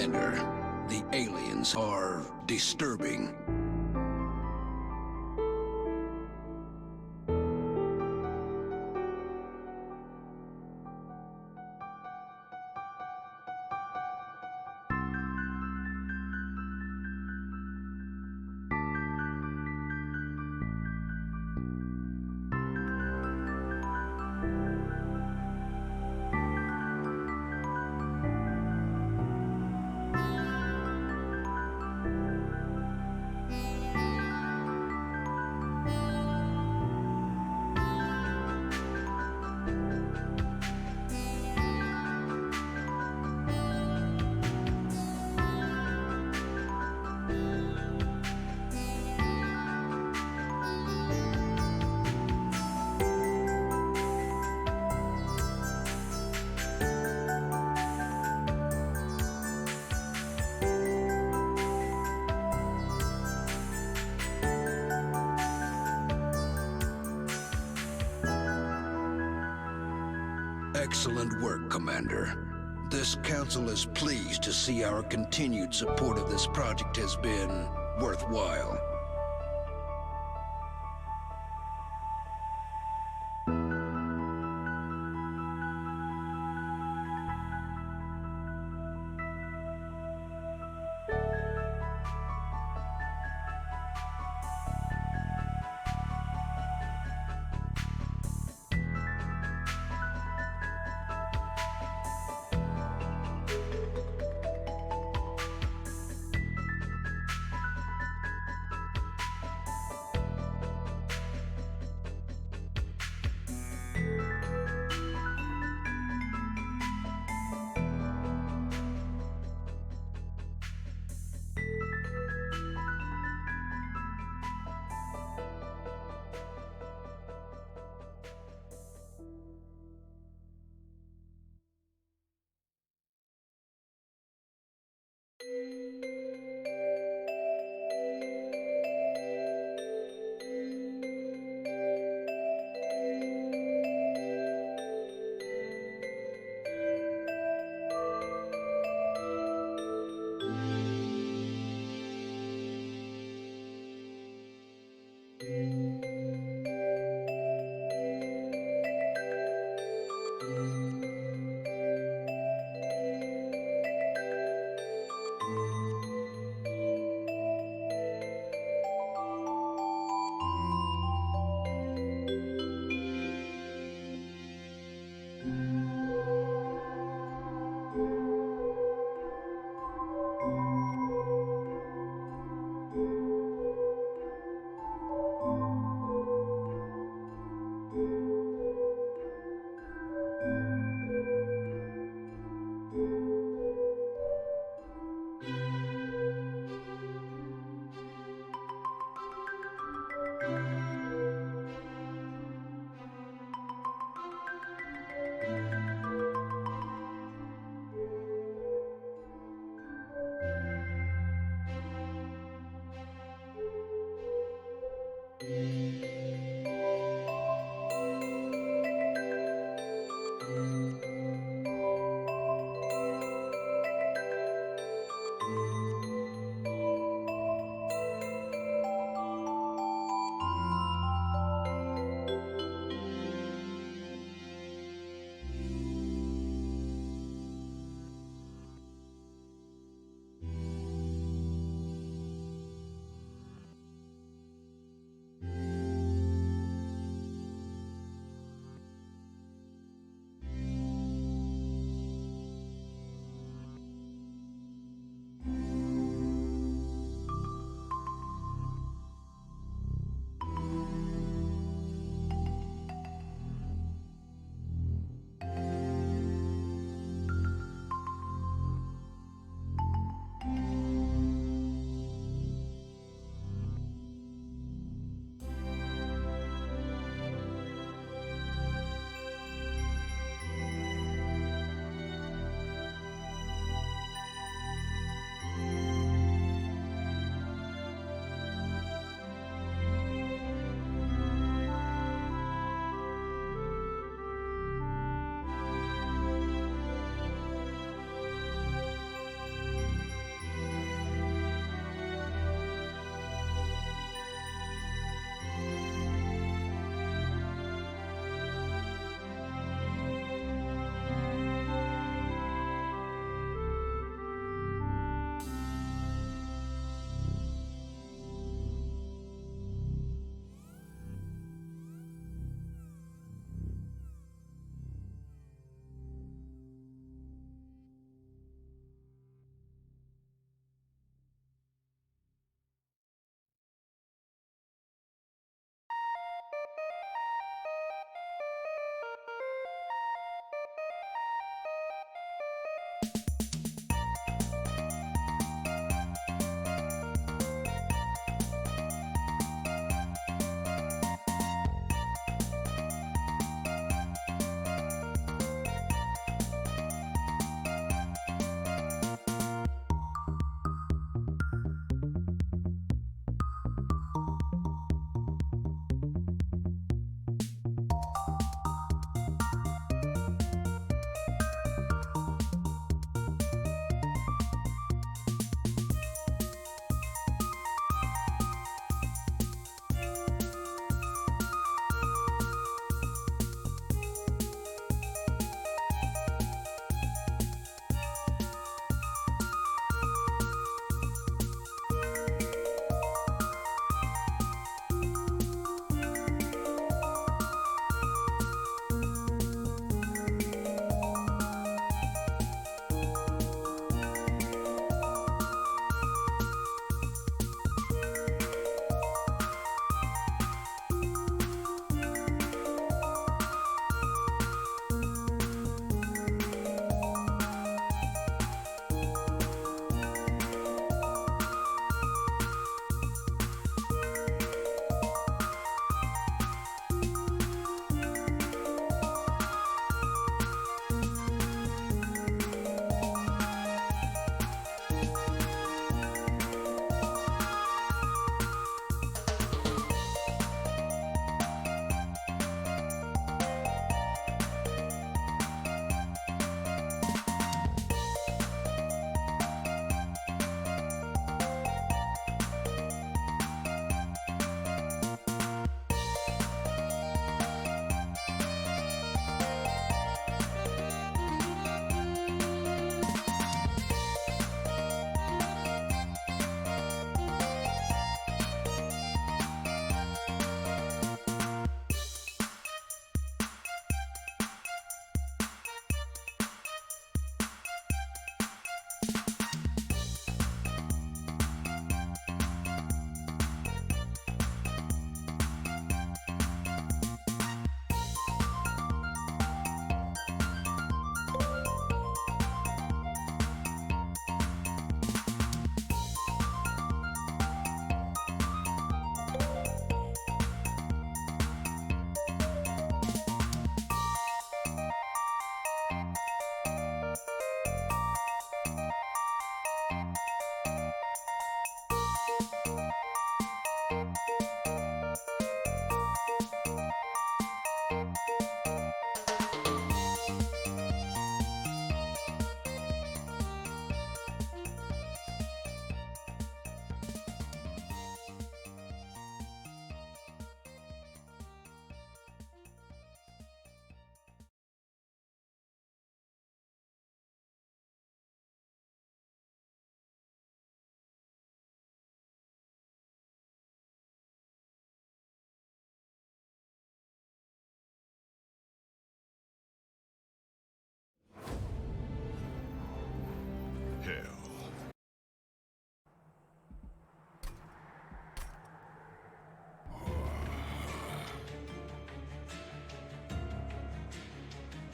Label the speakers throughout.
Speaker 1: Commander. The aliens are disturbing. Excellent work, Commander. This council is pleased to see our continued support of this project has been worthwhile.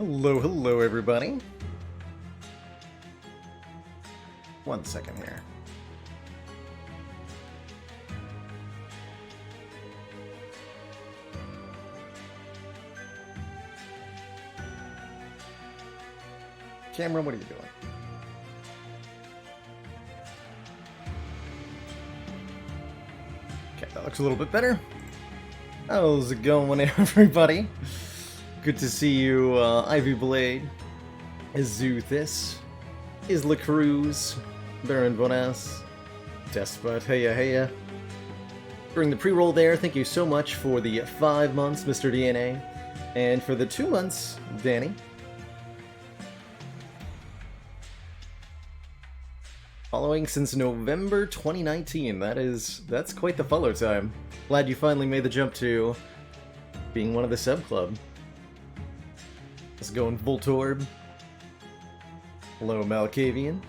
Speaker 2: Hello everybody. 1 second here. Camera, what are you doing? Okay, that looks a little bit better. How's it going, everybody? Good to see you, Ivy Blade, Azuthis, Isla Cruz, Baron Bonas, Despot, heya. During the pre-roll there, thank you so much for the 5 months, Mr. DNA, and for the 2 months, Danny. Following since November 2019, that's quite the follow time. Glad you finally made the jump to being one of the sub-club. Let's go in Voltorb. Hello, Malkavian.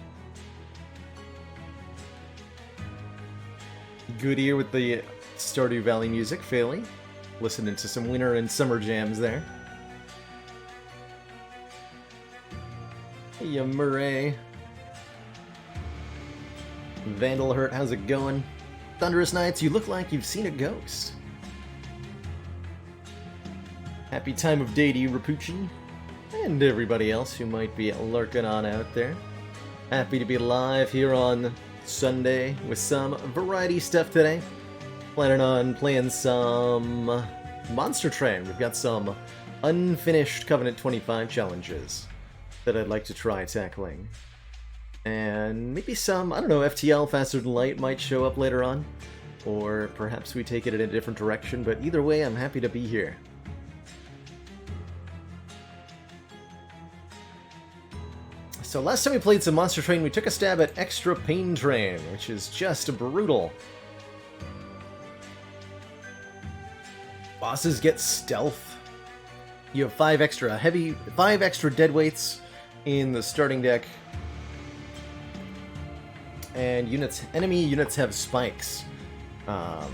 Speaker 2: Good ear with the Stardew Valley music, Fairly. Listening to some winter and summer jams there. Hey, Murray. Vandalhurt, how's it going? Thunderous Nights, you look like you've seen a ghost. Happy time of day to you, Rapucci. And everybody else who might be lurking on out there. Happy to be live here on Sunday with some variety stuff today. Planning on playing some Monster Train. We've got some unfinished Covenant 25 challenges that I'd like to try tackling. And maybe some, I don't know, FTL Faster Than Light might show up later on. Or perhaps we take it in a different direction, but either way, I'm happy to be here. So last time we played some Monster Train, we took a stab at Extra Pain Train, which is just brutal. Bosses get stealth. You have 5 extra deadweights in the starting deck. And enemy units have spikes. And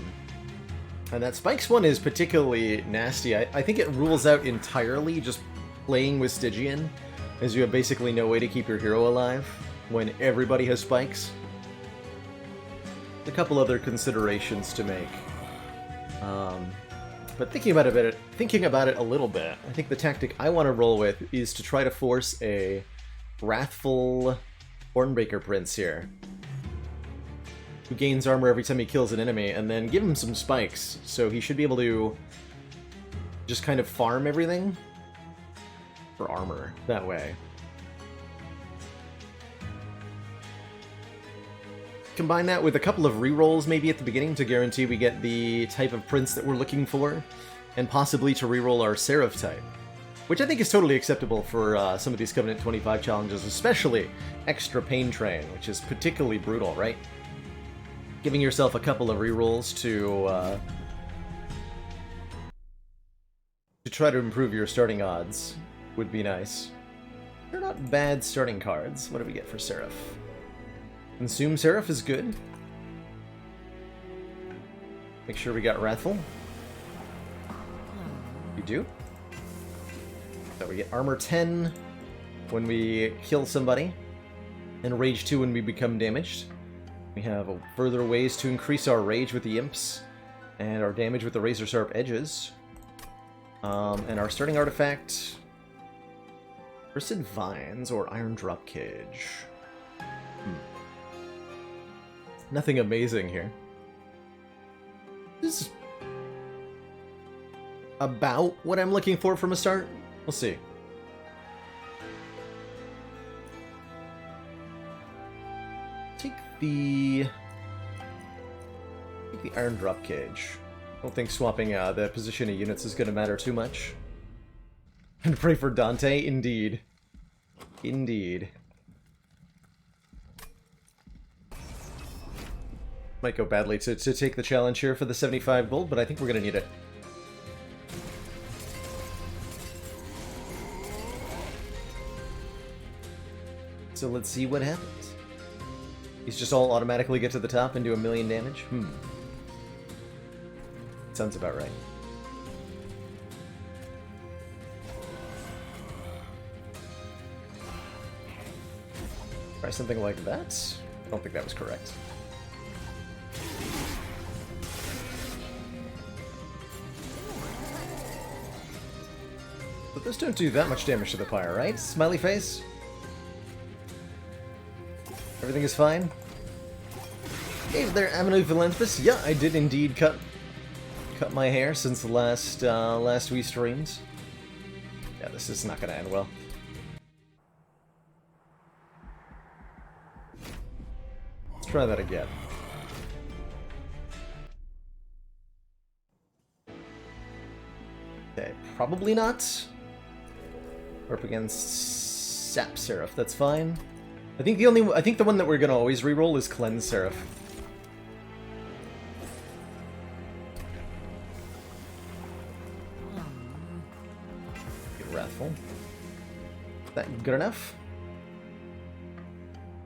Speaker 2: that spikes one is particularly nasty. I think it rules out entirely just playing with Stygian, as you have basically no way to keep your hero alive when everybody has spikes. A couple other considerations to make. But thinking about it a little bit, I think the tactic I want to roll with is to try to force a Wrathful Hornbreaker Prince here, who gains armor every time he kills an enemy, and then give him some spikes, so he should be able to just kind of farm everything for armor that way. Combine that with a couple of rerolls maybe at the beginning to guarantee we get the type of prince that we're looking for, and possibly to reroll our Seraph type, which I think is totally acceptable for some of these Covenant 25 challenges, especially Extra Pain Train, which is particularly brutal, right? Giving yourself a couple of rerolls to try to improve your starting odds would be nice. They're not bad starting cards. What do we get for Seraph? Consume Seraph is good. Make sure we got Wrathful. We do. So we get Armor 10 when we kill somebody, and Rage 2 when we become damaged. We have further ways to increase our Rage with the Imps, and our damage with the Razor Sharp Edges. And our starting artifact... Cursed Vines or Iron Drop Cage. Nothing amazing here. This is about what I'm looking for from a start. We'll see. Take the Iron Drop Cage. I don't think swapping the position of units is going to matter too much. And pray for Dante, indeed. Indeed. Might go badly to take the challenge here for the 75 gold, but I think we're going to need it. So let's see what happens. These just all automatically get to the top and do 1,000,000 damage? Sounds about right. Try something like that? I don't think that was correct. But those don't do that much damage to the pyre, right? Smiley face? Everything is fine? Hey there, Amino Philanthropist. Yeah, I did indeed cut my hair since the last we streamed. Yeah, this is not gonna end well. Let's try that again. Okay, probably not. We're up against Sap Seraph, that's fine. I think the one that we're gonna always reroll is Cleanse Seraph. Wrathful. Is that good enough?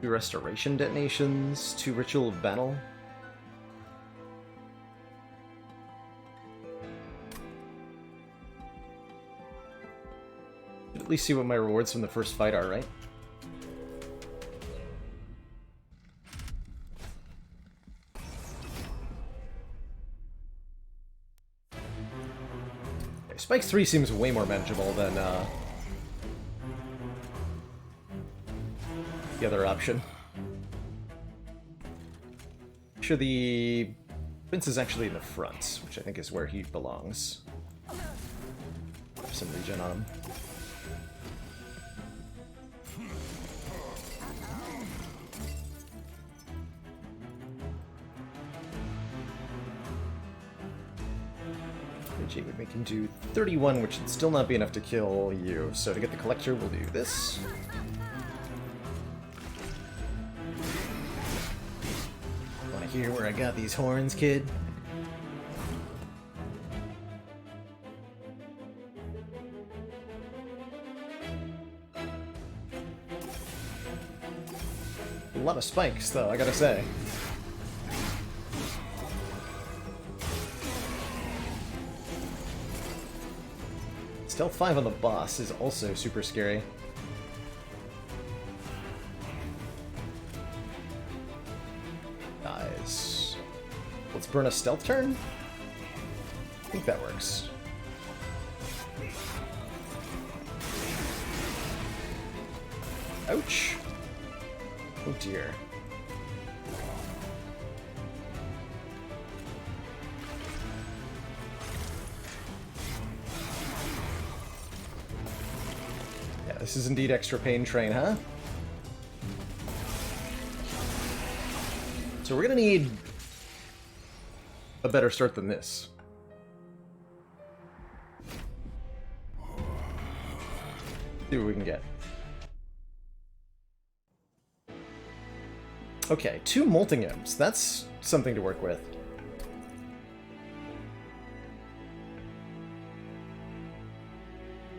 Speaker 2: 2 Restoration Detonations, 2 Ritual of Battle. At least see what my rewards from the first fight are, right? Okay, Spike 3 seems way more manageable than the other option. I'm sure the Prince is actually in the front, which I think is where he belongs. Have some regen on him. Would make him do 31, which would still not be enough to kill you. So to get the collector, we'll do this. Wanna hear where I got these horns, kid? A lot of spikes, though, I gotta say. Stealth 5 on the boss is also super scary. Guys, let's burn a stealth turn? I think that works. Ouch! Oh dear. This is indeed extra pain train, huh? So we're gonna need a better start than this. See what we can get. Okay, 2 Molting Imps. That's something to work with.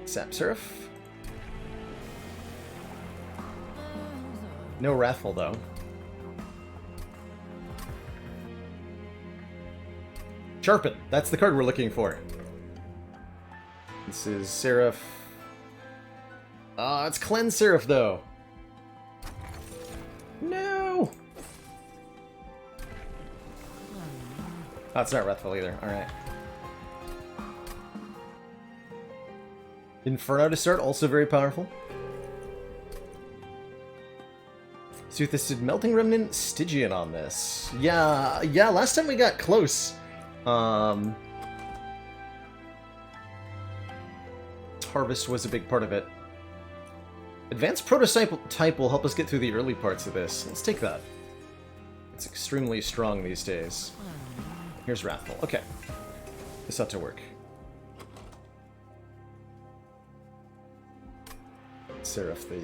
Speaker 2: Sap Seraph. No Wrathful, though. Sharpen! That's the card we're looking for. This is Seraph. It's Cleanse Seraph, though. No! Oh, it's not Wrathful either. Alright. Inferno to start, also very powerful. Soothested Melting Remnant, Stygian on this. Yeah, last time we got close. Harvest was a big part of it. Advanced Prototype will help us get through the early parts of this. Let's take that. It's extremely strong these days. Here's Wrathful. Okay. This ought to work. Seraph the...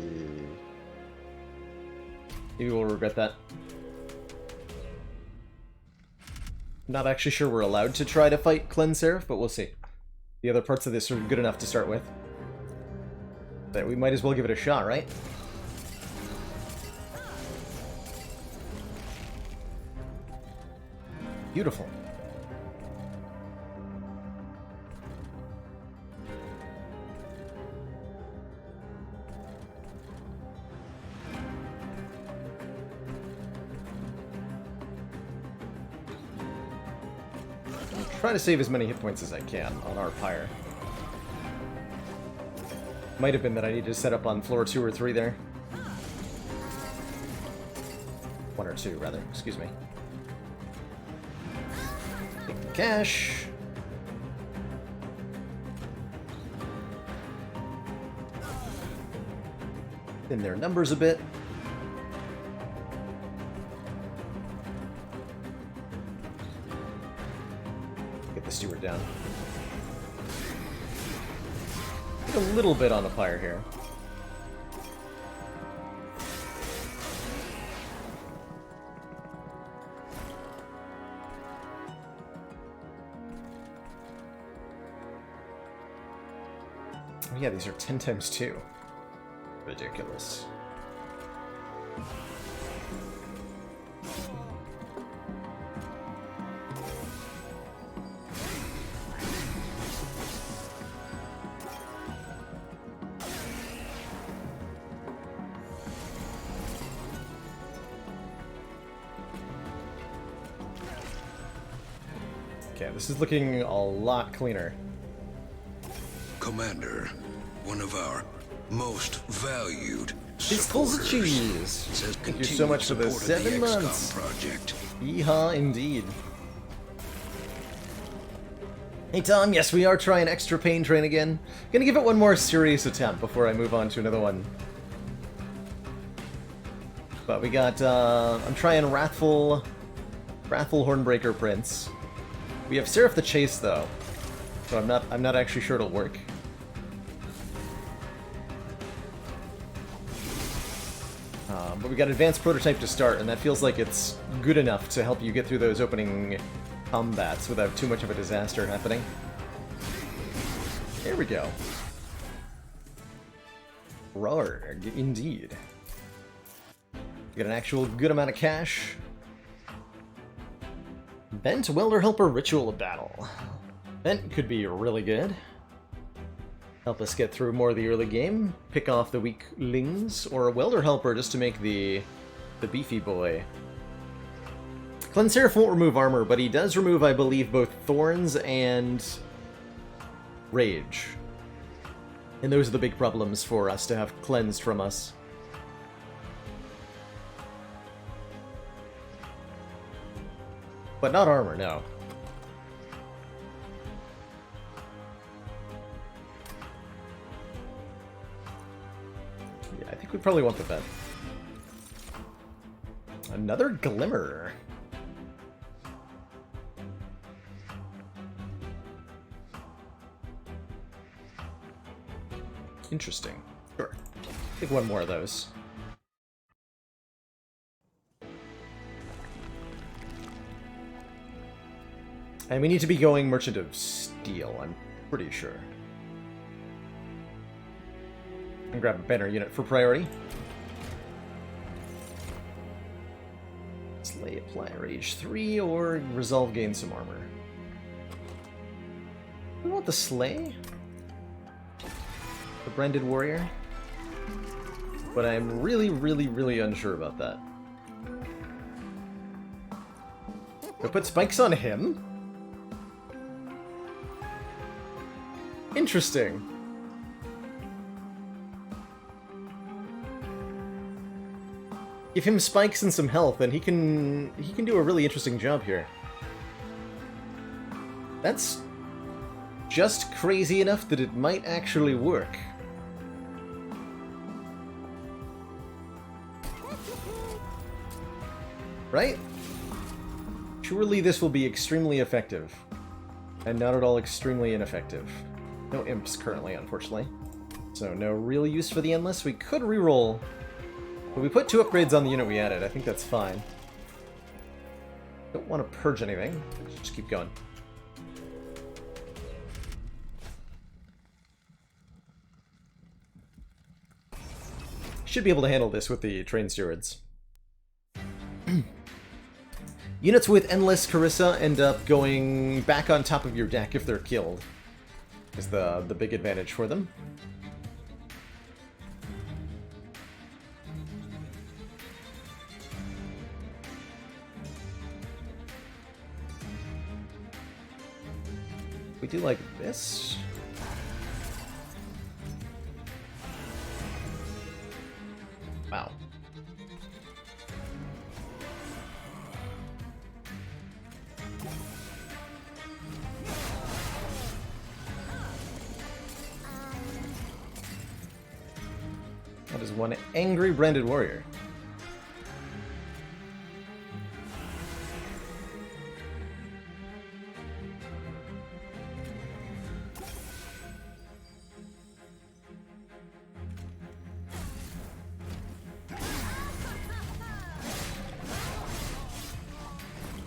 Speaker 2: Maybe we'll regret that. Not actually sure we're allowed to try to fight Cleanse Seraph, but we'll see. The other parts of this are good enough to start with. But we might as well give it a shot, right? Beautiful. try to save as many hit points as I can on our pyre. Might have been that I needed to set up on floor 2 or 3 there. 1 or 2, rather. Excuse me. Take the cash. Thin their numbers a bit. Get the steward down. Get a little bit on the pyre here. Oh yeah, these are 10 times 2. Ridiculous. Okay, this is looking a lot cleaner.
Speaker 1: Commander, one of our most valued
Speaker 2: It's full of
Speaker 1: supporters
Speaker 2: cheese.
Speaker 1: says
Speaker 2: Thank you so much for the
Speaker 1: continued support of
Speaker 2: 7
Speaker 1: the XCOM
Speaker 2: months.
Speaker 1: project.
Speaker 2: Yeehaw, indeed. Hey Tom, yes, we are trying Extra Pain Train again. Gonna give it one more serious attempt before I move on to another one. But we got, I'm trying Wrathful Hornbreaker Prince. We have Seraph the Chase though, so I'm not actually sure it'll work. But we got Advanced Prototype to start, and that feels like it's good enough to help you get through those opening combats without too much of a disaster happening. There we go. Rarg, indeed. Get an actual good amount of cash. Bent Welder Helper Ritual Battle. Bent could be really good. Help us get through more of the early game, pick off the weaklings, or a Welder Helper just to make the beefy boy. Cleanse Seraph won't remove armor, but he does remove, I believe, both Thorns and Rage. And those are the big problems for us to have cleansed from us. But not armor, no. Yeah, I think we probably want the vent. Another Glimmer. Interesting. Sure. Take one more of those. And we need to be going Merchant of Steel, I'm pretty sure. And grab a banner unit for priority. Slay, apply Rage 3, or Resolve, gain some armor. We want the Slay? The Branded Warrior? But I'm really unsure about that. Do I put spikes on him? Interesting. Give him spikes and some health, and he can do a really interesting job here. That's just crazy enough that it might actually work. Right? Surely this will be extremely effective. And not at all extremely ineffective. No imps currently, unfortunately. So no real use for the Endless. We could reroll, but we put 2 upgrades on the unit we added. I think that's fine. Don't want to purge anything. Just keep going. Should be able to handle this with the train stewards. Units with Endless Carissa end up going back on top of your deck if they're killed. Is the big advantage for them. We do like this. Wow. That is one angry branded warrior.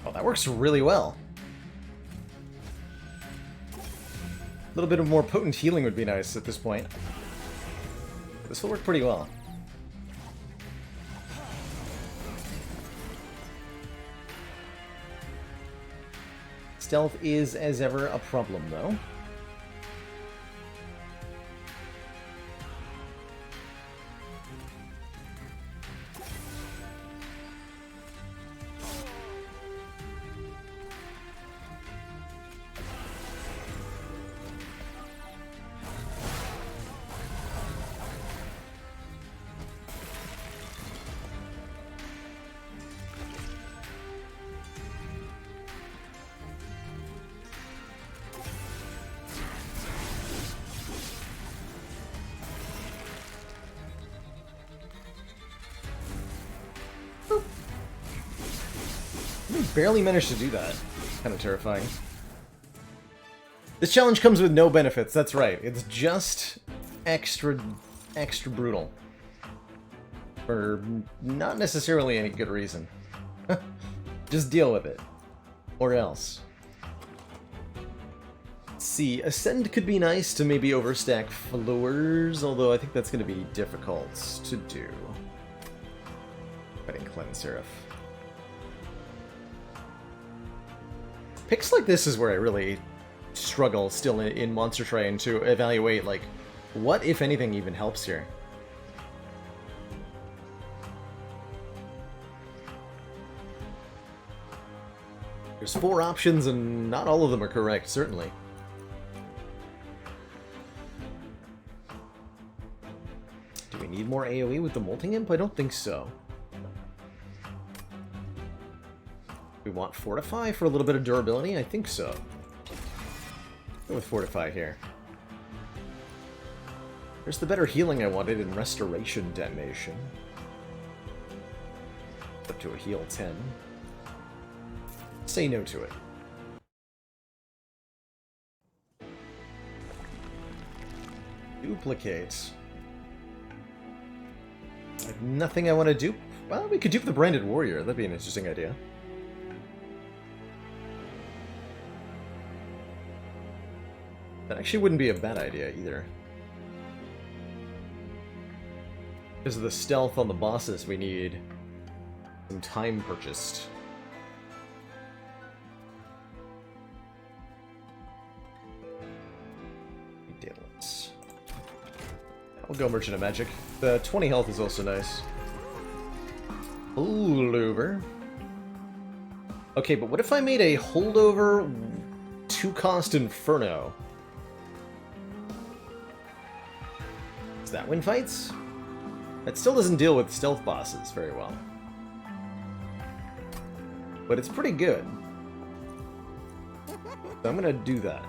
Speaker 2: Oh, that works really well. A little bit of more potent healing would be nice at this point. This will work pretty well. Stealth is, as ever, a problem, though. Barely managed to do that. Kind of terrifying. This challenge comes with no benefits, that's right. It's just extra brutal. For not necessarily any good reason. Just deal with it. Or else. Let's see, Ascend could be nice to maybe overstack floors, although I think that's going to be difficult to do. Fighting Cleanse Seraph. Picks like this is where I really struggle still in Monster Train to evaluate, like, what, if anything, even helps here. There's 4 options and not all of them are correct, certainly. Do we need more AoE with the Molting Imp? I don't think so. We want Fortify for a little bit of durability? I think so. Go with Fortify here. There's the better healing I wanted in Restoration Detonation. Up to a heal 10. Say no to it. Duplicate. I have nothing I want to dupe. Well, we could dupe the Branded Warrior. That'd be an interesting idea. That actually wouldn't be a bad idea either. Because of the stealth on the bosses, we need some time purchased. Ridiculous. I'll go Merchant of Magic. The 20 health is also nice. Holdover. Okay, but what if I made a holdover 2-cost Inferno? Does that win fights? That still doesn't deal with stealth bosses very well. But it's pretty good. So I'm gonna do that.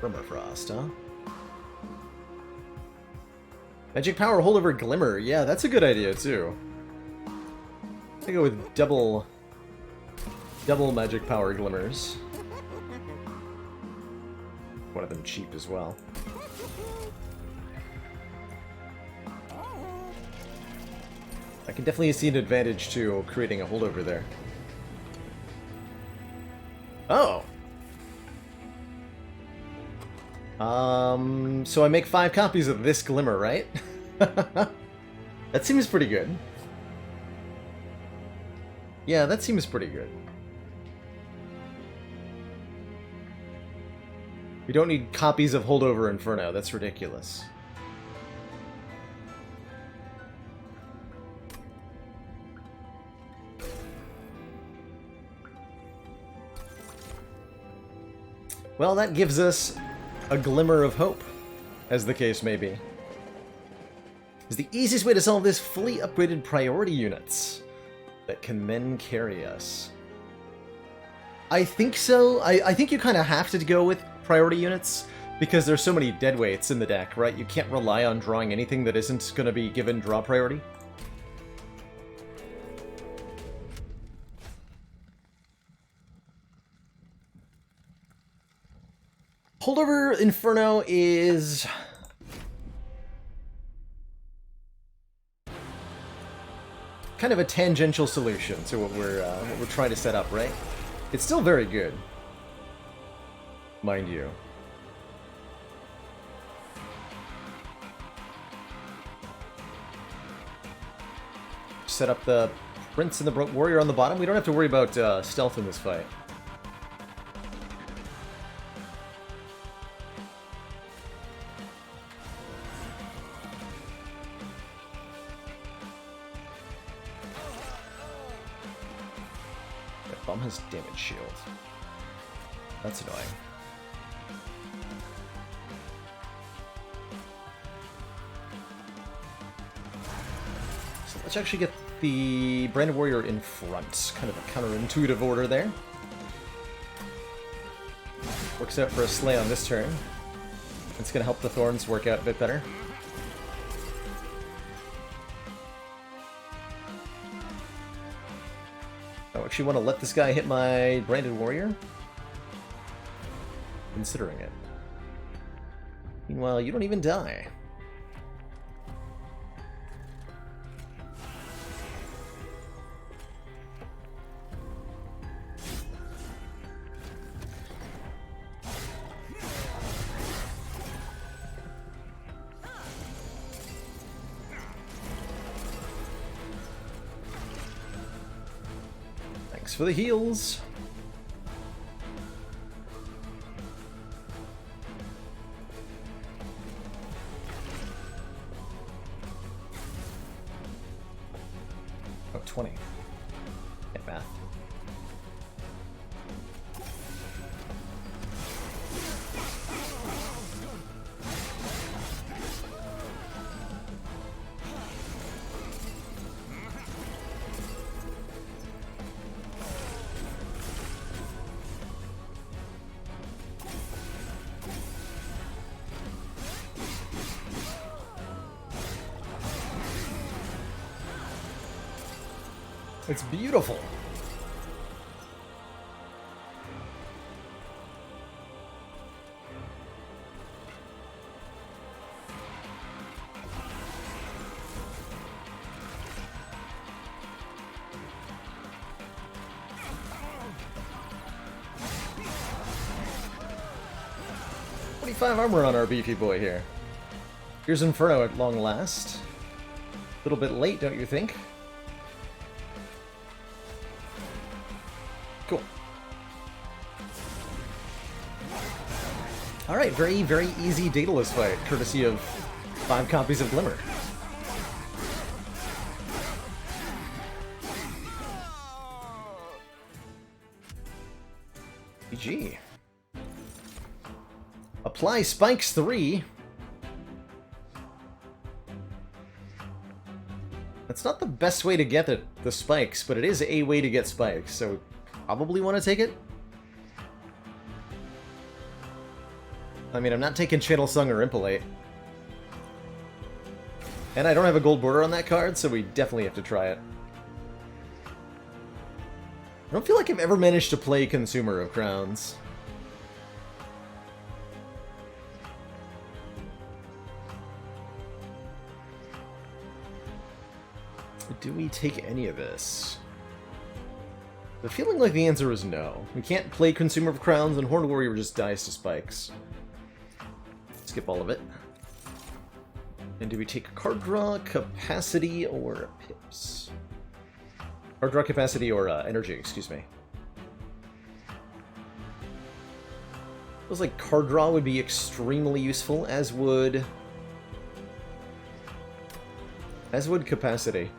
Speaker 2: Permafrost, huh? Magic Power Holdover Glimmer. Yeah, that's a good idea, too. I go with double Magic Power Glimmers. One of them cheap as well. I can definitely see an advantage to creating a holdover there. Oh! So I make 5 copies of this Glimmer, right? That seems pretty good. Yeah, that seems pretty good. We don't need copies of Holdover Inferno. That's ridiculous. Well, that gives us a glimmer of hope, as the case may be. Is the easiest way to solve this fully upgraded priority units that can then carry us. I think so. I think you kind of have to go with priority units because there's so many deadweights in the deck, right? You can't rely on drawing anything that isn't going to be given draw priority. Holdover Inferno is kind of a tangential solution to what we're trying to set up, right? It's still very good, mind you. Set up the Prince and the Warrior on the bottom. We don't have to worry about stealth in this fight. Bomb has damage shield. That's annoying. So let's actually get the Branded Warrior in front. Kind of a counterintuitive order there. Works out for a Slay on this turn. It's going to help the Thorns work out a bit better. I actually want to let this guy hit my Branded Warrior. Considering it. Meanwhile, you don't even die. Thanks for the heals. Oh, 20. Get math. It's beautiful. Armor on our beefy boy here. Here's Inferno at long last. A little bit late, don't you think? Cool. Alright, very, very easy Daedalus fight, courtesy of 5 copies of Glimmer. GG. Apply Spikes 3. That's not the best way to get the spikes, but it is a way to get spikes, so probably want to take it. I mean, I'm not taking Channel Song or Impelate. And I don't have a gold border on that card, so we definitely have to try it. I don't feel like I've ever managed to play Consumer of Crowns. Do we take any of this? The feeling like the answer is no. We can't play Consumer of Crowns, and Horned Warrior just dies to spikes. Skip all of it. And do we take card draw, capacity, or pips? Card draw, capacity, or energy, excuse me. Feels like card draw would be extremely useful, as would capacity.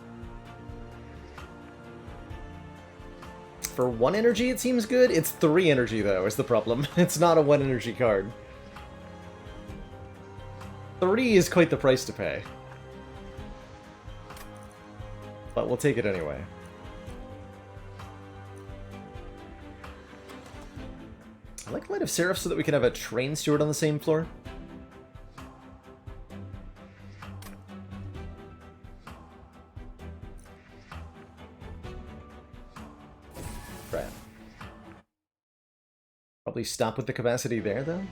Speaker 2: For 1 energy, it seems good. It's 3 energy, though, is the problem. It's not a 1 energy card. 3 is quite the price to pay. But we'll take it anyway. I like Light of Seraph so that we can have a train steward on the same floor. Right. Probably stop with the capacity there, though.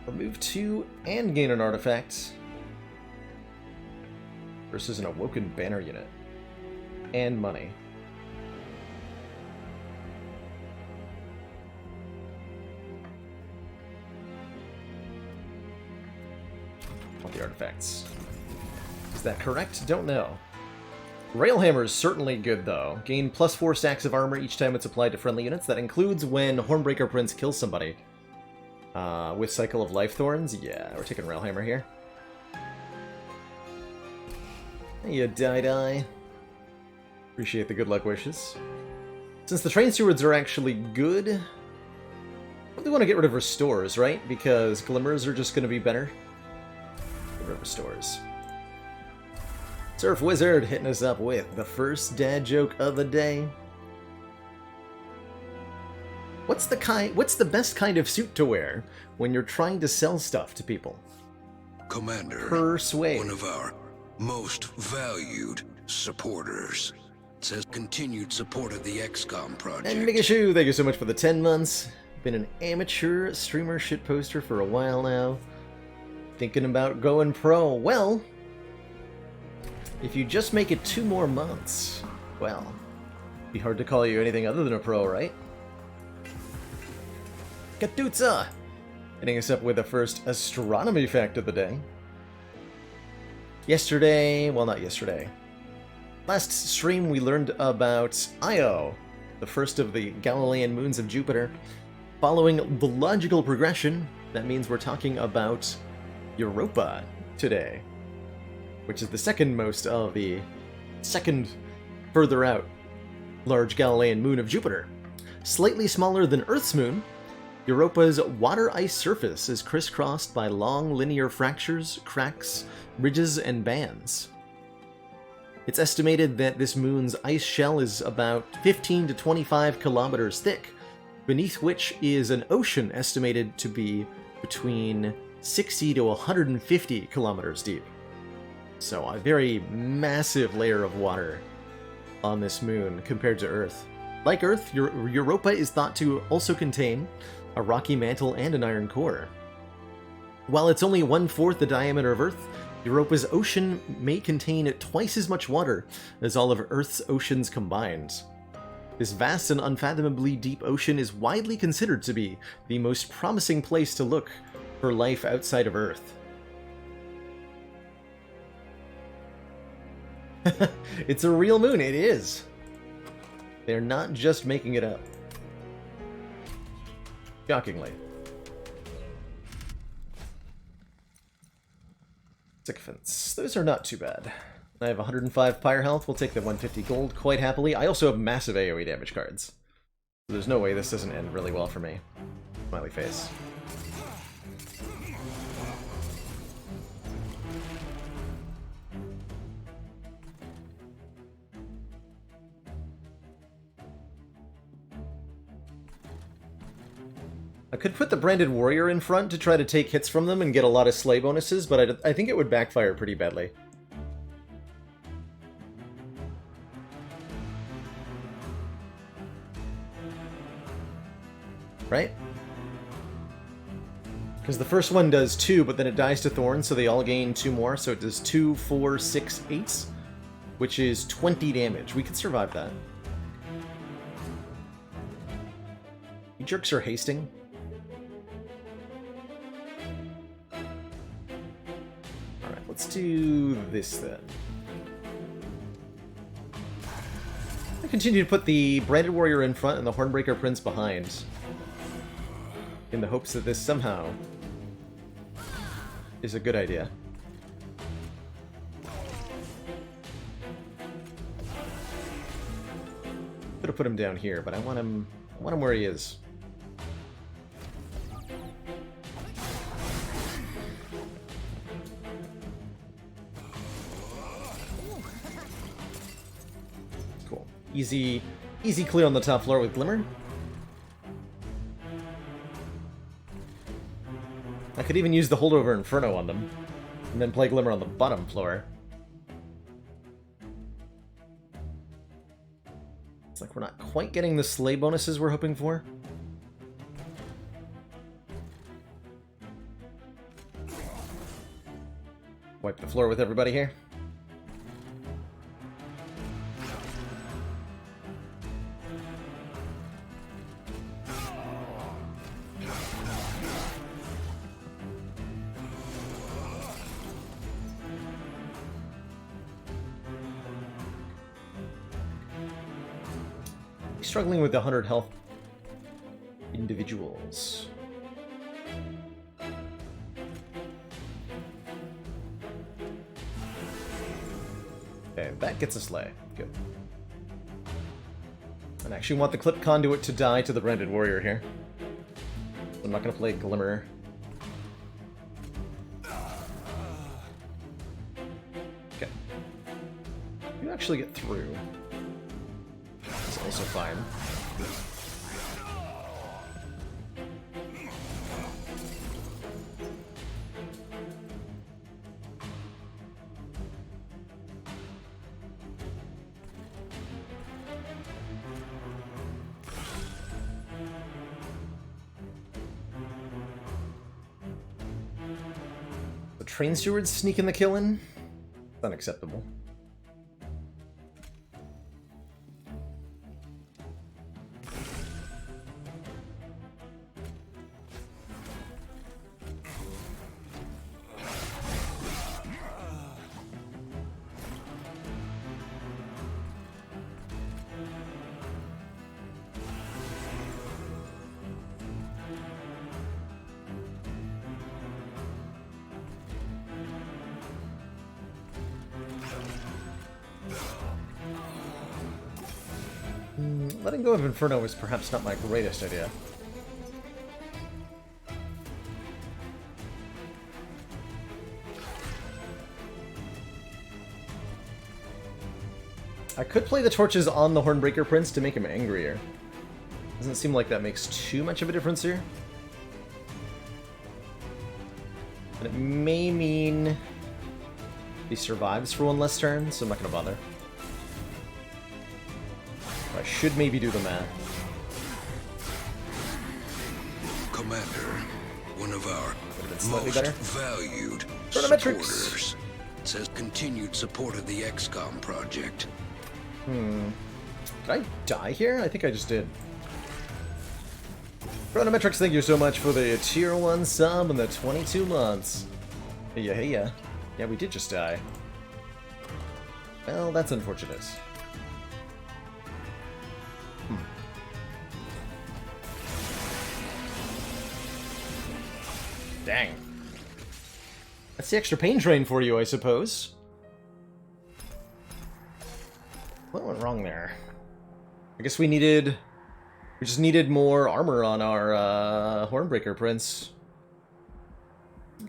Speaker 2: Remove 2 and gain an artifact. Versus an Awoken Banner unit. And money. All the artifacts. Is that correct? Don't know. Railhammer is certainly good, though. Gain +4 stacks of armor each time it's applied to friendly units. That includes when Hornbreaker Prince kills somebody. With Cycle of Life Thorns? Yeah, we're taking Railhammer here. Hey, you die. Appreciate the good luck wishes. Since the Train Stewards are actually good, I really want to get rid of Restores, right? Because Glimmers are just going to be better. Get rid of Restores. Surf Wizard hitting us up with the first dad joke of the day. What's the best kind of suit to wear when you're trying to sell stuff to people?
Speaker 1: Commander,
Speaker 2: Persuade.
Speaker 1: one of our most valued supporters, says continued support of the XCOM project.
Speaker 2: And Migashu, thank you so much for the 10 months. Been an amateur streamer shitposter for a while now. Thinking about going pro. Well, if you just make it 2 more months, well, it'd be hard to call you anything other than a pro, right? Katutsa! Hitting us up with the first astronomy fact of the day. Yesterday, well, not yesterday. Last stream we learned about Io, the first of the Galilean moons of Jupiter. Following the logical progression, that means we're talking about Europa today, which is the second most of the second further out large Galilean moon of Jupiter. Slightly smaller than Earth's moon, Europa's water-ice surface is crisscrossed by long linear fractures, cracks, ridges, and bands. It's estimated that this moon's ice shell is about 15 to 25 kilometers thick, beneath which is an ocean estimated to be between 60 to 150 kilometers deep. So a very massive layer of water on this moon compared to Earth. Like Earth, Europa is thought to also contain a rocky mantle and an iron core. While it's only 1/4 the diameter of Earth, Europa's ocean may contain twice as much water as all of Earth's oceans combined. This vast and unfathomably deep ocean is widely considered to be the most promising place to look for life outside of Earth. It's a real moon, it is. They're not just making it up. Shockingly. Sycophants. Those are not too bad. I have 105 pyre health. We'll take the 150 gold quite happily. I also have massive AoE damage cards. So there's no way this doesn't end really well for me. Smiley face. I could put the Branded Warrior in front to try to take hits from them and get a lot of slay bonuses, but I think it would backfire pretty badly. Right? Because the first one does 2, but then it dies to Thorn, so they all gain 2 more, so it does 2, 4, 6, 8, which is 20 damage. We could survive that. You jerks are hasting. Let's do this then. I continue to put the Branded Warrior in front and the Hornbreaker Prince behind. in the hopes that this somehow is a good idea. Could have put him down here, but I want him where he is. Cool. Easy clear on the top floor with Glimmer. I could even use the holdover Inferno on them, and then play Glimmer on the bottom floor. It's like we're not quite getting the sleigh bonuses we're hoping for. Wipe the floor with everybody here. Struggling with the 100 health individuals. Okay, that gets a sleigh. Good. I actually want the clip conduit to die to the branded warrior here. I'm not going to play Glimmer. Okay. You actually get through. That's also fine. The train stewards sneaking the kill in? Unacceptable. Letting go of Inferno is perhaps not my greatest idea. I could play the torches on the Hornbreaker Prince to make him angrier. Doesn't seem like that makes too much of a difference here. But it may mean he survives for one less turn, so I'm not going to bother. I should maybe do the math.
Speaker 1: Commander, one of our
Speaker 2: most
Speaker 1: better. Valued supporters says continued support of the XCOM project.
Speaker 2: Did I die here? I think I just did. Chronometrics, thank you so much for the tier 1 sub and the 22 months. Hey ya. Yeah, we did just die. Well, that's unfortunate. Dang. That's the extra pain drain for you, I suppose. What went wrong there? I guess we just needed more armor on our Hornbreaker Prince.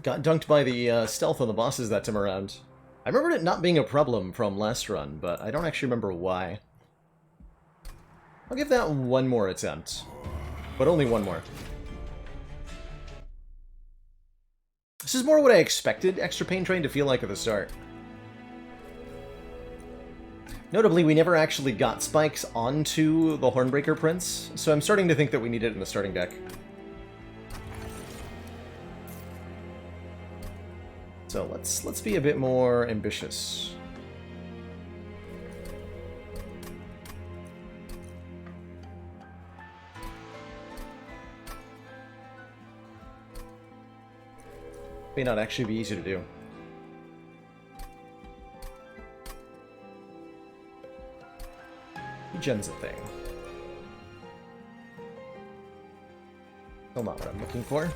Speaker 2: Got dunked by the stealth on the bosses that time around. I remember it not being a problem from last run, but I don't actually remember why. I'll give that one more attempt. But only one more. This is more what I expected Extra Pain Train to feel like at the start. Notably, we never actually got spikes onto the Hornbreaker Prince, so I'm starting to think that we need it in the starting deck. So let's be a bit more ambitious. May not actually be easy to do. Gen's a thing. Still not what I'm looking for.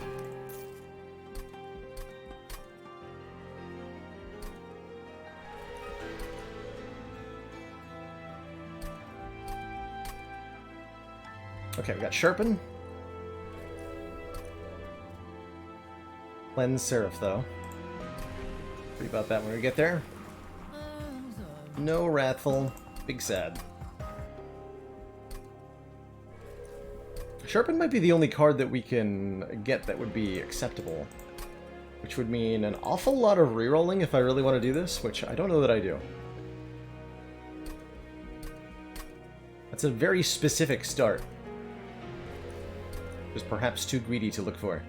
Speaker 2: Okay, we got Sharpen. Cleanse Seraph, though. Worry about that when we get there. No Wrathful. Big sad. Sharpen might be the only card that we can get that would be acceptable. Which would mean an awful lot of rerolling if I really want to do this, which I don't know that I do. That's a very specific start. It was perhaps too greedy to look for.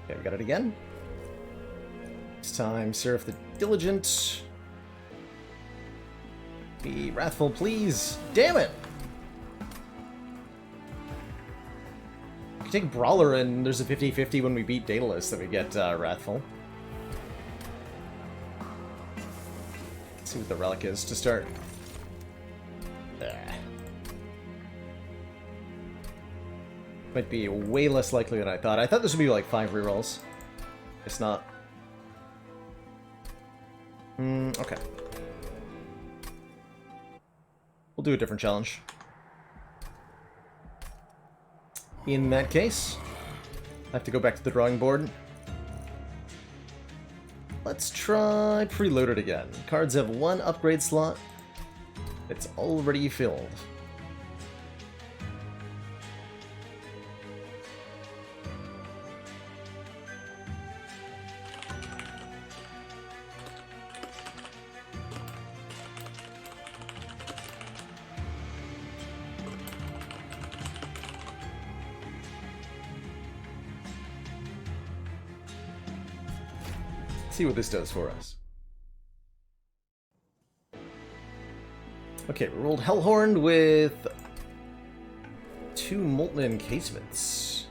Speaker 2: Okay, we got it again. This time, Seraph the Diligent. Be Wrathful, please. Damn it! We can take Brawler, and there's a 50-50 when we beat Daedalus that we get Wrathful. Let's see what the relic is to start. Might be way less likely than I thought. I thought this would be like 5 rerolls. It's not. Okay. We'll do a different challenge. In that case, I have to go back to the drawing board. Let's try Preloaded again. Cards have 1 upgrade slot. It's already filled. See what this does for us. Okay, we rolled Hellhorn with 2 Molten Encasements.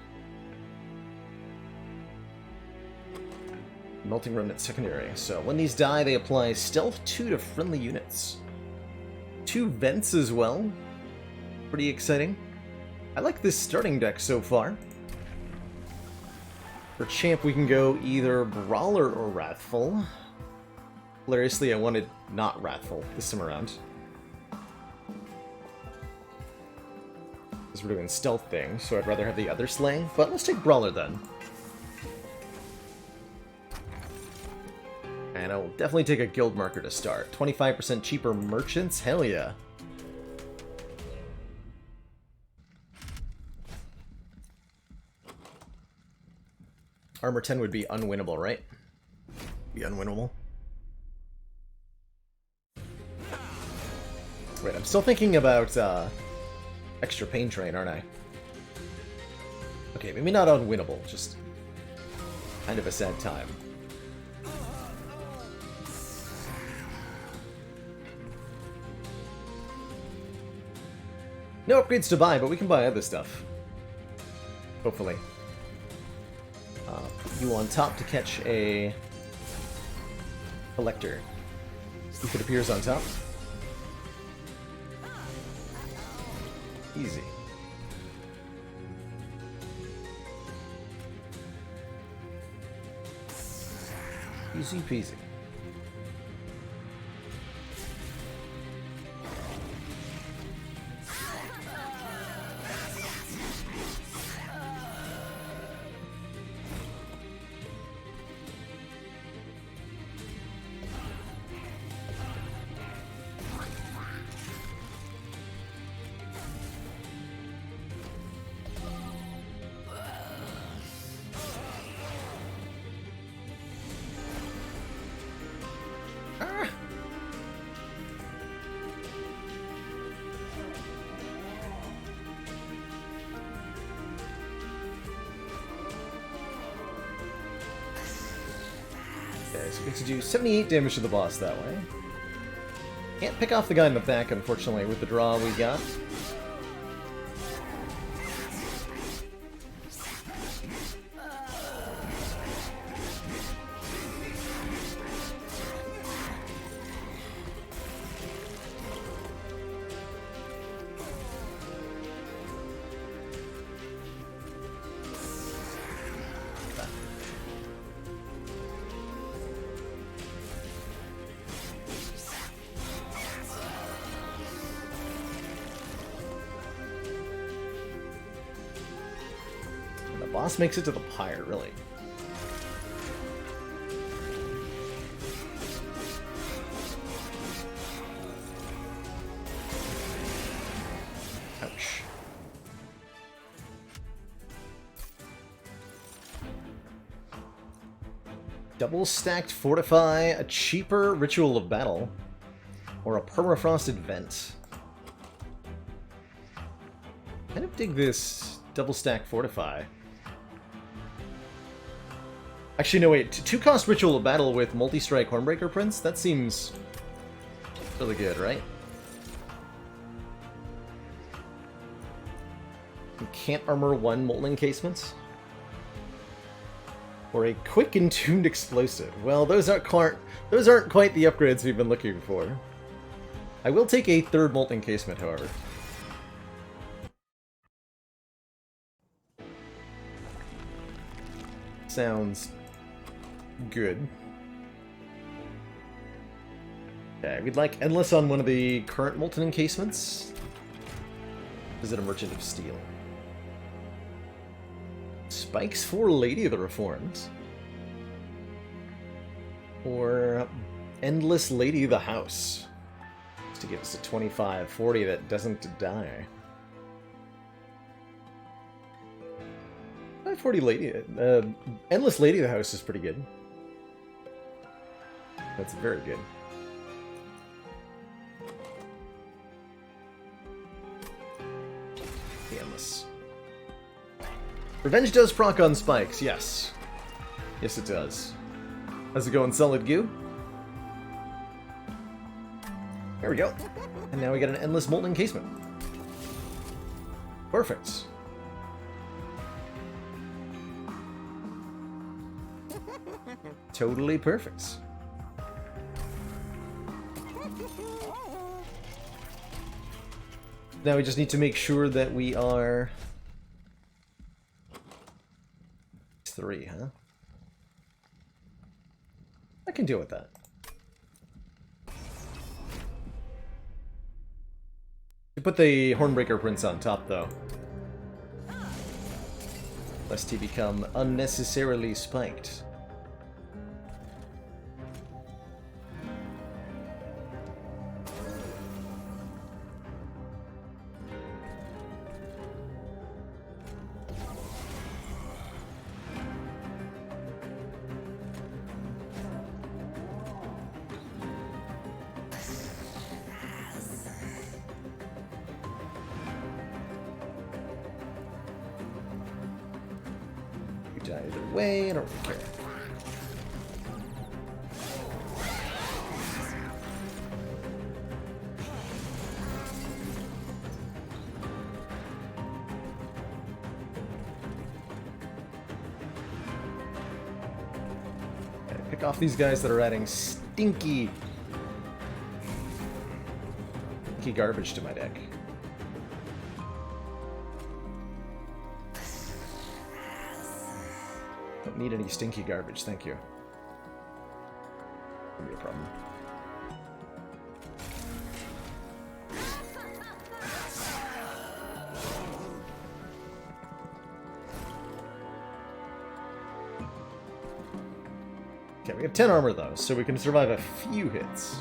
Speaker 2: Melting Remnant secondary. So when these die, they apply Stealth 2 to friendly units. 2 Vents as well. Pretty exciting. I like this starting deck so far. For Champ, we can go either Brawler or Wrathful. Hilariously, I wanted not Wrathful this time around. Because we're doing stealth thing, so I'd rather have the other Slaying. But let's take Brawler then. And I will definitely take a guild marker to start. 25% cheaper merchants? Hell yeah. Armor 10 would be unwinnable, right? Be unwinnable. Wait, I'm still thinking about extra pain train, aren't I? Okay, maybe not unwinnable, just kind of a sad time. No upgrades to buy, but we can buy other stuff. Hopefully. You on top to catch a collector. If it appears on top. Easy. Easy peasy. So we get to do 78 damage to the boss that way. Can't pick off the guy in the back, unfortunately, with the draw we got. Boss makes it to the pyre, really. Ouch. Double stacked fortify, a cheaper ritual of battle, or a permafrosted vent. Kind of dig this double stack fortify. Actually, no, wait. 2-cost ritual of battle with multi-strike Hornbreaker Prince? That seems really good, right? You can't armor 1 molten encasement? Or a quick and tuned explosive. Well, those aren't quite the upgrades we've been looking for. I will take a 3rd molten encasement, however. Sounds good. Okay, we'd like Endless on one of the current molten encasements. Is it a Merchant of Steel? Spikes for Lady of the Reformed. Or Endless Lady of the House. Just to give us a 25-40 that doesn't die. 540 Lady... Endless Lady of the House is pretty good. That's very good. The Endless. Revenge does proc on spikes, yes. Yes, it does. How's it going, Solid Goo? There we go. And now we got an Endless Molten Encasement. Perfect. Totally perfect. Now we just need to make sure that we are... 3, huh? I can deal with that. You put the Hornbreaker Prince on top, though. Lest he become unnecessarily spiked. Either way, I don't really care. Okay, pick off these guys that are adding stinky garbage to my deck. Don't need any stinky garbage, thank you. Won't be a problem. Okay, we have 10 armor though, so we can survive a few hits.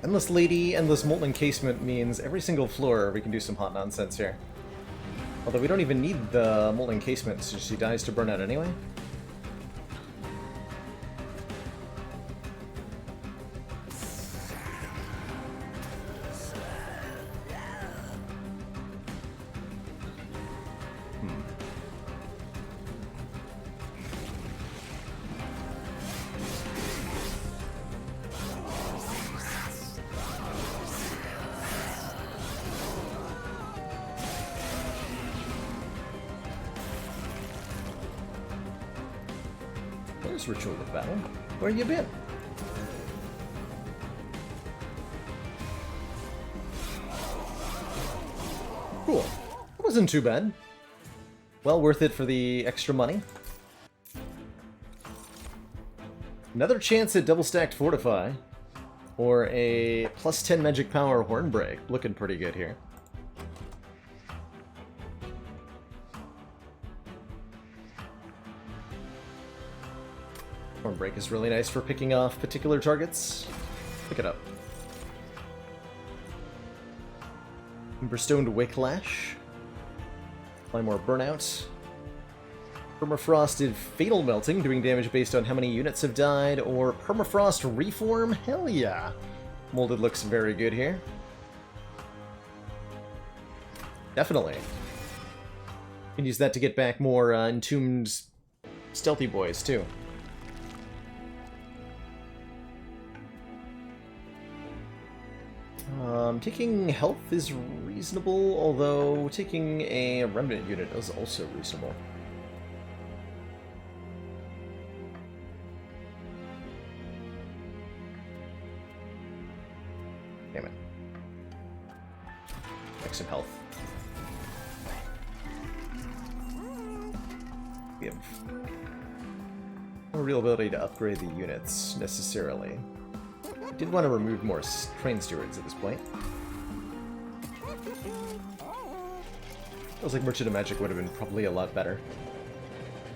Speaker 2: Endless Lady, Endless Molten Encasement means every single floor we can do some hot nonsense here. Although we don't even need the Molten Encasement since she dies to burn out anyway. There's Ritual of Battle. Where you been? Cool. That wasn't too bad. Well worth it for the extra money. Another chance at double stacked Fortify. Or a plus 10 magic power Hornbreak. Looking pretty good here. Hornbreak is really nice for picking off particular targets. Pick it up. Emberstoned Wicklash. Apply more Burnout. Permafrosted Fatal Melting, doing damage based on how many units have died, or Permafrost Reform? Hell yeah! Molded looks very good here. Definitely. Can use that to get back more Entombed Stealthy Boys, too. Taking health is reasonable, although taking a Remnant unit is also reasonable. Damn it. Make some health. We have no real ability to upgrade the units, necessarily. I did want to remove more train stewards at this point. Feels like Merchant of Magic would have been probably a lot better,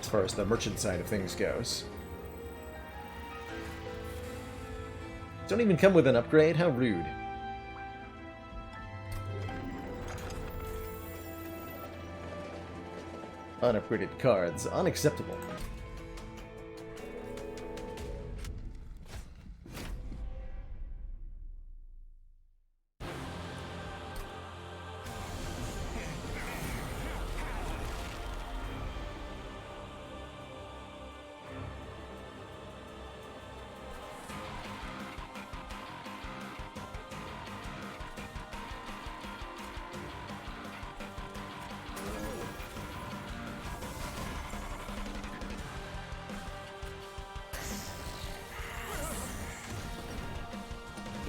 Speaker 2: as far as the merchant side of things goes. Don't even come with an upgrade? How rude. Unupgraded cards. Unacceptable.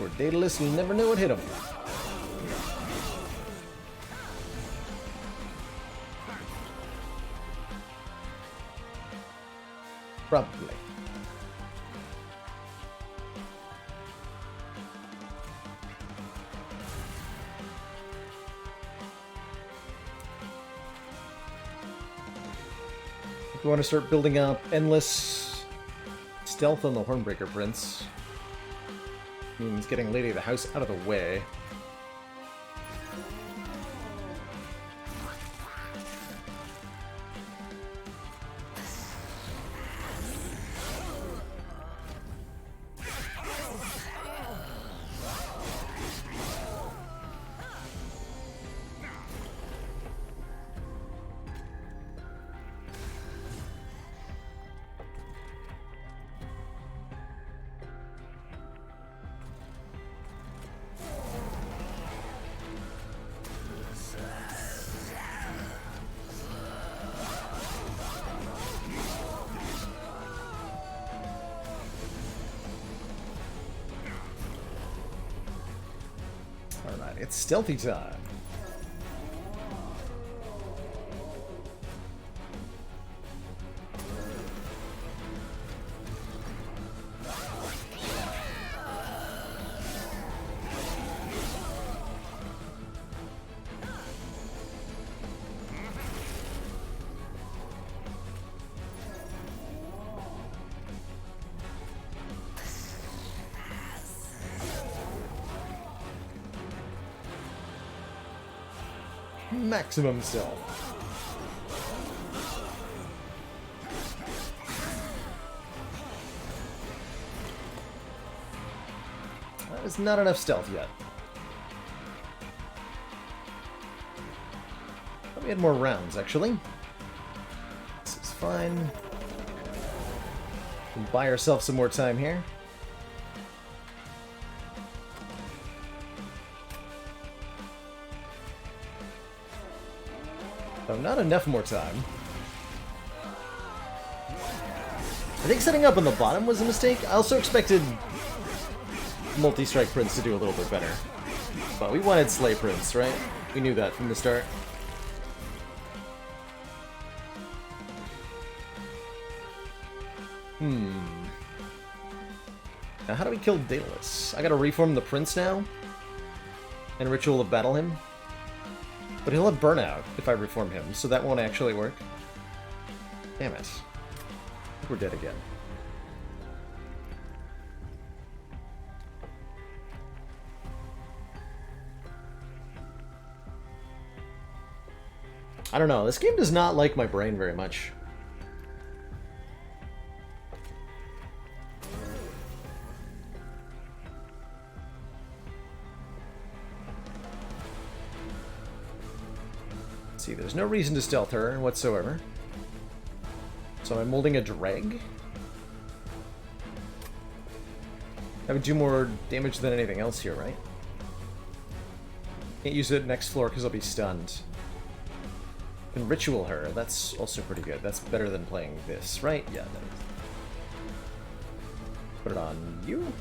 Speaker 2: Or Daedalus, you'll never know what hit him. Probably. If we want to start building up endless stealth on the Hornbreaker Prince, means getting Lady of the House out of the way. Alright, it's stealthy time. Maximum stealth. That is not enough stealth yet. Thought we had more rounds, actually. This is fine. We can buy ourselves some more time here. Oh, not enough more time. I think setting up on the bottom was a mistake. I also expected Multi-Strike Prince to do a little bit better. But we wanted Slay Prince, right? We knew that from the start. Now how do we kill Daedalus? I gotta reform the Prince now? And Ritual of Battle him? But he'll have Burnout if I reform him, so that won't actually work. Damn it. I think we're dead again. I don't know, this game does not like my brain very much. See, there's no reason to stealth her whatsoever. So I'm molding a drag. That would do more damage than anything else here, right? Can't use it next floor because I'll be stunned. Can ritual her, that's also pretty good. That's better than playing this, right? Yeah, that is. Put it on you.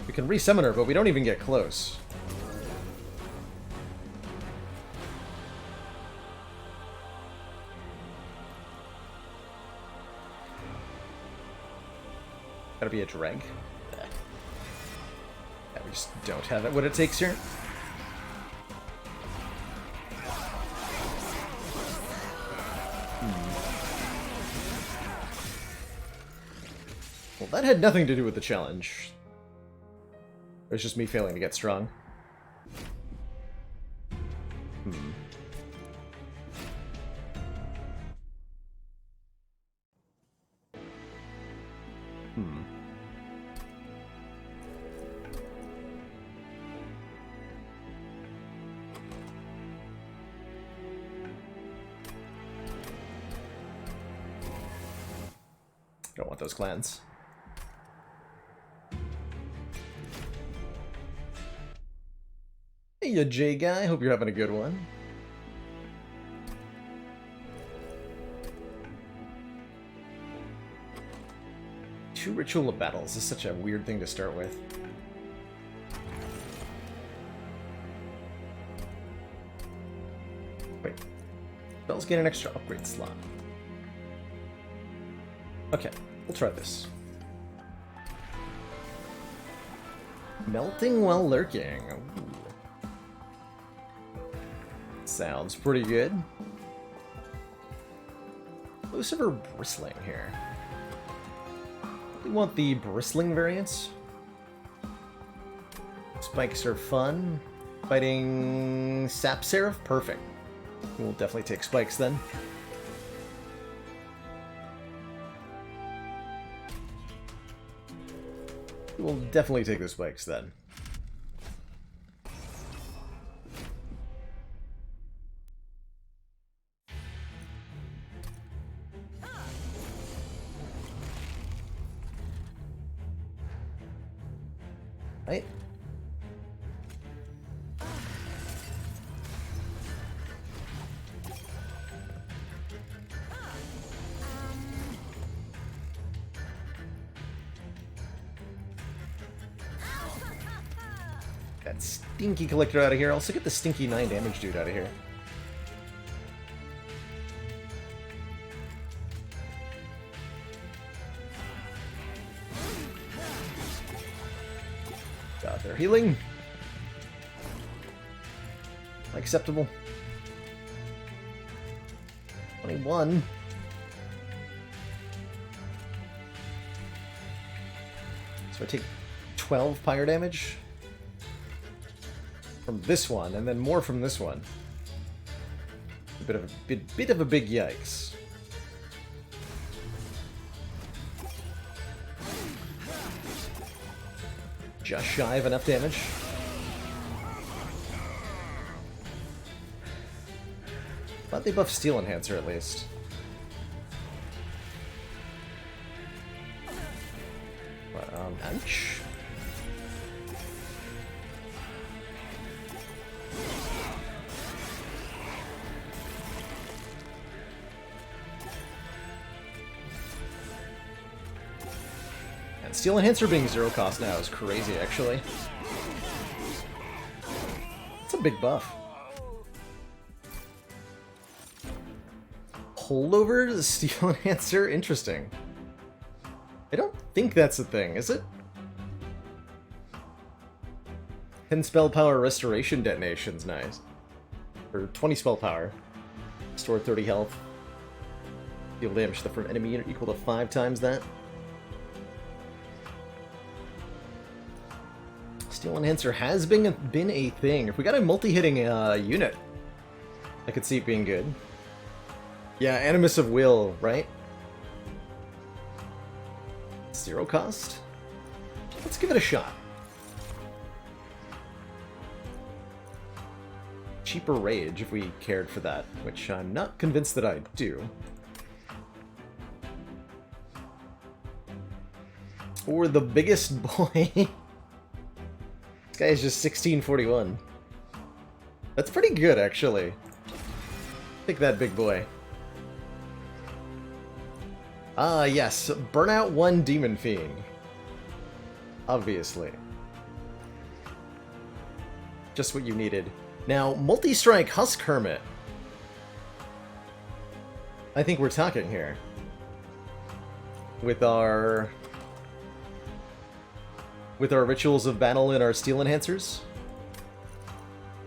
Speaker 2: We can resummon her, but we don't even get close. Gotta be a drag. Yeah, we just don't have it. What it takes here. Well, that had nothing to do with the challenge. It was just me failing to get strong. Don't want those clans. Hey, you J guy. Hope you're having a good one. Two Ritual of Battles is such a weird thing to start with. Wait. Spells gain an extra upgrade slot. Okay, we'll try this. Melting while lurking. Ooh. Sounds pretty good. Elusive or bristling here? We want the bristling variants. Spikes are fun. Fighting Sap Seraph? Perfect. We'll definitely take spikes then. We'll definitely take the spikes then. Right? That stinky collector out of here. Also get the stinky 9 damage dude out of here. Got their healing. Acceptable. 21. So I take 12 fire damage from this one, and then more from this one. A bit of a big yikes. Just shy of enough damage. Thought they buffed Steel Enhancer at least. But, ouch. And Steel Enhancer being 0 cost now is crazy, actually. It's a big buff. Holdover the Steel Enhancer? Interesting. I don't think that's a thing, is it? 10 spell power restoration detonation's nice. Or 20 spell power. Restore 30 health. Deal damage to the first enemy unit equal to 5 times that. Steel Enhancer has been a thing. If we got a multi-hitting unit, I could see it being good. Yeah, Animus of Will, right? 0 cost? Let's give it a shot. Cheaper Rage, if we cared for that, which I'm not convinced that I do. Or the biggest boy. This guy is just 1641. That's pretty good, actually. Take that, big boy. Ah, yes. Burnout 1 Demon Fiend. Obviously. Just what you needed. Now, Multi-Strike Husk Hermit. I think we're talking here. With our Rituals of Battle and our Steel Enhancers.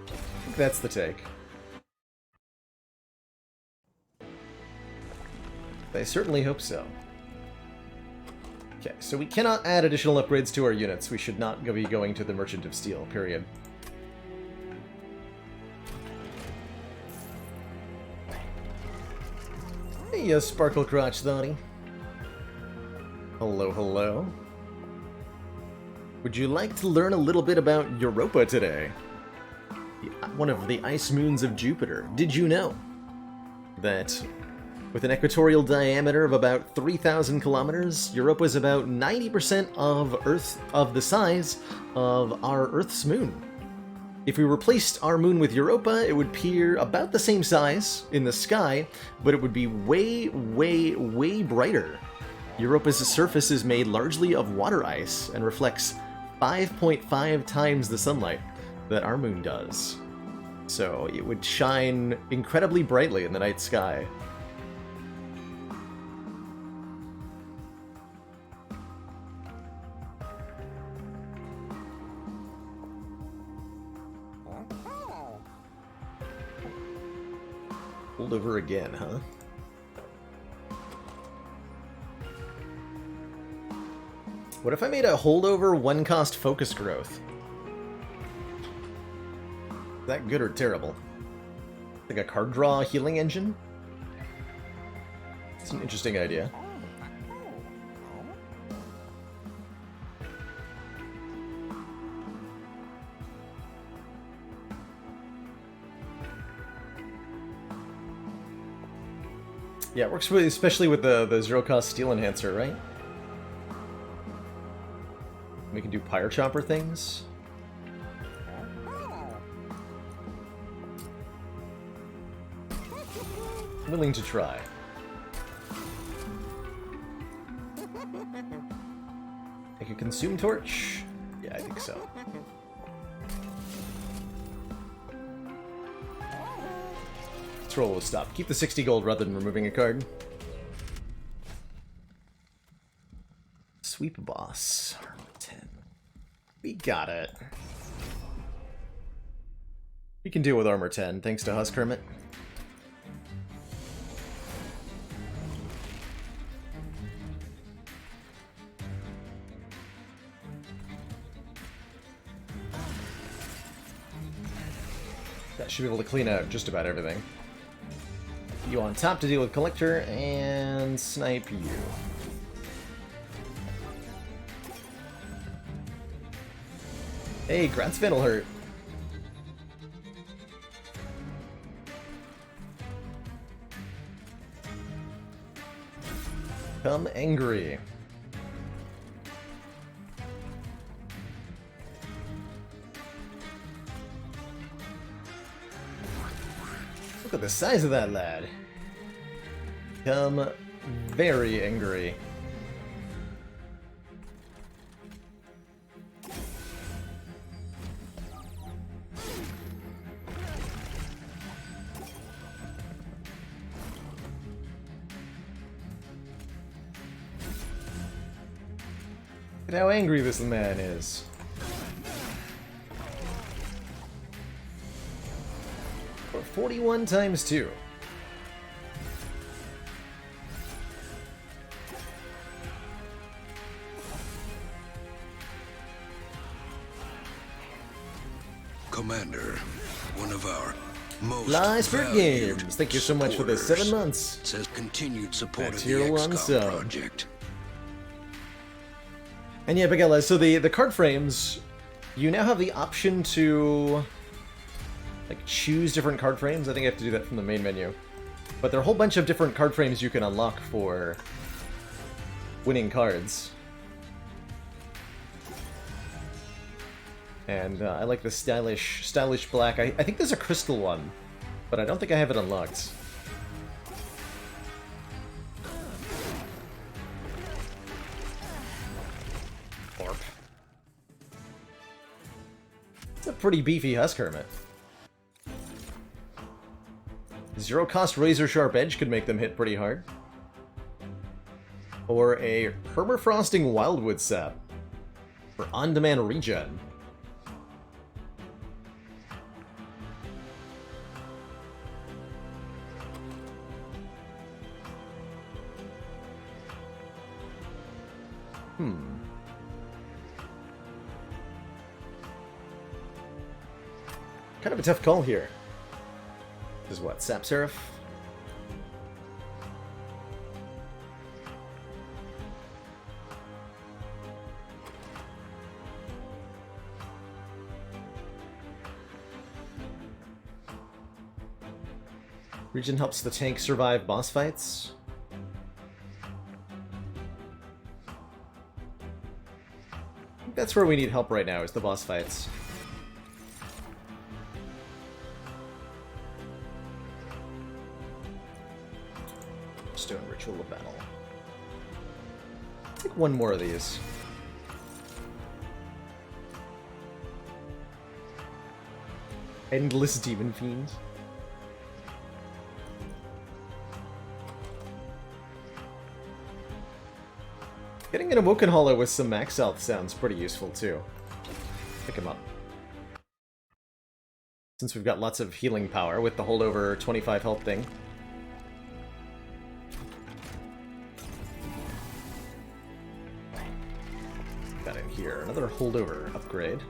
Speaker 2: I think that's the take. I certainly hope so. Okay, so we cannot add additional upgrades to our units. We should not be going to the Merchant of Steel, period. Hey, you Sparkle Crotch Thoughty. Hello, hello. Would you like to learn a little bit about Europa today? One of the ice moons of Jupiter. Did you know that with an equatorial diameter of about 3,000 kilometers, Europa is about 90% of the size of our Earth's moon? If we replaced our moon with Europa, it would appear about the same size in the sky, but it would be way, way, way brighter. Europa's surface is made largely of water ice and reflects 5.5 times the sunlight that our moon does. So it would shine incredibly brightly in the night sky. Holdover again, huh? What if I made a holdover 1-cost focus growth? Is that good or terrible? Like a card draw healing engine? It's an interesting idea. Yeah, it works really, especially with the 0-cost Steel Enhancer, right? We can do Pyre Chopper things. Willing to try. Take a Consume Torch? Yeah, I think so. Let's roll with stop. Keep the 60 gold rather than removing a card. Sweep Boss. 10. We got it. We can deal with armor 10, thanks to Husk Hermit. That should be able to clean out just about everything. You on top to deal with Collector, and snipe you. Hey, Gratzvan will hurt. Come angry. Look at the size of that lad. Become very angry. Look at how angry this man is. For 41 times 2.
Speaker 1: Commander, one of our most
Speaker 2: Fly Spirit
Speaker 1: valued
Speaker 2: Games, thank you so much for the 7 months.
Speaker 1: says continued support
Speaker 2: That's
Speaker 1: of the
Speaker 2: Tier 1
Speaker 1: XCOM
Speaker 2: sub.
Speaker 1: project.
Speaker 2: And yeah, Bagella, so the card frames, you now have the option to like choose different card frames. I think I have to do that from the main menu. But there are a whole bunch of different card frames you can unlock for winning cards. And I like the stylish black. I think there's a crystal one, but I don't think I have it unlocked. Orp. It's a pretty beefy Husk Hermit. Zero cost Razor Sharp Edge could make them hit pretty hard. Or a Permafrosting Wildwood Sap for on-demand regen. Kind of a tough call here. This is what, Sap Seraph? Regen helps the tank survive boss fights. I think that's where we need help right now, is the boss fights. Stone Ritual of Battle. Let's take one more of these. Endless Demon Fiend. Getting an Awoken Hollow with some max health sounds pretty useful too. Pick him up. Since we've got lots of healing power with the holdover 25 health thing. Got in here. Another holdover upgrade.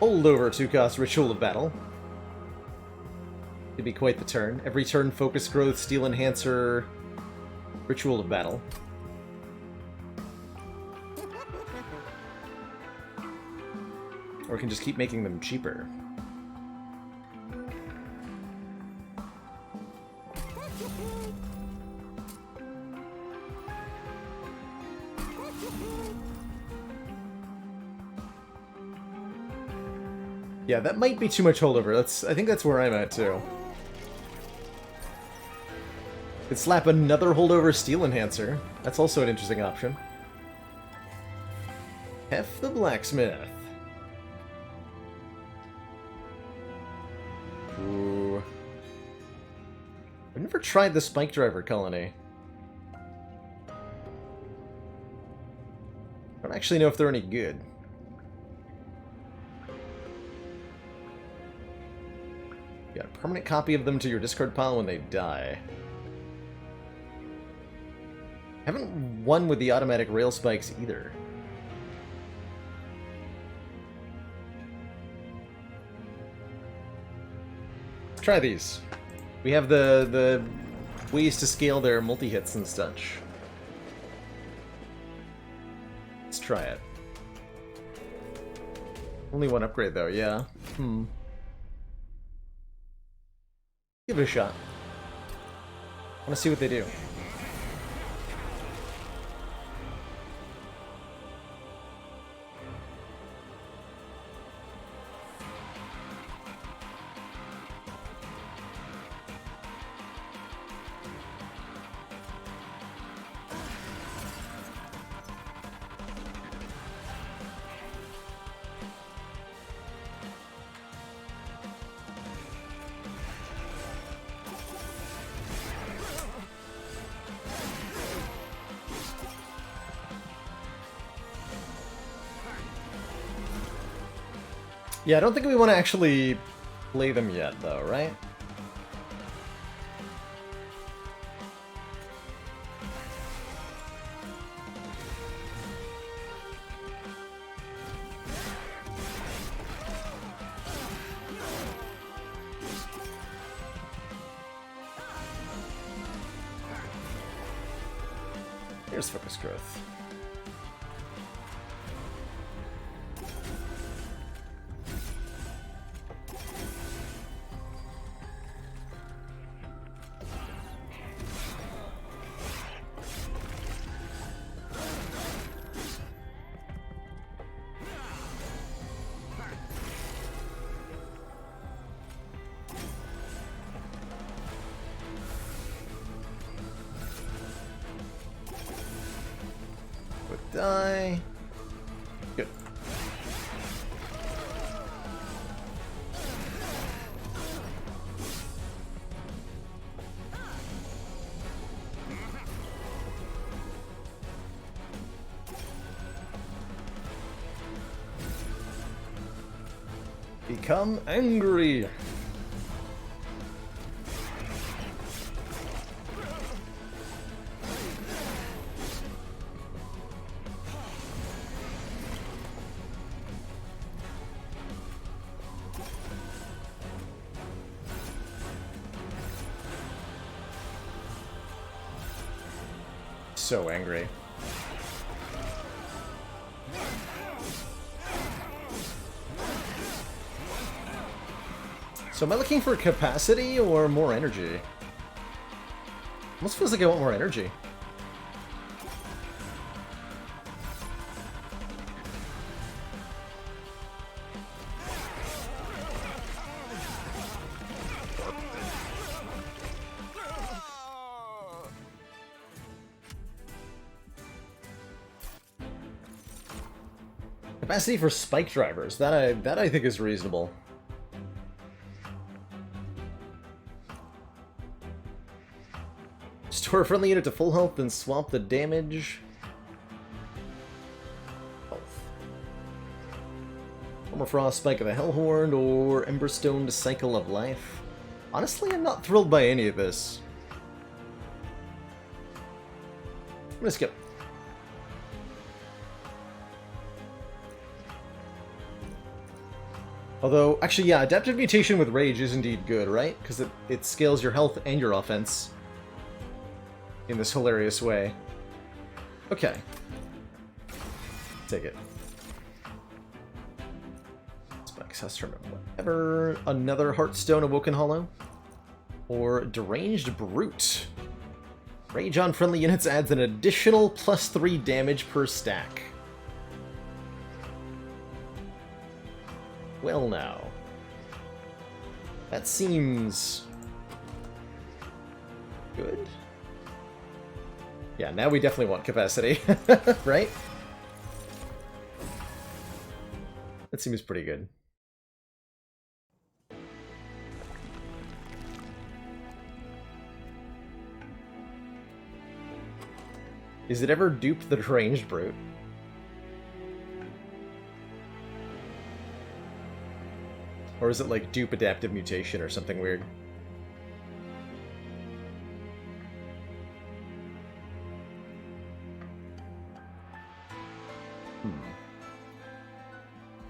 Speaker 2: Holdover 2-cost Ritual of Battle. Could be quite the turn. Every turn, Focus Growth, Steel Enhancer, Ritual of Battle. Or we can just keep making them cheaper. Yeah, that might be too much holdover. I think that's where I'm at too. Could slap another holdover Steel Enhancer. That's also an interesting option. Hef the Blacksmith. Ooh. I've never tried the Spike Driver Colony. I don't actually know if they're any good. You got a permanent copy of them to your discard pile when they die. Haven't won with the automatic rail spikes either. Let's try these. We have the ways to scale their multi-hits and such. Let's try it. Only one upgrade though, yeah. Give it a shot. I want to see what they do. Yeah, I don't think we want to actually play them yet, though, right? Here's focus growth. Die. Good. Become angry. So angry. So am I looking for capacity or more energy? Almost feels like I want more energy. Capacity for spike drivers. That I think is reasonable. Store a friendly unit to full health, then swap the damage. Health. Former Frost, Spike of the Hellhorn, or Emberstone to Cycle of Life. Honestly, I'm not thrilled by any of this. I'm gonna skip. Although, actually, yeah, Adaptive Mutation with Rage is indeed good, right? Because it scales your health and your offense in this hilarious way. Okay. Take it. Spike's Hustrum, whatever. Another Heartstone Awoken Hollow. Or Deranged Brute. Rage on friendly units adds an additional +3 damage per stack. Well now. That seems good. Yeah, now we definitely want capacity, right? That seems pretty good. Is it ever dupe the Deranged Brute? Or is it like dupe Adaptive Mutation or something weird?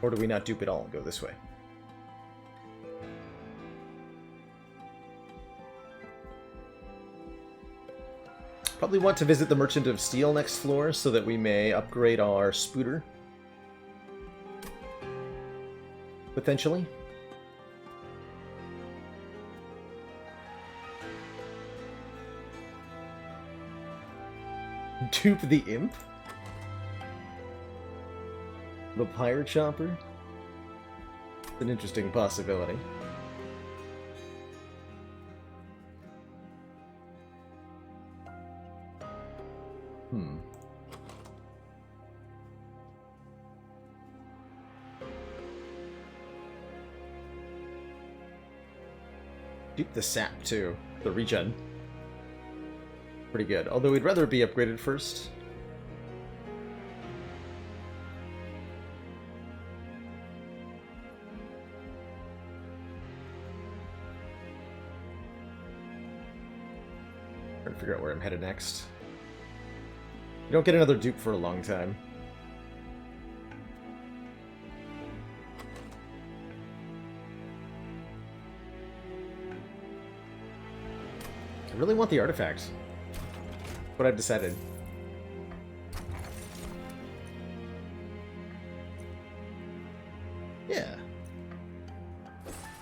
Speaker 2: Or do we not dupe it all and go this way? Probably want to visit the Merchant of Steel next floor so that we may upgrade our Spooter. Potentially. Dupe the Imp? The Pirate Chopper? It's an interesting possibility. Dupe the Sap, too. The regen. Pretty good. Although we'd rather be upgraded first. to figure out where I'm headed next. You don't get another dupe for a long time. I really want the artifact. What I've decided. Yeah.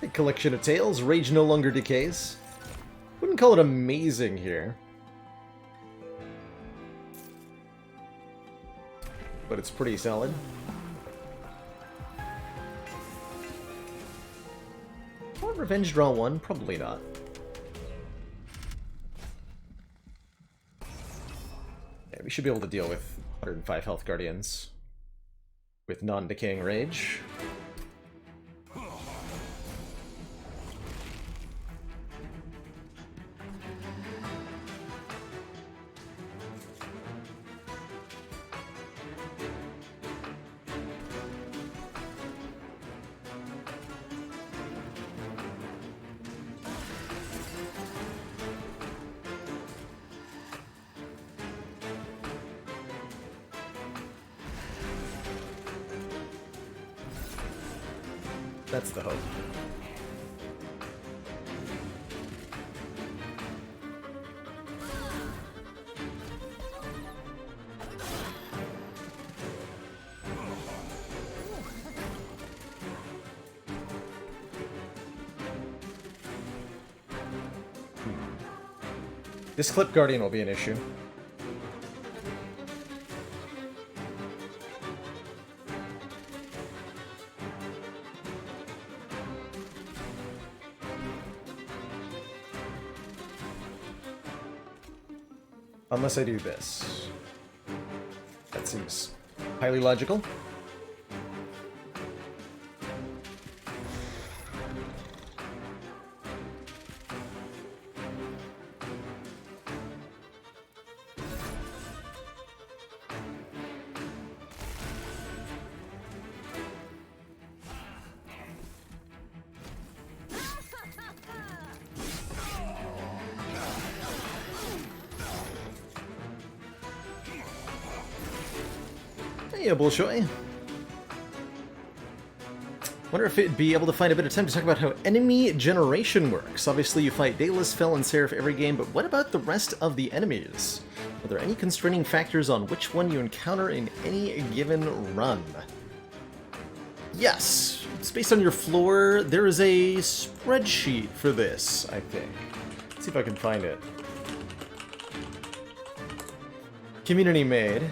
Speaker 2: A collection of tales. Rage no longer decays. Wouldn't call it amazing here. But it's pretty solid. Or Revenge Draw 1? Probably not. Yeah, we should be able to deal with 105 health guardians with non-decaying rage. That's the hope. This Clip Guardian will be an issue. Unless I do this. That seems highly logical. Yeah, Bolshoi. Wonder if it'd be able to find a bit of time to talk about how enemy generation works. Obviously, you fight Daedalus, Fel, and Seraph every game, but what about the rest of the enemies? Are there any constraining factors on which one you encounter in any given run? Yes, it's based on your floor. There is a spreadsheet for this, I think. Let's see if I can find it. Community made.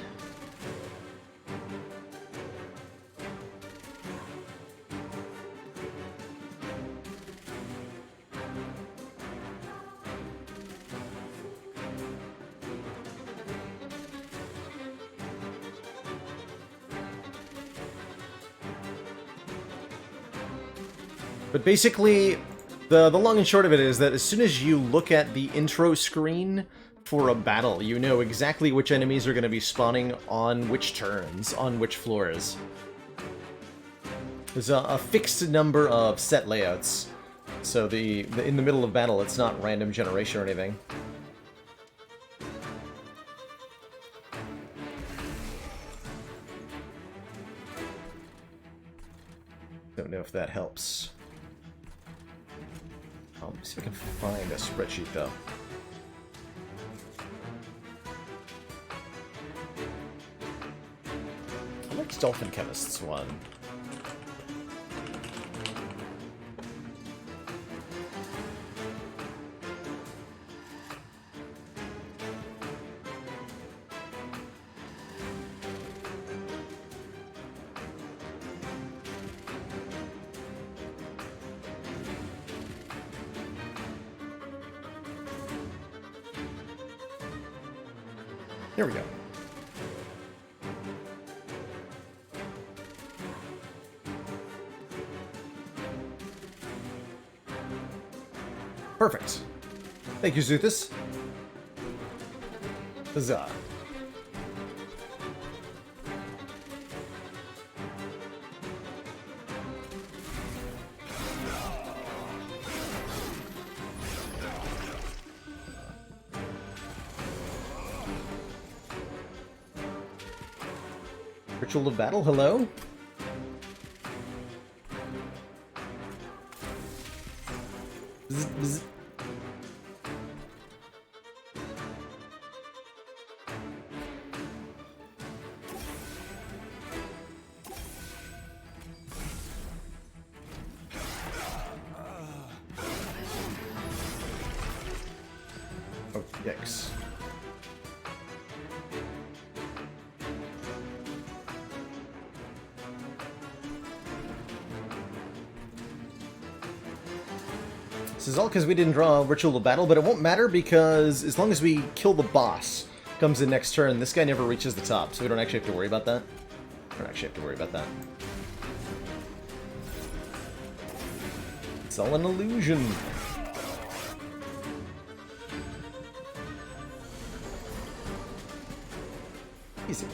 Speaker 2: But basically, the long and short of it is that as soon as you look at the intro screen for a battle, you know exactly which enemies are going to be spawning on which turns, on which floors. There's a fixed number of set layouts, so in the middle of battle, it's not random generation or anything. Don't know if that helps. Let me see if I can find a spreadsheet, though. I like Dolphin Chemist's one. Here we go. Perfect. Thank you, Zuthus. Huzzah. Ritual of Battle, hello? Bzz, bzz. Oh, yikes. This is all because we didn't draw Ritual of Battle, but it won't matter because as long as we kill the boss, comes in next turn, this guy never reaches the top, so we don't actually have to worry about that. We don't actually have to worry about that. It's all an illusion. Easy.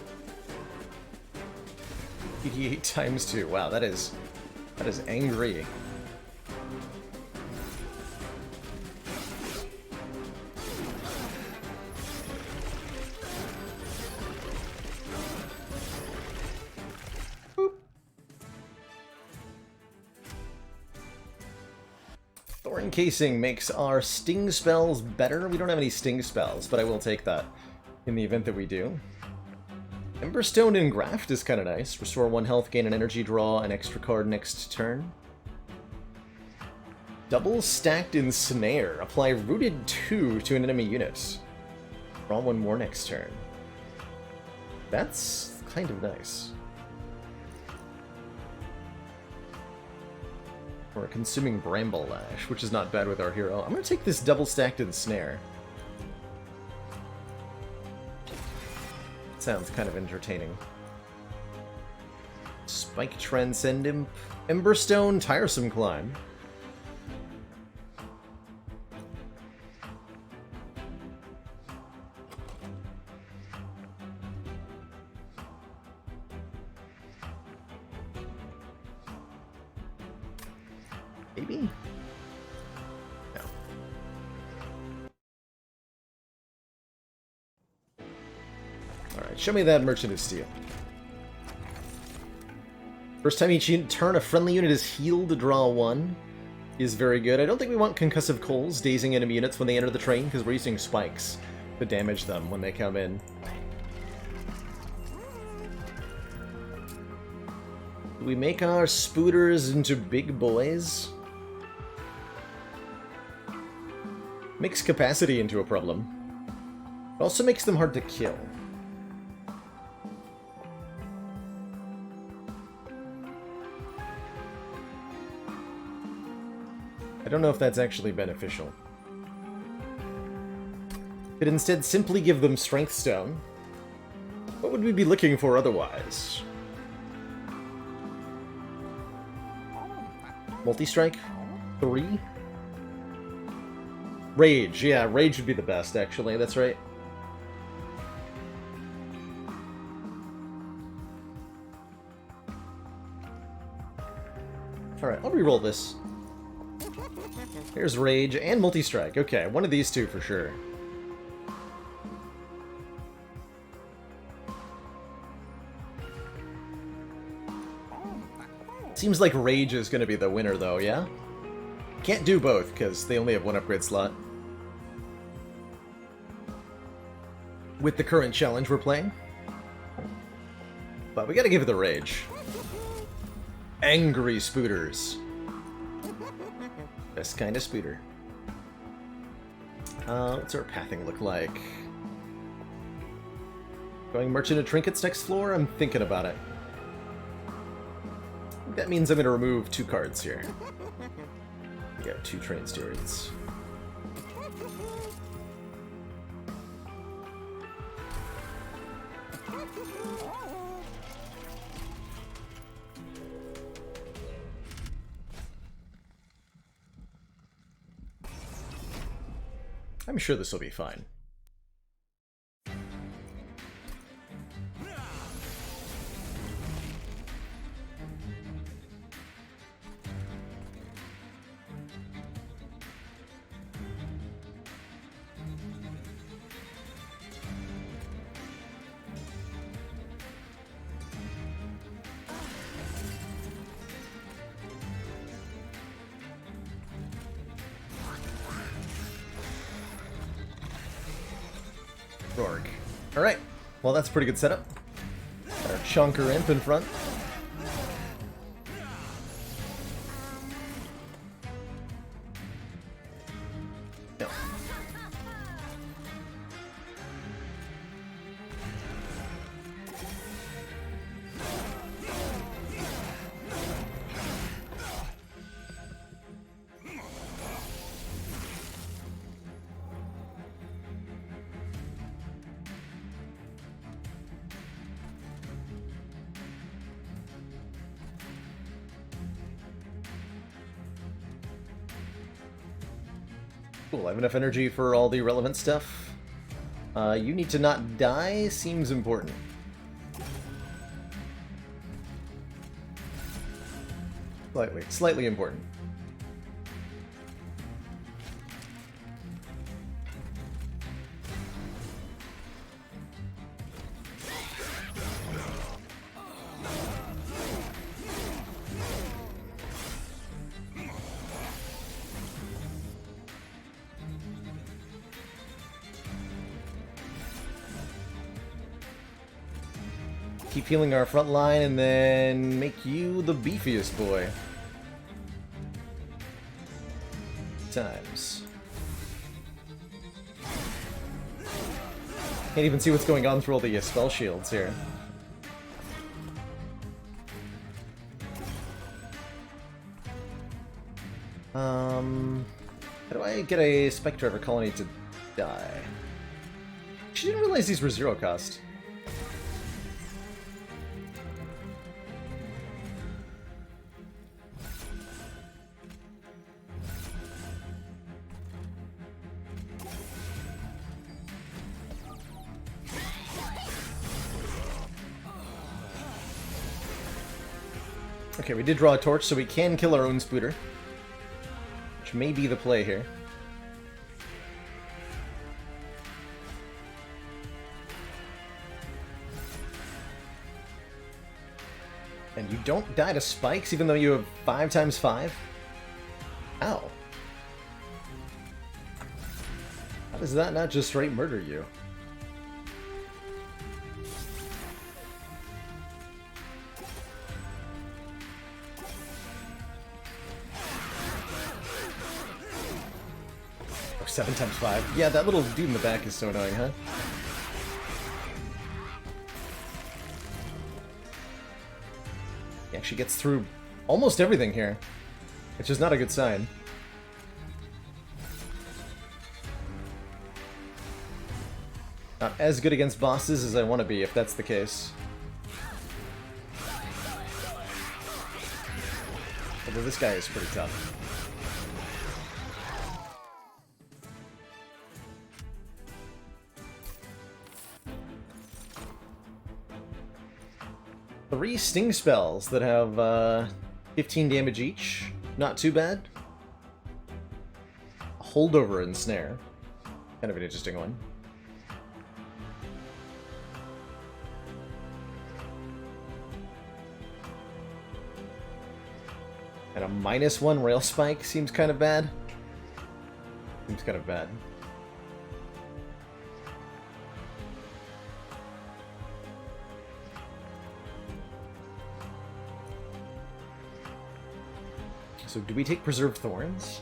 Speaker 2: 88 times 2. Wow, that is angry. Boop. Thorn Casing makes our sting spells better. We don't have any sting spells, but I will take that in the event that we do. Emberstone Engraft is kind of nice. Restore 1 health, gain an energy, draw an extra card next turn. Double Stacked Ensnare. Apply Rooted 2 to an enemy unit. Draw 1 more next turn. That's kind of nice. Or a Consuming Bramble Lash, which is not bad with our hero. I'm going to take this Double Stacked Ensnare. Sounds kind of entertaining. Spike Transcend Imp. Emberstone Tiresome Climb. Maybe? No. Alright, show me that Merchant of Steel. First time each turn a friendly unit is healed to draw 1 is very good. I don't think we want Concussive Coals dazing enemy units when they enter the train, because we're using spikes to damage them when they come in. Do we make our spooters into big boys? Makes capacity into a problem. It also makes them hard to kill. I don't know if that's actually beneficial. Could instead simply give them Strength Stone. What would we be looking for otherwise? Multi-strike? 3? Rage. Yeah, Rage would be the best, actually. That's right. Alright, I'll reroll this. Here's Rage and Multi-Strike. Okay, one of these two for sure. Seems like Rage is going to be the winner, though, yeah? Can't do both, because they only have 1 upgrade slot. With the current challenge we're playing. But we gotta give it the Rage. Angry Spooters. Best kind of spooter. What's our pathing look like? Going Merchant of Trinkets next floor? I'm thinking about it. That means I'm going to remove 2 cards here. We got 2 Train Stewards. I'm sure this will be fine. Rourke. Alright, well that's a pretty good setup. Got our Chunker Imp in front. No. Cool, I have enough energy for all the relevant stuff. You need to not die seems important. Slightly important. Keep healing our front line and then make you the beefiest boy. Times. Can't even see what's going on through all the spell shields here. How do I get a Spike Driver colony to die? She didn't realize these were 0 cost. Okay, we did draw a torch, so we can kill our own Spooter. Which may be the play here. And you don't die to spikes, even though you have 5 times 5? Ow. How does that not just straight murder you? Oh, 7 times 5. Yeah, that little dude in the back is so annoying, huh? He actually gets through almost everything here, which is not a good sign. Not as good against bosses as I want to be, if that's the case. Although this guy is pretty tough. Three sting spells that have 15 damage each. Not too bad. Holdover and Snare. Kind of an interesting one. And a -1 Rail Spike seems kind of bad. Seems kind of bad. So do we take Preserved Thorns?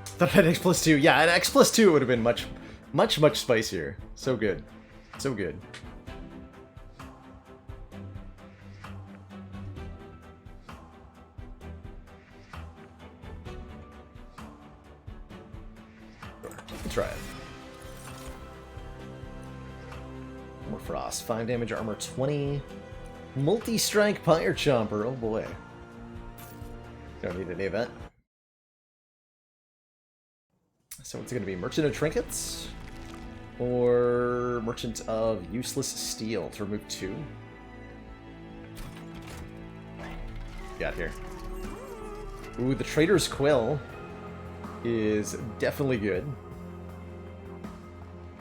Speaker 2: Thought I had X+2. Yeah, an X+2 would have been much spicier. So good. So good. Let's try it. More Frost. 5 damage, armor 20. Multi-strike Pyre Chomper, oh boy. Don't need any of that. So what's it going to be? Merchant of Trinkets? Or Merchant of Useless Steel to remove 2? Got here. Ooh, the Trader's Quill is definitely good.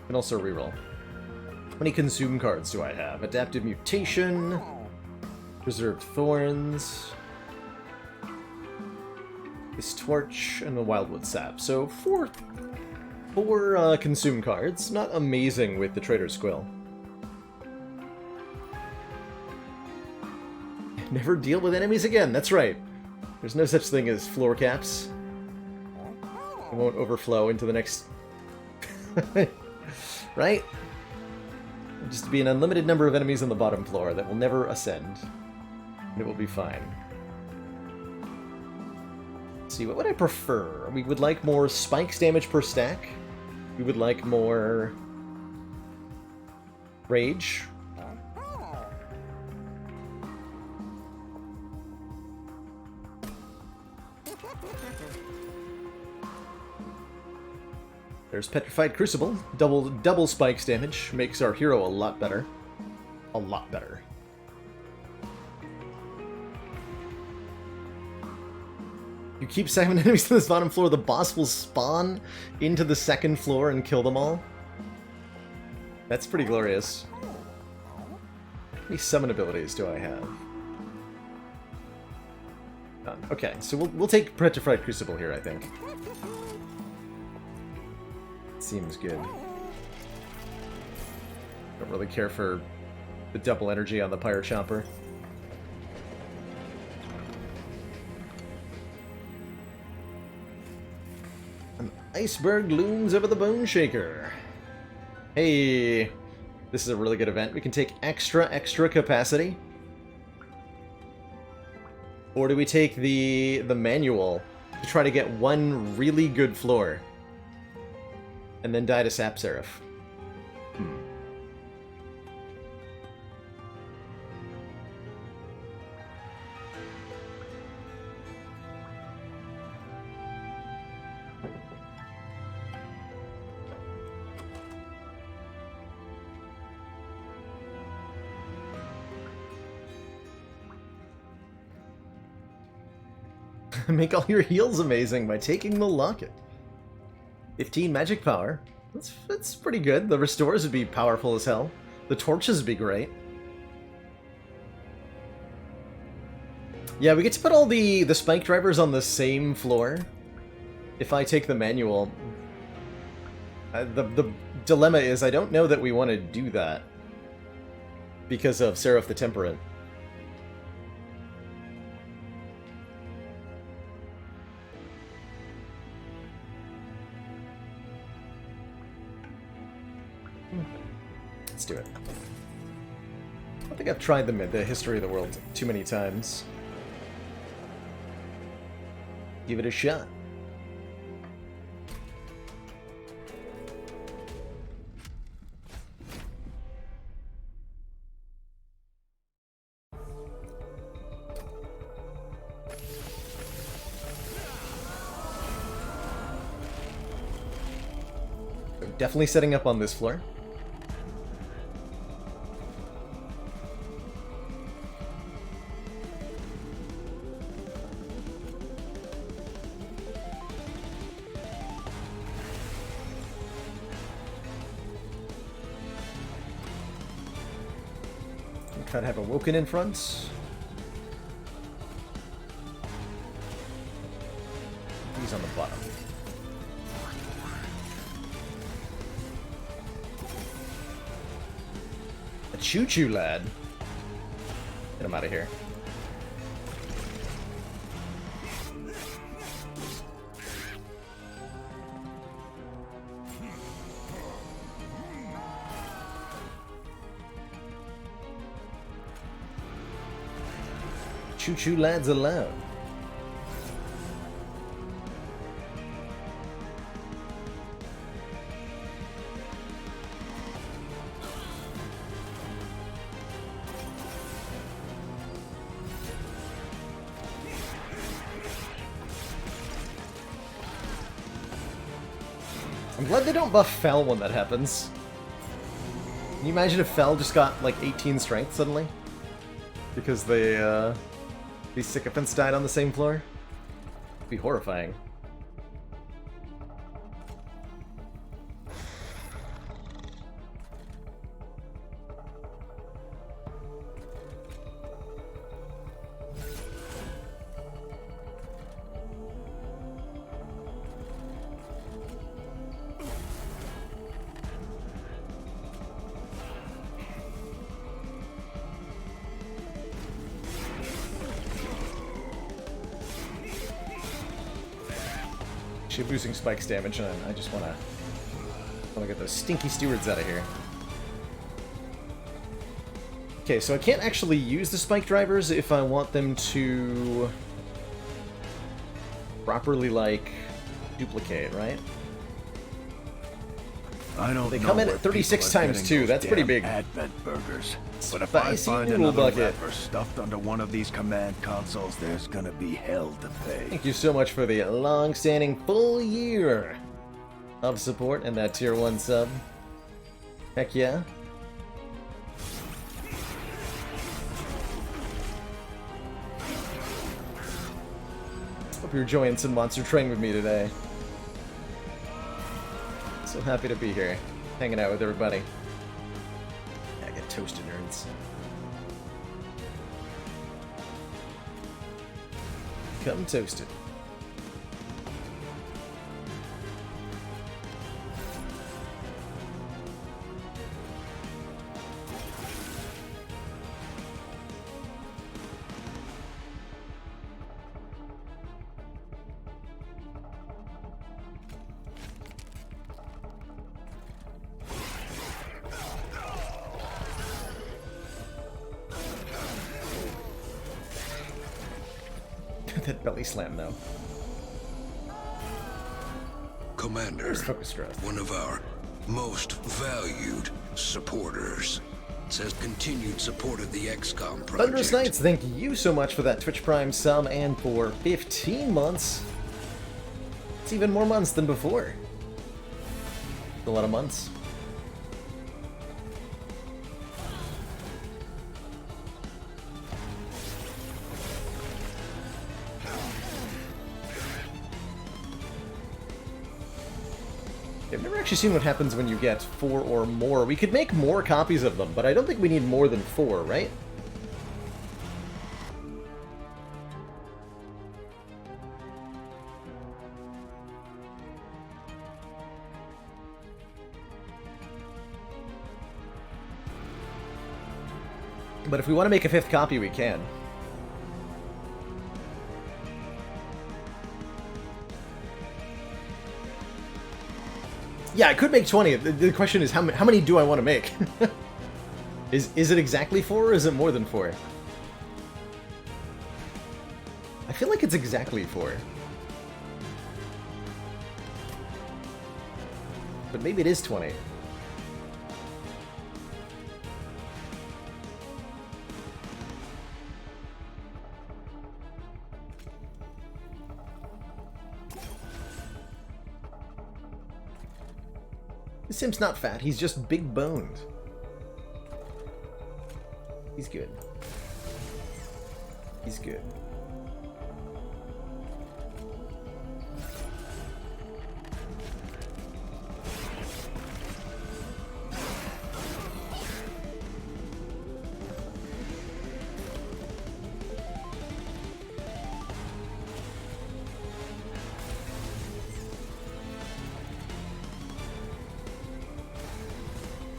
Speaker 2: And also reroll. How many Consume cards do I have? Adaptive Mutation... Preserved Thorns, this Torch, and the Wildwood Sap. So 4 4 consume cards. Not amazing with the Trader's Quill. Never deal with enemies again, that's right. There's no such thing as floor caps. It won't overflow into the next... right? It'll just be an unlimited number of enemies on the bottom floor that will never ascend. And it will be fine. Let's see, what would I prefer? We would like more spikes damage per stack. We would like more... rage. There's Petrified Crucible. Double spikes damage. Makes our hero a lot better. A lot better. You keep summoning enemies to this bottom floor, the boss will spawn into the second floor and kill them all. That's pretty glorious. How many summon abilities do I have? None. Okay, so we'll take Petrified Crucible here, I think. Seems good. Don't really care for the double energy on the Pyre Chomper. An iceberg looms over the Bone Shaker. Hey, this is a really good event. We can take extra capacity. Or do we take the manual to try to get one really good floor? And then die to Sap Seraph. Make all your heals amazing by taking the locket. 15 magic power. That's pretty good. The restores would be powerful as hell. The torches would be great. Yeah, we get to put all the spike drivers on the same floor. If I take the manual. The dilemma is I don't know that we want to do that. Because of Seraph the Temperate. Let's do it. I don't think I've tried the history of the world too many times. Give it a shot. We're definitely setting up on this floor. Try to have Awoken in front. He's on the bottom. A choo-choo lad. Get him out of here. Choo-choo lads allowed. I'm glad they don't buff Fel when that happens. Can you imagine if Fel just got like 18 strength suddenly? Because they, these sycophants died on the same floor? It'd be horrifying. actually boosting Spike's damage, and I just want to get those stinky stewards out of here. Okay, so I can't actually use the Spike drivers if I want them to properly, like, duplicate, right?
Speaker 3: I don't
Speaker 2: They
Speaker 3: know
Speaker 2: come in
Speaker 3: where
Speaker 2: at 36
Speaker 3: people are
Speaker 2: times
Speaker 3: getting
Speaker 2: too.
Speaker 3: those
Speaker 2: That's pretty
Speaker 3: damn
Speaker 2: big.
Speaker 3: Advent burgers. But if I
Speaker 2: Spicy
Speaker 3: find
Speaker 2: noodle
Speaker 3: another
Speaker 2: bucket.
Speaker 3: wrapper stuffed under one of these command consoles, there's gonna be hell to pay.
Speaker 2: Thank you so much for the long-standing full year of support and that tier 1 sub. Heck yeah. Hope you're enjoying some Monster Train with me today. So happy to be here, hanging out with everybody. I get toasted, nerds. Come toasted. That belly slam, though.
Speaker 1: Commander,
Speaker 2: Focus growth.
Speaker 1: one of our most valued supporters, says continued support of the XCOM project.
Speaker 2: Thunderous Knights, thank you so much for that Twitch Prime sub and for 15 months. It's even more months than before. A lot of months. I've never actually seen what happens when you get 4 or more. We could make more copies of them, but I don't think we need more than 4, right? But if we want to make a 5th copy, we can. Yeah, I could make 20. The question is, how many do I want to make? Is it exactly 4, or is it more than 4? I feel like it's exactly 4. But maybe it is 20. This Simp's not fat, he's just big boned. He's good. He's good.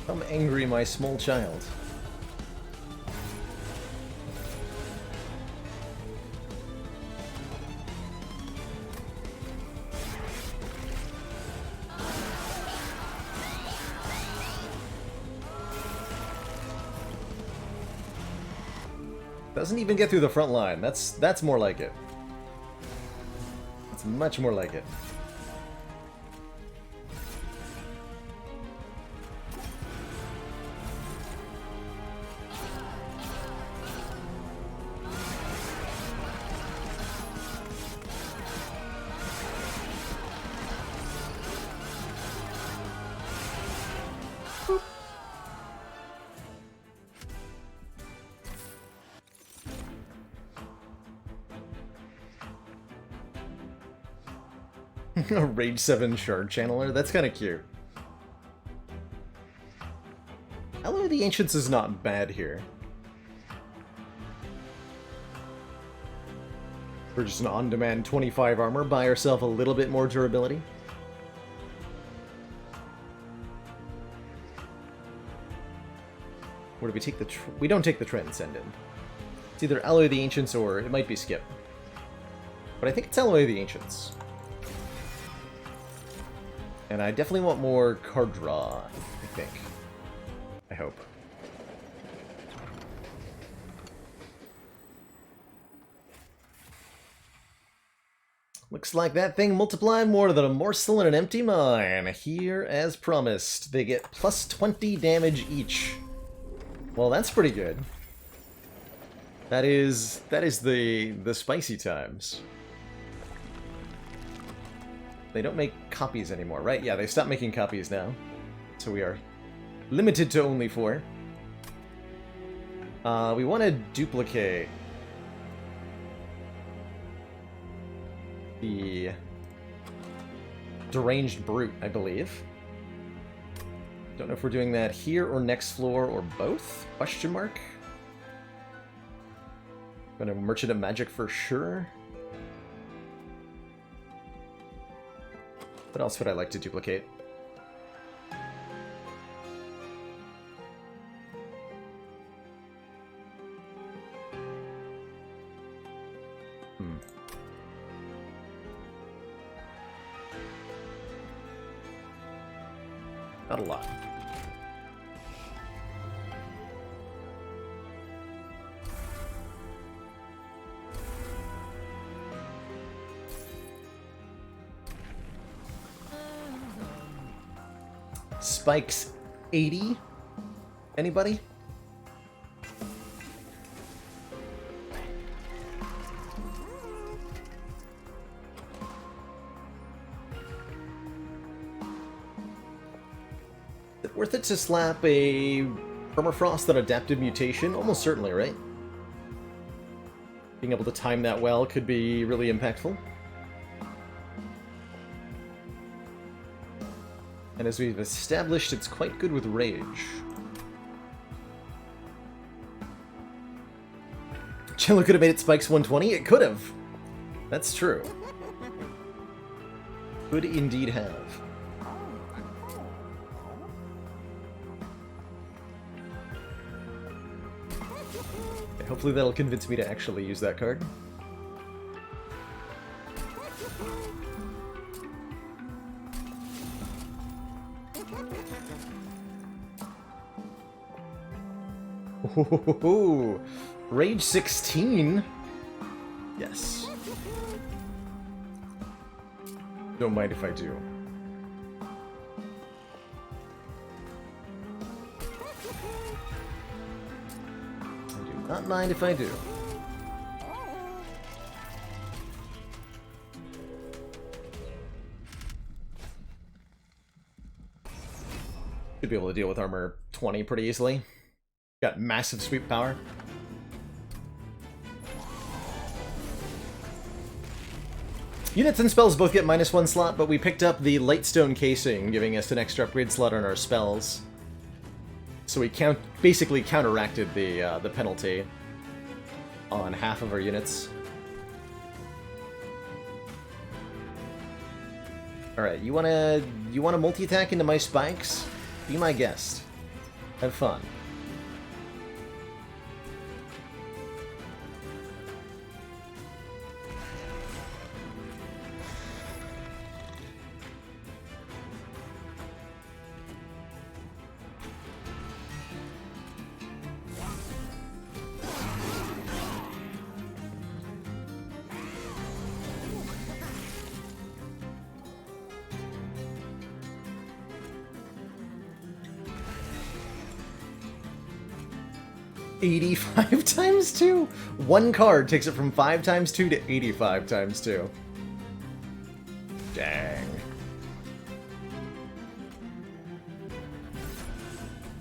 Speaker 2: I'm angry, my small child. Doesn't even get through the front line. That's more like it. It's much more like it. A Rage 7 Shard Channeler? That's kind of cute. Alloy of the Ancients is not bad here. For just an on-demand 25 armor, buy yourself a little bit more durability. Where do we take the... we don't take the Transcendent. It's either Alloy of the Ancients or it might be Skip. But I think it's Alloy of the Ancients. And I definitely want more card draw, I think. I hope. Looks like that thing multiplied more than a morsel in an empty mine. Here, as promised, they get plus 20 damage each. Well, that's pretty good. That is the spicy times. They don't make copies anymore, right? Yeah, they stopped making copies now. So we are limited to only 4. We want to duplicate the Deranged Brute, I believe. Don't know if we're doing that here or next floor or both? Question mark. Gonna Merchant of Magic for sure. What else would I like to duplicate? Not a lot. Spikes 80? Anybody? Is it worth it to slap a Permafrost on Adaptive Mutation? Almost certainly, right? Being able to time that well could be really impactful. And as we've established, it's quite good with Rage. Cello could have made it Spikes 120? It could have! That's true. Could indeed have. Okay, hopefully that'll convince me to actually use that card. Ooh, Rage 16? Yes. Don't mind if I do. I do not mind if I do. Should be able to deal with armor 20 pretty easily. Got massive sweep power. Units and spells both get -1 slot, but we picked up the Lightstone Casing, giving us an extra upgrade slot on our spells. So we basically counteracted the penalty on half of our units. Alright, you wanna multi-attack into my spikes? Be my guest. Have fun. $85 times 2? One card takes it from 5 times 2 to 85 times 2. Dang.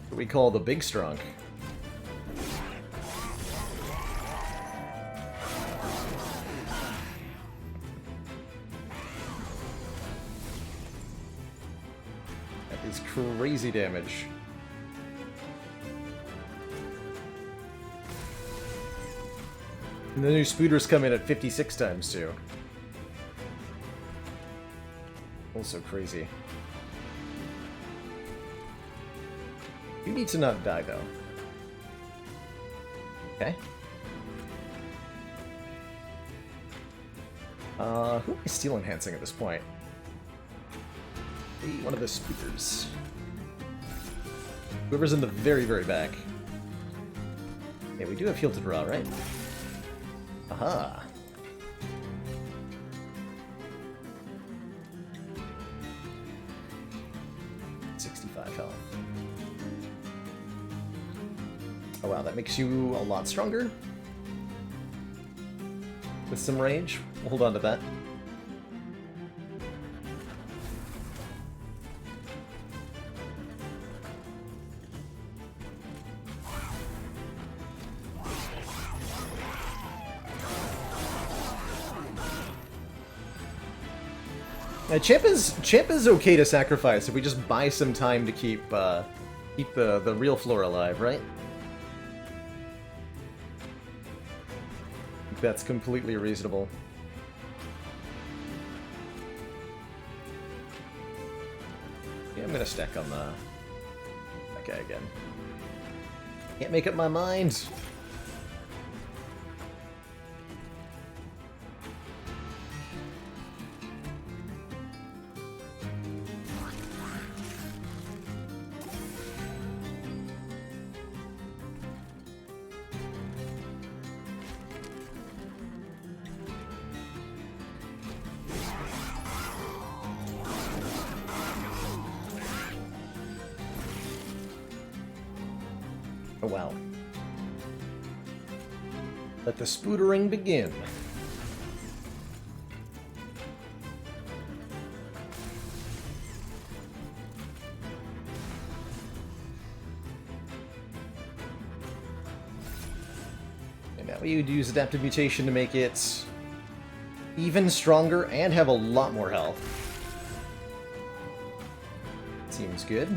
Speaker 2: What we call the Big Strunk. That is crazy damage. And the new Spooters come in at 56 times 2. Also crazy. You need to not die, though. Okay. Who am I steel enhancing at this point? Hey, one of the speakers. Whoever's in the very, very back. Yeah, we do have heal to draw, right? Aha! 65 health. Oh wow, that makes you a lot stronger. With some rage. We'll hold on to that. Champ is okay to sacrifice if we just buy some time to keep the real floor alive, right? That's completely reasonable. Yeah, I'm gonna stack on that guy again. Can't make up my mind. Oh wow. Let the spootering begin. And now we would use Adaptive Mutation to make it even stronger and have a lot more health. Seems good.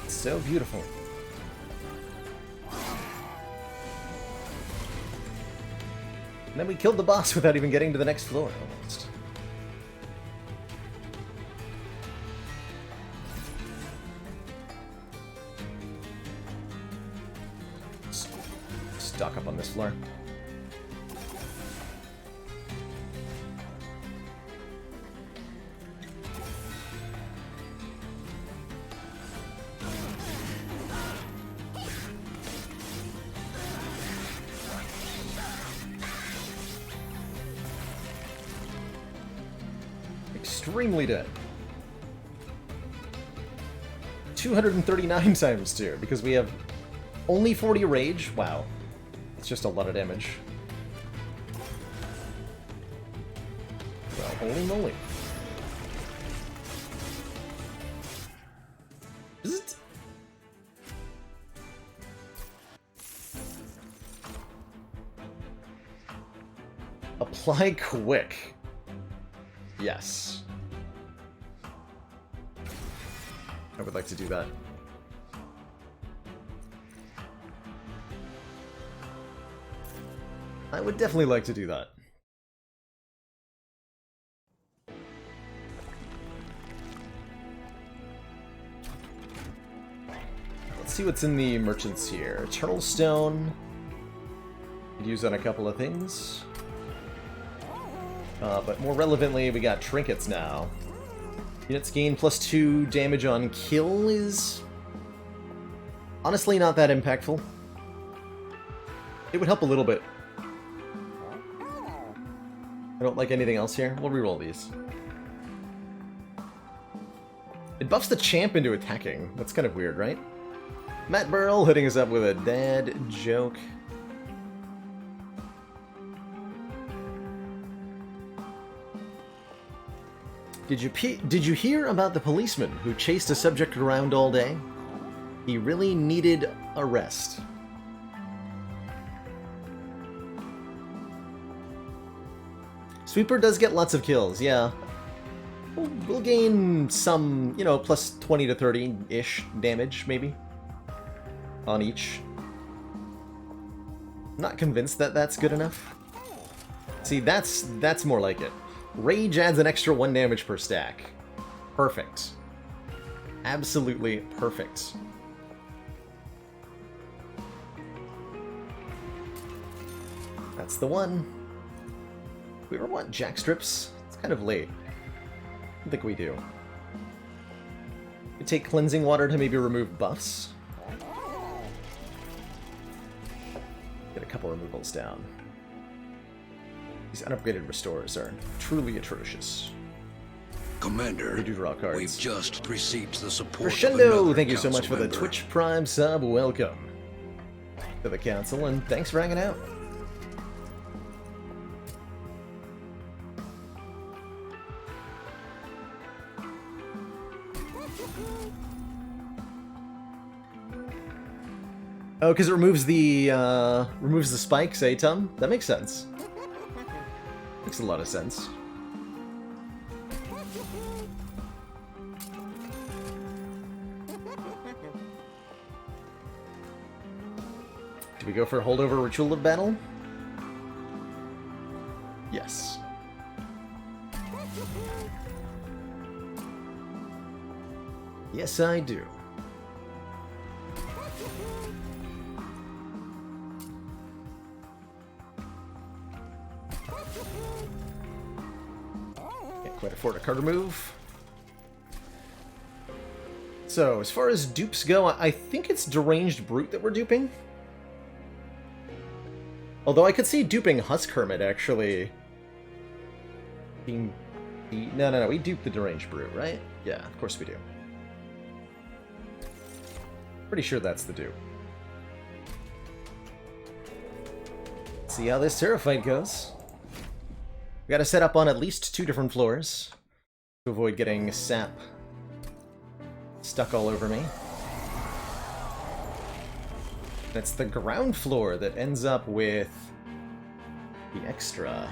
Speaker 2: So beautiful. And then we killed the boss without even getting to the next floor, almost. Stock up on this floor. Extremely dead. 239 times 2, because we have only 40 rage. Wow. It's just a lot of damage. Well, holy moly. Is it? Apply quick. Yes. I would like to do that. I would definitely like to do that. Let's see what's in the merchants here. Eternal Stone. Could use on a couple of things. But more relevantly, we got trinkets now. Units gain +2 damage on kill is honestly not that impactful. It would help a little bit. I don't like anything else here. We'll reroll these. It buffs the champ into attacking. That's kind of weird, right? Matt Burrell hitting us up with a dad joke. Did you hear about the policeman who chased a subject around all day? He really needed a rest. Sweeper does get lots of kills, yeah. We'll gain some, you know, plus 20 to 30-ish damage, maybe, on each. Not convinced that that's good enough. See, that's more like it. Rage adds an extra 1 damage per stack. Perfect. Absolutely perfect. That's the one. Do we ever want jack strips? It's kind of late. I don't think we do. We take cleansing water to maybe remove buffs. Get a couple removals down. These unupgraded restores are truly atrocious.
Speaker 1: Commander,
Speaker 2: We do draw cards.
Speaker 1: we've just received the support of
Speaker 2: Crescendo,
Speaker 1: another
Speaker 2: thank you so much
Speaker 1: council
Speaker 2: for the
Speaker 1: member.
Speaker 2: Twitch Prime sub. Welcome to the council, and thanks for hanging out. Oh, because it removes the spikes, eh, Tom? That makes sense. Makes a lot of sense. Do we go for a holdover ritual of battle? Yes. Yes, I do. Can't quite afford a card remove. So, as far as dupes go, I think it's Deranged Brute that we're duping. Although I could see duping Husk Hermit, actually. No, we dupe the Deranged Brute, right? Yeah, of course we do. Pretty sure that's the dupe. Let's see how this Terra fight goes. We gotta set up on at least 2 different floors to avoid getting sap stuck all over me. It's the ground floor that ends up with the extra.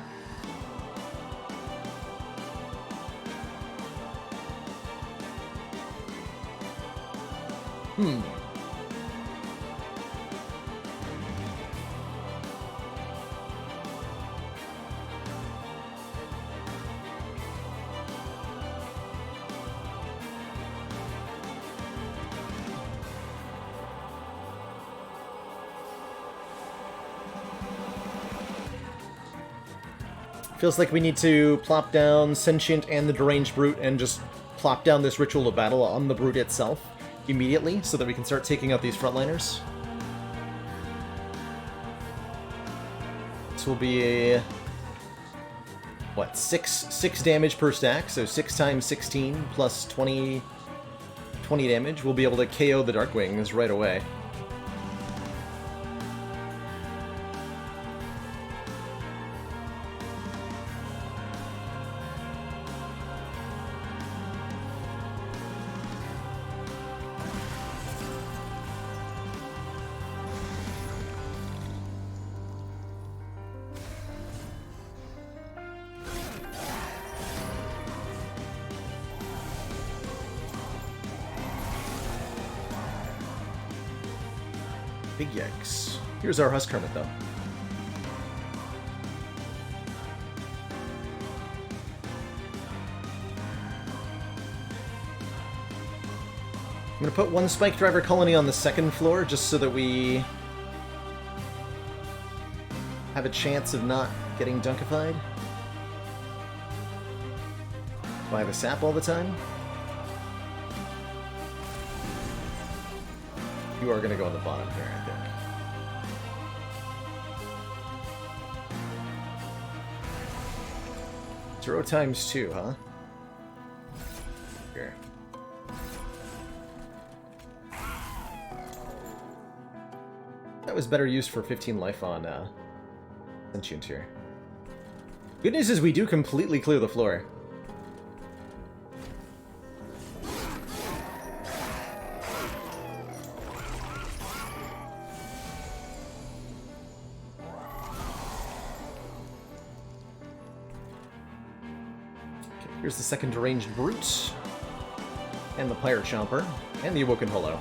Speaker 2: Feels like we need to plop down Sentient and the Deranged Brute and just plop down this Ritual of Battle on the Brute itself immediately so that we can start taking out these frontliners. This will be a... what, 6 damage per stack, so 6 times 16 plus 20 damage. We'll be able to KO the Darkwings right away. Big yikes. Here's our Husk Hermit, though. I'm gonna put 1 Spike Driver Colony on the 2nd floor, just so that we have a chance of not getting dunkified by the sap all the time. You are going to go on the bottom here, I think. Zero times 2, huh? Here. That was better used for 15 life on Sentient here. Good news is we do completely clear the floor. Here's the 2nd Deranged Brute, and the Pyre Chomper, and the Awoken Hollow.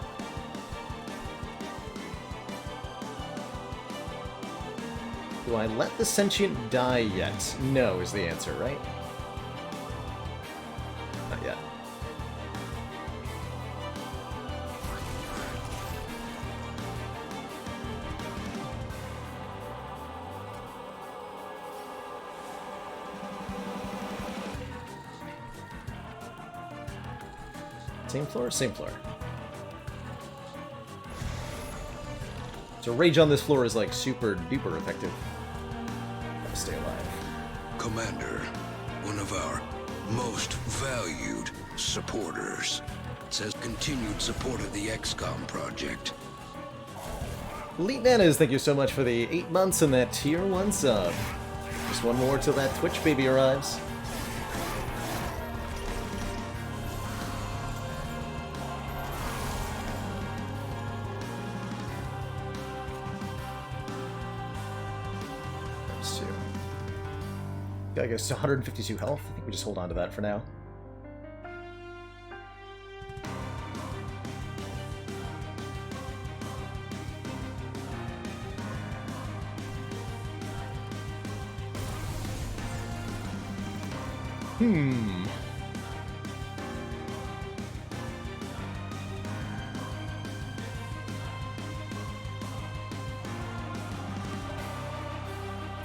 Speaker 2: Do I let the Sentient die yet? No is the answer, right? Not yet. Same floor? Same floor. So rage on this floor is like super duper effective. Gotta stay alive.
Speaker 1: Commander, one of our most valued supporters, says continued support of the XCOM project.
Speaker 2: Elite Nanas, thank you so much for the 8 months and that tier 1 sub. Just one more till that Twitch baby arrives. I guess 152 health. I think we just hold on to that for now.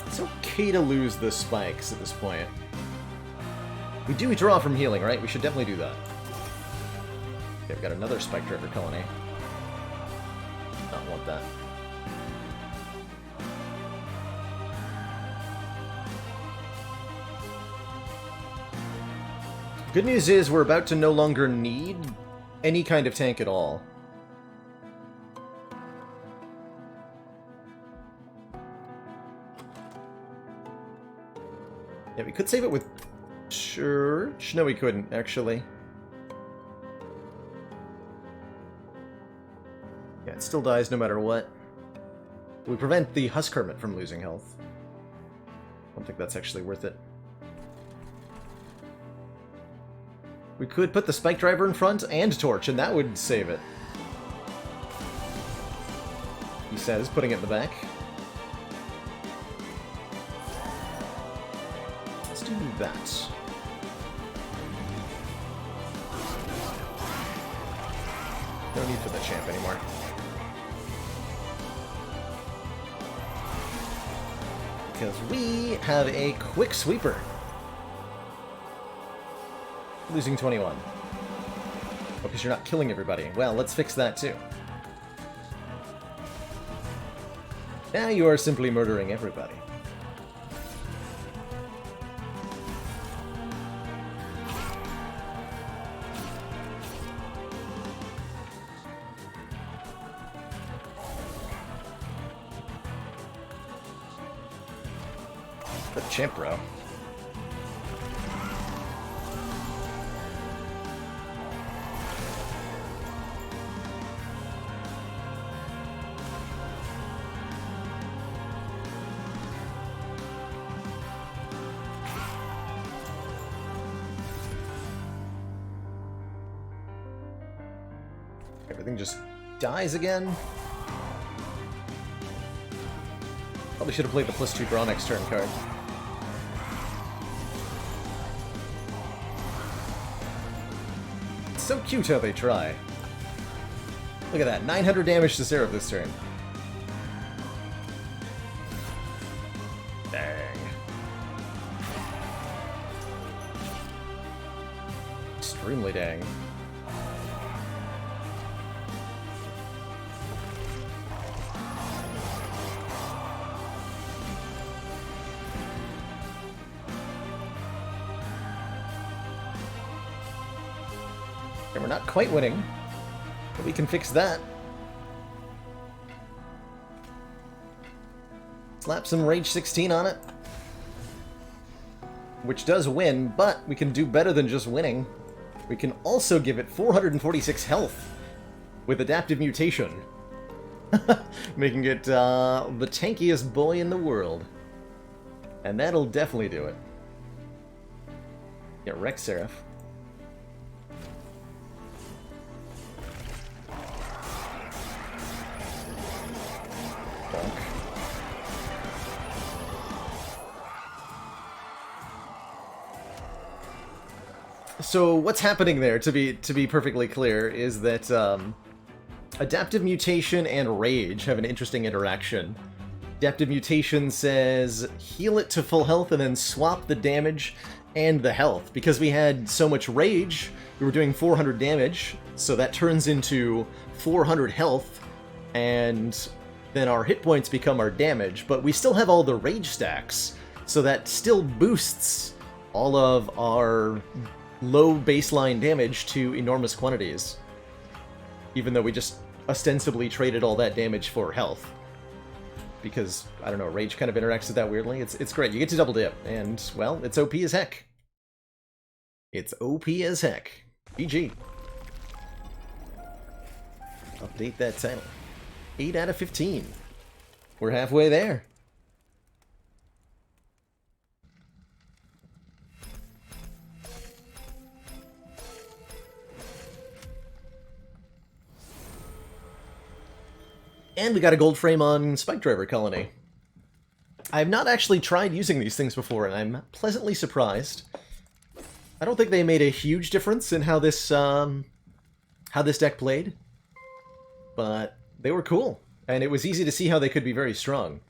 Speaker 2: It's okay to lose the spikes at this point. We do draw from healing, right? We should definitely do that. Okay, we've got another spike driver colony. Don't want that. Good news is we're about to no longer need any kind of tank at all. Yeah, we could save it with Church. No, we couldn't, actually. Yeah, it still dies no matter what. We prevent the Husk Hermit from losing health. I don't think that's actually worth it. We could put the Spike Driver in front and Torch, and that would save it. He says, putting it in the back. Let's do that. No need for the champ anymore. Because we have a quick sweeper. Losing 21. Because you're not killing everybody. Well, let's fix that too. Now you are simply murdering everybody. The champ, bro. Everything just dies again. Probably should have played the +2 draw next turn card. It's so cute how they try. Look at that, 900 damage to Seraph this turn. Dang. Extremely dang. And we're not quite winning, but we can fix that. Slap some Rage 16 on it. Which does win, but we can do better than just winning. We can also give it 446 health with Adaptive Mutation. Making it the tankiest boy in the world. And that'll definitely do it. Yeah, wreck Seraph. So what's happening there, to be perfectly clear, is that Adaptive Mutation and Rage have an interesting interaction. Adaptive Mutation says heal it to full health and then swap the damage, and the health. Because we had so much rage, we were doing 400 damage, so that turns into 400 health, and then our hit points become our damage, but we still have all the rage stacks, so that still boosts all of our low baseline damage to enormous quantities, even though we just ostensibly traded all that damage for health. Because, I don't know, rage kind of interacts with that weirdly. It's great. You get to double dip, and, well, it's OP as heck. It's OP as heck. GG. Update that title. 8 out of 15. We're halfway there. And we got a gold frame on Spike Driver Colony. I have not actually tried using these things before, and I'm pleasantly surprised. I don't think they made a huge difference in how this deck played, but they were cool, and it was easy to see how they could be very strong.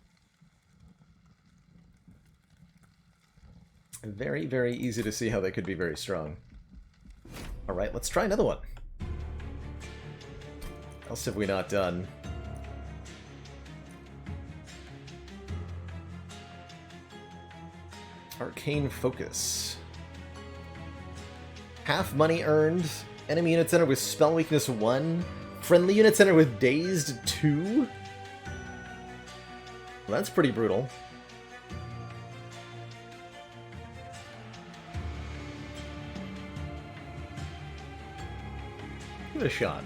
Speaker 2: Very, very easy to see how they could be very strong. Alright, let's try another one. What else have we not done? Arcane Focus. Half money earned. Enemy units enter with spell weakness 1. Friendly units enter with dazed 2. Well, that's pretty brutal. Give it a shot.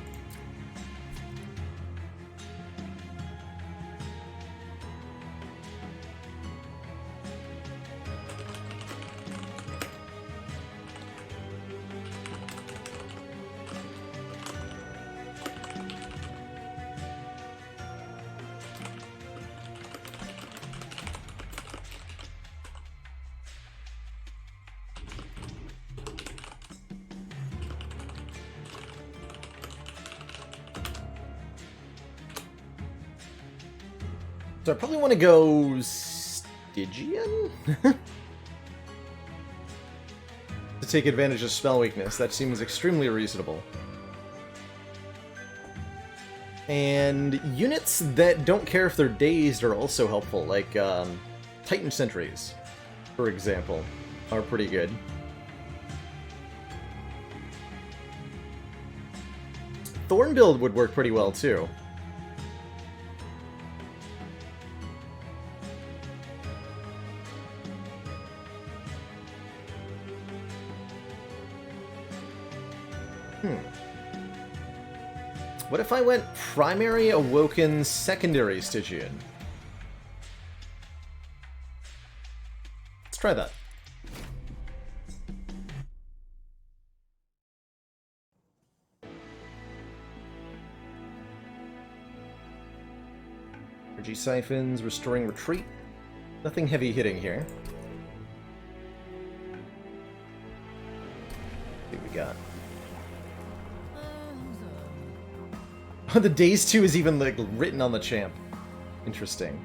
Speaker 2: So I probably want to go Stygian? To take advantage of spell weakness. That seems extremely reasonable. And units that don't care if they're dazed are also helpful, like Titan Sentries, for example, are pretty good. Thorn build would work pretty well too. What if I went primary Awoken, secondary Stygian? Let's try that. Energy Siphons, Restoring Retreat. Nothing heavy hitting here. What do we got? The Days 2 is even, like, written on the champ. Interesting.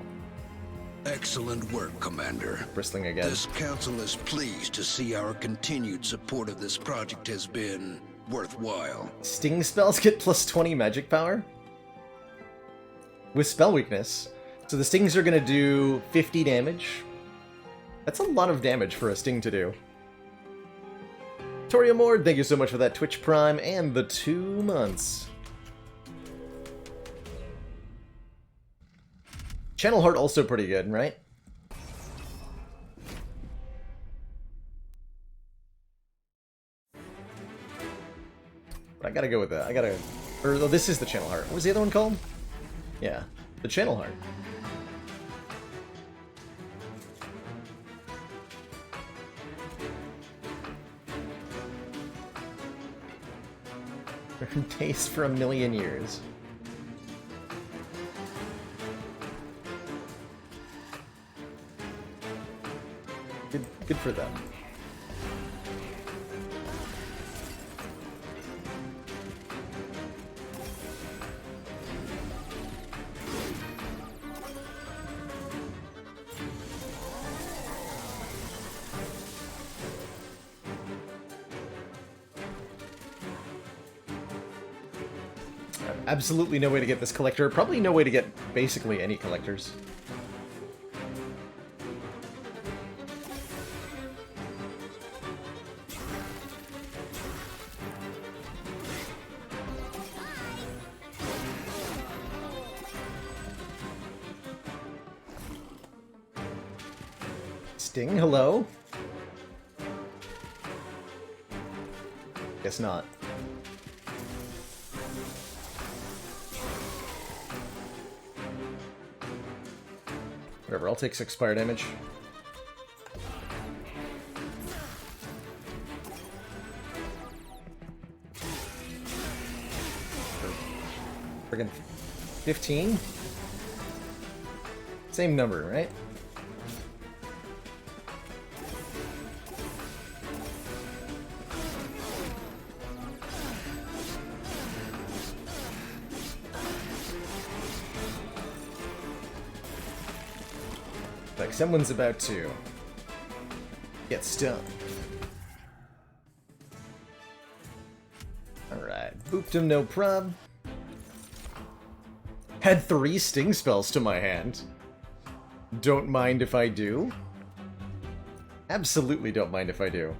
Speaker 1: Excellent work, Commander.
Speaker 2: Bristling again.
Speaker 1: This council is pleased to see our continued support of this project has been worthwhile.
Speaker 2: Sting spells get plus 20 magic power? With spell weakness. So the stings are going to do 50 damage. That's a lot of damage for a sting to do. Toria Mord, thank you so much for that Twitch Prime and the 2 months. Channel Heart also pretty good, right? But I gotta go with that. Or oh, this is the Channel Heart. What was the other one called? Yeah, the Channel Heart. Taste for a million years. Good for them. Absolutely no way to get this collector. Probably no way to get basically any collectors. Sting, hello? Guess not. Whatever, I'll take 6 fire damage. Friggin' 15? Same number, right? Like someone's about to get stung. Alright, booped him, no prob. Had 3 sting spells to my hand. Don't mind if I do. Absolutely don't mind if I do.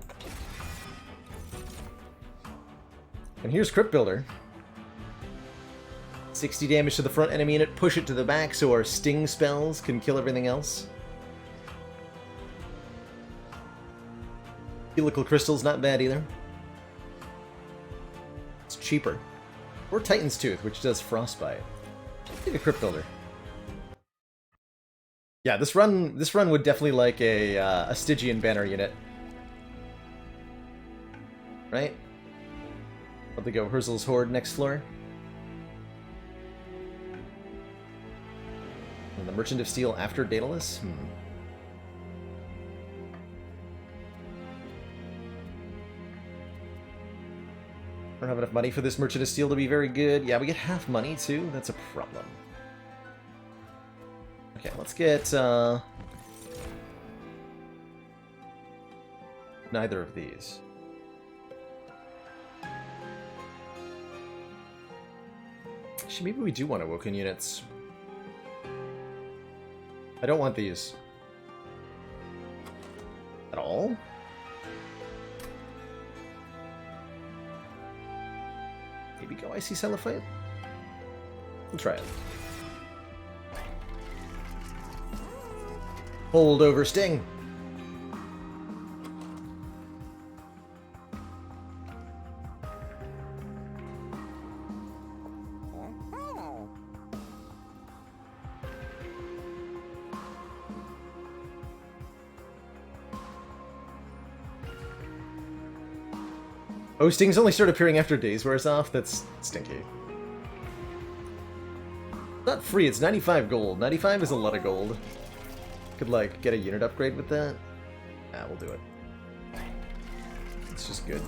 Speaker 2: And here's Crypt Builder. 60 damage to the front enemy unit, push it to the back so our sting spells can kill everything else. Helical Crystal's not bad either. It's cheaper. Or Titan's Tooth, which does Frostbite. Take a Crypt Builder. Yeah, this run would definitely like a Stygian banner unit. Right? Let me go Herzl's Horde next floor. And the Merchant of Steel after Daedalus? I don't have enough money for this Merchant of Steel to be very good. Yeah, we get half money too. That's a problem. Okay, let's get neither of these. Actually, maybe we do want Awoken units. I don't want these. At all? Maybe go Icy Cellophite? We'll try it. Hold over Sting. Oh, Stings only start appearing after days wears off? That's stinky. Not free, it's 95 gold. 95 is a lot of gold. Could, like, get a unit upgrade with that? Ah, we'll do it. It's just good.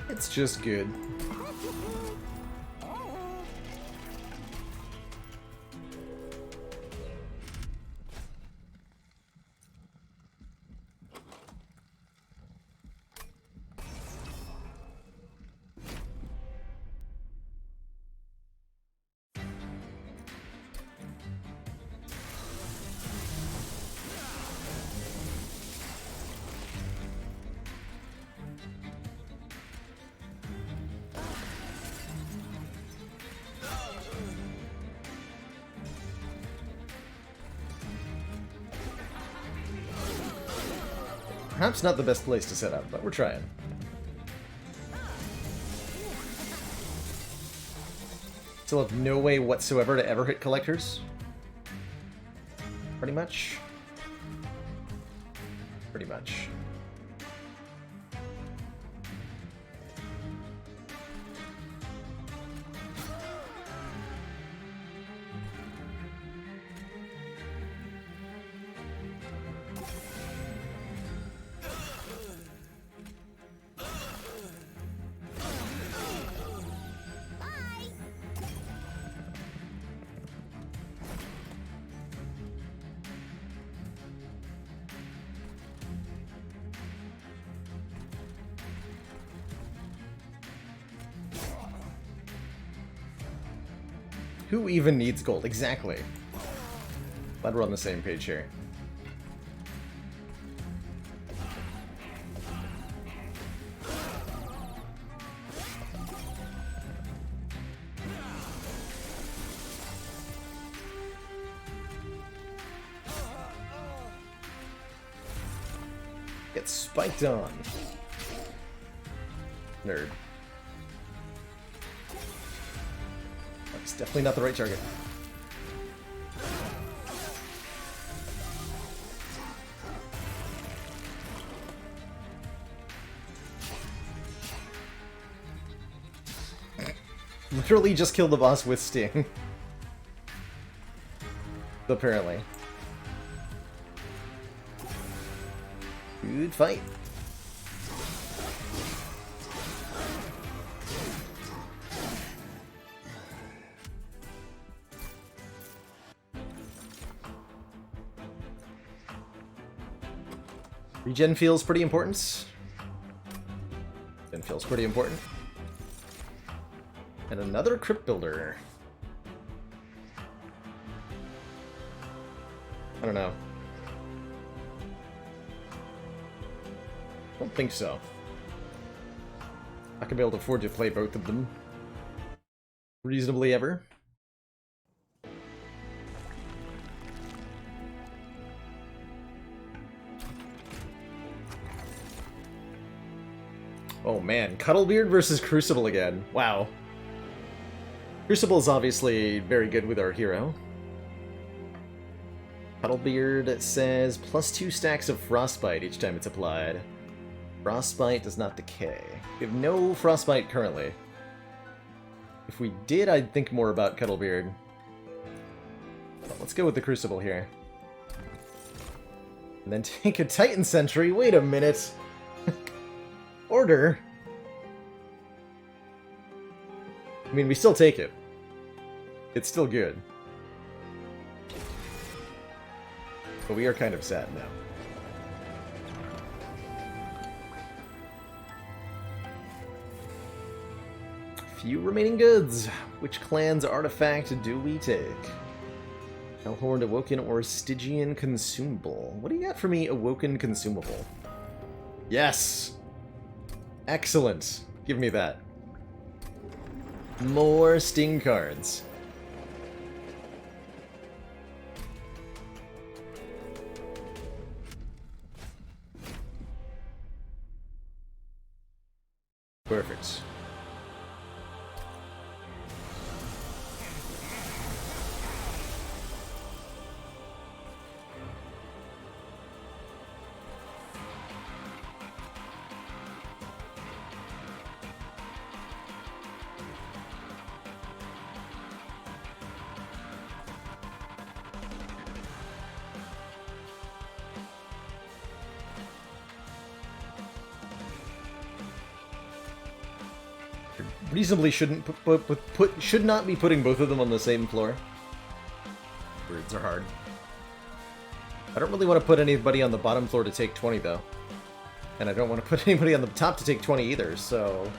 Speaker 2: It's just good. Perhaps not the best place to set up, but we're trying. Still have no way whatsoever to ever hit collectors. Pretty much. Pretty much. Who even needs gold? Exactly. Glad we're on the same page here. Get spiked on. Nerd. That's definitely not the right target. Literally just killed the boss with Sting. Apparently. Good fight. Regen feels pretty important. Regen feels pretty important. And another Crypt Builder. I don't know. Don't think so. I could be able to afford to play both of them. Reasonably ever. Oh man, Cuddlebeard versus Crucible again. Wow. Crucible is obviously very good with our hero. Cuddlebeard says +2 stacks of Frostbite each time it's applied. Frostbite does not decay. We have no Frostbite currently. If we did, I'd think more about Cuddlebeard. But let's go with the Crucible here. And then take a Titan Sentry. Wait a minute. Order. I mean, we still take it. It's still good. But we are kind of sad now. Few remaining goods. Which clan's artifact do we take? Hellhorn, Awoken, or Stygian Consumable? What do you got for me, Awoken Consumable? Yes! Excellent. Give me that. More Sting cards. Perfect. Reasonably shouldn't should not be putting both of them on the same floor. Birds are hard. I don't really want to put anybody on the bottom floor to take 20 though. And I don't want to put anybody on the top to take 20 either, so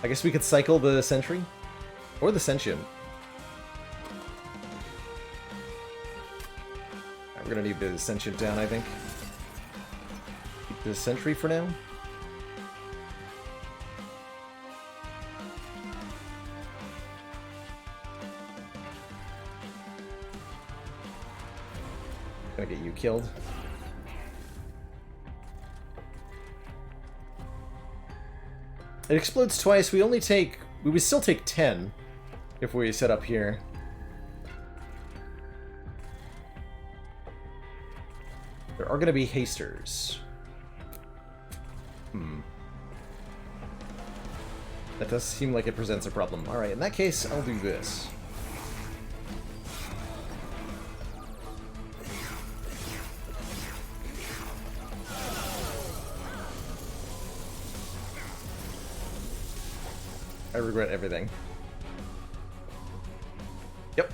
Speaker 2: I guess we could cycle the Sentry or the Sentient. We're gonna need the Sentient down, I think. Keep the Sentry for now. Gonna get you killed. It explodes twice. We would still take 10 if we set up here. There are gonna be hasters. That does seem like it presents a problem. Alright, in that case, I'll do this. I regret everything. Yep.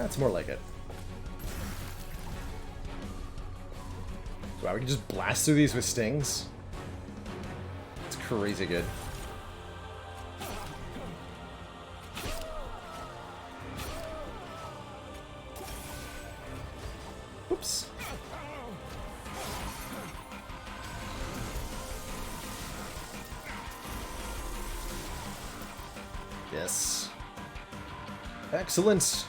Speaker 2: That's more like it. Wow, we can just blast through these with stings. It's crazy good. Oops. Yes. Excellent.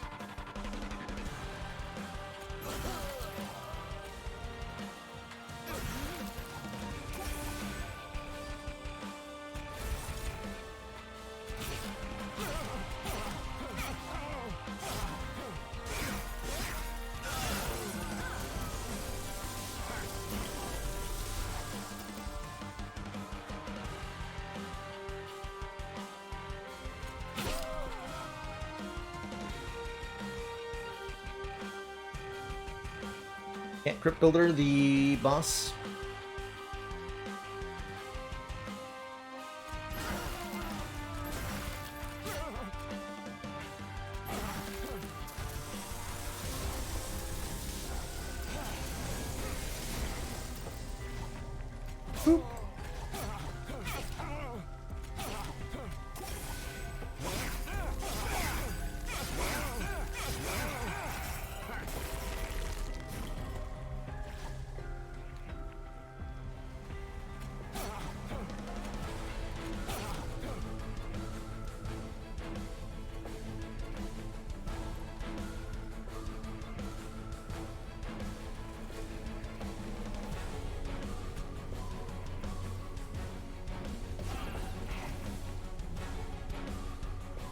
Speaker 2: Can't Crypt Builder the boss? Boop.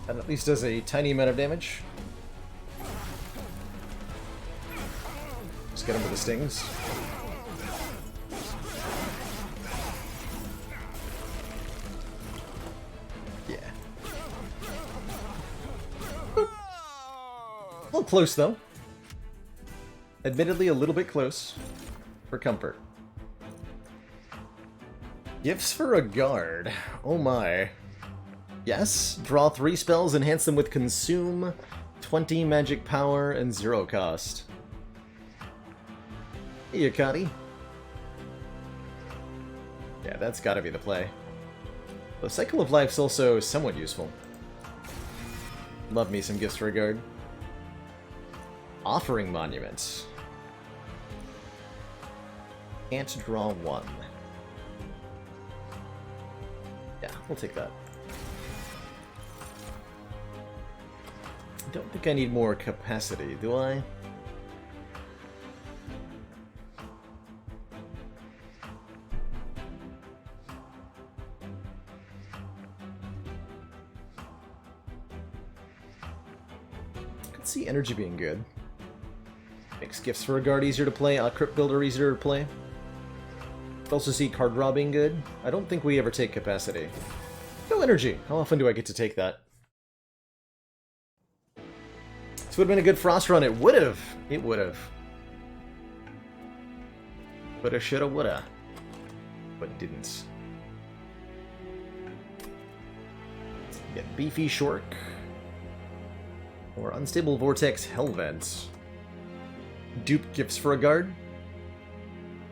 Speaker 2: That at least does a tiny amount of damage. Just get him with the stings. Yeah. A little close, though. Admittedly, a little bit close. For comfort. Gifts for a guard. Oh my. Yes, draw 3 spells, enhance them with Consume, 20 magic power, and 0 cost. Hey, Akati. Yeah, that's gotta be the play. The Cycle of Life's also somewhat useful. Love me some Gifts for a Guard. Offering Monument. Can't draw 1. Yeah, we'll take that. I don't think I need more capacity, do I? I could see energy being good. Makes Gifts for a Guard easier to play, Crypt Builder easier to play. Could also see card draw being good. I don't think we ever take capacity. No energy! How often do I get to take that? This would have been a good Frost run. It would have. It would have. Coulda, shoulda, woulda. But didn't. Get Beefy Shork. Or Unstable Vortex Hellvent. Dupe Gifts for a Guard.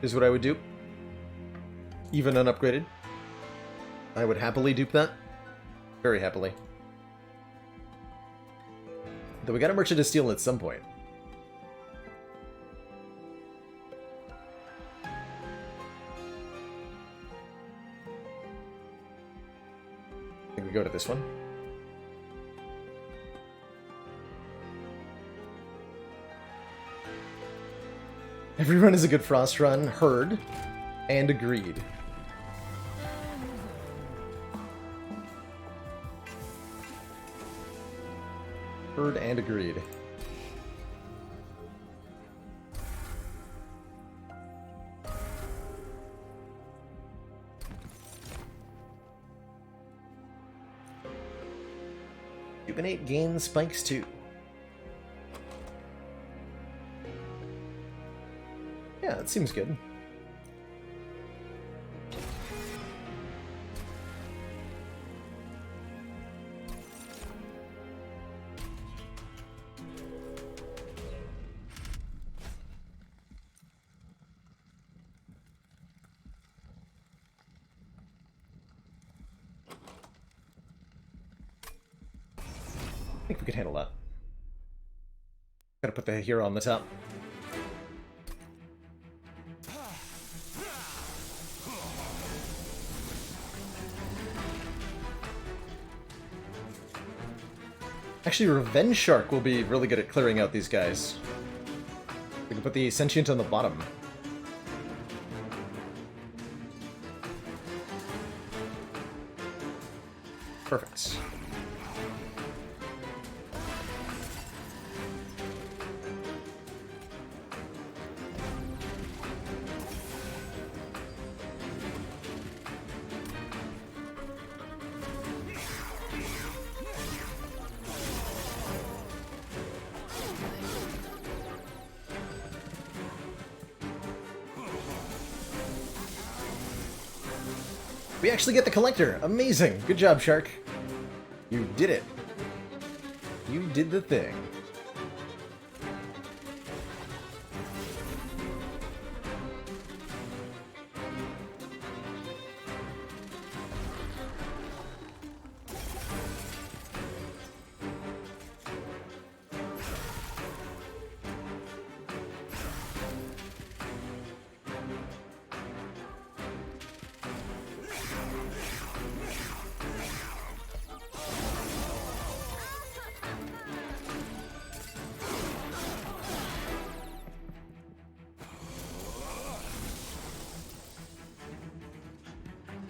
Speaker 2: Is what I would dupe. Even unupgraded. I would happily dupe that. Very happily. Though we got a Merchant of Steel at some point. I think we go to this one. Every run is a good Frost run. Heard. And agreed. Heard and agreed. Juvenate gain spikes too. Yeah, that seems good. think we can handle that. Gotta put the hero on the top. Actually, Revenge Shark will be really good at clearing out these guys. We can put the Sentient on the bottom. Perfect. We actually get the collector! Amazing! Good job, Shark. You did it. You did the thing.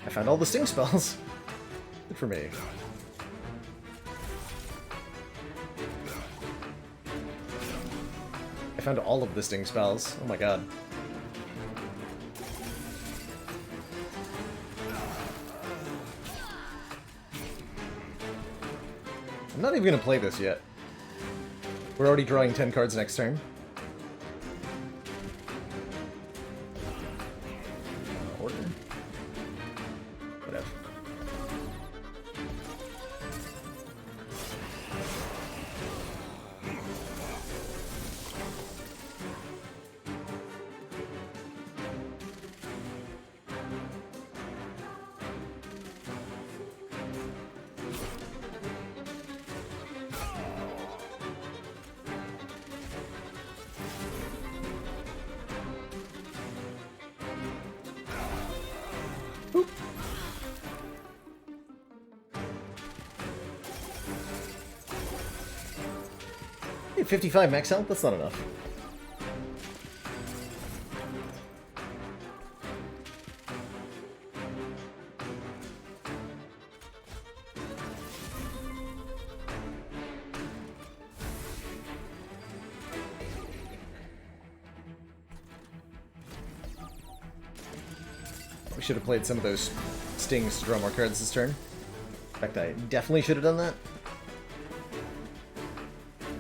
Speaker 2: I found all the sting spells. Good for me. I found all of the sting spells. Oh my god. I'm not even gonna play this yet. We're already drawing 10 cards next turn. Order? Whatever. Oop. 55 max health? That's not enough. We should have played some of those stings to draw more cards this turn. In fact, I definitely should have done that.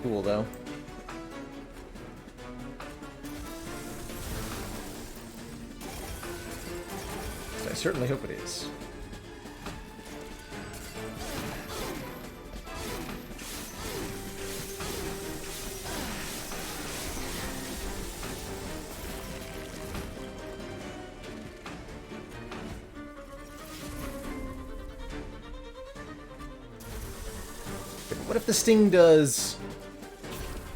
Speaker 2: Cool, though. I certainly hope it is. What if the sting does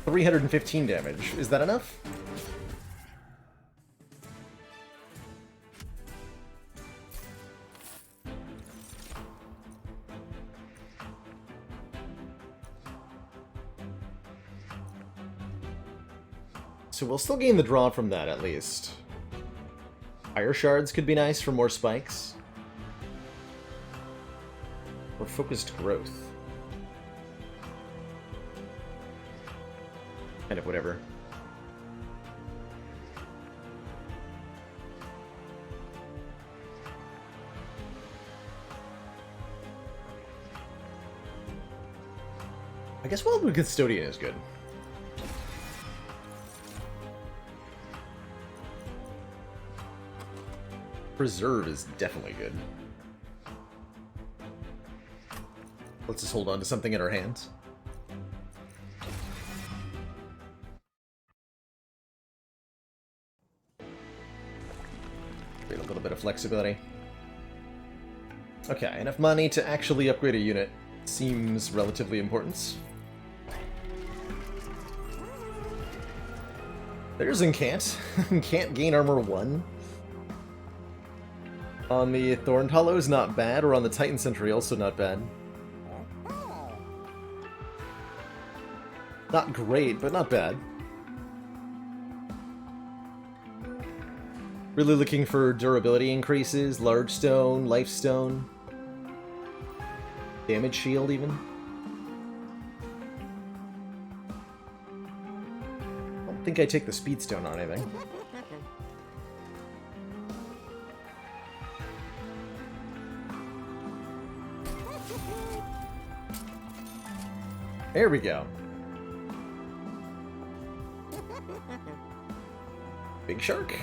Speaker 2: 315 damage? Is that enough? So we'll still gain the draw from that, at least. Fire shards could be nice for more spikes. Or focused growth. Kind of whatever. I guess Wildwood Custodian is good. Preserve is definitely good. Let's just hold on to something in our hands. Create a little bit of flexibility. Okay, enough money to actually upgrade a unit seems relatively important. There's Incant. Can't gain armor 1. On the Thorned Hollow is not bad, or on the Titan Sentry also not bad. Not great, but not bad. Really looking for durability increases, large stone, life stone, damage shield even. I don't think I take the speed stone on anything. There we go. Big Shark?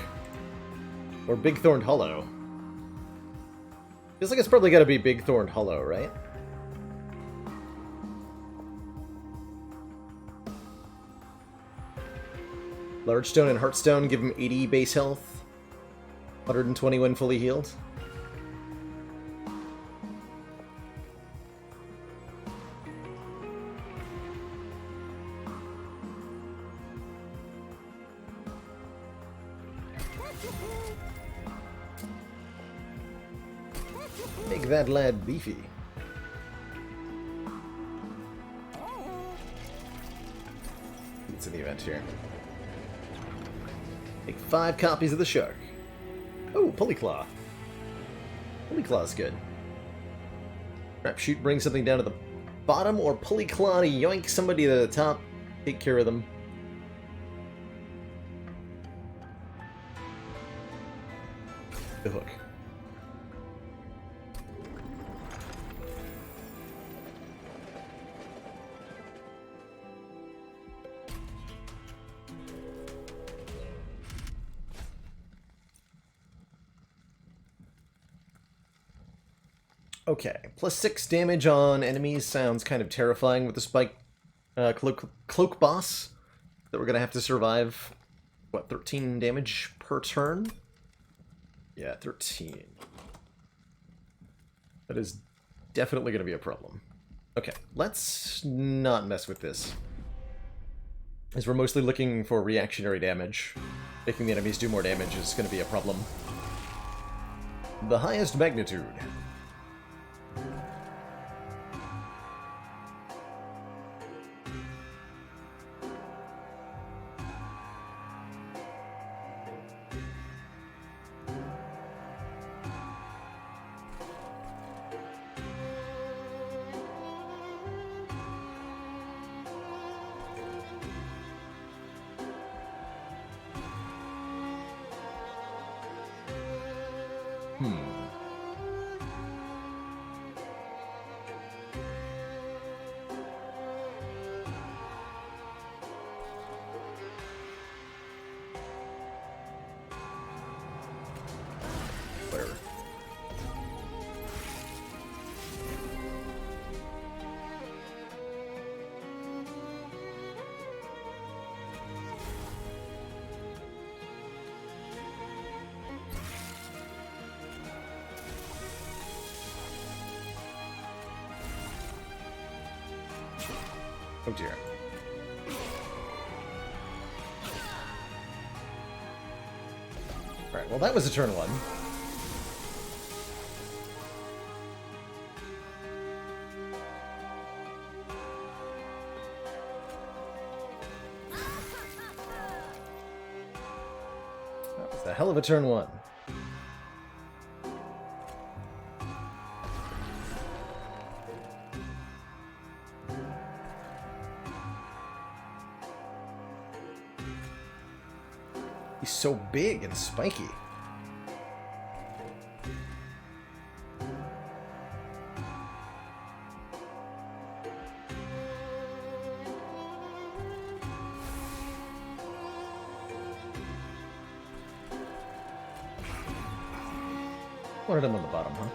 Speaker 2: Or Big Thorned Hollow? Feels like it's probably gotta be Big Thorned Hollow, right? Large Stone and Heartstone give him 80 base health. 120 when fully healed. Make that lad beefy. It's in the event here. Make 5 copies of the shark. Oh, Pulley Claw. Pulley Claw's good. Trap Shoot brings something down to the bottom, or Pulley Claw to yoink somebody to the top. Take care of them. The hook. Okay, plus 6 damage on enemies sounds kind of terrifying with the spike cloak boss that we're gonna have to survive. What, 13 damage per turn? Yeah, 13. That is definitely gonna be a problem. Okay, let's not mess with this, as we're mostly looking for reactionary damage. Making the enemies do more damage is gonna be a problem. The highest magnitude. Whatever. Oh dear. Alright, well that was a turn 1. That was a hell of a turn 1. He's so big and spiky. Wanted him on the bottom, huh?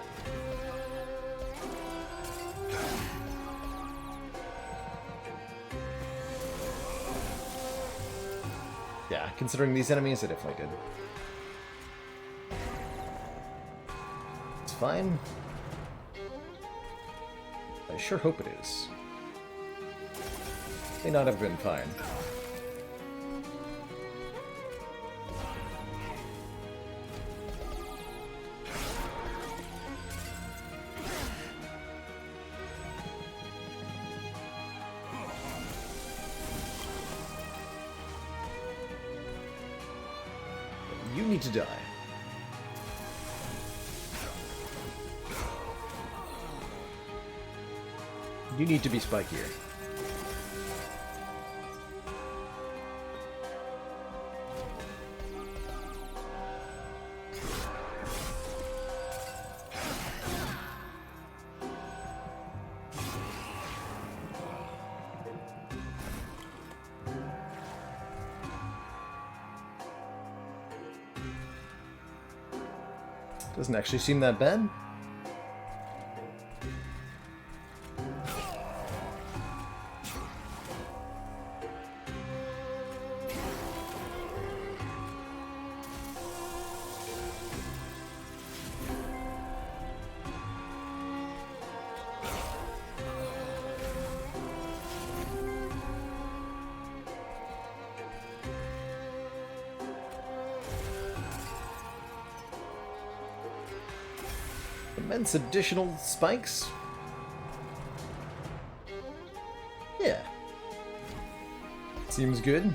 Speaker 2: Yeah, considering these enemies, I definitely did. It's fine. I sure hope it is. May not have been fine. to die. You need to be spikier. Doesn't actually seem that bad. Immense additional spikes. Yeah. Seems good.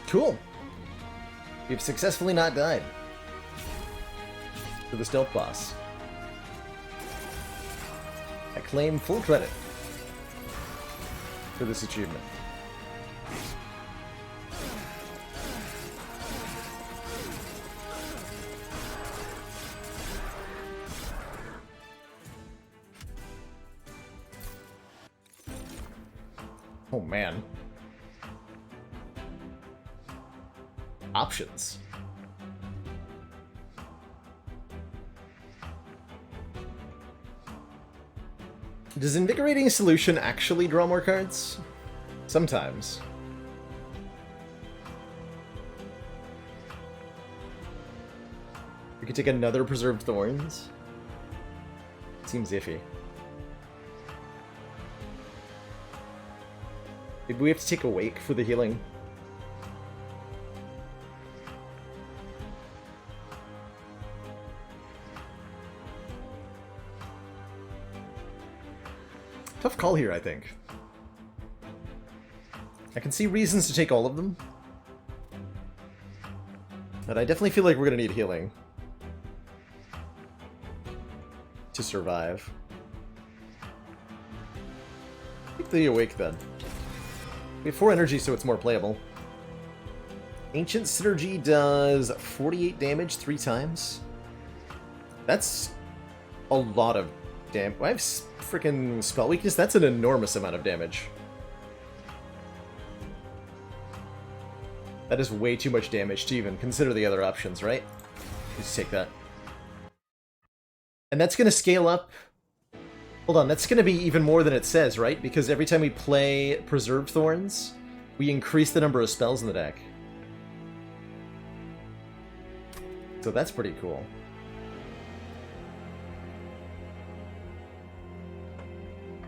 Speaker 2: Cool. We've successfully not died. To the stealth boss. I claim full credit for this achievement. Oh man. Options. Does Invigorating Solution actually draw more cards? Sometimes. We could take another Preserved Thorns. Seems iffy. Maybe we have to take Awake for the healing. Tough call here, I think. I can see reasons to take all of them. But I definitely feel like we're gonna need healing to survive. Take the Awake then. We have 4 energy, so it's more playable. Ancient Synergy does 48 damage 3 times. That's a lot of damage. I have freaking Spell Weakness. That's an enormous amount of damage. That is way too much damage to even consider the other options, right? Just take that. And that's going to scale up. Hold on, that's going to be even more than it says, right? Because every time we play Preserved Thorns, we increase the number of spells in the deck. So that's pretty cool.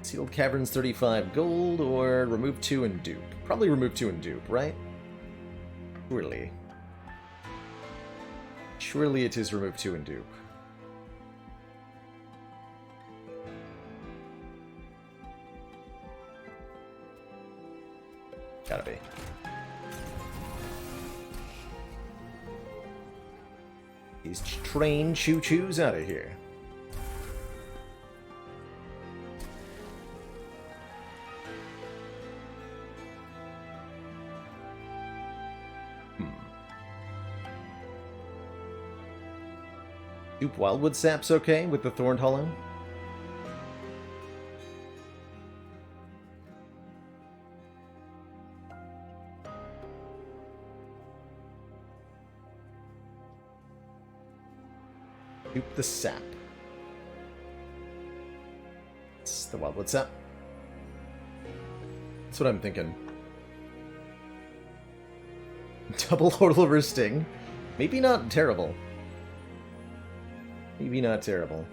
Speaker 2: Sealed Caverns 35 gold, or remove 2 and dupe. Probably remove 2 and dupe, right? Surely. Surely it is remove 2 and dupe. Gotta be. These train choo-choos out of here. Dupe Wildwood Sap's okay with the Thorned Hollow. Dupe the Sap. It's the Wildwood Sap. That's what I'm thinking. Double Horlover Sting. Maybe not terrible. Maybe not terrible.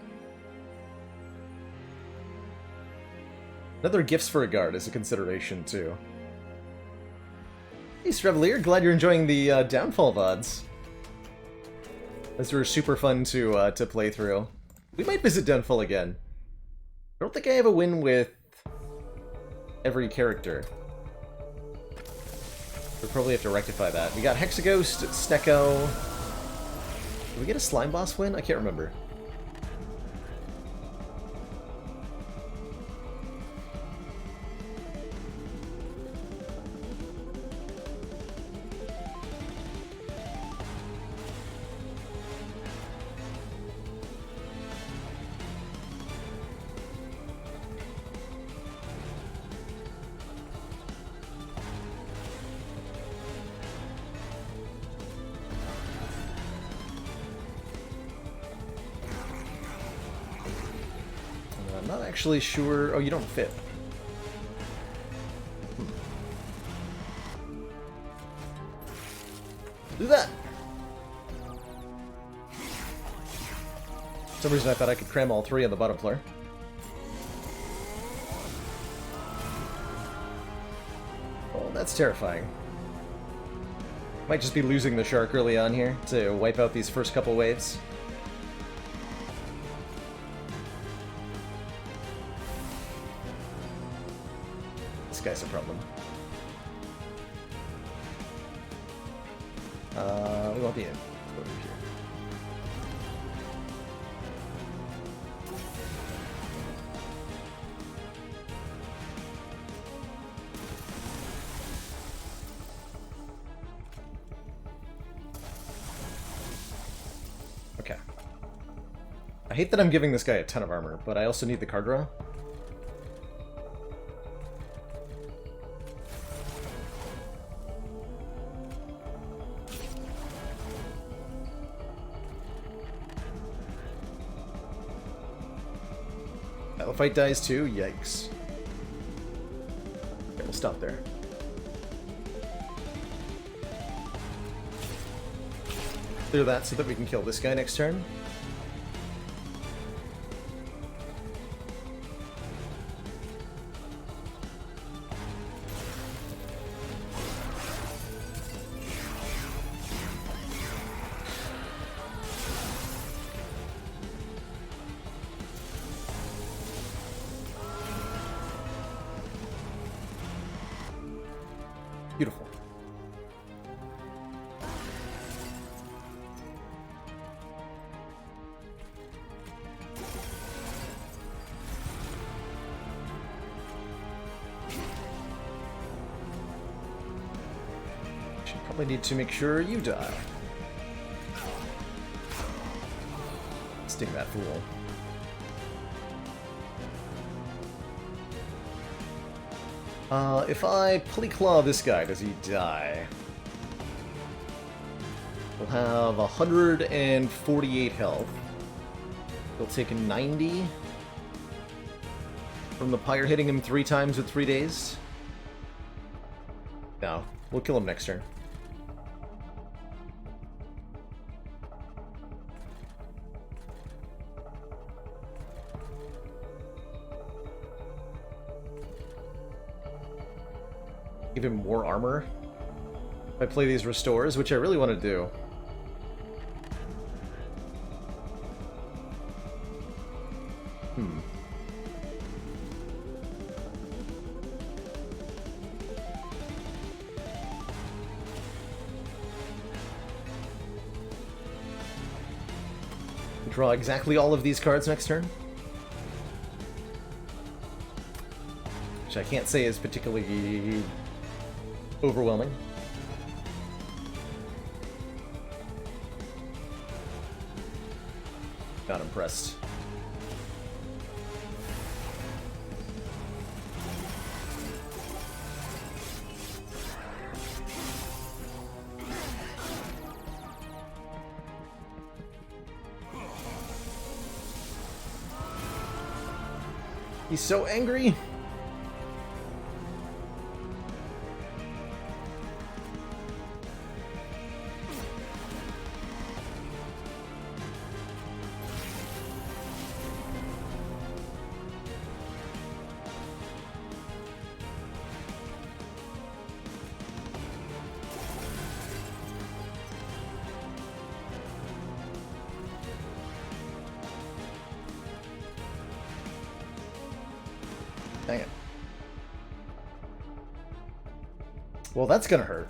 Speaker 2: Another Gifts for a Guard is a consideration, too. Hey, Strevelier, glad you're enjoying the Downfall VODs. Those were super fun to play through. We might visit Downfall again. don't think I have a win with every character. We'll probably have to rectify that. We got Hexaghost, Snecko. Did we get a Slime Boss win? I can't remember. I'm not actually sure. Oh, you don't fit. Do that! For some reason I thought I could cram all three on the bottom floor. Oh, that's terrifying. Might just be losing the shark early on here to wipe out these first couple waves. This guy's a problem. We won't be in. Let's go over here. Okay. I hate that I'm giving this guy a ton of armor, but I also need the card draw. Fight dies too? Yikes. Okay, we'll stop there. Clear that so that we can kill this guy next turn. Beautiful. Should probably need to make sure you die. Sting that fool. If I Polyclaw this guy, does he die? We'll have 148 health. He'll take 90 from the pyre hitting him 3 times with 3 days. No, we'll kill him next turn. Give him more armor if I play these restores, which I really want to do. Draw exactly all of these cards next turn. Which I can't say is particularly overwhelming. Not impressed. He's so angry. Well, that's gonna hurt.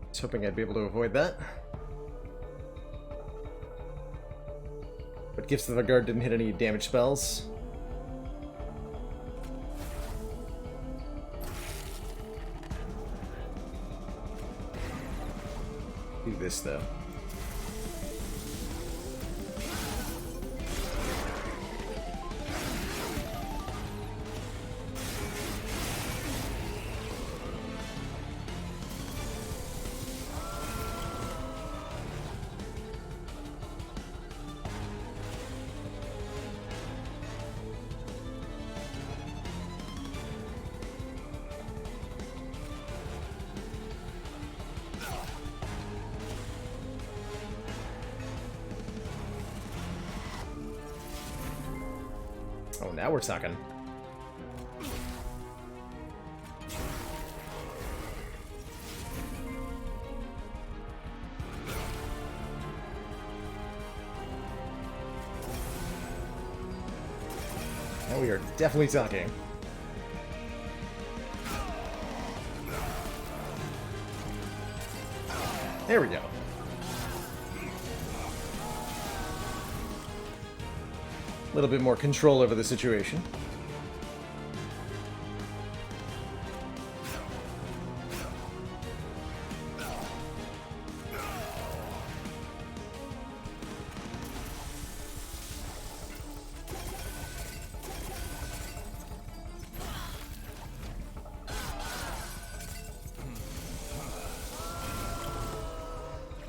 Speaker 2: I was hoping I'd be able to avoid that. But Gifts of the Guard didn't hit any damage spells. Do this, though. Oh, now we're talking. Now we are definitely talking. There we go. A little bit more control over the situation.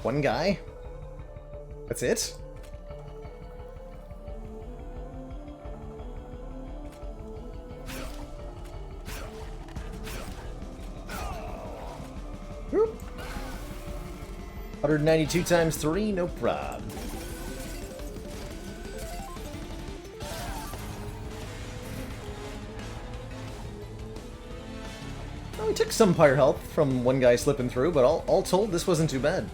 Speaker 2: One guy? That's it? Whoop. 192 times 3, no prob. Oh, we took some fire health from one guy slipping through, but all told, this wasn't too bad.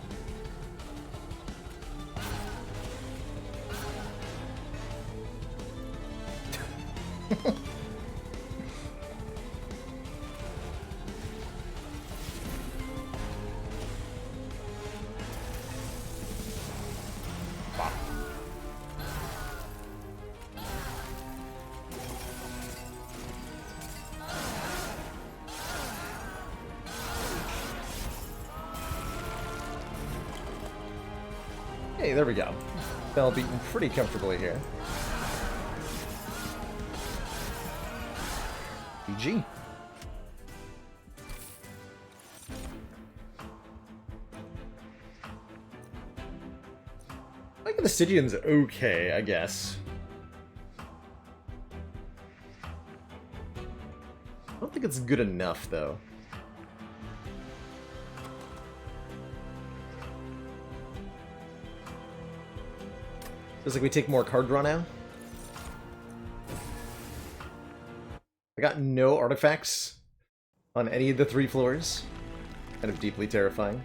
Speaker 2: Hey, there we go. Fell beaten pretty comfortably here. GG. I think the Stygian's okay, I guess. I don't think it's good enough, though. Feels like we take more card draw now. I got no artifacts on any of the 3 floors. Kind of deeply terrifying.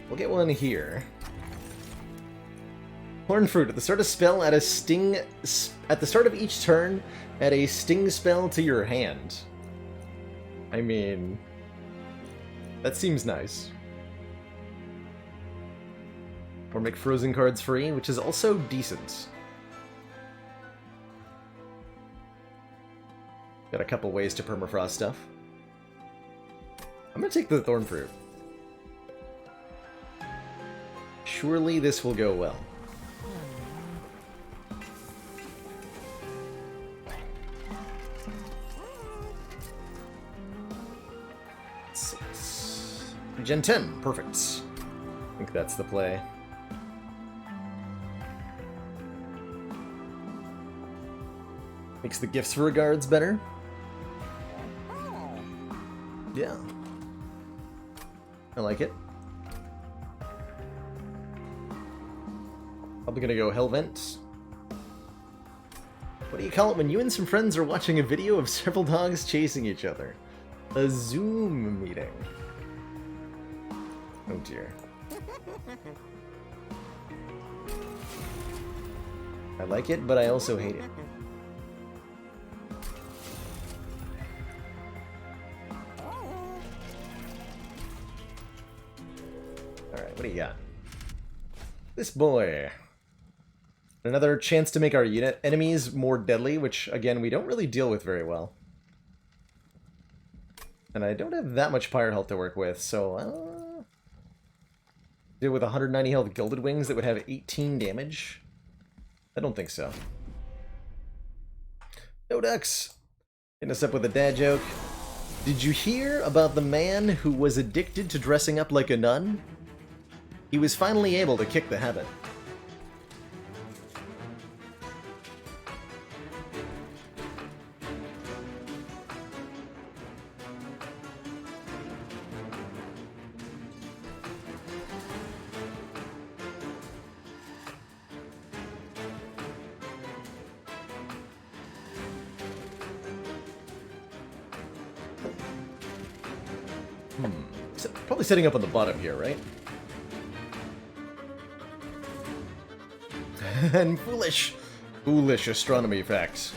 Speaker 2: We'll get one here. Horn Fruit. At the start of spell, add a sting. At the start of each turn, add a sting spell to your hand. I mean, that seems nice. Or make frozen cards free, which is also decent. Got a couple ways to permafrost stuff. I'm gonna take the Thorn Fruit. Surely this will go well. Gen 10, perfect. I think that's the play. Makes the Gifts for Regards better. Yeah. I like it. Probably gonna go Hellvent. What do you call it when you and some friends are watching a video of several dogs chasing each other? A Zoom meeting. Oh dear. I like it, but I also hate it. What do you got? This boy. Another chance to make our unit enemies more deadly, which, again, we don't really deal with very well. And I don't have that much fire health to work with, so... deal with 190 health Gilded Wings that would have 18 damage? I don't think so. No ducks! Hitting us up with a dad joke. Did you hear about the man who was addicted to dressing up like a nun? He was finally able to kick the habit. Probably setting up on the bottom here, right? And foolish astronomy facts.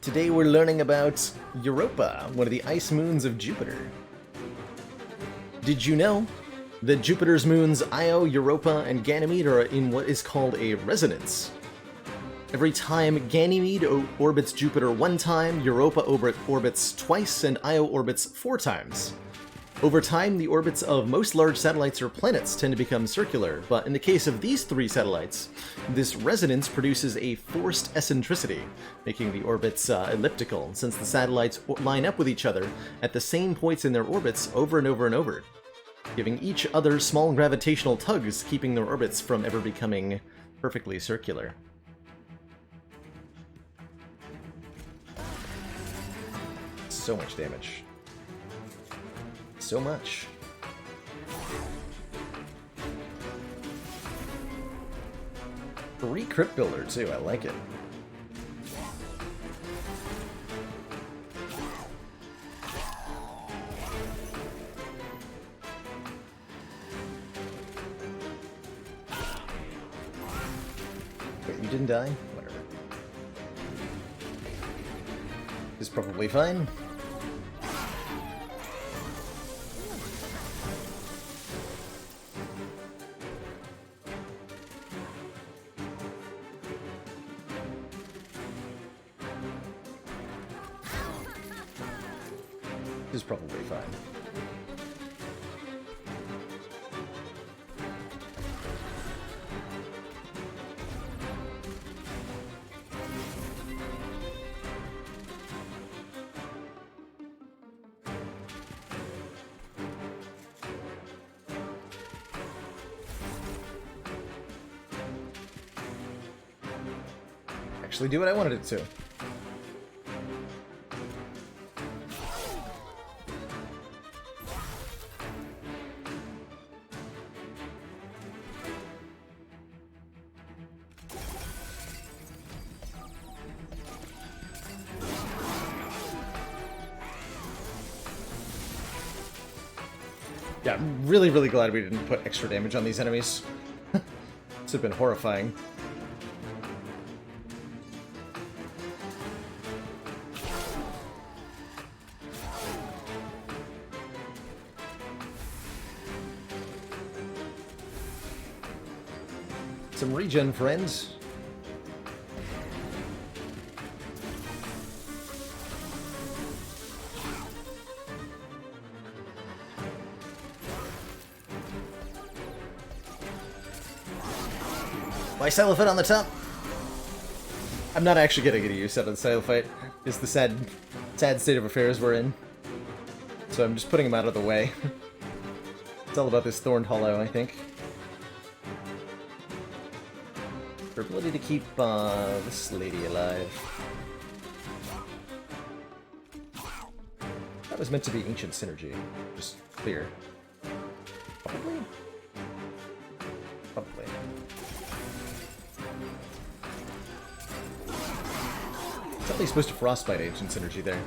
Speaker 2: Today we're learning about Europa, one of the ice moons of Jupiter. Did you know that Jupiter's moons Io, Europa, and Ganymede are in what is called a resonance? Every time Ganymede orbits Jupiter one time, Europa orbits twice, and Io orbits 4 times. Over time, the orbits of most large satellites or planets tend to become circular, but in the case of these 3 satellites, this resonance produces a forced eccentricity, making the orbits elliptical, since the satellites line up with each other at the same points in their orbits over and over and over, giving each other small gravitational tugs, keeping their orbits from ever becoming perfectly circular. So much damage. So much. Free crypt builder too, I like it. Wait, you didn't die? Whatever. This is probably fine. Is probably fine. Actually do what I wanted it to. Yeah, I'm really, really glad we didn't put extra damage on these enemies. This would have been horrifying. Some regen, friends. My Silophyte on the top. I'm not actually getting any use out of the Silophyte. It's the sad state of affairs we're in. So I'm just putting him out of the way. It's all about this Thorned Hollow, I think. Her ability to keep this lady alive. That was meant to be Ancient Synergy. Just clear. Probably? Probably. It's at least supposed to Frostbite Ancient Synergy there.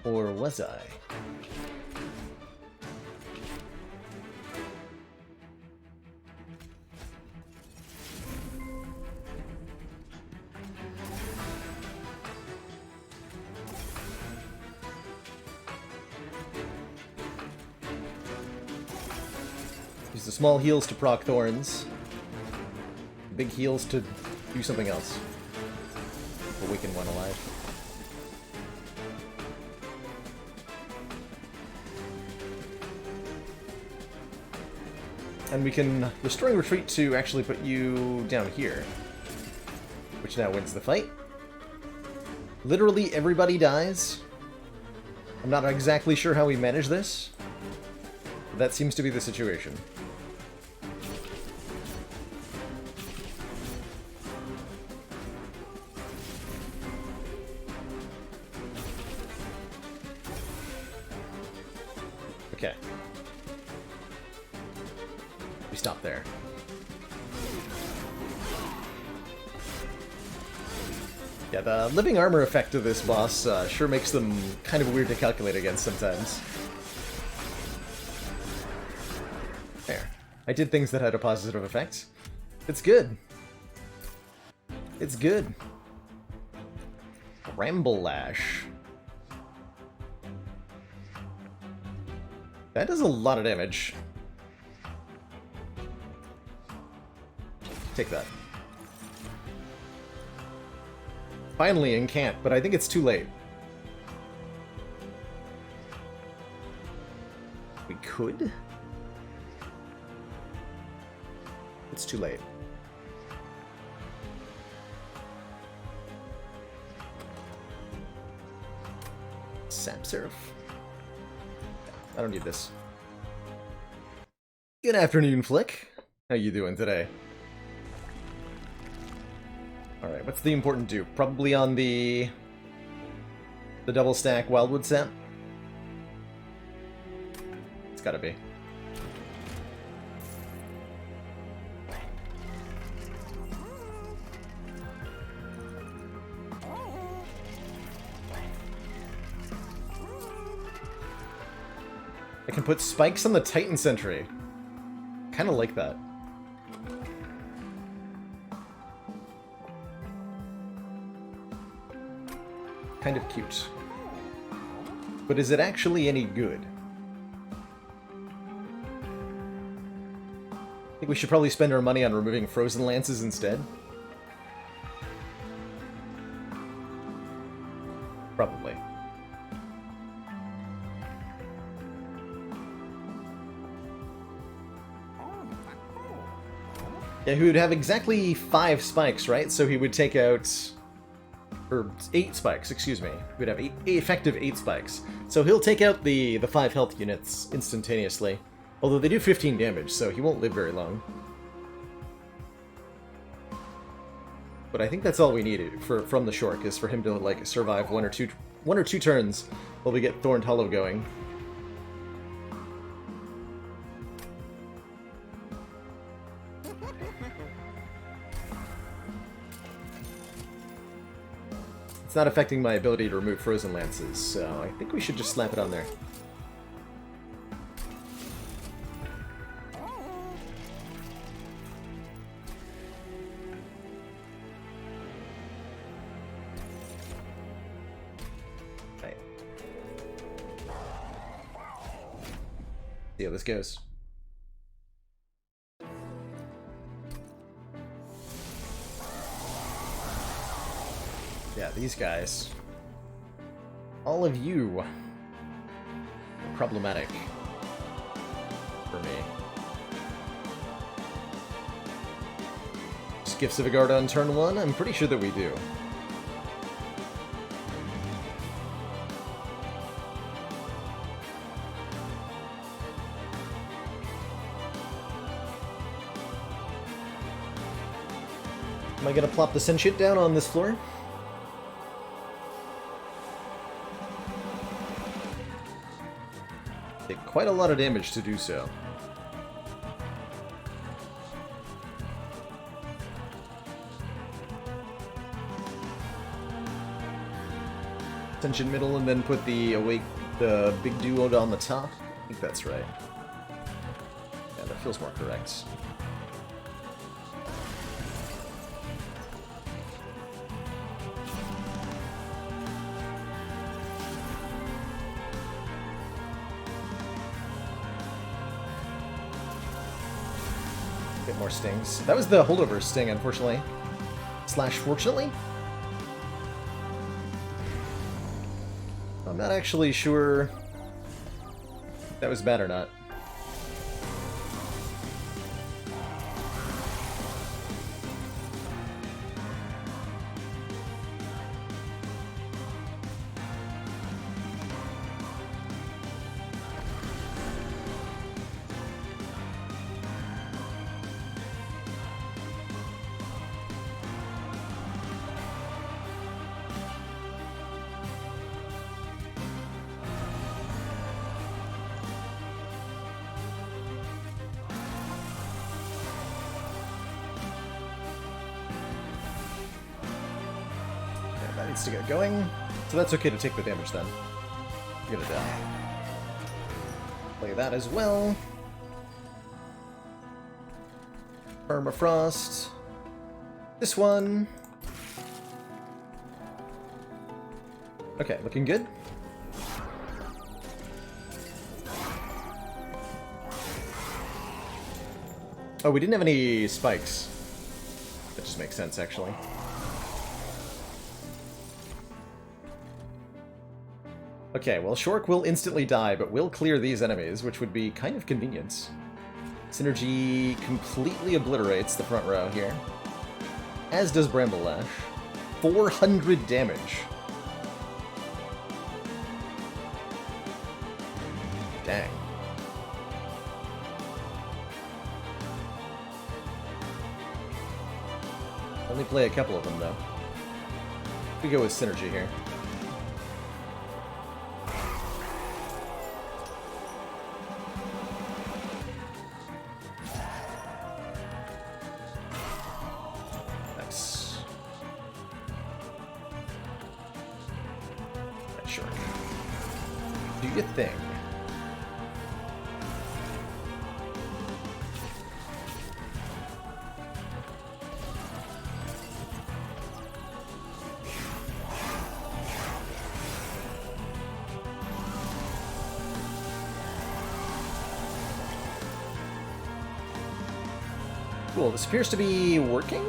Speaker 2: Or was I? Use the small heals to proc thorns. Big heals to do something else. Awaken one alive. And we can Restoring Retreat to actually put you down here, which now wins the fight. Literally everybody dies. I'm not exactly sure how we manage this, but that seems to be the situation. Okay. We stop there. Yeah, the living armor effect of this boss sure makes them kind of weird to calculate against sometimes. There. I did things that had a positive effect. It's good. It's good. Bramble Lash. That does a lot of damage. Take that. Finally incant, but I think it's too late. We could? It's too late. Sap Seraph. I don't need this. Good afternoon, Flick. How you doing today? Alright, what's the important do? Probably on the double stack Wildwood Sap? It's gotta be. I can put spikes on the Titan Sentry. Kinda like that. Kind of cute. But is it actually any good? I think we should probably spend our money on removing frozen lances instead. Probably. Yeah, he would have exactly 5 spikes, right? So he would take out... or 8 spikes, excuse me. We'd have effective 8 spikes. So he'll take out the 5 health units instantaneously. Although they do 15 damage, so he won't live very long. But I think that's all we needed from the Shork, is for him to like survive one or two turns while we get Thorned Hollow going. It's not affecting my ability to remove frozen lances, so I think we should just slap it on there. Right. See how this goes. Yeah, these guys. All of you are problematic for me. Just Gifts of a Guard on turn 1? I'm pretty sure that we do. Am I gonna plop the sentient down on this floor? Take quite a lot of damage to do so. Tension middle and then put the big duo on the top. I think that's right. Yeah, that feels more correct. A bit more stings. That was the holdover sting, unfortunately. Slash fortunately? I'm not actually sure if that was bad or not. To get going, so that's okay to take the damage then. Get it down. Play that as well. Permafrost. This one. Okay, looking good. Oh, we didn't have any spikes. That just makes sense, actually. Okay, well, Shork will instantly die, but will clear these enemies, which would be kind of convenient. Synergy completely obliterates the front row here. As does Bramble Lash. 400 damage. Dang. Only play a couple of them, though. We go with Synergy here. Thing. Cool, this appears to be working?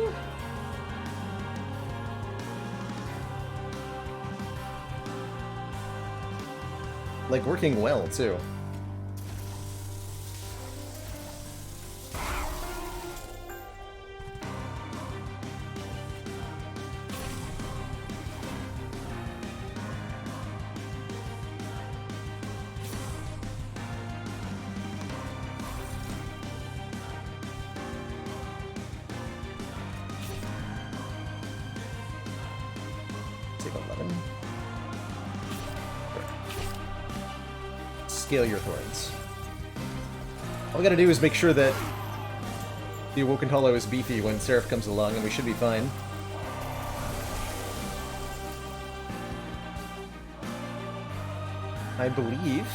Speaker 2: Like, working well, too. Take 11. Scale your thorns. All we gotta do is make sure that the Awoken Hollow is beefy when Seraph comes along, and we should be fine. I believe.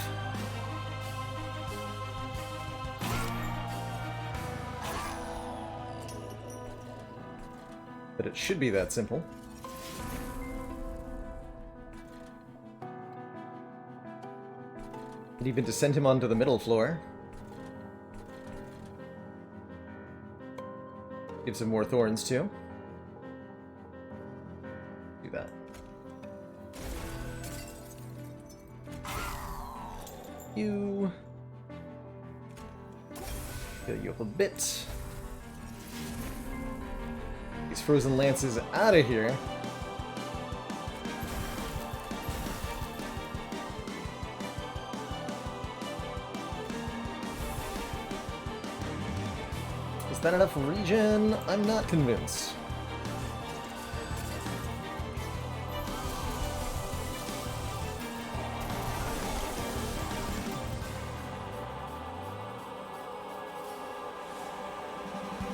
Speaker 2: But it should be that simple. And even to send him onto the middle floor. Gives him more thorns, too. Do that. You... Heal you up a bit. These frozen lances out of here. Is that enough regen? I'm not convinced.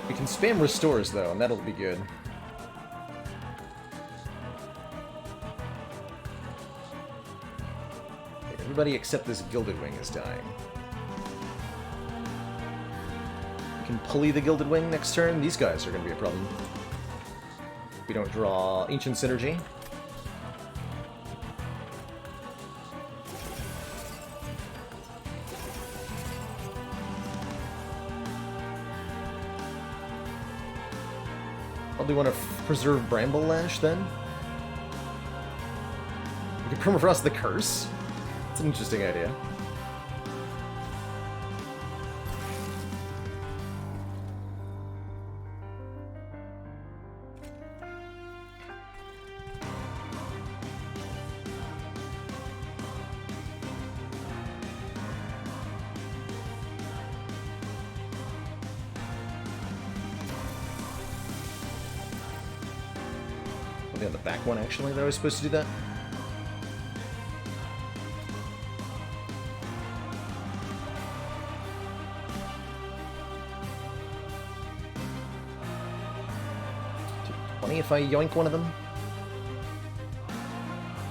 Speaker 2: We can spam restores though, and that'll be good. Okay, everybody except this Gilded Wing is dying. Can pulley the Gilded Wing next turn. These guys are going to be a problem. We don't draw Ancient Synergy. Probably want to preserve Bramble Lash then. We could permafrost the curse. That's an interesting idea. Maybe on the back one, actually, that I was supposed to do that. If I yoink one of them?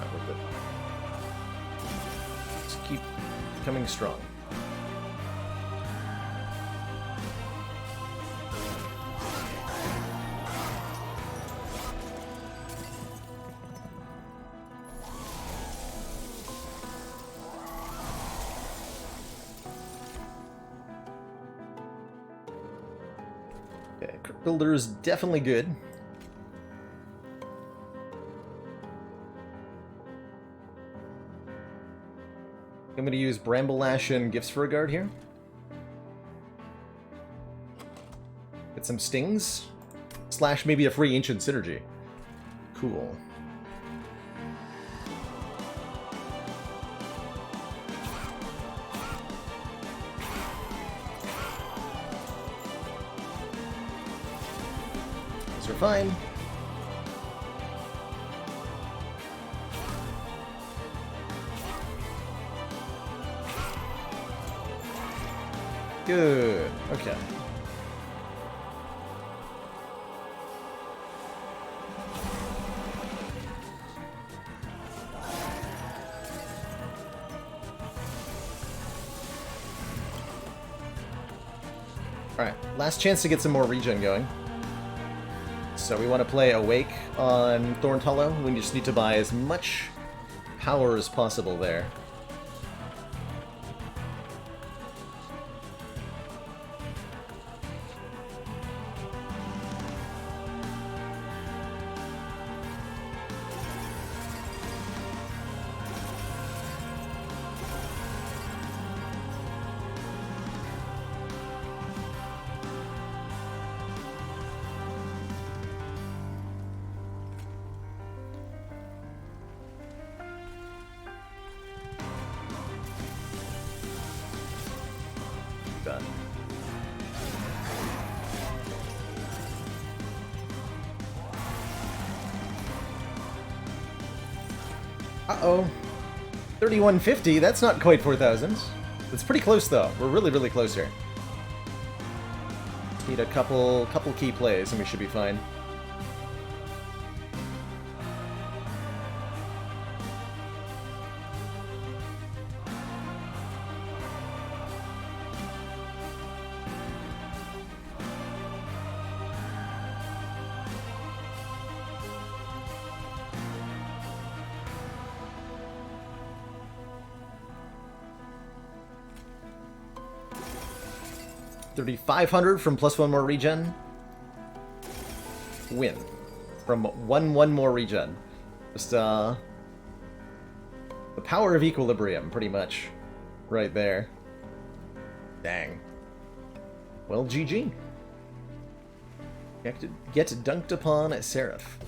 Speaker 2: Not worth it. Let's keep coming strong. Okay, Crypt Builder is definitely good. I'm going to use Bramble Lash and Gifts for a Guard here. Get some stings. Slash maybe a free Ancient Synergy. Cool. These are fine. Good. Okay. Alright, last chance to get some more regen going. So we want to play Awake on Thorned Hollow. We just need to buy as much power as possible there. Done. Uh-oh. 3150, that's not quite 4,000. It's pretty close though. We're really, really close here. Need a couple key plays and we should be fine. $3,500 from +1 more regen. Win. From 1 more regen. Just, the power of equilibrium, pretty much. Right there. Dang. Well, GG. Get dunked upon Seraph.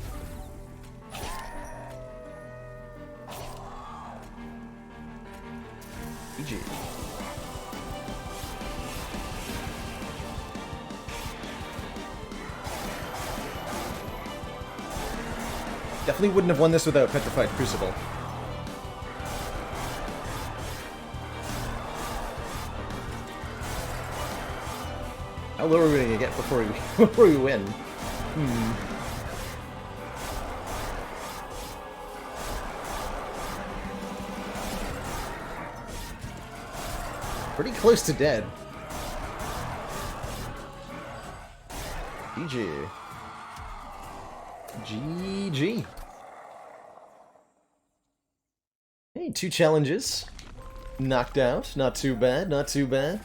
Speaker 2: GG. Definitely wouldn't have won this without Petrified Crucible. How low are we gonna get before we before we win? Pretty close to dead. GG. GG. Hey, 2 challenges. Knocked out. Not too bad, not too bad.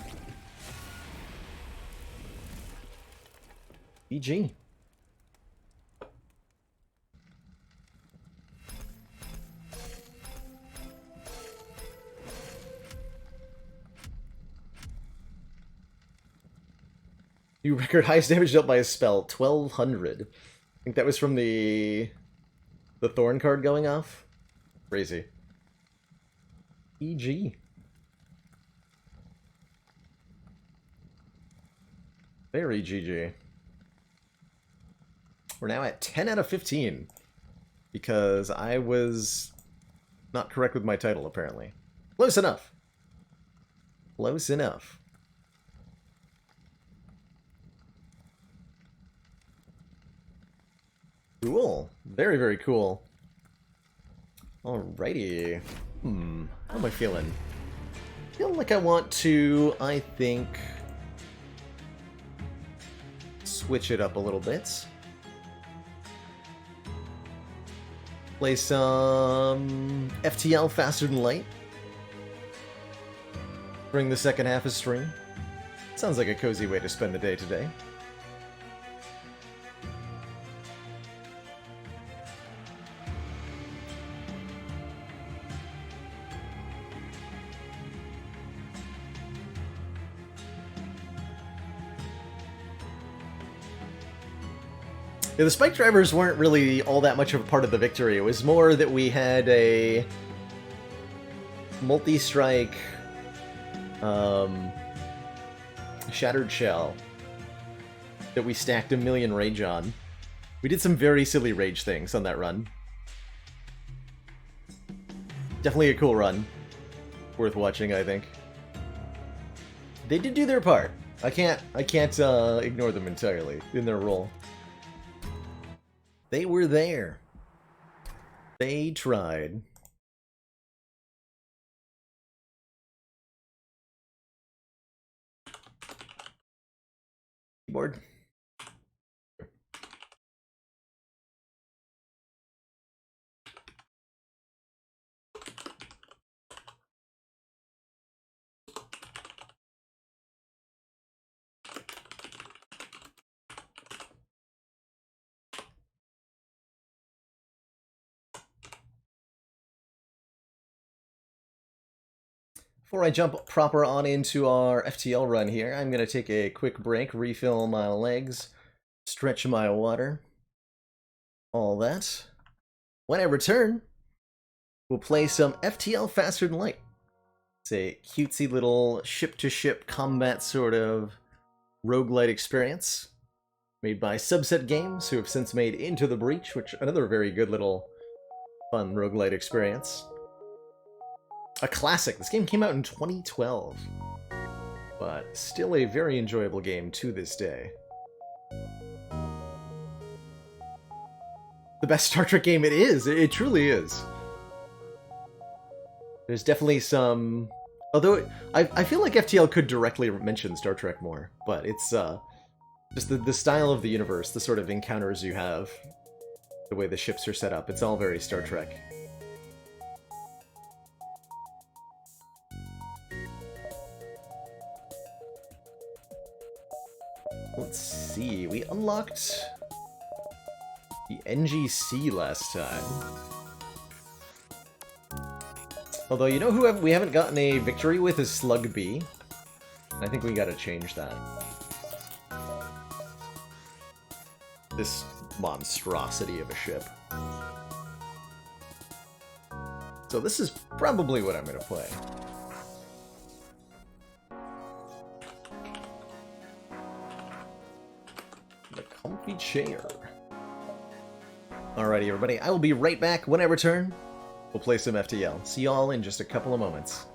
Speaker 2: GG. New record, highest damage dealt by a spell, 1200. I think that was from the Thorn card going off. Crazy. EG. Very GG. We're now at 10 out of 15. Because I was not correct with my title, apparently. Close enough. Close enough. Cool. Very, very cool. Alrighty. How am I feeling? Feeling like I want to, I think, switch it up a little bit. Play some FTL Faster Than Light. Bring the second half of stream. Sounds like a cozy way to spend the day today. Yeah, the spike drivers weren't really all that much of a part of the victory. It was more that we had a multi-strike Shattered Shell that we stacked a million rage on. We did some very silly rage things on that run. Definitely a cool run. Worth watching, I think. They did do their part. I can't ignore them entirely in their role. They were there. They tried. Keyboard. Before I jump proper on into our FTL run here, I'm going to take a quick break, refill my legs, stretch my water, all that. When I return, we'll play some FTL Faster Than Light. It's a cutesy little ship-to-ship combat sort of roguelite experience made by Subset Games, who have since made Into the Breach, which another very good little fun roguelite experience. A classic. This game came out in 2012, but still a very enjoyable game to this day. The best Star Trek game it is. It truly is. There's definitely some... Although, I feel like FTL could directly mention Star Trek more, but it's just the style of the universe, the sort of encounters you have, the way the ships are set up, it's all very Star Trek. Let's see, we unlocked the NGC last time. Although, you know who we haven't gotten a victory with is Slug B. I think we gotta change that. This monstrosity of a ship. So this is probably what I'm gonna play. The comfy chair. Alrighty, everybody. I will be right back when I return. We'll play some FTL. See y'all in just a couple of moments.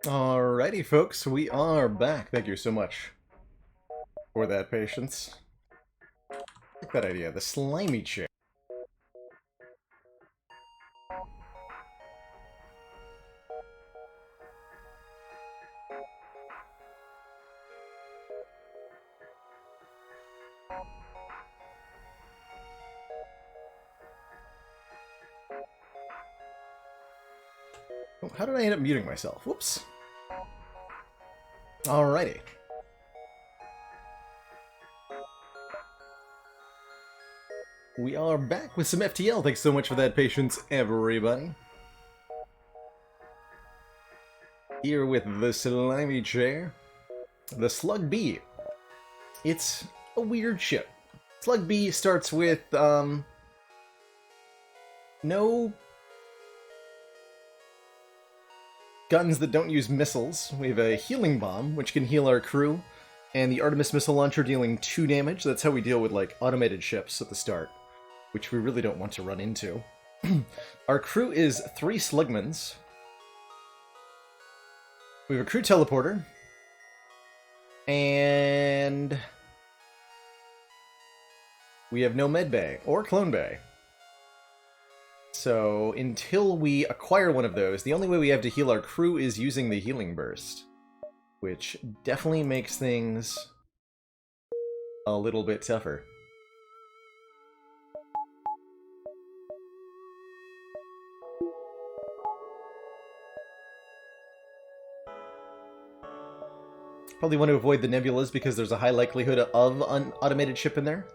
Speaker 2: Alrighty, folks, we are back. Thank you so much for that patience. I like that idea, the slimy chair. Oh, how did I end up muting myself? Whoops. Alrighty. We are back with some FTL. Thanks so much for that patience, everybody. Here with the slimy chair. The Slug B. It's a weird ship. Slug B starts with, no guns that don't use missiles. We have a healing bomb, which can heal our crew, and the Artemis missile launcher dealing 2 damage. That's how we deal with, like, automated ships at the start, which we really don't want to run into. Our crew is 3 Slugmans. We have a crew teleporter, and we have no medbay or clone bay. So until we acquire one of those, the only way we have to heal our crew is using the healing burst, which definitely makes things a little bit tougher. Probably want to avoid the nebulas because there's a high likelihood of an automated ship in there.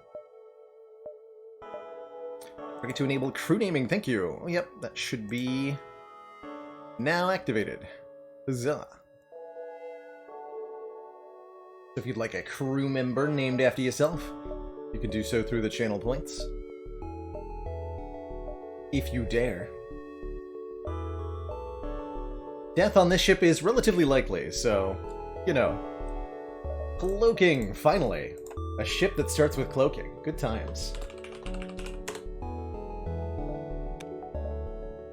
Speaker 2: Forget to enable crew naming, thank you. Oh, yep, that should be now activated. Huzzah. So if you'd like a crew member named after yourself, you can do so through the channel points. If you dare. Death on this ship is relatively likely, so, you know. Cloaking, finally. A ship that starts with cloaking. Good times.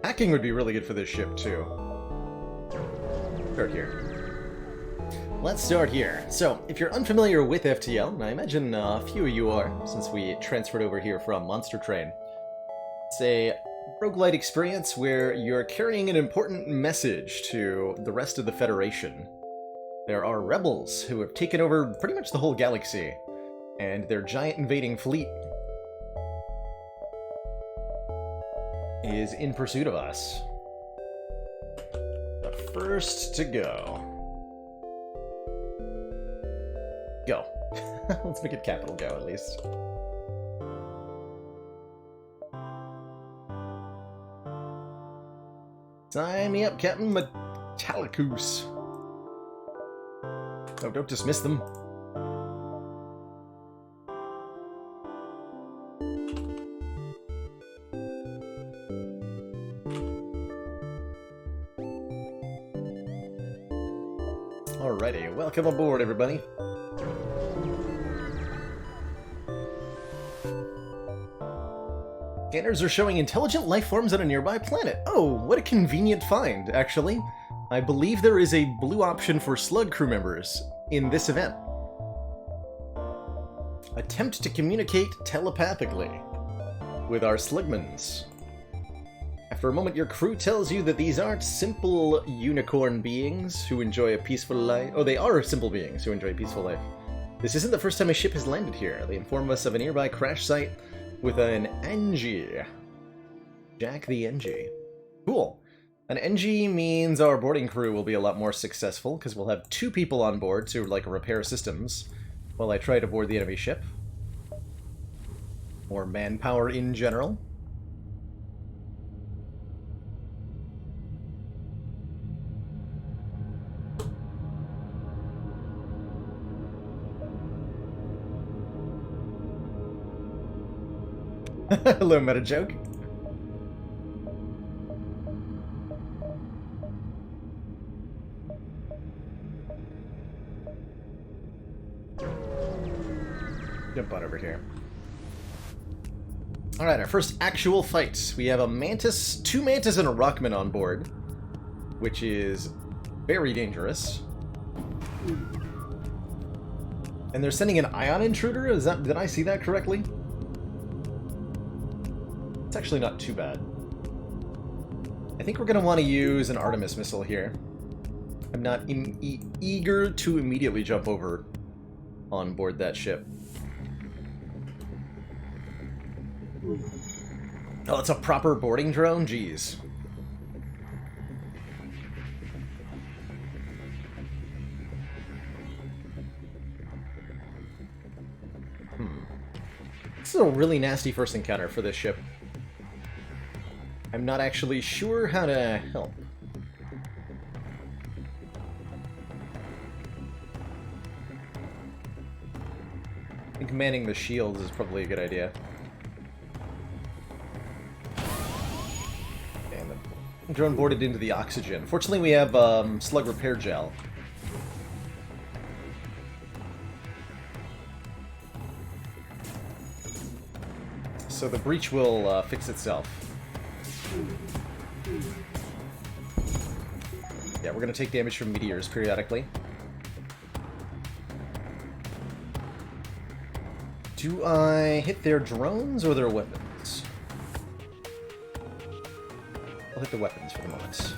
Speaker 2: Hacking would be really good for this ship, too. Start here. Let's start here. So, if you're unfamiliar with FTL, and I imagine a few of you are, since we transferred over here from Monster Train, it's a roguelite experience where you're carrying an important message to the rest of the Federation. There are rebels who have taken over pretty much the whole galaxy, and their giant invading fleet is in pursuit of us. The first to go. Go. Let's make it capital Go, at least. Sign me up, Captain Metallicus. Oh, don't dismiss them. Alrighty, welcome aboard, everybody. Scanners are showing intelligent life forms on a nearby planet. Oh, what a convenient find, actually. I believe there is a blue option for slug crew members in this event. Attempt to communicate telepathically with our slugmans. After a moment, your crew tells you that these aren't simple unicorn beings who enjoy a peaceful life. Oh, they are simple beings who enjoy a peaceful life. This isn't the first time a ship has landed here. They inform us of a nearby crash site with an NG. Jack the NG. Cool. An NG means our boarding crew will be a lot more successful, because we'll have 2 people on board to, like, repair systems while I try to board the enemy ship. More manpower in general. Hello, meta joke. Jump on over here. Alright, our first actual fight. We have a mantis, 2 mantis and a rockman on board, which is very dangerous. And they're sending an ion intruder? Is that, did I see that correctly? It's actually not too bad. I think we're going to want to use an Artemis missile here. I'm not eager to immediately jump over on board that ship. Oh, it's a proper boarding drone? Jeez. This is a really nasty first encounter for this ship. I'm not actually sure how to help. I think manning the shields is probably a good idea. And the drone boarded into the oxygen. Fortunately, we have slug repair gel. So the breach will fix itself. Yeah, we're going to take damage from meteors periodically. Do I hit their drones or their weapons? I'll hit the weapons for the moment.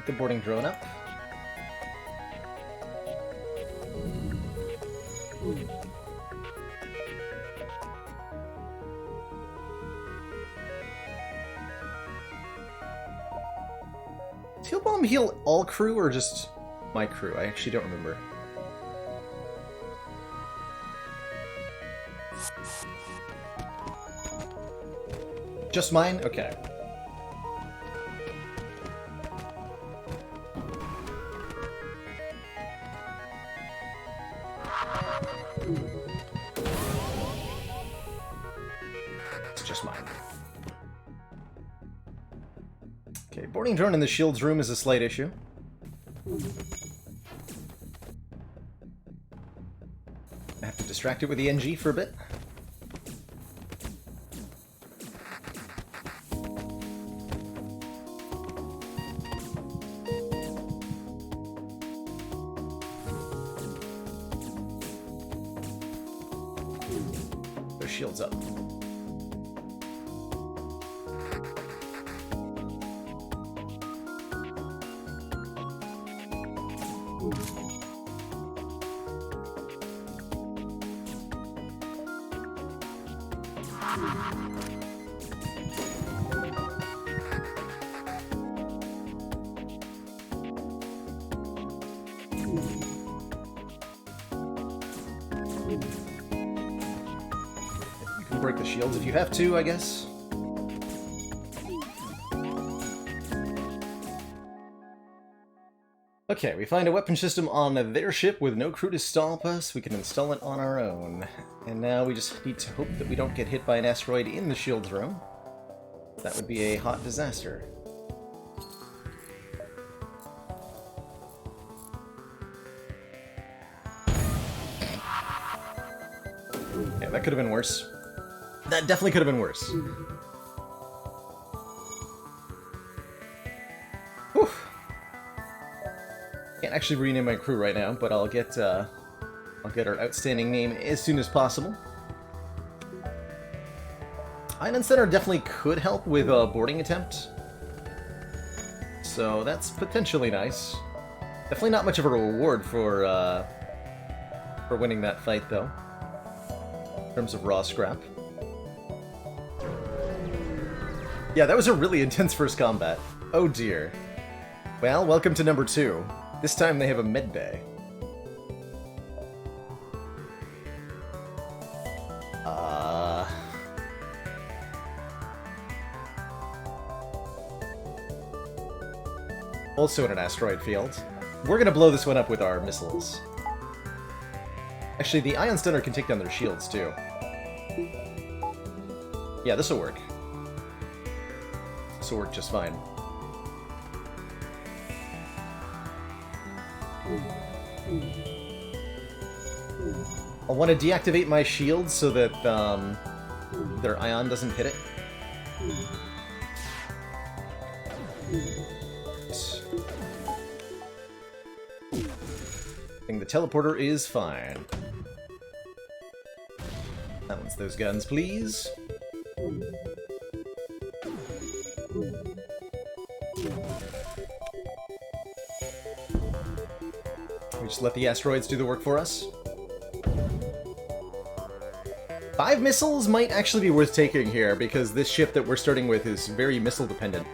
Speaker 2: the boarding drone up. Does Heal Bomb heal all crew or just my crew? I actually don't remember. Just mine? Okay. It's just mine. Okay, boarding drone in the shields room is a slight issue. I have to distract it with the NG for a bit. Shields up. Break the shields if you have to, I guess. Okay, we find a weapon system on their ship with no crew to stop us. We can install it on our own. And now we just need to hope that we don't get hit by an asteroid in the shields room. That would be a hot disaster. Yeah, that could have been worse. That definitely could have been worse. Whew. Can't actually rename my crew right now, but I'll get our outstanding name as soon as possible. Ion Center definitely could help with a boarding attempt, so that's potentially nice. Definitely not much of a reward for winning that fight, though, in terms of raw scrap. Yeah, that was a really intense first combat. Oh dear. Well, welcome to number 2. This time they have a med bay. Also in an asteroid field. We're gonna blow this one up with our missiles. Actually, the Ion Stunner can take down their shields, too. Yeah, this'll work. This'll work just fine. I'll want to deactivate my shield so that their ion doesn't hit it. I think the teleporter is fine. Balance those guns, please. We just let the asteroids do the work for us. 5 missiles might actually be worth taking here, because this ship that we're starting with is very missile dependent.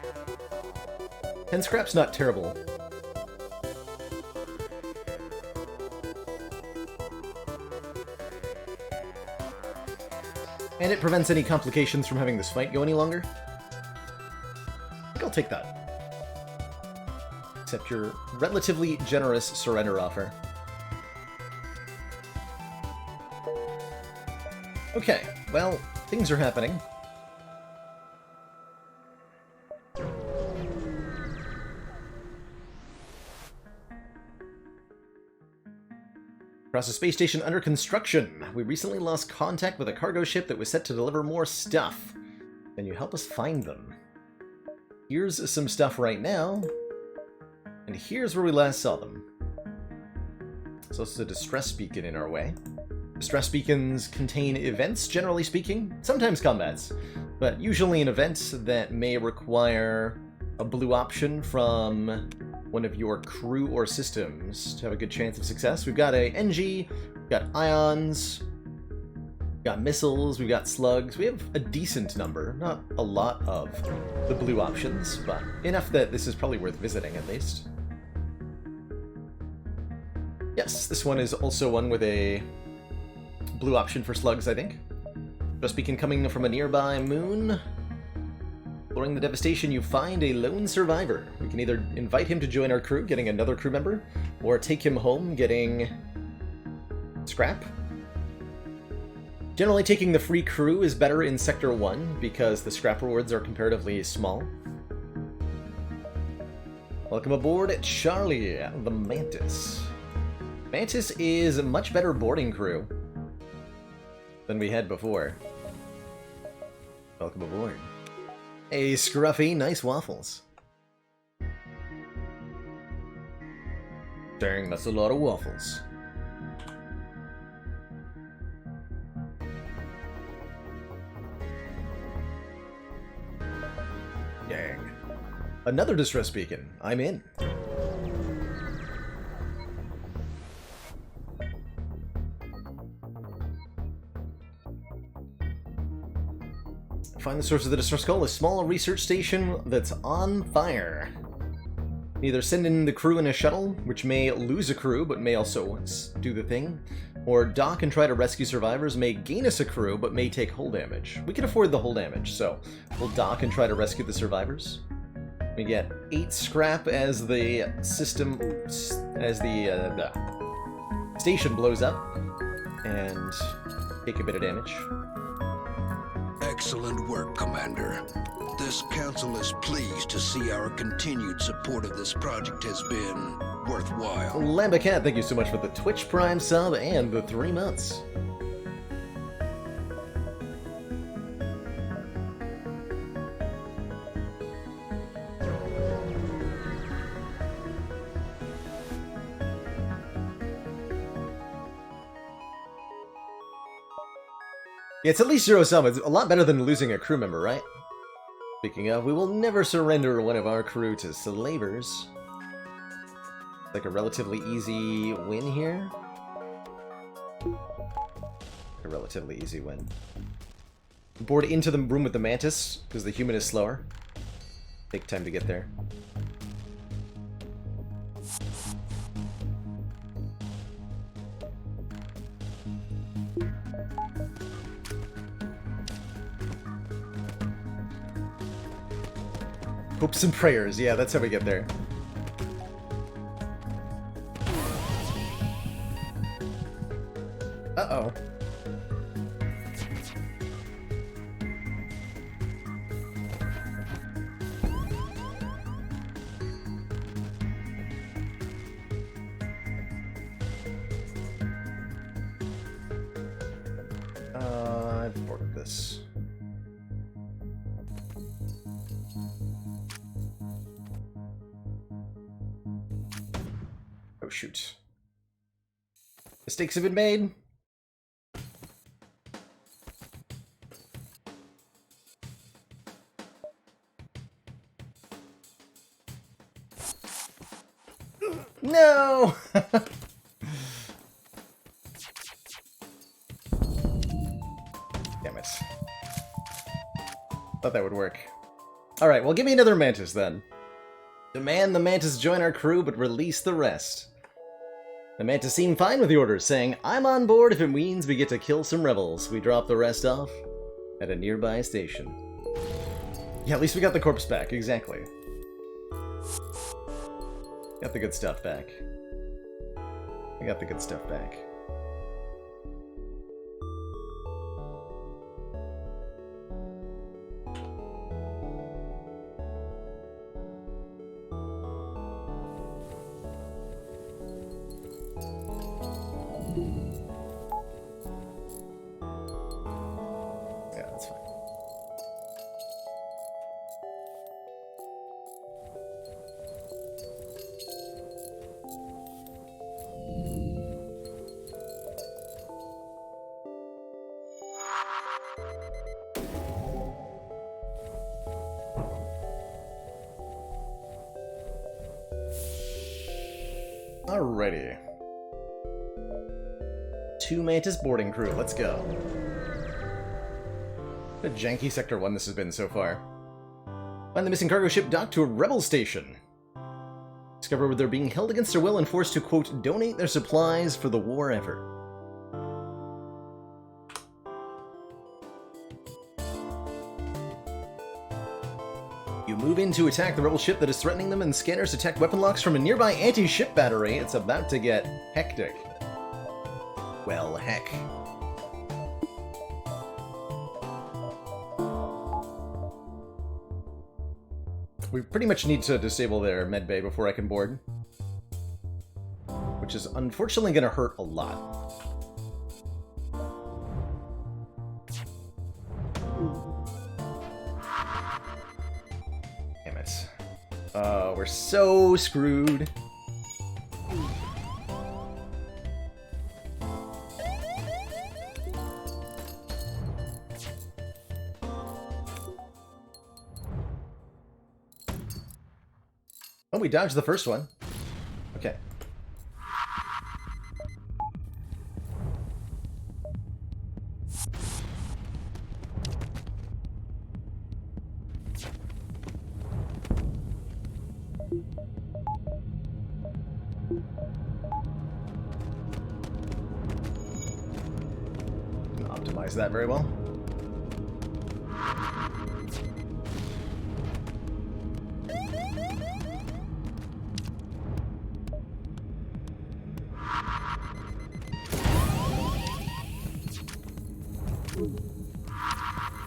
Speaker 2: 10 scrap's not terrible. And it prevents any complications from having this fight go any longer. I think I'll take that. Accept your relatively generous surrender offer. Okay, well, things are happening. Across a space station under construction, we recently lost contact with a cargo ship that was set to deliver more stuff. Can you help us find them? Here's some stuff right now, and here's where we last saw them. There's also a distress beacon in our way. Distress beacons contain events, generally speaking, sometimes combats, but usually an event that may require a blue option from one of your crew or systems to have a good chance of success. We've got a NG, we've got ions, we've got missiles, we've got slugs. We have a decent number, not a lot of the blue options, but enough that this is probably worth visiting at least. Yes, this one is also one with a blue option for slugs, I think. Just beacon coming from a nearby moon. Exploring the devastation, you find a lone survivor. We can either invite him to join our crew, getting another crew member, or take him home, getting scrap. Generally, taking the free crew is better in Sector 1, because the scrap rewards are comparatively small. Welcome aboard, Charlie, the Mantis. Mantis is a much better boarding crew than we had before. Welcome aboard. Hey, Scruffy, nice waffles. Dang, that's a lot of waffles. Dang. Another distress beacon. I'm in. Find the source of the distress call, a small research station that's on fire. Either send in the crew in a shuttle, which may lose a crew, but may also do the thing, or dock and try to rescue survivors, may gain us a crew, but may take hull damage. We can afford the hull damage, so we'll dock and try to rescue the survivors. We get 8 scrap as the system, as the station blows up, and take a bit of damage.
Speaker 1: Excellent work, Commander. This council is pleased to see our continued support of this project has been worthwhile.
Speaker 2: Lambacat, thank you so much for the Twitch Prime sub and the 3 months. Yeah, it's at least 0 sum. It's a lot better than losing a crew member, right? Speaking of, we will never surrender one of our crew to slavers. Like a relatively easy win here. A relatively easy win. Board into the room with the Mantis, because the human is slower. Take time to get there. Hopes and prayers, yeah, that's how we get there. Uh-oh. I've boarded this. Oh, shoot. Mistakes have been made. No! Damn it. Thought that would work. Alright, well, give me another Mantis then. Demand the Mantis join our crew, but release the rest. The Mantis seemed fine with the order, saying, I'm on board if it means we get to kill some rebels. We drop the rest off at a nearby station. Yeah, at least we got the corpse back, exactly. Got the good stuff back. We got the good stuff back. Yeah, that's fine. Alrighty. 2 Mantis boarding crew, let's go. What a janky Sector 1 this has been so far. Find the missing cargo ship docked to a rebel station. Discover where they're being held against their will and forced to, quote, donate their supplies for the war effort. You move in to attack the rebel ship that is threatening them, and scanners detect weapon locks from a nearby anti-ship battery. It's about to get hectic. Well, heck. We pretty much need to disable their medbay before I can board. Which is unfortunately going to hurt a lot. Damn it. We're so screwed. Oh, we dodged the first one. Okay. Optimize that very well.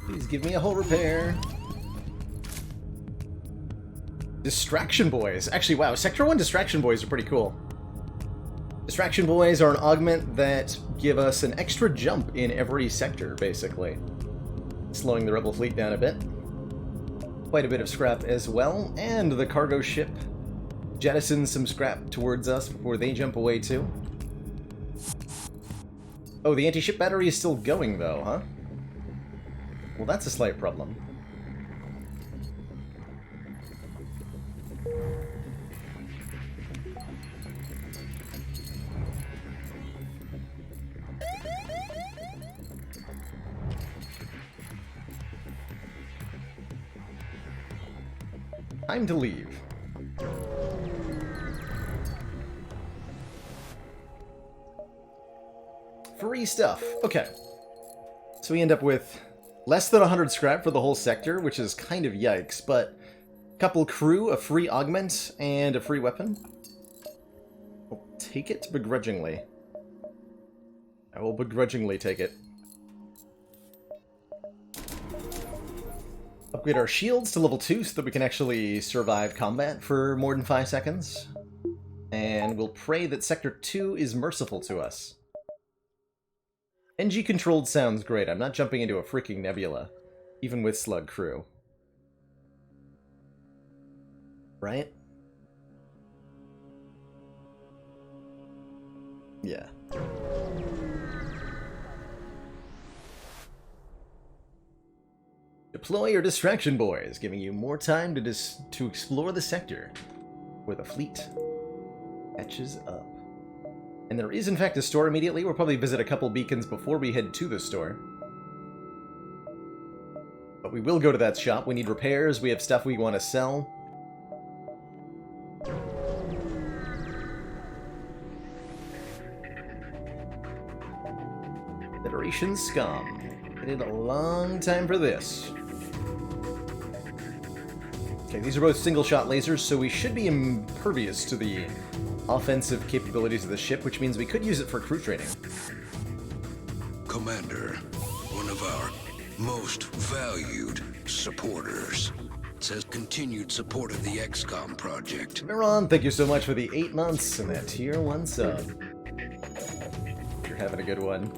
Speaker 2: Please give me a hull repair. Distraction Boys. Actually, wow, Sector 1 Distraction Boys are pretty cool. Distraction Boys are an augment that give us an extra jump in every sector, basically. Slowing the rebel fleet down a bit. Quite a bit of scrap as well, and the cargo ship jettisons some scrap towards us before they jump away too. Oh, the anti-ship battery is still going though, huh? Well, that's a slight problem. Time to leave. Free stuff. Okay. So we end up with less than 100 scrap for the whole sector, which is kind of yikes, but a couple crew, a free augment, and a free weapon. I'll take it begrudgingly. I will begrudgingly take it. Upgrade our shields to level 2 so that we can actually survive combat for more than 5 seconds. And we'll pray that Sector 2 is merciful to us. NG controlled sounds great. I'm not jumping into a freaking nebula, even with slug crew. Right? Yeah. Deploy your Distraction Boys, giving you more time to explore the sector where the fleet catches up. And there is, in fact, a store immediately. We'll probably visit a couple beacons before we head to the store. But we will go to that shop. We need repairs. We have stuff we want to sell. Federation scum. Waited a long time for this. Okay, these are both single-shot lasers, so we should be impervious to the offensive capabilities of the ship, which means we could use it for crew training.
Speaker 1: Commander, one of our most valued supporters, says continued support of the XCOM project.
Speaker 2: Miron, thank you so much for the 8 months and that tier 1 sub. You're having a good one.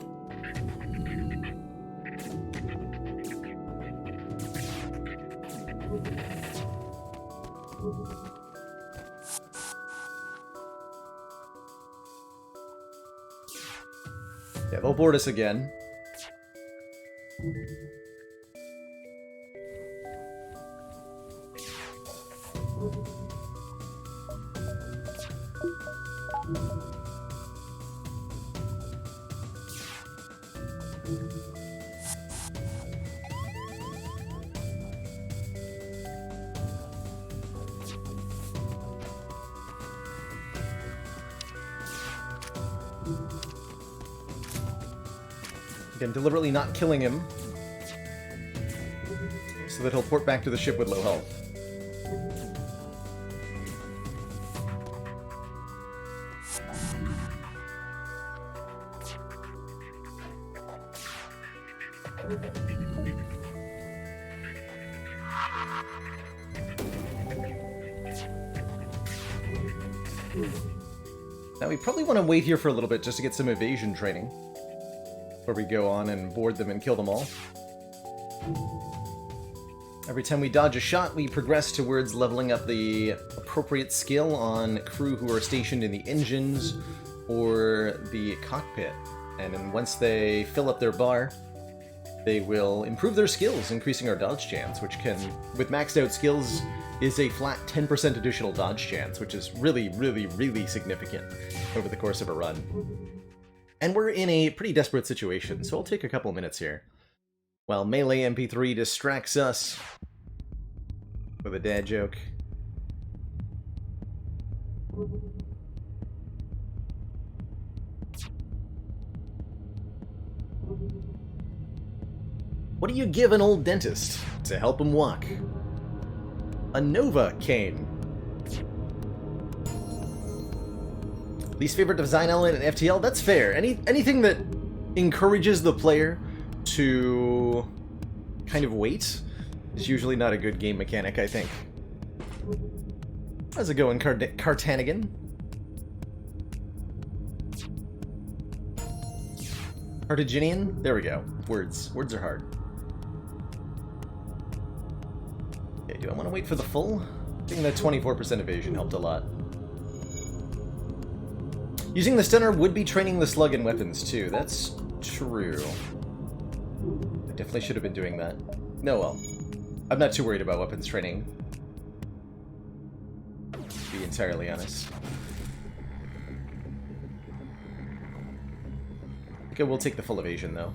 Speaker 2: Yeah, they'll board us again. Again, deliberately not killing him, so that he'll port back to the ship with low health. Now we probably want to wait here for a little bit just to get some evasion training before we go on and board them and kill them all. Every time we dodge a shot, we progress towards leveling up the appropriate skill on crew who are stationed in the engines or the cockpit. And then once they fill up their bar, they will improve their skills, increasing our dodge chance, which can, with maxed out skills, is a flat 10% additional dodge chance, which is really, really, really significant over the course of a run. And we're in a pretty desperate situation, so I'll take a couple minutes here. While Melee MP3 distracts us with a dad joke. What do you give an old dentist to help him walk? A Nova cane. Least favorite design element in FTL? That's fair. Anything that encourages the player to kind of wait is usually not a good game mechanic, I think. How's it going, Cartanigan? Cartaginian? There we go. Words. Words are hard. Okay, do I want to wait for the full? I think that 24% evasion helped a lot. Using the stunner would be training the slug in weapons, too. That's true. I definitely should have been doing that. No, well. I'm not too worried about weapons training, to be entirely honest. Okay, we'll take the full evasion, though.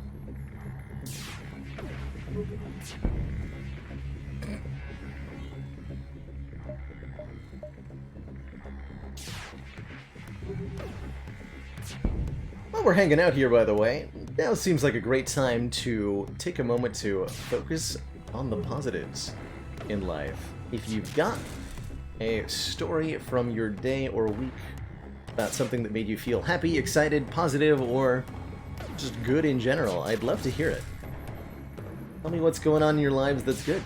Speaker 2: While we're hanging out here, by the way, now seems like a great time to take a moment to focus on the positives in life. If you've got a story from your day or week about something that made you feel happy, excited, positive, or just good in general, I'd love to hear it. Tell me what's going on in your lives that's good.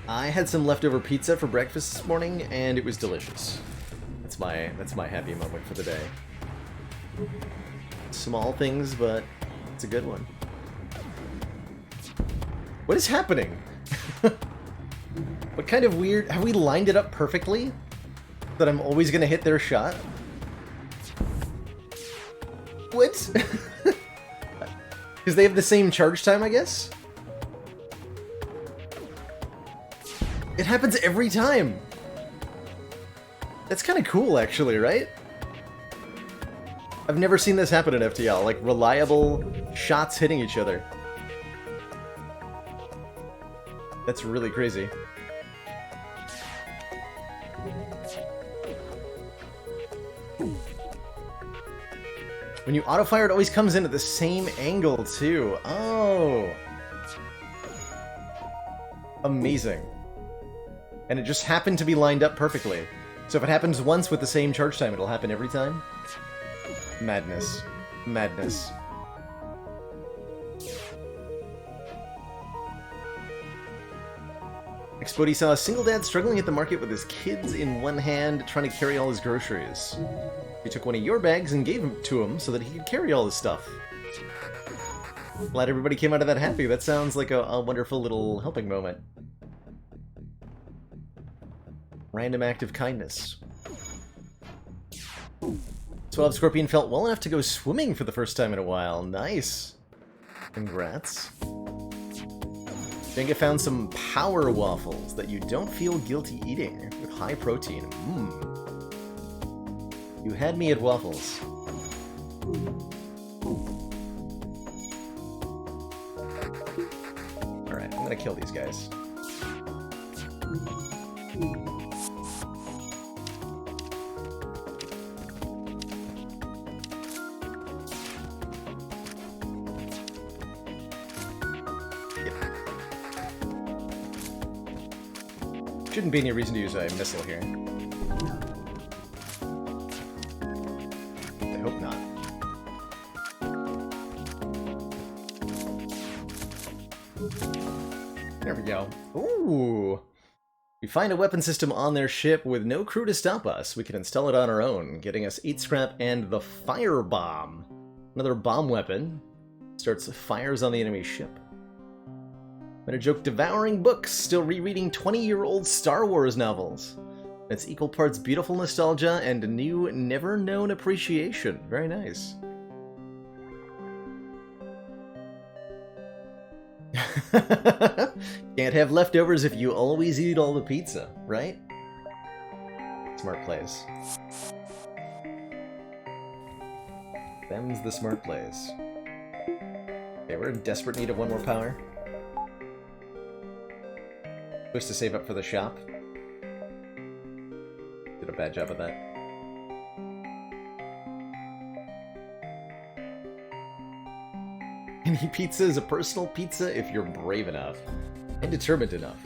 Speaker 2: I had some leftover pizza for breakfast this morning, and it was delicious. That's my happy moment for the day. Small things, but it's a good one. What is happening? What kind of weird... Have we lined it up perfectly? That I'm always gonna hit their shot? What? Because they have the same charge time, I guess? It happens every time! That's kind of cool, actually, right? I've never seen this happen in FTL, like reliable shots hitting each other. That's really crazy. When you auto-fire, it always comes in at the same angle, too. Oh! Amazing. And it just happened to be lined up perfectly. So if it happens once with the same charge time, it'll happen every time? Madness. Madness. Expody saw a single dad struggling at the market with his kids in one hand, trying to carry all his groceries. He took one of your bags and gave it to him so that he could carry all his stuff. Glad everybody came out of that happy. That sounds like a wonderful little helping moment. Random act of kindness. 12 Scorpion felt well enough to go swimming for the first time in a while. Nice. Congrats. Jenga found some power waffles that you don't feel guilty eating, with high protein. You had me at waffles. kill these guys. Shouldn't be any reason to use a missile here. I hope not. There we go. Ooh! We find a weapon system on their ship with no crew to stop us. We can install it on our own, getting us 8 scrap and the fire bomb. Another bomb weapon. Starts fires on the enemy ship. Made a joke devouring books, still rereading 20-year-old Star Wars novels. It's equal parts beautiful nostalgia and new, never-known appreciation. Very nice. Can't have leftovers if you always eat all the pizza, right? Smart plays. Them's the smart plays. Okay, we're in desperate need of one more power. Supposed to save up for the shop. Did a bad job of that. Any pizza is a personal pizza if you're brave enough. And determined enough.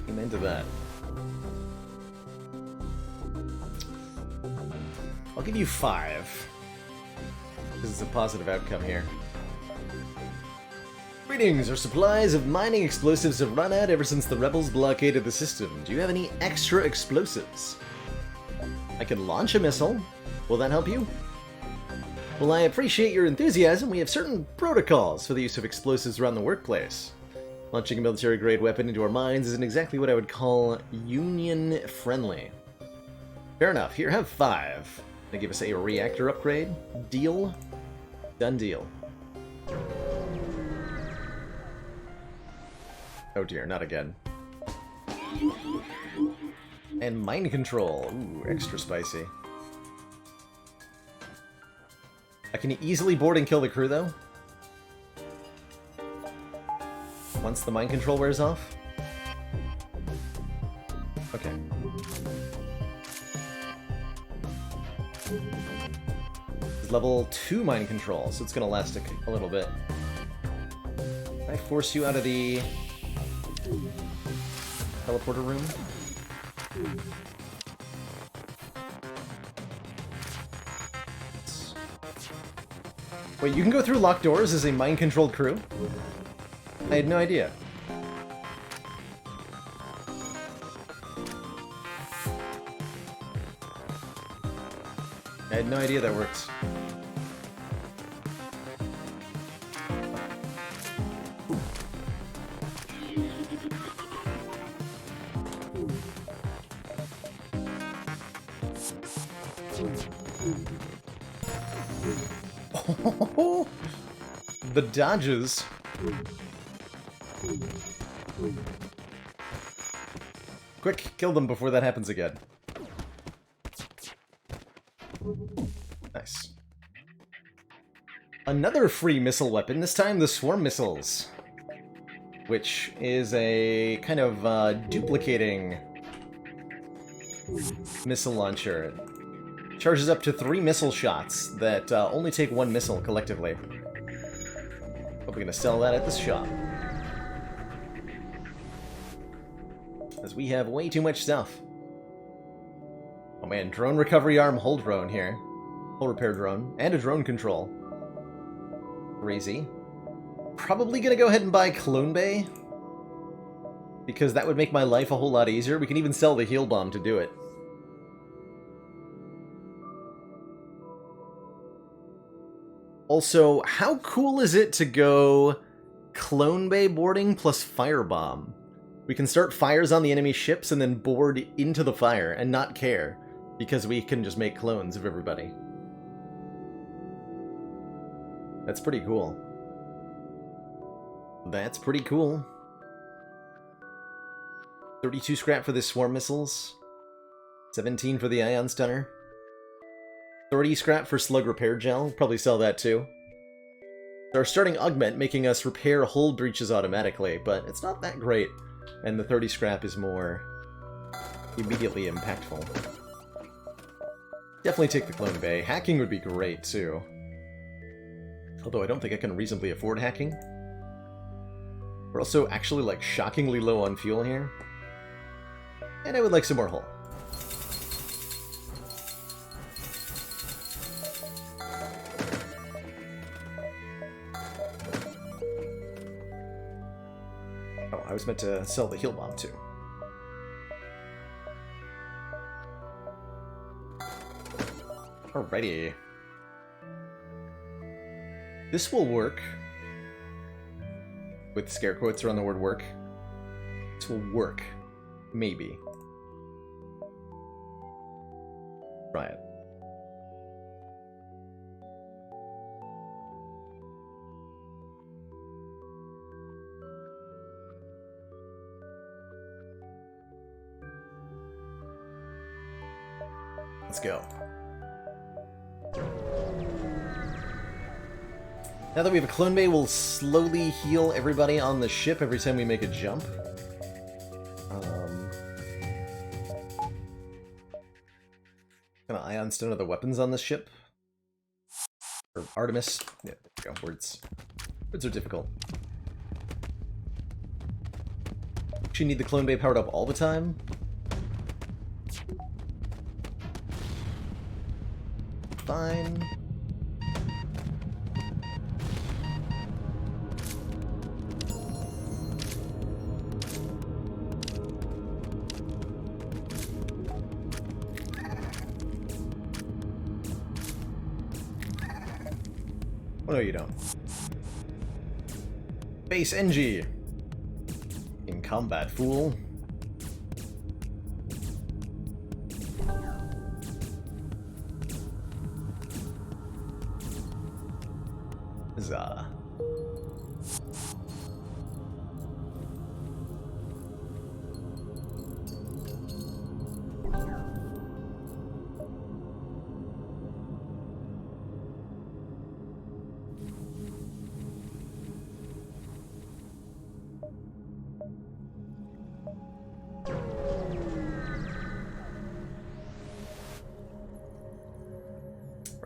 Speaker 2: Amen to that. I'll give you 5. This is a positive outcome here. Greetings, our supplies of mining explosives have run out ever since the rebels blockaded the system. Do you have any extra explosives? I can launch a missile. Will that help you? Well, I appreciate your enthusiasm. We have certain protocols for the use of explosives around the workplace. Launching a military-grade weapon into our mines isn't exactly what I would call union-friendly. Fair enough. Here, have 5. They give us a reactor upgrade. Deal. Done deal. Oh dear, not again. And mind control. Ooh, extra spicy. I can easily board and kill the crew, though. Once the mind control wears off. Okay. It's level 2 mind control, so it's gonna last a little bit. Can I force you out of the teleporter room? Wait, you can go through locked doors as a mind-controlled crew? I had no idea. I had no idea that works. The dodges. Quick, kill them before that happens again. Nice. Another free missile weapon, this time the swarm missiles. Which is a kind of duplicating missile launcher. It charges up to 3 missile shots that only take 1 missile collectively. Hope we're gonna sell that at this shop. As we have way too much stuff. Oh man, drone recovery arm, hull drone here. Hull repair drone, and a drone control. Crazy. Probably gonna go ahead and buy Clone Bay, because that would make my life a whole lot easier. We can even sell the heal bomb to do it. Also, how cool is it to go Clone Bay boarding plus firebomb? We can start fires on the enemy ships and then board into the fire and not care, because we can just make clones of everybody. That's pretty cool. That's pretty cool. 32 scrap for the swarm missiles. 17 for the Ion Stunner. 30 scrap for Slug Repair Gel. Probably sell that too. Our starting augment making us repair hull breaches automatically, but it's not that great. And the 30 scrap is more immediately impactful. Definitely take the Clone Bay. Hacking would be great too. Although I don't think I can reasonably afford hacking. We're also actually like shockingly low on fuel here. And I would like some more hull. Oh, I was meant to sell the heal bomb too. Alrighty. This will work. With scare quotes around the word work. This will work. Maybe. Try it. Let's go. Now that we have a Clone Bay, we'll slowly heal everybody on the ship every time we make a jump. Kind of Ion Stone other weapons on this ship. Or Artemis. Yeah, there we go. Words. Words are difficult. Actually need the Clone Bay powered up all the time. Fine. Oh, no, you don't. Base NG. In combat, fool. Huzzah.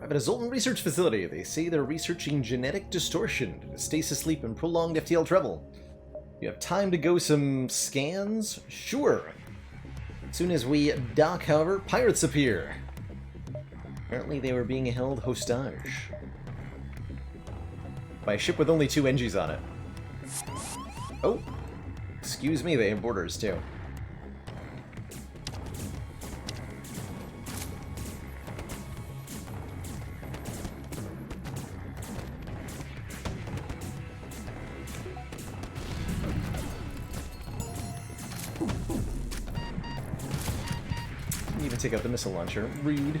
Speaker 2: At a Zoltan research facility, they say they're researching genetic distortion to stasis sleep and prolonged FTL travel. You have time to go some scans? Sure. As soon as we dock, however, pirates appear. Apparently they were being held hostage. By a ship with only 2 NGs on it. Oh, excuse me, they have borders too. Even take out the missile launcher. Rude.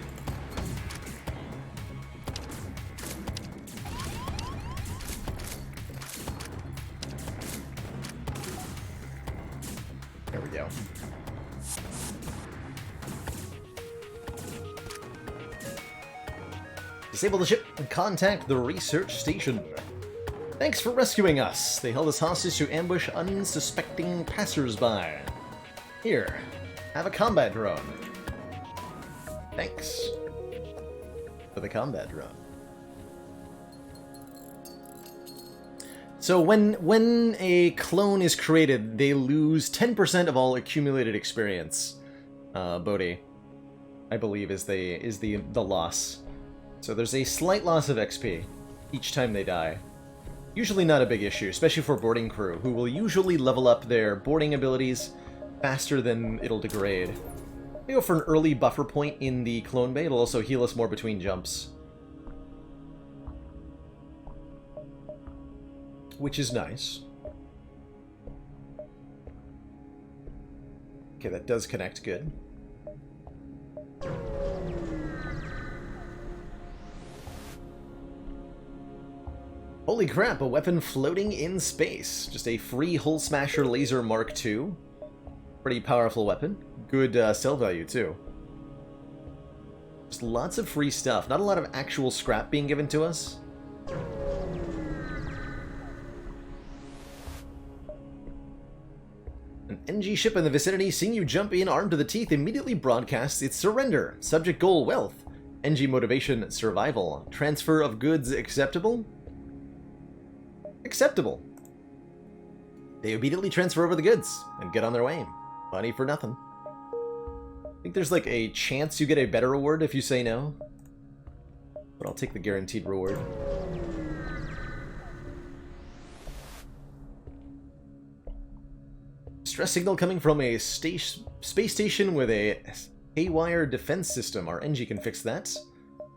Speaker 2: There we go. Disable the ship and contact the research station. Thanks for rescuing us. They held us hostage to ambush unsuspecting passers-by. Here, have a combat drone. Thanks for the combat drone. So when a clone is created, they lose 10% of all accumulated experience. Bodhi, I believe, is the loss. So there's a slight loss of XP each time they die. Usually not a big issue, especially for boarding crew, who will usually level up their boarding abilities faster than it'll degrade. We go for an early buffer point in the Clone Bay. It'll also heal us more between jumps. Which is nice. Okay, that does connect good. Holy crap, a weapon floating in space. Just a free Hull Smasher Laser Mark II. Pretty powerful weapon. Good sell value, too. Just lots of free stuff. Not a lot of actual scrap being given to us. An NG ship in the vicinity, seeing you jump in armed to the teeth, immediately broadcasts its surrender. Subject goal, wealth. NG motivation, survival. Transfer of goods, acceptable? Acceptable. They immediately transfer over the goods and get on their way. Money for nothing. I think there's like a chance you get a better reward if you say no. But I'll take the guaranteed reward. Stress signal coming from a space station with a haywire defense system. Our NG can fix that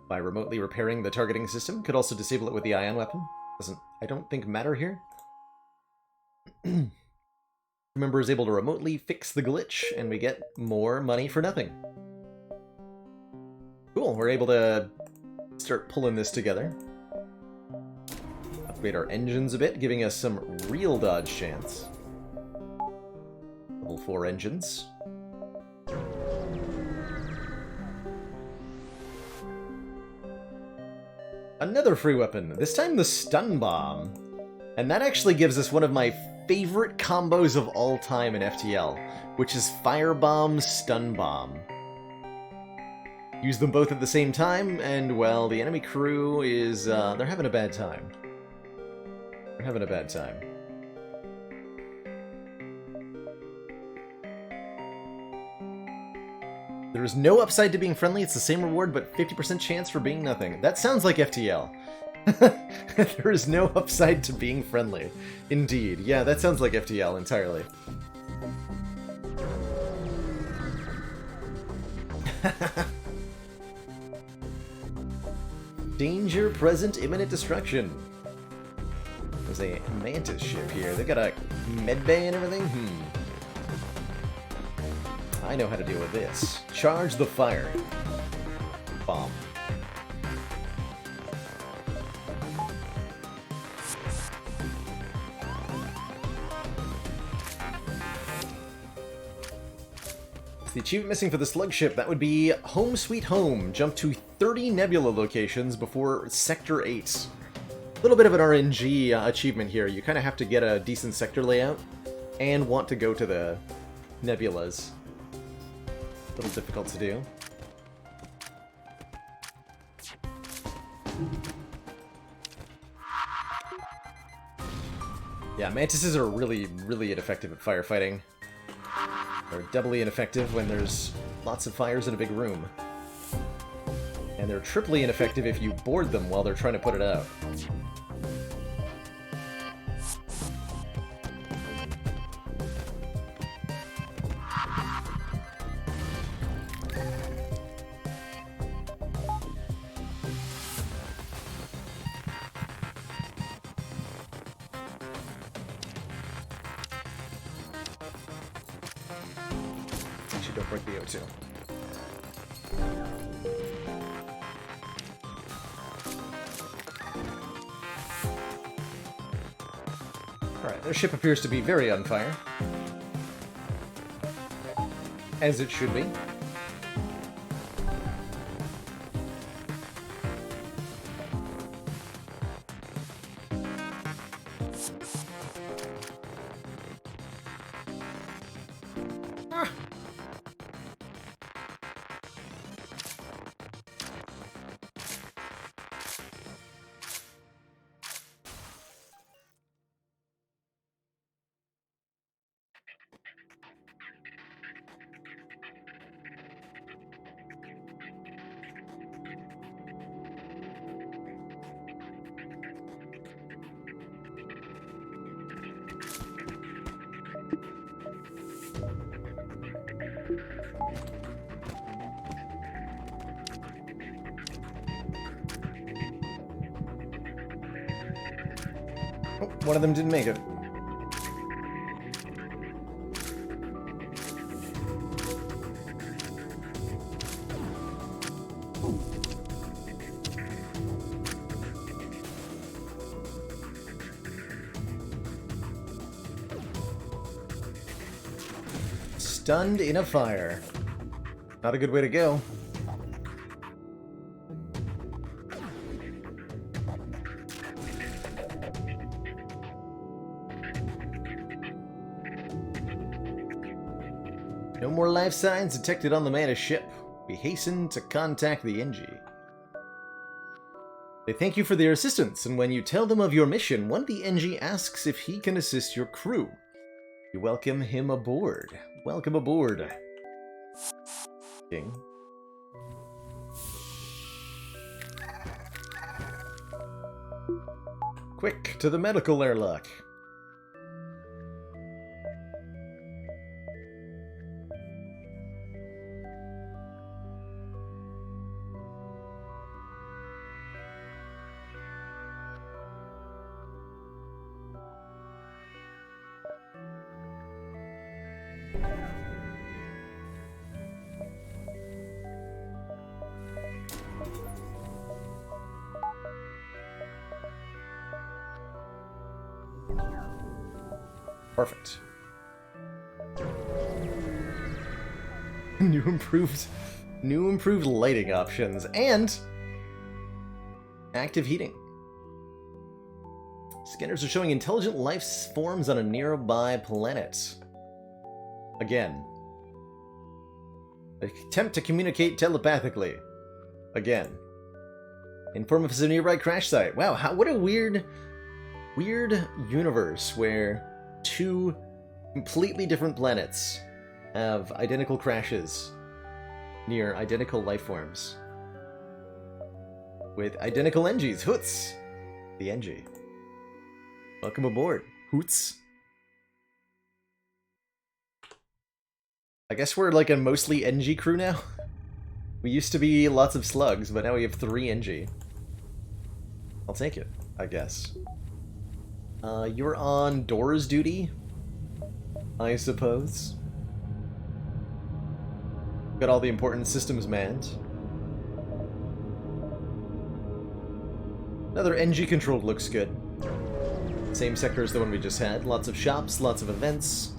Speaker 2: by remotely repairing the targeting system. Could also disable it with the ion weapon. Doesn't, I don't think, matter here. Member is able to remotely fix the glitch, and we get more money for nothing. Cool, we're able to start pulling this together. Upgrade our engines a bit, giving us some real dodge chance. Level 4 engines. Another free weapon, this time the stun bomb. And that actually gives us one of my favorite combos of all time in FTL, which is Firebomb, Stun Bomb. Use them both at the same time, and, well, the enemy crew is, they're having a bad time. They're having a bad time. There is no upside to being friendly, it's the same reward, but 50% chance for being nothing. That sounds like FTL. There is no upside to being friendly. Indeed. Yeah, that sounds like FTL entirely. Danger present, imminent destruction. There's a Mantis ship here. They've got a medbay and everything? I know how to deal with this. Charge the fire. Bomb. The achievement missing for the slug ship, that would be Home Sweet Home. Jump to 30 nebula locations before Sector 8. A little bit of an RNG achievement here. You kind of have to get a decent sector layout and want to go to the nebulas. A little difficult to do. Yeah, Mantises are really, really ineffective at firefighting. They're doubly ineffective when there's lots of fires in a big room. And they're triply ineffective if you board them while they're trying to put it out. Don't break the O2. Alright, their ship appears to be very on fire. As it should be. Oh, one of them didn't make it. Stunned in a fire. Not a good way to go. No more life signs detected on the Mana ship. We hasten to contact the NG. They thank you for their assistance, and when you tell them of your mission, one of the NG asks if he can assist your crew. You welcome him aboard. Welcome aboard. King. Quick, to the medical airlock. Perfect. New improved lighting options and active heating. Scanners are showing intelligent life forms on a nearby planet. Again. Attempt to communicate telepathically. Again. Inform us of a nearby crash site. Wow, what a weird universe where two completely different planets have identical crashes near identical life forms with identical NGs. Hoots! The NG. Welcome aboard, Hoots. I guess we're like a mostly NG crew now. We used to be lots of slugs, but now we have 3 NG. I'll take it, I guess. You're on doors duty, I suppose. Got all the important systems manned. Another NG controlled looks good. Same sector as the one we just had. Lots of shops, lots of events.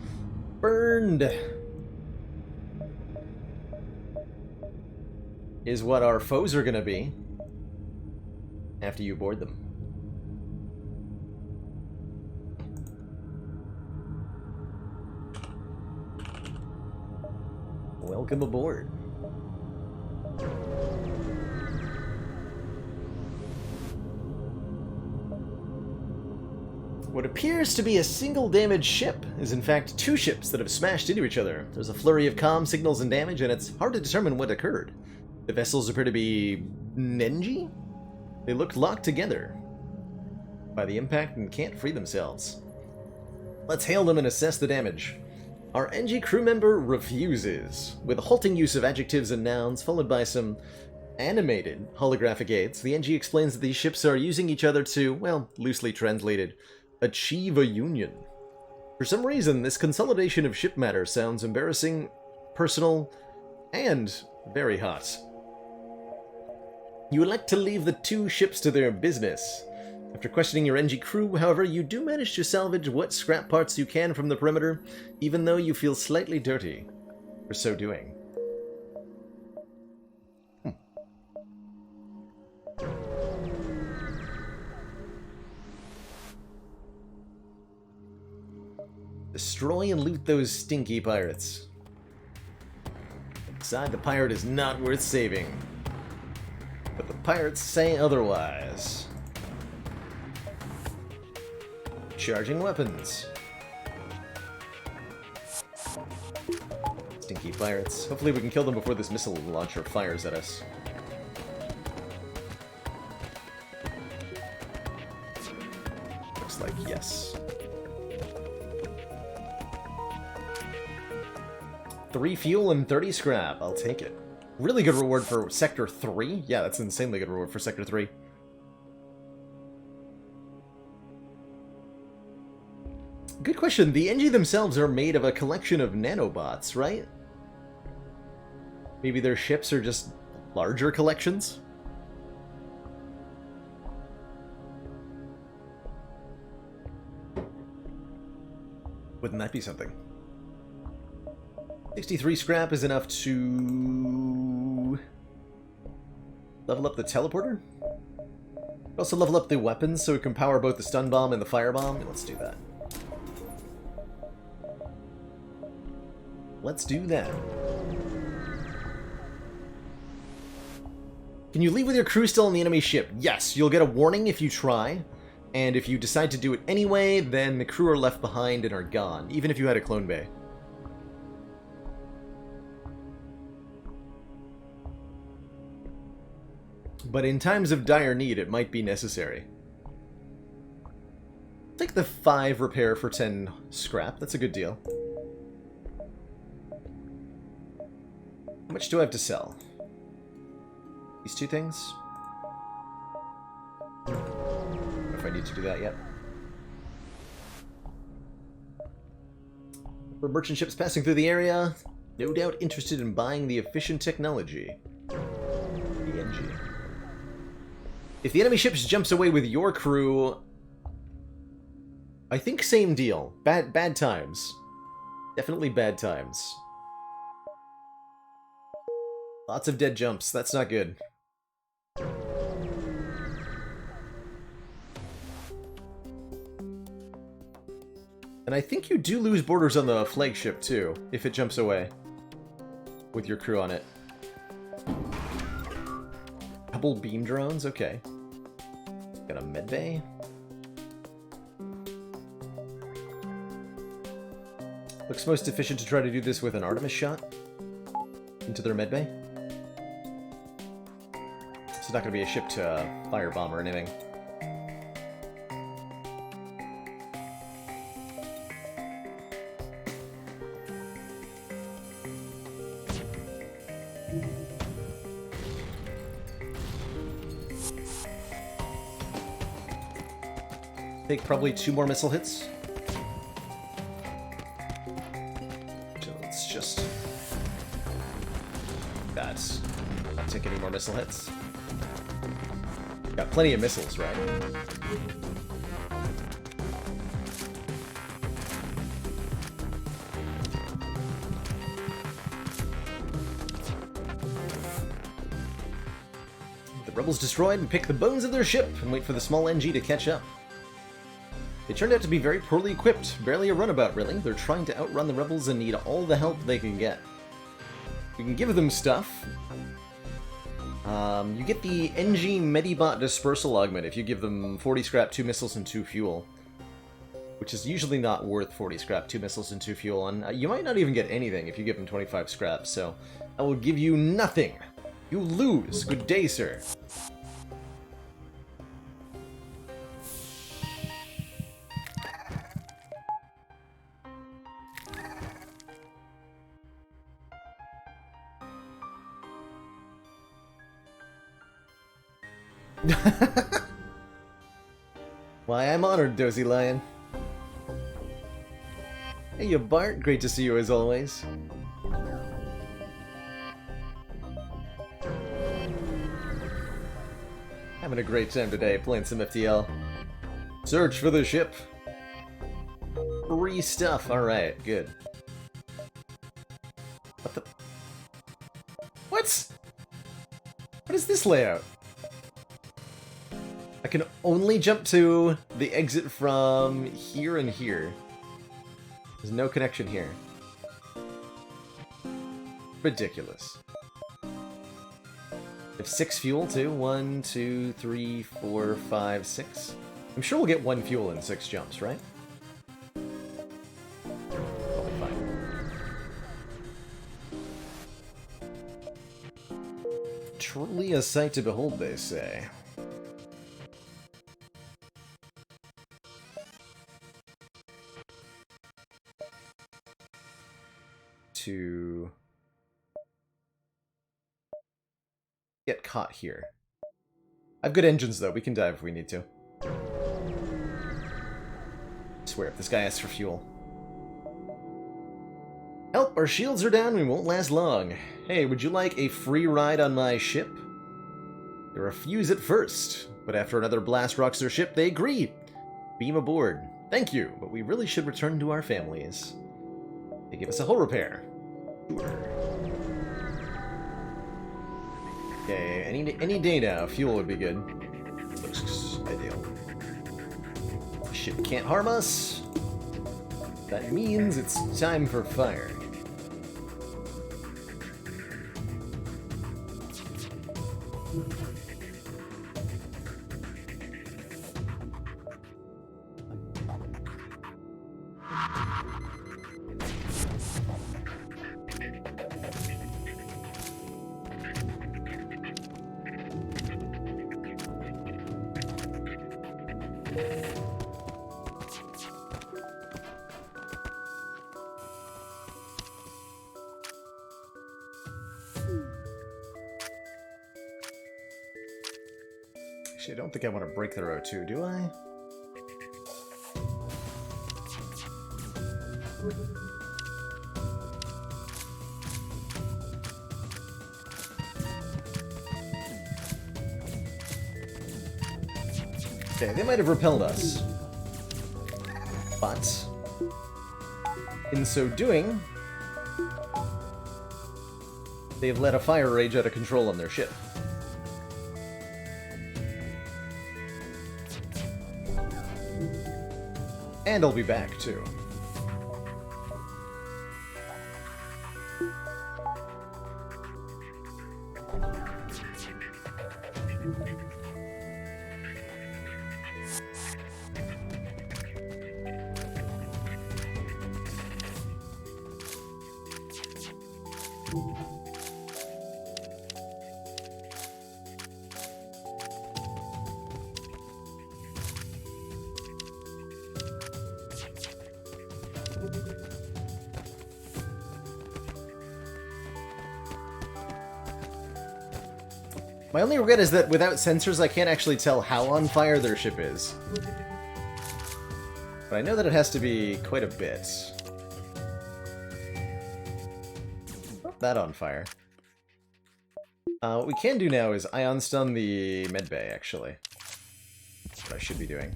Speaker 2: Burned is what our foes are gonna be after you board them. Welcome aboard. What appears to be a single damaged ship is in fact 2 ships that have smashed into each other. There's a flurry of comm signals and damage, and it's hard to determine what occurred. The vessels appear to be Nenji? They look locked together by the impact and can't free themselves. Let's hail them and assess the damage. Our NG crew member refuses. With a halting use of adjectives and nouns, followed by some animated holographic aids, the NG explains that these ships are using each other to, well, loosely translated, achieve a union. For some reason, this consolidation of ship matter sounds embarrassing, personal, and very hot. You elect to leave the 2 ships to their business. After questioning your NG crew, however, you do manage to salvage what scrap parts you can from the perimeter, even though you feel slightly dirty for so doing. Destroy and loot those stinky pirates. Decide the pirate is not worth saving, but the pirates say otherwise. Charging weapons. Stinky pirates. Hopefully we can kill them before this missile launcher fires at us. Looks like yes. 3 fuel and 30 scrap. I'll take it. Really good reward for Sector 3? Yeah, that's an insanely good reward for Sector 3. Good question. The NG themselves are made of a collection of nanobots, right? Maybe their ships are just larger collections? Wouldn't that be something? 63 scrap is enough to level up the teleporter? Also level up the weapons so it can power both the stun bomb and the fire bomb. Let's do that. let's do that. Can you leave with your crew still on the enemy ship? Yes, you'll get a warning if you try, and if you decide to do it anyway, then the crew are left behind and are gone, even if you had a clone bay. But in times of dire need, it might be necessary. Take the 5 repair for 10 scrap. That's a good deal. How much do I have to sell? These 2 things? I don't know if I need to do that yet. For merchant ships passing through the area, no doubt interested in buying the efficient technology. PNG. If the enemy ship jumps away with your crew, I think same deal. Bad times. Definitely bad times. Lots of dead jumps. That's not good. And I think you do lose borders on the flagship too, if it jumps away with your crew on it. Couple beam drones? Okay. Got a medbay. Looks most efficient to try to do this with an Artemis shot into their medbay. It's not going to be a ship to firebomb or anything. Take probably 2 more missile hits. So let's just... That's... Not take any more missile hits. Got plenty of missiles, right? The rebels destroyed and pick the bones of their ship and wait for the small NG to catch up. They turned out to be very poorly equipped, barely a runabout really. They're trying to outrun the rebels and need all the help they can get. You can give them stuff. You get the NG Medibot Dispersal Augment if you give them 40 scrap, 2 missiles, and 2 fuel. Which is usually not worth 40 scrap, 2 missiles, and 2 fuel, and you might not even get anything if you give them 25 scrap, so I will give you nothing. You lose. Good day, sir. Why, I'm honored, Dozy Lion. Hey, you Bart. Great to see you as always. Having a great time today playing some FTL. Search for the ship. Free stuff. Alright, good. What the... What? What is this layout? I can only jump to the exit from here and here. There's no connection here. Ridiculous. I have 6 fuel too. 1, 2, 3, 4, 5, 6. I'm sure we'll get 1 fuel in 6 jumps, right? I'll be fine. Truly a sight to behold, they say. To get caught here. I've good engines though, we can dive if we need to. I swear, if this guy asks for fuel. Help, our shields are down, we won't last long. Hey, would you like a free ride on my ship? They refuse at first, but after another blast rocks their ship, they agree. Beam aboard. Thank you, but we really should return to our families. They give us a hull repair. Okay, any day now, fuel would be good. Looks ideal. Ship can't harm us. That means it's time for fire. Actually, I don't think I want to break the O2, do I? Okay, they might have repelled us. But in so doing, they've let a fire rage out of control on their ship. And I'll be back, too. My only regret is that without sensors, I can't actually tell how on fire their ship is. But I know that it has to be quite a bit. Not that on fire. What we can do now is ion stun the medbay, actually. What I should be doing.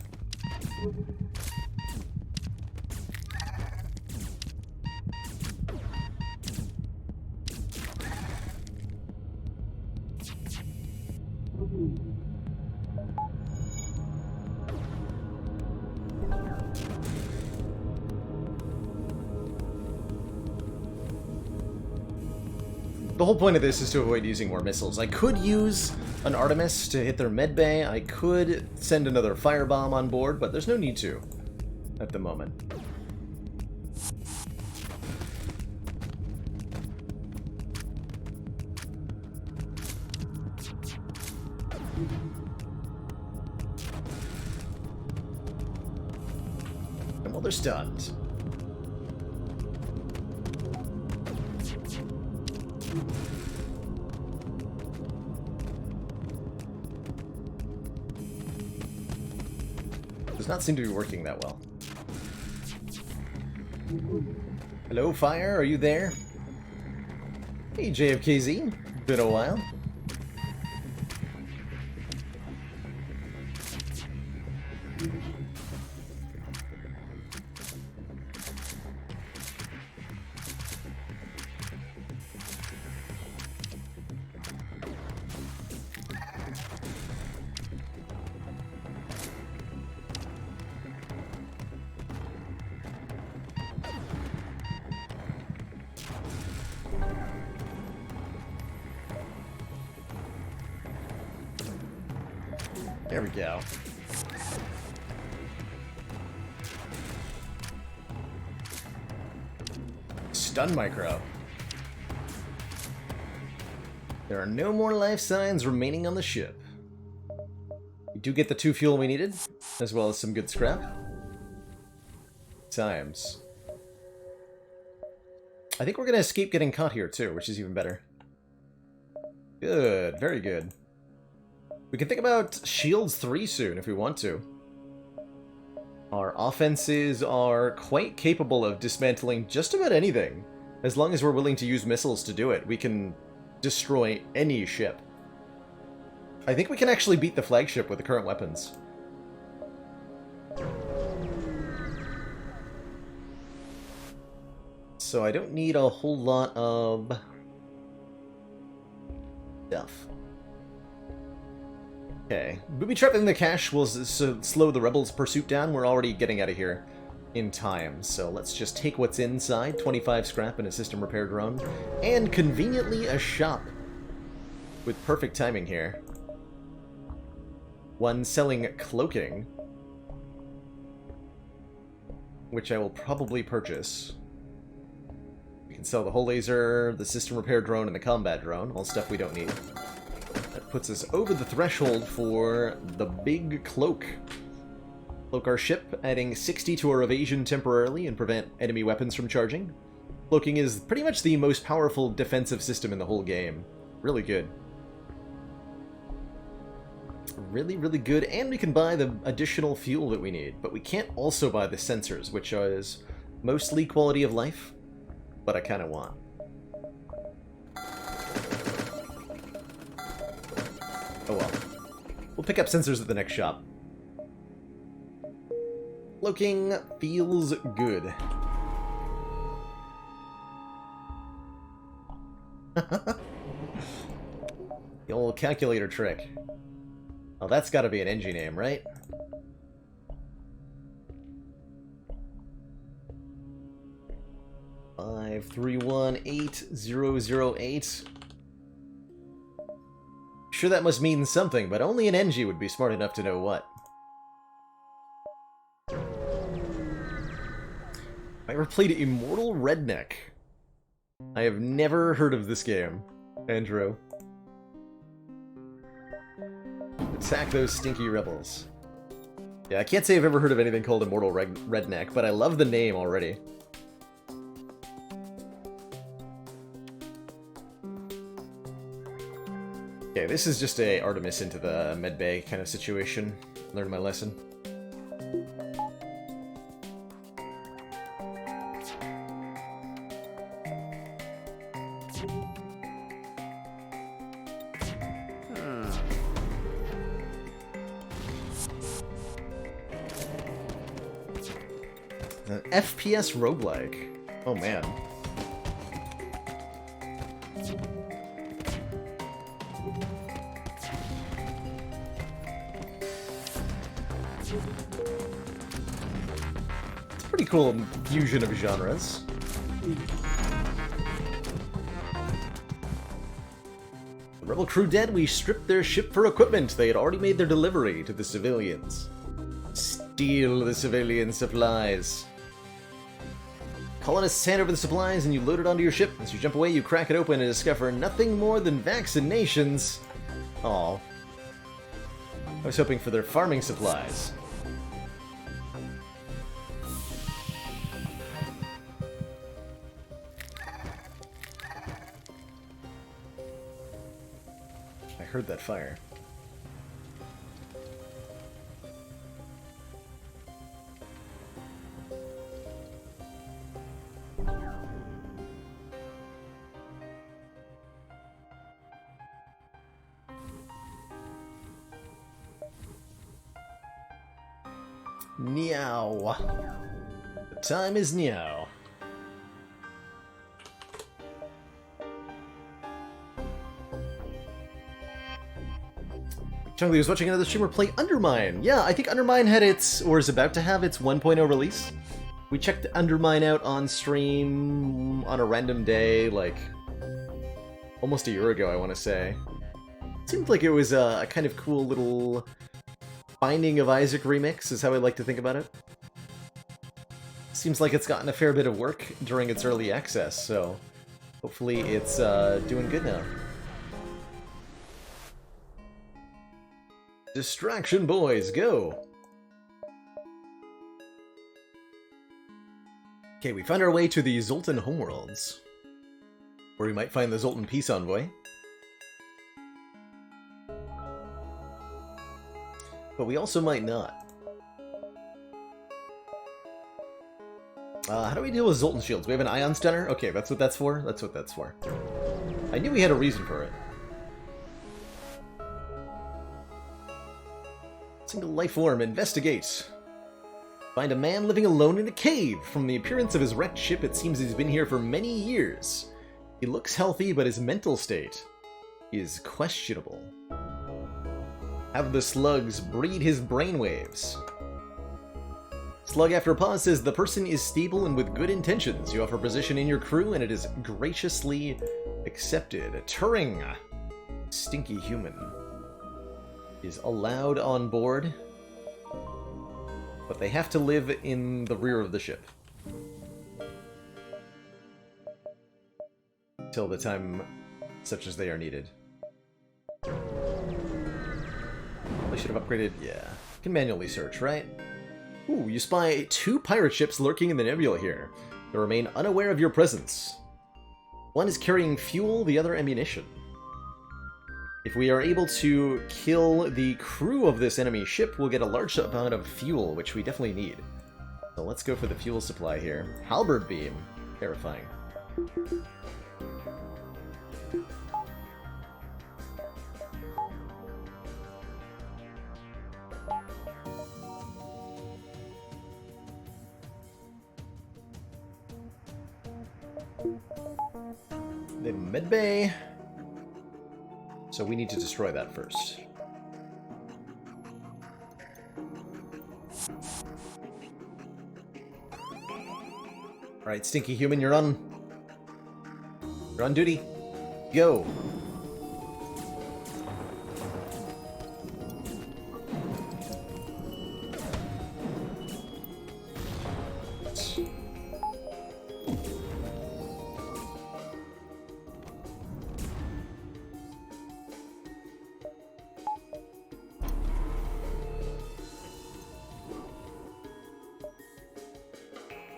Speaker 2: The whole point of this is to avoid using more missiles. I could use an Artemis to hit their medbay. I could send another firebomb on board, but there's no need to at the moment. And well, they're stunned. Does not seem to be working that well. Hello, Fire, are you there? Hey, JFKZ. Been a while. There we go. Stun micro. There are no more life signs remaining on the ship. We do get the 2 fuel we needed, as well as some good scrap. Times. I think we're gonna escape getting caught here too, which is even better. Good, very good. We can think about Shields 3 soon if we want to. Our offenses are quite capable of dismantling just about anything. As long as we're willing to use missiles to do it, we can destroy any ship. I think we can actually beat the flagship with the current weapons. So I don't need a whole lot of stuff. Okay, booby trapping the cache will slow the rebels' pursuit down. We're already getting out of here in time, so let's just take what's inside. 25 scrap and a system repair drone, and conveniently a shop. with perfect timing here. One selling cloaking, which I will probably purchase. We can sell the hull laser, the system repair drone, and the combat drone, all stuff we don't need. That puts us over the threshold for the big cloak. Cloak our ship, adding 60 to our evasion temporarily and prevent enemy weapons from charging. Cloaking is pretty much the most powerful defensive system in the whole game. Really good. Really, really good, and we can buy the additional fuel that we need, but we can't also buy the sensors, which is mostly quality of life, but I kind of want. Oh well. We'll pick up sensors at the next shop. Cloaking feels good. The old calculator trick. Oh, that's gotta be an NG name, right? Five, 3, 1, 8, 0, 0, 8. Sure, that must mean something, but only an NG would be smart enough to know what. I ever played Immortal Redneck? I have never heard of this game, Andrew. Attack those stinky rebels. Yeah, I can't say I've ever heard of anything called Immortal Redneck, but I love the name already. Okay, this is just a Artemis into the medbay kind of situation. Learned my lesson. An FPS roguelike. Oh man. It's a pretty cool fusion of genres. The rebel crew dead, we stripped their ship for equipment. They had already made their delivery to the civilians. Steal the civilian supplies. Colonists hand over the supplies and you load it onto your ship. As you jump away, you crack it open and discover nothing more than vaccinations. Aw. I was hoping for their farming supplies. I heard that fire. Meow. The time is meow. Chungli was watching another streamer play Undermine. Yeah, I think Undermine had its, or is about to have its 1.0 release. We checked Undermine out on stream on a random day, like, almost a year ago, I want to say. It seemed like it was a kind of cool little Binding of Isaac remix, is how I like to think about it. Seems like it's gotten a fair bit of work during its early access, so hopefully it's doing good now. Distraction boys, go! Okay, we found our way to the Zoltan homeworlds, where we might find the Zoltan peace envoy. But we also might not. How do we deal with Zoltan shields? We have an ion stunner? Okay, that's what that's for? That's what that's for. I knew we had a reason for it. Single life form, investigate. Find a man living alone in a cave. From the appearance of his wrecked ship, it seems he's been here for many years. He looks healthy, but his mental state is questionable. Have the slugs breed his brainwaves. Slug after a pause says, the person is stable and with good intentions. You offer position in your crew and it is graciously accepted. Turing. Stinky Human is allowed on board, but they have to live in the rear of the ship till the time such as they are needed. I should have upgraded. Yeah, can manually search, right? Ooh, you spy 2 pirate ships lurking in the nebula here. They remain unaware of your presence. One is carrying fuel, the other ammunition. If we are able to kill the crew of this enemy ship, we'll get a large amount of fuel, which we definitely need. So let's go for the fuel supply here. Halberd beam. Terrifying. The medbay. So we need to destroy that first. Alright, Stinky Human, you're on duty. Go.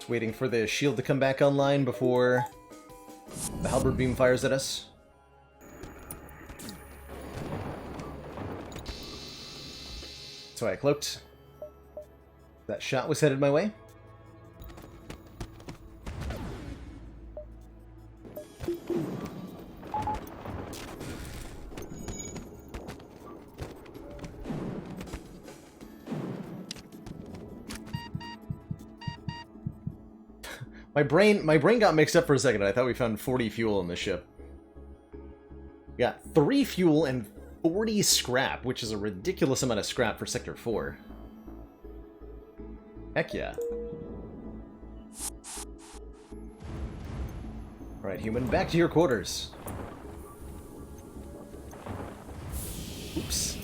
Speaker 2: Waiting for the shield to come back online before the halberd beam fires at us. That's why I cloaked. That shot was headed my way. My brain got mixed up for a second. I thought we found 40 fuel in the ship. We got 3 fuel and 40 scrap, which is a ridiculous amount of scrap for Sector 4. Heck yeah. Alright, human, back to your quarters. Oops.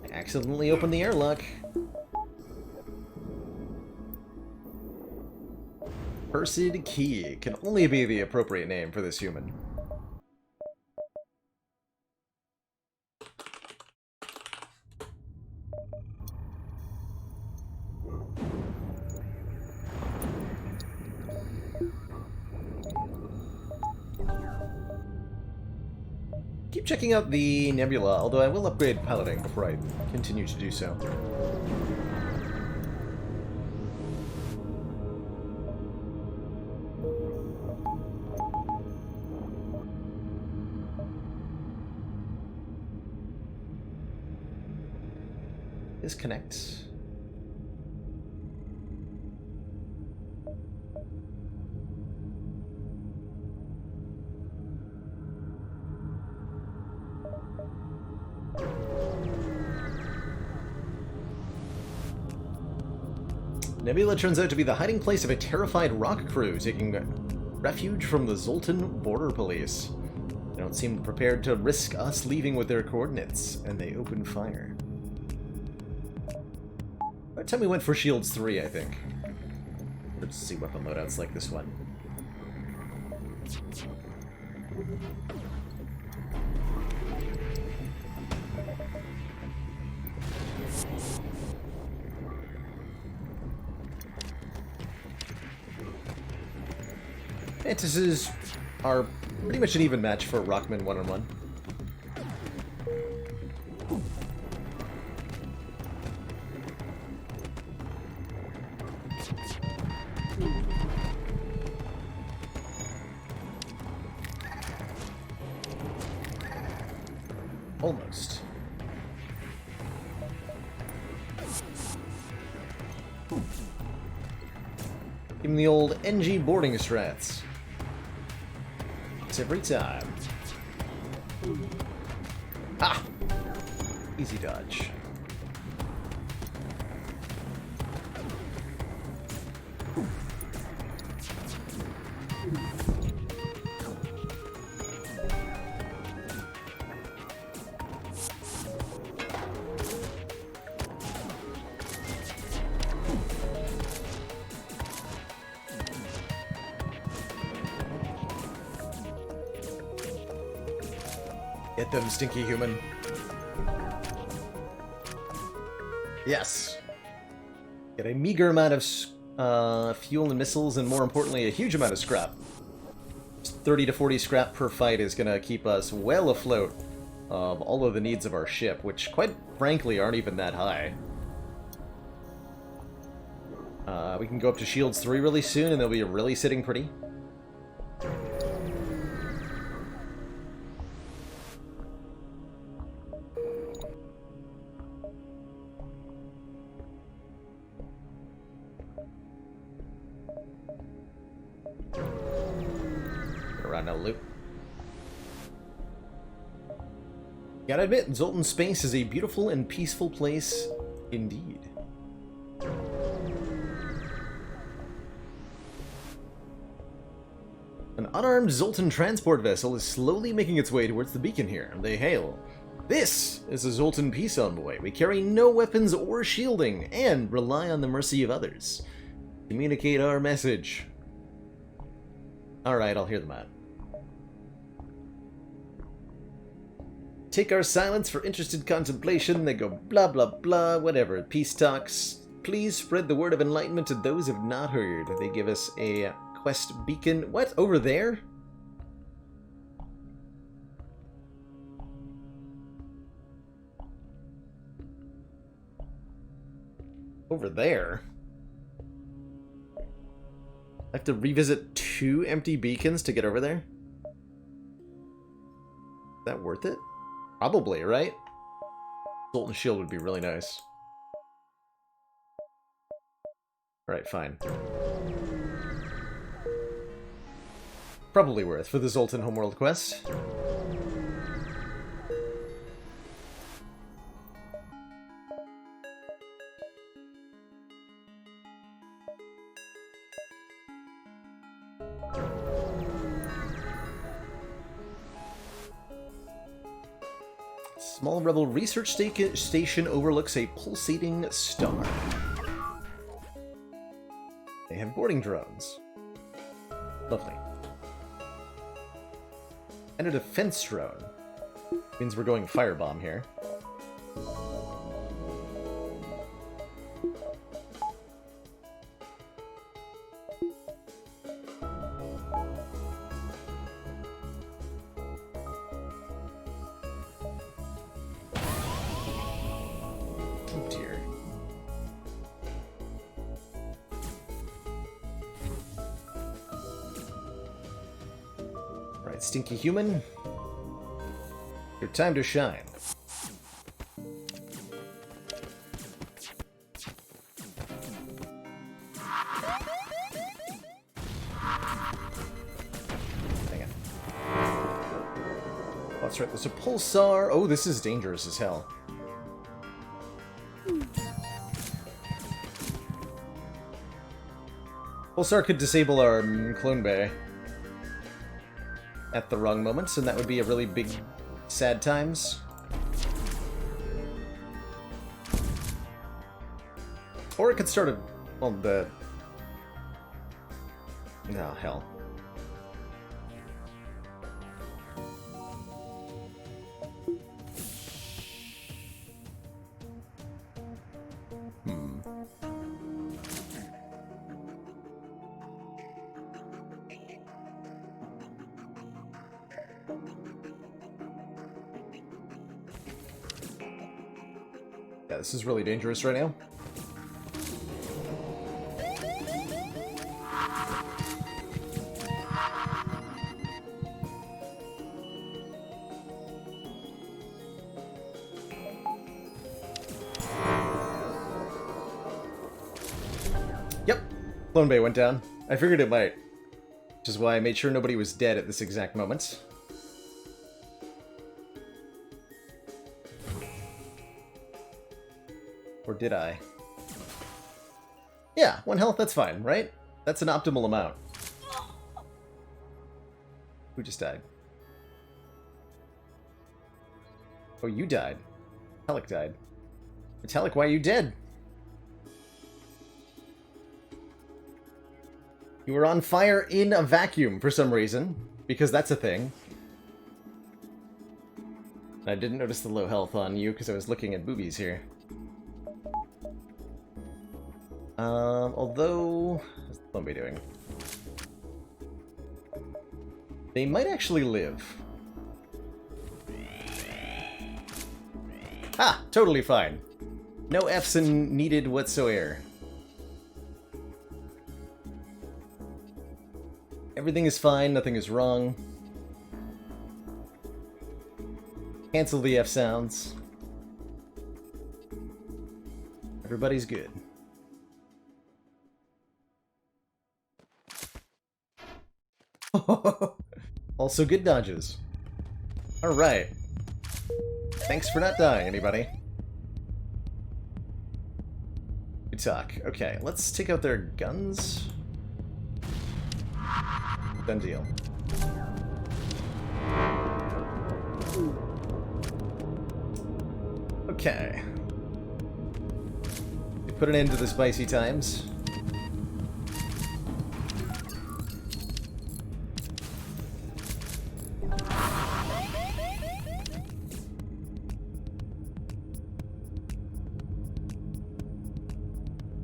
Speaker 2: I accidentally opened the airlock. Cursed Key can only be the appropriate name for this human. Keep checking out the nebula, although I will upgrade piloting before I continue to do so. Disconnect. Nebula turns out to be the hiding place of a terrified rock crew taking refuge from the Zoltan border police. They don't seem prepared to risk us leaving with their coordinates, and they open fire. By the time we went for Shields 3, I think. Let's see weapon loadouts like this one. Mantises are pretty much an even match for Rockman 1-on-1. Almost. Give him the old NG boarding strats. It's every time. Ah! Easy dodge. Get them, stinky human. Yes. Get a meager amount of fuel and missiles, and more importantly, a huge amount of scrap. 30 to 40 scrap per fight is going to keep us well afloat of all of the needs of our ship, which, quite frankly, aren't even that high. We can go up to Shields 3 really soon, and they'll be really sitting pretty. Around a loop. Gotta admit, Zoltan Space is a beautiful and peaceful place indeed. An unarmed Zoltan transport vessel is slowly making its way towards the beacon here. They hail. This is a Zoltan peace envoy. We carry no weapons or shielding, and rely on the mercy of others. Communicate our message. Alright, I'll hear them out. Take our silence for interested contemplation. They go blah blah blah, whatever. Peace talks. Please spread the word of enlightenment to those who have not heard. They give us a quest beacon. What? Over there? Over there? I have to revisit 2 empty beacons to get over there? Is that worth it? Probably, right? Zoltan Shield would be really nice. Alright, fine. Probably worth for the Zoltan Homeworld quest. Small Rebel research station overlooks a pulsating star. They have boarding drones. Lovely. And a defense drone. Means we're going firebomb here. Oh dear. Right, stinky human. Your time to shine. Hang on. Oh, that's right, there's a pulsar. Oh, this is dangerous as hell. Pulsar could disable our clone bay at the wrong moments, and that would be a really big, sad times. Or it could start a... well, the... oh, hell. Yeah, this is really dangerous right now. Yep, Clone Bay went down. I figured it might, which is why I made sure nobody was dead at this exact moment. Or did I? Yeah, 1 health, that's fine, right? That's an optimal amount. Who just died? Oh, you died. Metallic died. Metallic, why are you dead? You were on fire in a vacuum for some reason, because that's a thing. I didn't notice the low health on you because I was looking at boobies here. Although... What's the Clone doing? They might actually live. Ah! Totally fine. No Fs needed whatsoever. Everything is fine, nothing is wrong. Cancel the F sounds. Everybody's good. Also good dodges. Alright. Thanks for not dying, anybody. Good talk. Okay, let's take out their guns. Done deal. Okay. We put an end to the spicy times.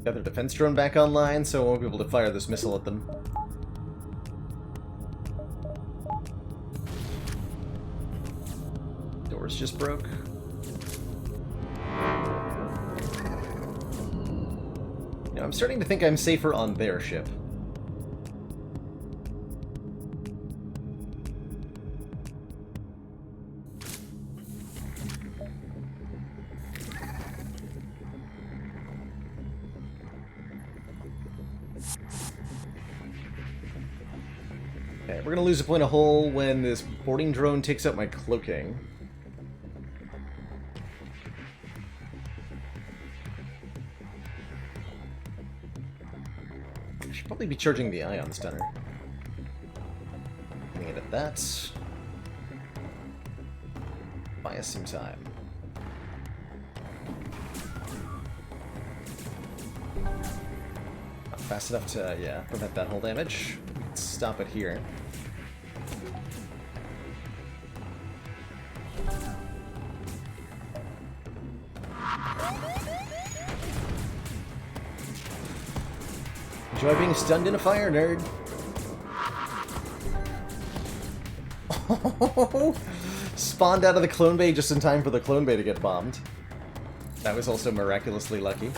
Speaker 2: Got their defense drone back online, so I won't be able to fire this missile at them. Doors just broke. Now, I'm starting to think I'm safer on their ship. Okay, we're gonna lose a point of hull when this boarding drone takes out my cloaking. I should probably be charging the ion stunner. Getting it at that. Buy us some time. Not fast enough to, yeah, prevent that hull damage. Let's stop it here. Enjoy being stunned in a fire, nerd. Spawned out of the clone bay just in time for the clone bay to get bombed. That was also miraculously lucky.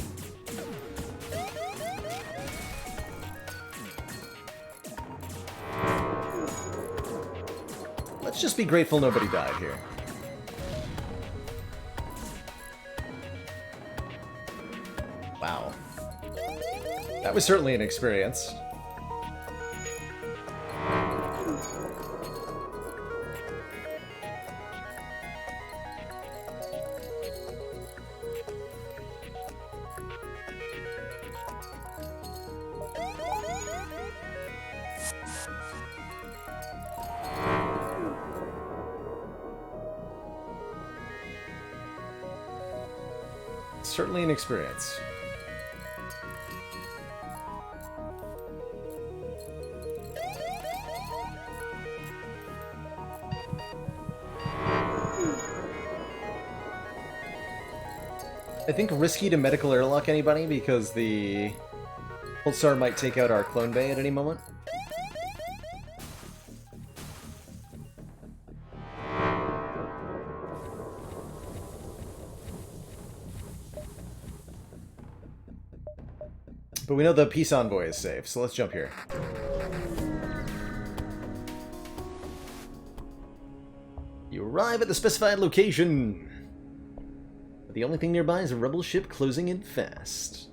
Speaker 2: Let's just be grateful nobody died here. Wow. That was certainly an experience. Certainly an experience. I think risky to medical airlock anybody because the Pulsar might take out our clone bay at any moment. But we know the peace envoy is safe, so let's jump here. You arrive at the specified location. The only thing nearby is a rebel ship closing in fast.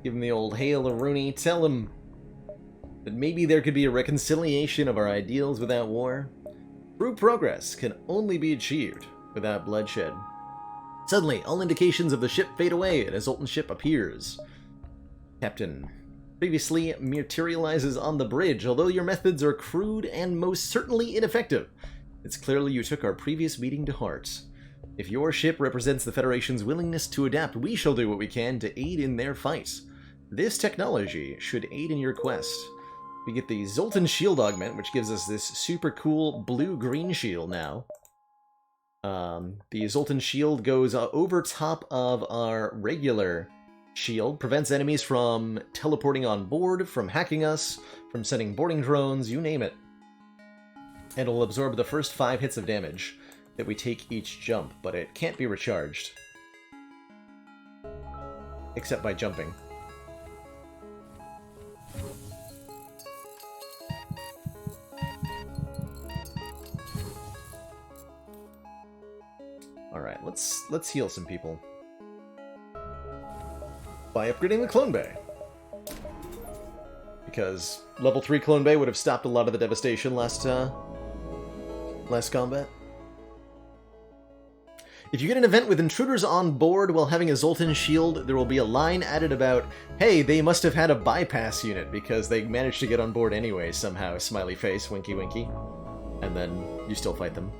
Speaker 2: Give him the old hail Rooney, tell him that maybe there could be a reconciliation of our ideals without war. True progress can only be achieved without bloodshed. Suddenly, all indications of the ship fade away and a Zoltan ship appears. Captain, previously materializes on the bridge. Although your methods are crude and most certainly ineffective, it's clearly you took our previous meeting to heart. If your ship represents the Federation's willingness to adapt, we shall do what we can to aid in their fight. This technology should aid in your quest. We get the Zoltan shield augment, which gives us this super cool blue-green shield now. The Zoltan shield goes over top of our regular shield, prevents enemies from teleporting on board, from hacking us, from sending boarding drones, you name it. And it'll absorb the first 5 hits of damage that we take each jump, but it can't be recharged. Except by jumping. Alright, let's heal some people. By upgrading the Clone Bay. Because level 3 Clone Bay would have stopped a lot of the devastation last combat. If you get an event with intruders on board while having a Zoltan shield, there will be a line added about, hey, they must have had a bypass unit because they managed to get on board anyway somehow, smiley face, winky winky. And then you still fight them.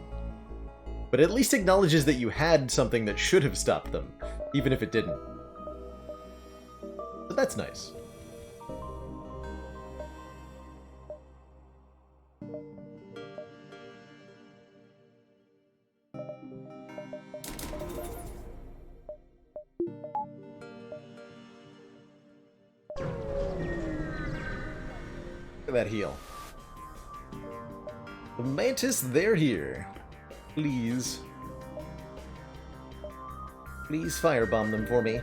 Speaker 2: But it at least acknowledges that you had something that should have stopped them, even if it didn't. So that's nice. Look at that heal. The Mantis, they're here. Please. Please firebomb them for me.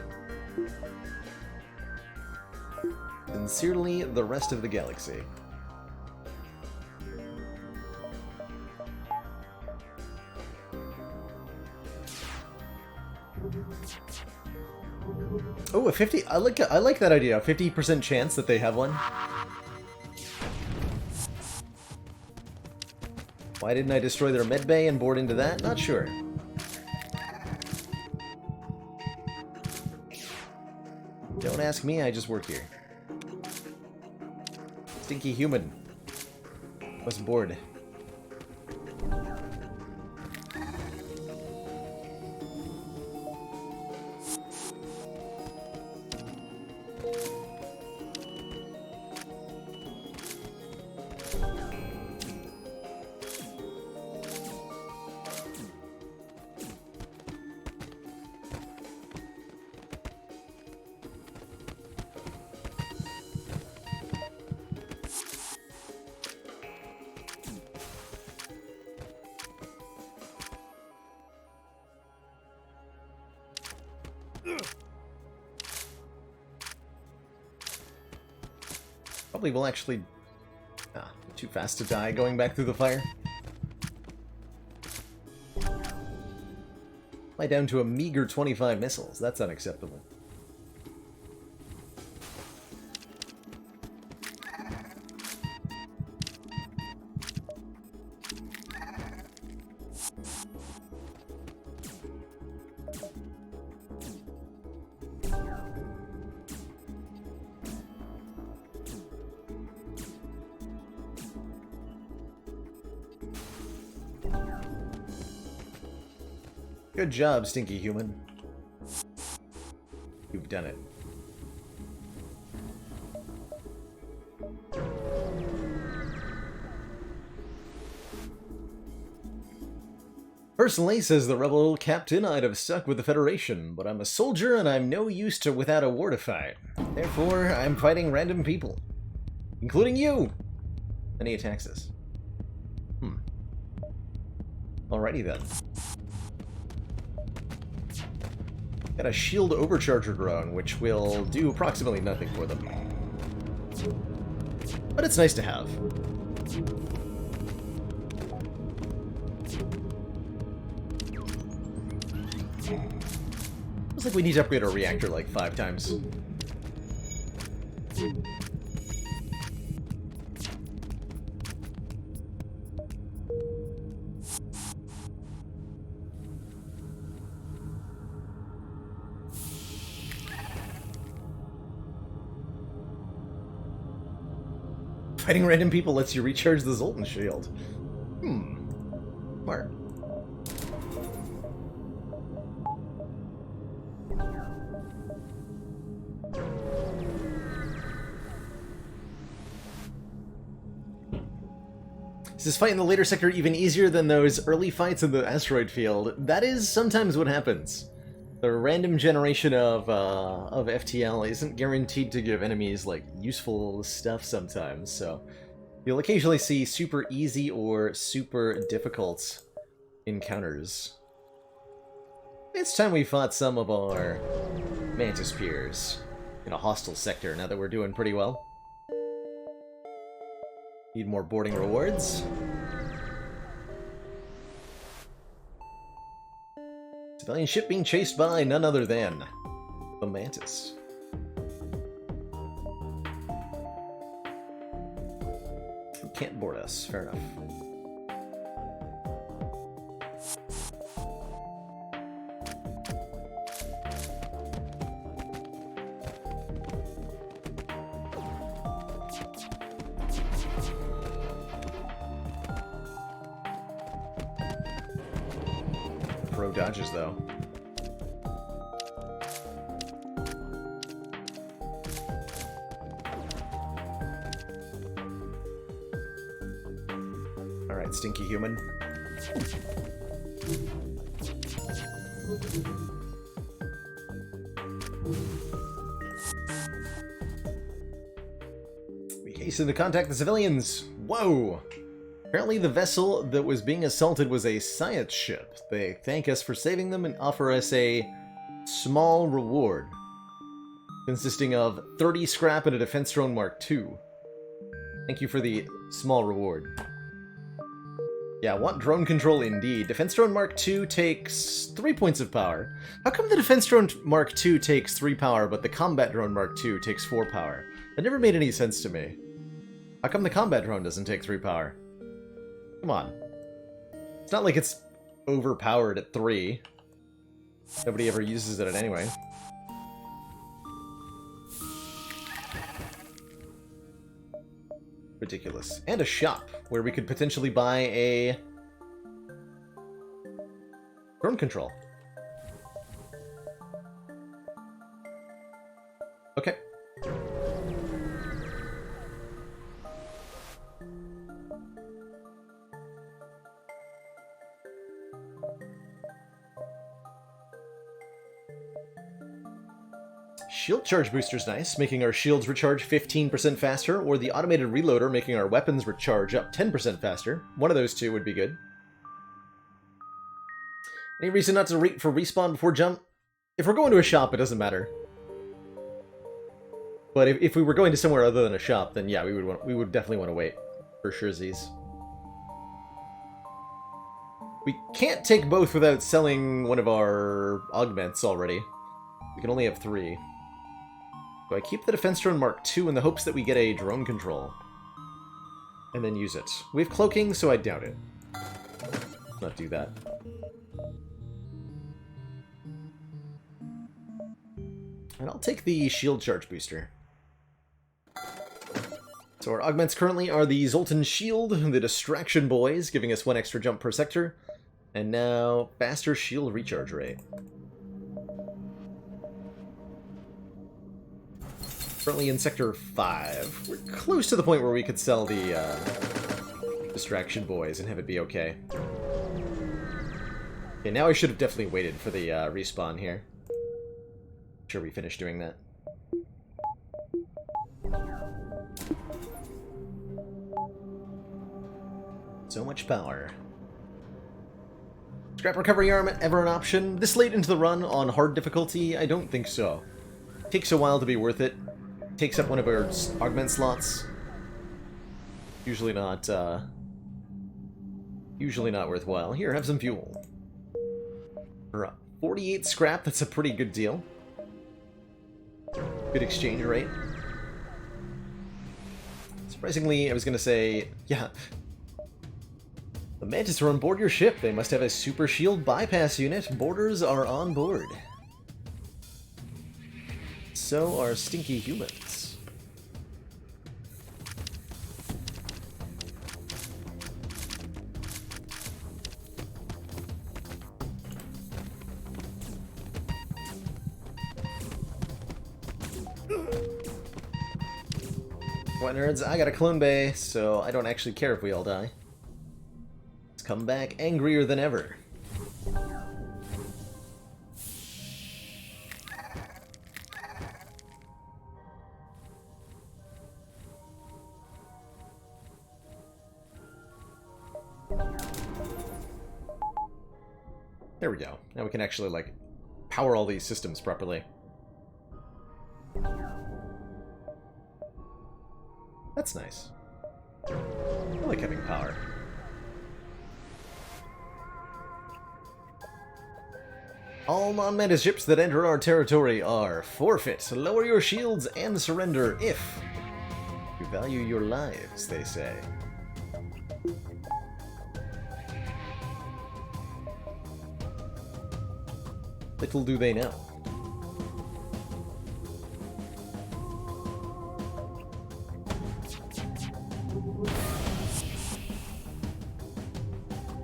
Speaker 2: Sincerely, the rest of the galaxy. Oh, a 50. I like that idea. A 50% chance that they have one. Why didn't I destroy their medbay and board into that? Not sure. Don't ask me, I just work here. Stinky human. Was bored. Probably will actually... too fast to die going back through the fire. Am I down to a meager 25 missiles? That's unacceptable. Good job, Stinky Human. You've done it. Personally, says the rebel captain, I'd have stuck with the Federation, but I'm a soldier and I'm no use to without a war to fight. Therefore, I'm fighting random people. Including you! And he attacks us. Alrighty then. Got a shield overcharger drone, which will do approximately nothing for them. But it's nice to have. Looks like we need to upgrade our reactor like 5 times. Fighting random people lets you recharge the Zoltan shield. Smart. Is fighting the later sector even easier than those early fights in the asteroid field? That is sometimes what happens. The random generation of FTL isn't guaranteed to give enemies, like, useful stuff sometimes, so you'll occasionally see super easy or super difficult encounters. It's time we fought some of our Mantis peers in a hostile sector, now that we're doing pretty well. Need more boarding rewards. Civilian ship being chased by none other than the Mantis. You can't board us, fair enough. Pro dodges, though. Alright, stinky human. We hasten to contact the civilians. Whoa! Apparently the vessel that was being assaulted was a science ship. They thank us for saving them and offer us a small reward, consisting of 30 scrap and a defense drone Mark II. Thank you for the small reward. Yeah, want drone control indeed. Defense drone Mark II takes 3 points of power. How come the defense drone Mark II takes 3 power, but the combat drone Mark II takes 4 power? That never made any sense to me. How come the combat drone doesn't take 3 power? Come on. It's not like it's overpowered at 3. Nobody ever uses it anyway. Ridiculous. And a shop, where we could potentially buy a drone control. Okay. Shield charge booster's nice, making our shields recharge 15% faster, or the automated reloader making our weapons recharge up 10% faster. One of those two would be good. Any reason not to wait for respawn before jump? If we're going to a shop, it doesn't matter. But if we were going to somewhere other than a shop, then yeah, we would definitely want to wait. For sure, Z's. We can't take both without selling one of our augments already. We can only have 3. So I keep the defense drone Mark II in the hopes that we get a drone control. And then use it. We have cloaking, so I doubt it. Let's not do that. And I'll take the shield charge booster. So our augments currently are the Zoltan Shield, the Distraction Boys, giving us 1 extra jump per sector. And now, faster shield recharge rate. Currently in Sector 5. We're close to the point where we could sell the Distraction Boys and have it be okay. Okay, now I should have definitely waited for the respawn here. Sure we finished doing that. So much power. Scrap recovery arm ever an option? This late into the run on hard difficulty? I don't think so. Takes a while to be worth it. Takes up one of our augment slots. Usually not worthwhile. Here, have some fuel. For 48 scrap, that's a pretty good deal. Good exchange rate. Surprisingly, I was gonna say, yeah. The Mantis are on board your ship. They must have a super shield bypass unit. Boarders are on board. So are stinky humans. What nerds? I got a clone bay, so I don't actually care if we all die. come back angrier than ever. There we go. Now we can actually, like, power all these systems properly. That's nice. I like having power. All non-meta ships that enter our territory are forfeit. Lower your shields and surrender if you value your lives, they say. Little do they know.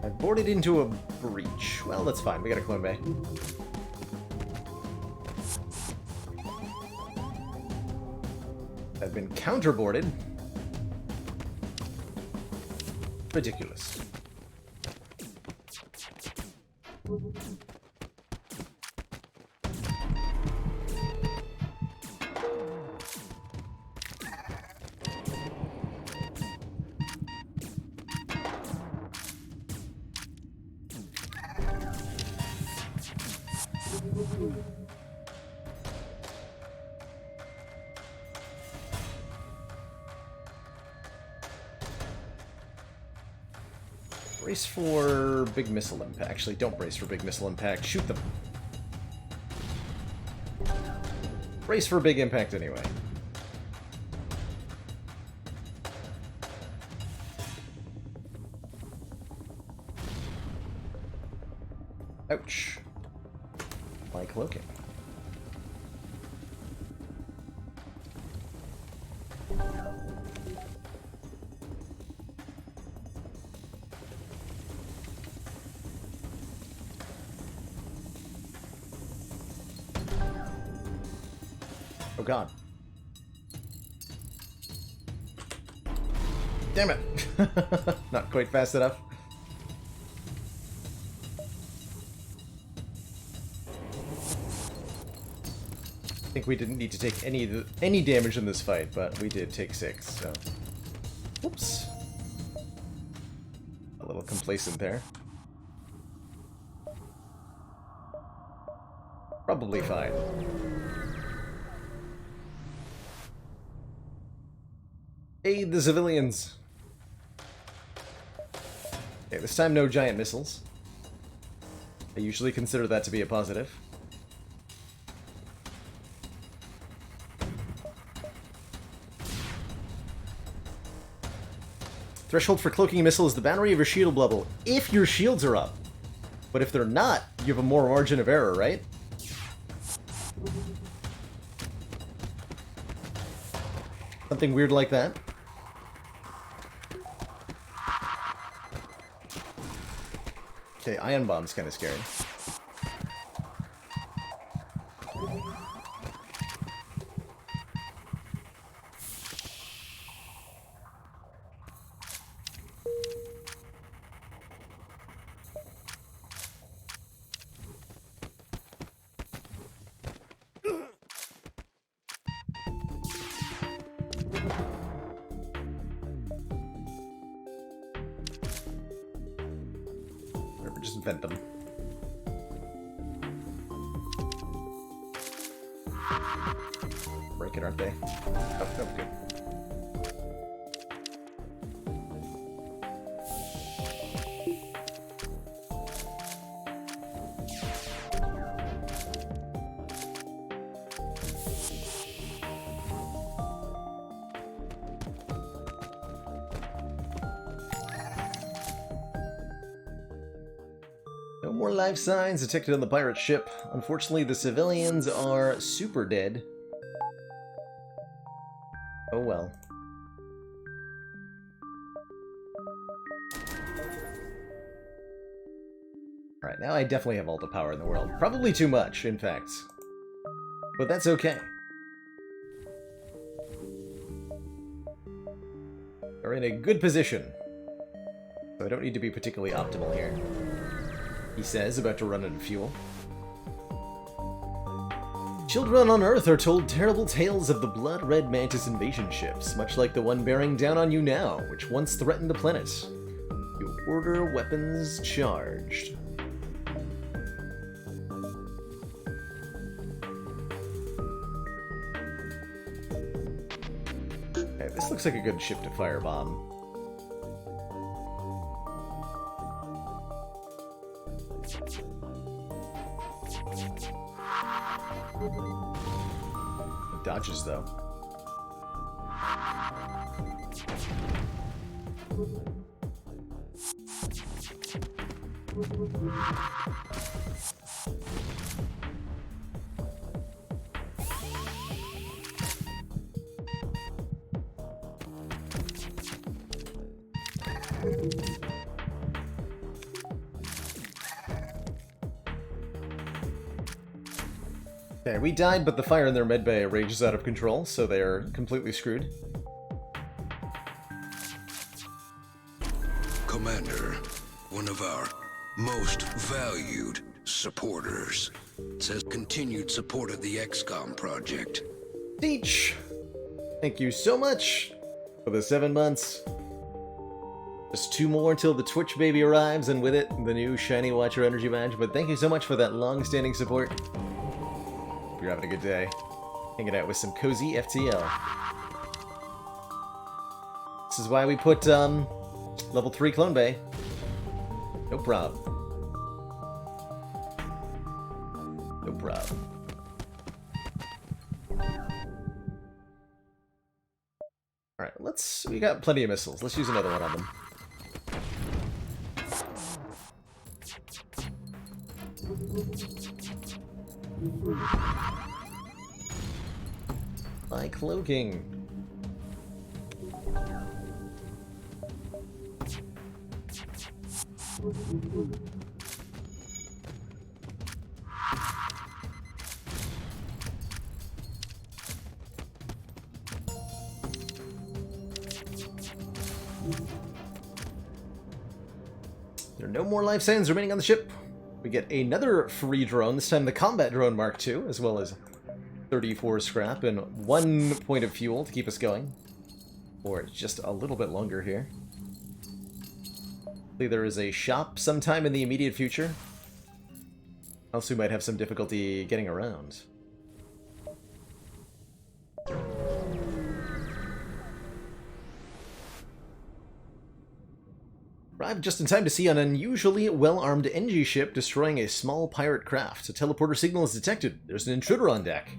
Speaker 2: I've boarded into a breach. Well, that's fine. We got a clone bay. I've been counterboarded. Ridiculous. Brace for big missile impact. Actually, don't brace for big missile impact. Shoot them. Brace for big impact anyway. Ouch. My cloaking. Oh god. Damn it! Not quite fast enough. I think we didn't need to take any damage in this fight, but we did take 6, so... Whoops. A little complacent there. Probably fine. Aid the civilians! Okay, this time no giant missiles. I usually consider that to be a positive. Threshold for cloaking a missile is the boundary of your shield level, if your shields are up. But if they're not, you have a more margin of error, right? Something weird like that. Okay, ion bomb's kind of scary. Just vent them. Break it, aren't they? Oh, no, good. No more life signs detected on the pirate ship. Unfortunately, the civilians are super dead. Oh well. Alright, now I definitely have all the power in the world. Probably too much, in fact. But that's okay. We're in a good position. So I don't need to be particularly optimal here. He says, about to run out of fuel. Children on Earth are told terrible tales of the blood-red mantis invasion ships, much like the one bearing down on you now, which once threatened the planet. You order weapons charged. Okay, this looks like a good ship to firebomb. Dodges, though. Okay, we died, but the fire in their medbay rages out of control, so they're completely screwed.
Speaker 1: Commander, one of our most valued supporters, says continued support of the XCOM project.
Speaker 2: Teach! Thank you so much for the 7 months. Just 2 more until the Twitch baby arrives, and with it, the new Shiny Watcher Energy Badge. But thank you so much for that long-standing support. Hope you're having a good day. Hanging out with some cozy FTL. This is why we put, level 3 Clone Bay. No problem. No problem. Alright, we got plenty of missiles. Let's use another one on them. By cloaking. There are no more life signs remaining on the ship. We get another free drone, this time the combat drone Mark II, as well as 34 scrap and 1 point of fuel to keep us going. Or just a little bit longer here. Hopefully there is a shop sometime in the immediate future. Else we might have some difficulty getting around. Arrived just in time to see an unusually well-armed NG ship destroying a small pirate craft. A teleporter signal is detected. There's an intruder on deck.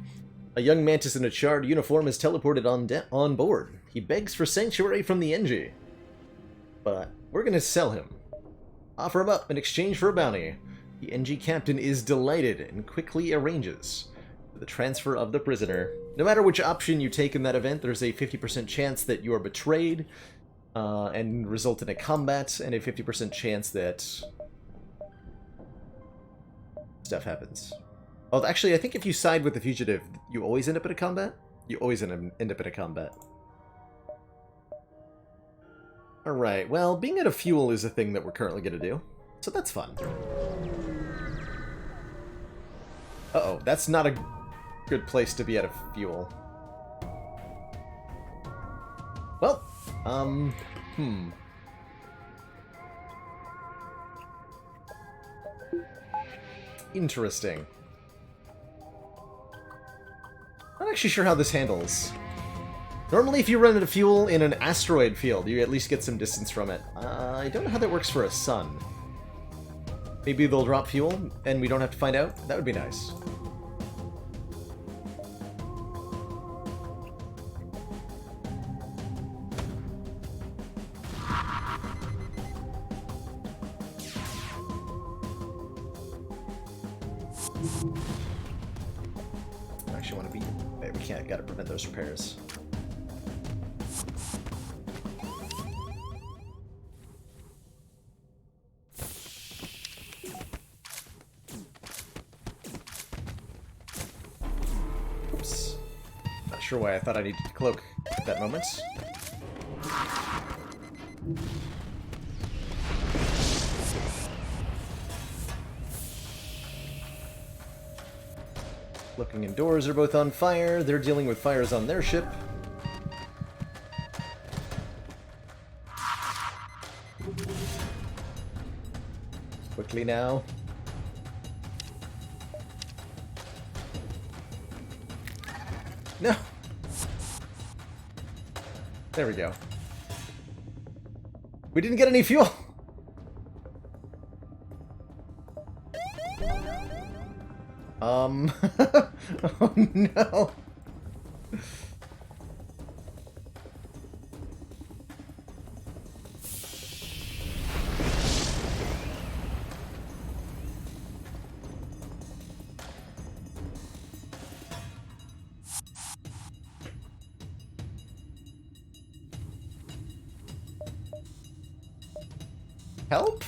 Speaker 2: A young mantis in a charred uniform is teleported on board. He begs for sanctuary from the NG. But we're gonna sell him. Offer him up in exchange for a bounty. The NG captain is delighted and quickly arranges for the transfer of the prisoner. No matter which option you take in that event, there's a 50% chance that you are betrayed and result in a combat, and a 50% chance that stuff happens. Oh, actually, I think if you side with the fugitive, you always end up in a combat? You always end up in a combat. Alright, well, being out of fuel is a thing that we're currently going to do, so that's fun. Uh-oh, that's not a good place to be out of fuel. Well, interesting. Not actually sure how this handles. Normally, if you run out of fuel in an asteroid field, you at least get some distance from it. I don't know how that works for a sun. Maybe they'll drop fuel, and we don't have to find out? That would be nice. I actually want to be... Hey, we can't. Gotta prevent those repairs. Oops. Not sure why I thought I needed to cloak at that moment. Looking and doors are both on fire. They're dealing with fires on their ship. Quickly now. No! There we go. We didn't get any fuel! Oh no! Help?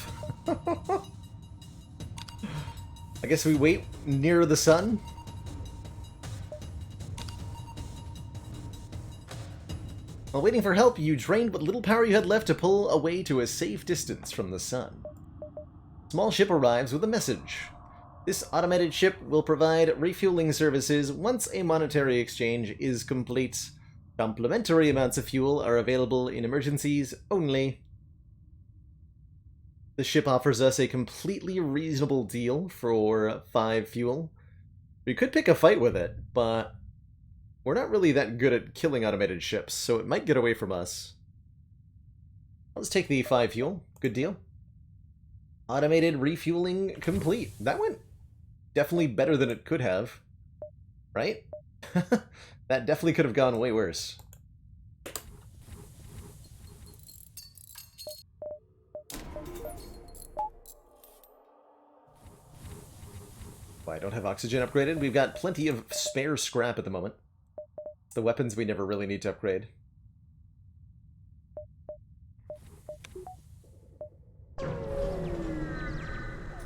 Speaker 2: I guess we wait near the sun? While waiting for help, you drained what little power you had left to pull away to a safe distance from the sun. Small ship arrives with a message. This automated ship will provide refueling services once a monetary exchange is complete. Complimentary amounts of fuel are available in emergencies only. The ship offers us a completely reasonable deal for 5 fuel. We could pick a fight with it, but we're not really that good at killing automated ships, so it might get away from us. Let's take the 5 fuel. Good deal. Automated refueling complete. That went definitely better than it could have. Right? That definitely could have gone way worse. Well, I don't have oxygen upgraded. We've got plenty of spare scrap at the moment. The weapons we never really need to upgrade.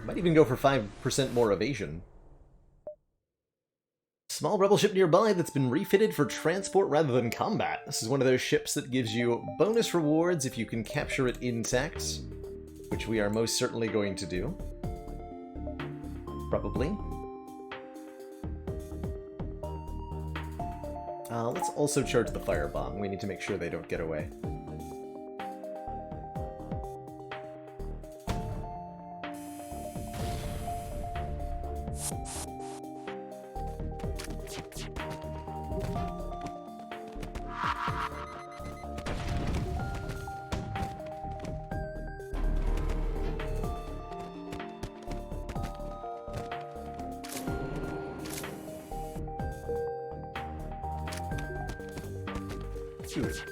Speaker 2: Might even go for 5% more evasion. Small rebel ship nearby that's been refitted for transport rather than combat. This is one of those ships that gives you bonus rewards if you can capture it intact, which we are most certainly going to do. Probably. Let's also charge the firebomb. We need to make sure they don't get away. Shoot.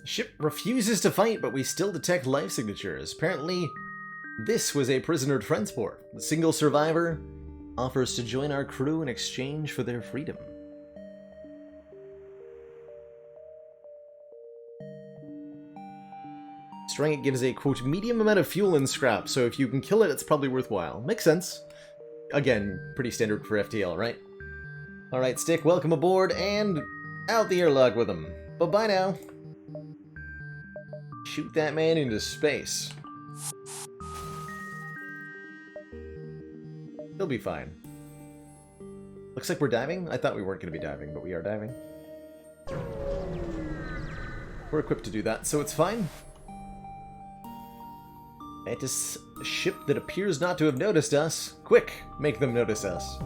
Speaker 2: Ship refuses to fight, but we still detect life signatures. Apparently, this was a prisoner transport. The single survivor offers to join our crew in exchange for their freedom. Destroying it gives a, quote, medium amount of fuel and scrap, so if you can kill it, it's probably worthwhile. Makes sense. Again, pretty standard for FTL, right? Alright, Stick, welcome aboard, and out the airlock with him. Bye-bye now. Shoot that man into space. He'll be fine. Looks like we're diving? I thought we weren't going to be diving, but we are diving. We're equipped to do that, so it's fine. It's a ship that appears not to have noticed us. Quick, make them notice us.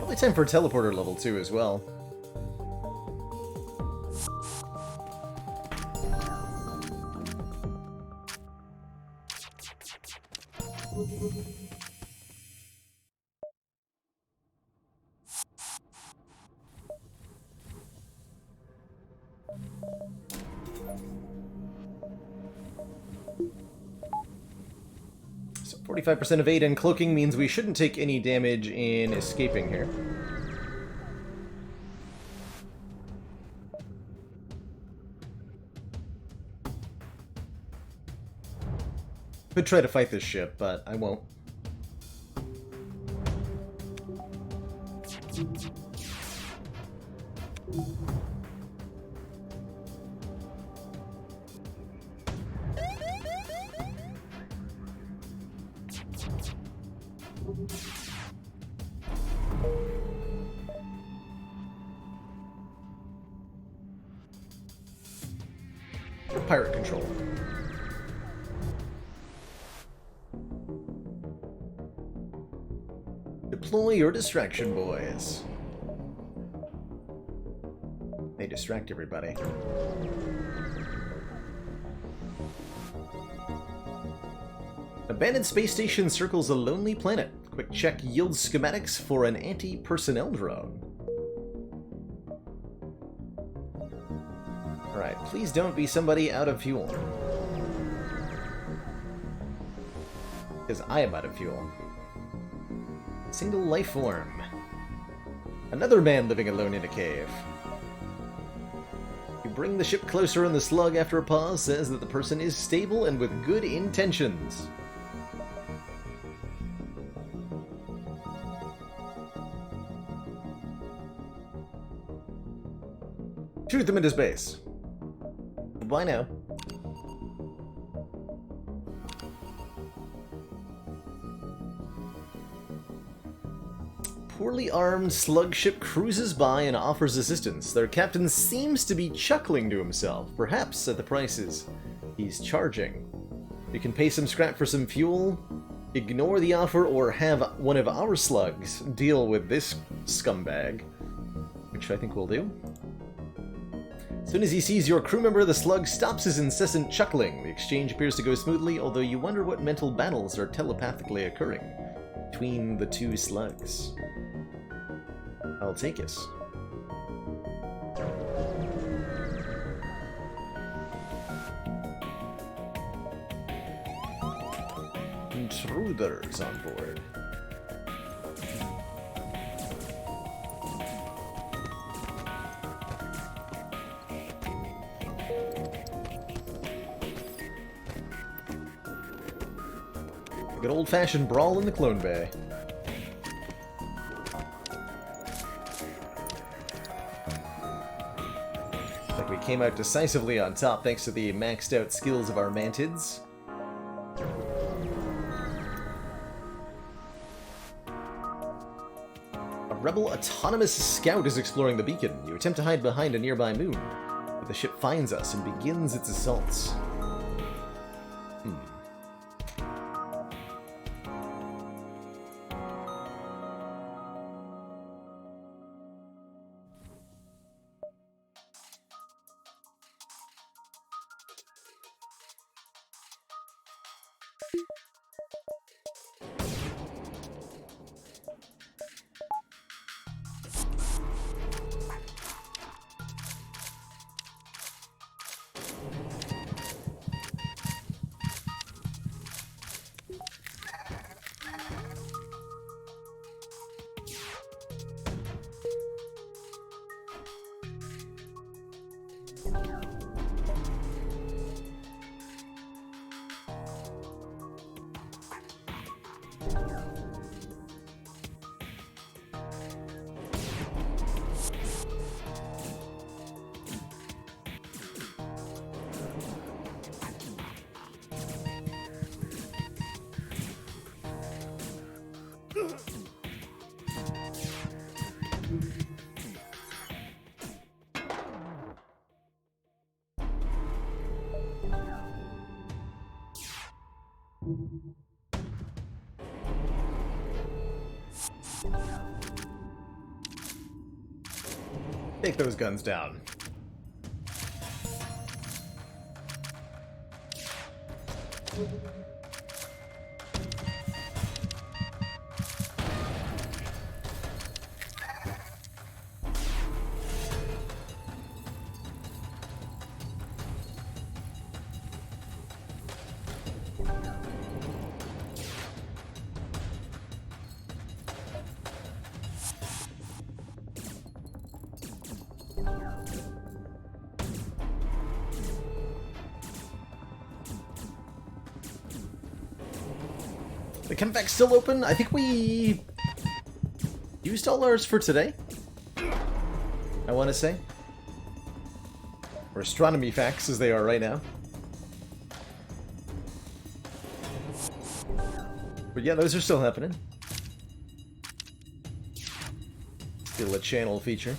Speaker 2: Probably time for a teleporter level 2 as well. So 45% of 8 and cloaking means we shouldn't take any damage in escaping here. Could try to fight this ship, but I won't. Pirate control. Deploy your distraction, boys. They distract everybody. Abandoned space station circles a lonely planet. Quick check yields schematics for an anti-personnel drone. Alright, please don't be somebody out of fuel. Because I am out of fuel. Single life form. Another man living alone in a cave. You bring the ship closer and the slug after a pause says that the person is stable and with good intentions. Shoot them into space. Goodbye now. Poorly armed slug ship cruises by and offers assistance. Their captain seems to be chuckling to himself, perhaps at the prices he's charging. You can pay some scrap for some fuel, ignore the offer, or have one of our slugs deal with this scumbag, which I think we'll do. As soon as he sees your crew member, the slug stops his incessant chuckling. The exchange appears to go smoothly, although you wonder what mental battles are telepathically occurring between the two slugs. I'll take it. Intruders on board. A good old-fashioned brawl in the Clone Bay. Like we came out decisively on top thanks to the maxed out skills of our mantids. A rebel autonomous scout is exploring the beacon. You attempt to hide behind a nearby moon, but the ship finds us and begins its assaults. Take those guns down. The Chemvac's still open? I think we used all ours for today, I want to say. Or astronomy facts as they are right now. But yeah, those are still happening. Still a channel feature.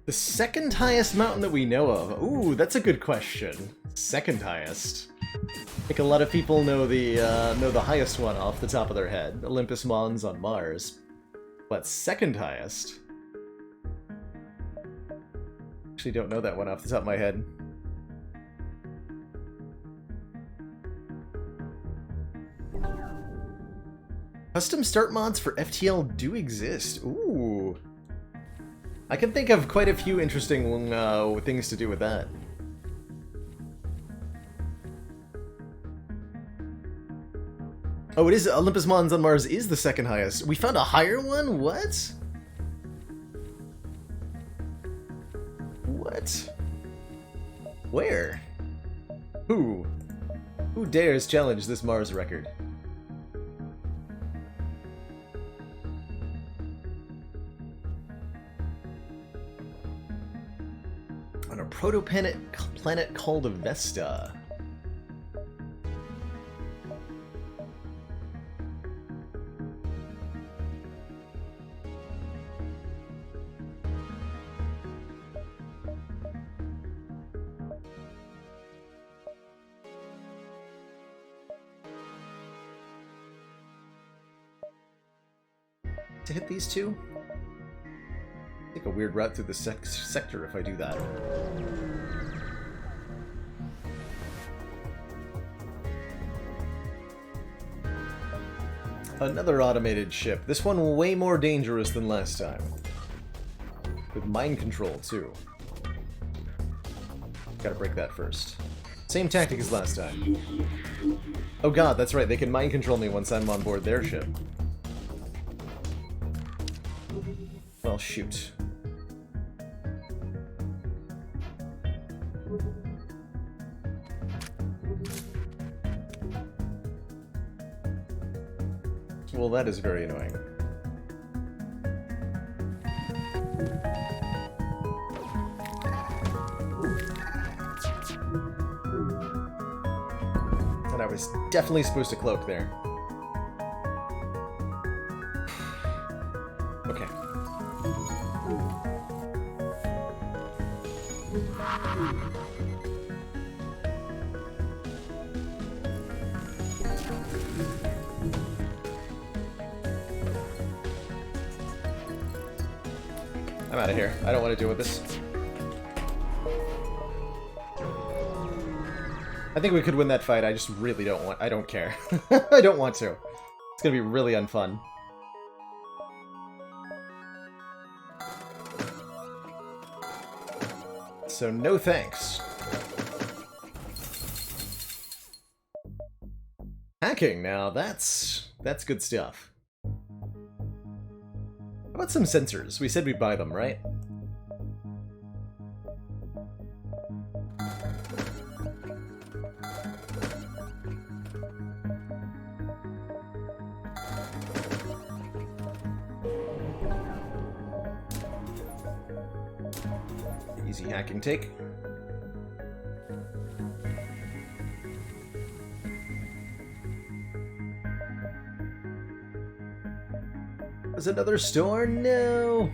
Speaker 2: The second highest mountain that we know of? Ooh, that's a good question. Second highest. I think a lot of people know the highest one off the top of their head. Olympus Mons on Mars. But second highest? Actually don't know that one off the top of my head. Custom start mods for FTL do exist. Ooh. I can think of quite a few interesting things to do with that. Oh, it is Olympus Mons on Mars is the second highest. We found a higher one? What? What? Where? Who? Who dares challenge this Mars record? On a protoplanet called Vesta. To hit these two? Take a weird route through the sector if I do that. Another automated ship. This one way more dangerous than last time. With mind control, too. Gotta break that first. Same tactic as last time. Oh god, that's right, they can mind control me once I'm on board their ship. Well, shoot. Well, that is very annoying. And I was definitely supposed to cloak there. Okay. I'm out of here. I don't want to deal with this. I think we could win that fight. I just really don't want... I don't care. I don't want to. It's gonna be really unfun. So no thanks. Hacking, now that's good stuff. How about some sensors? We said we'd buy them, right? Easy hacking take. Was another store? No.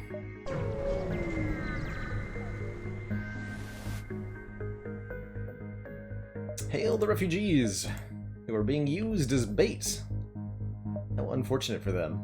Speaker 2: Hail the refugees who are being used as bait. How unfortunate for them.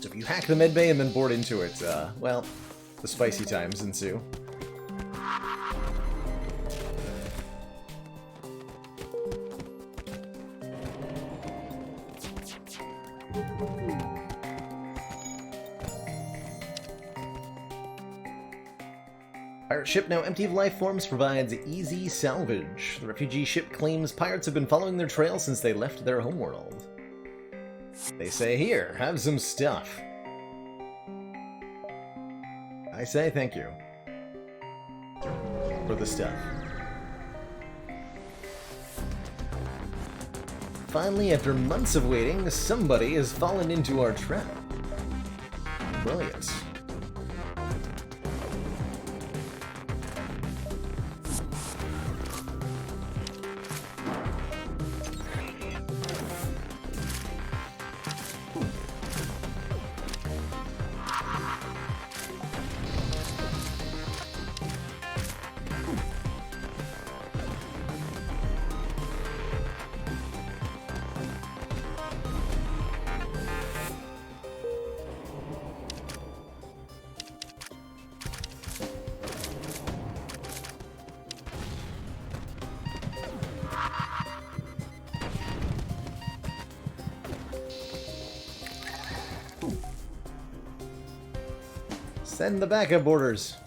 Speaker 2: So if you hack the medbay and then board into it, well, the spicy times ensue. Pirate ship now empty of life forms provides easy salvage. The refugee ship claims pirates have been following their trail since they left their homeworld. They say, here, have some stuff. I say thank you for the stuff. Finally, after months of waiting, somebody has fallen into our trap. Brilliant. Send the backup orders.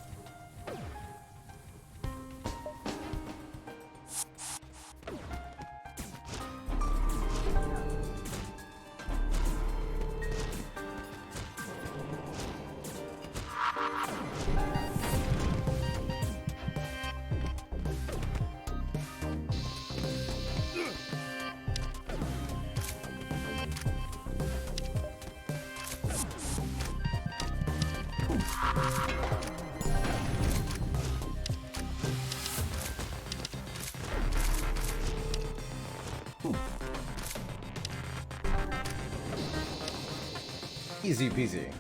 Speaker 2: Easy peasy.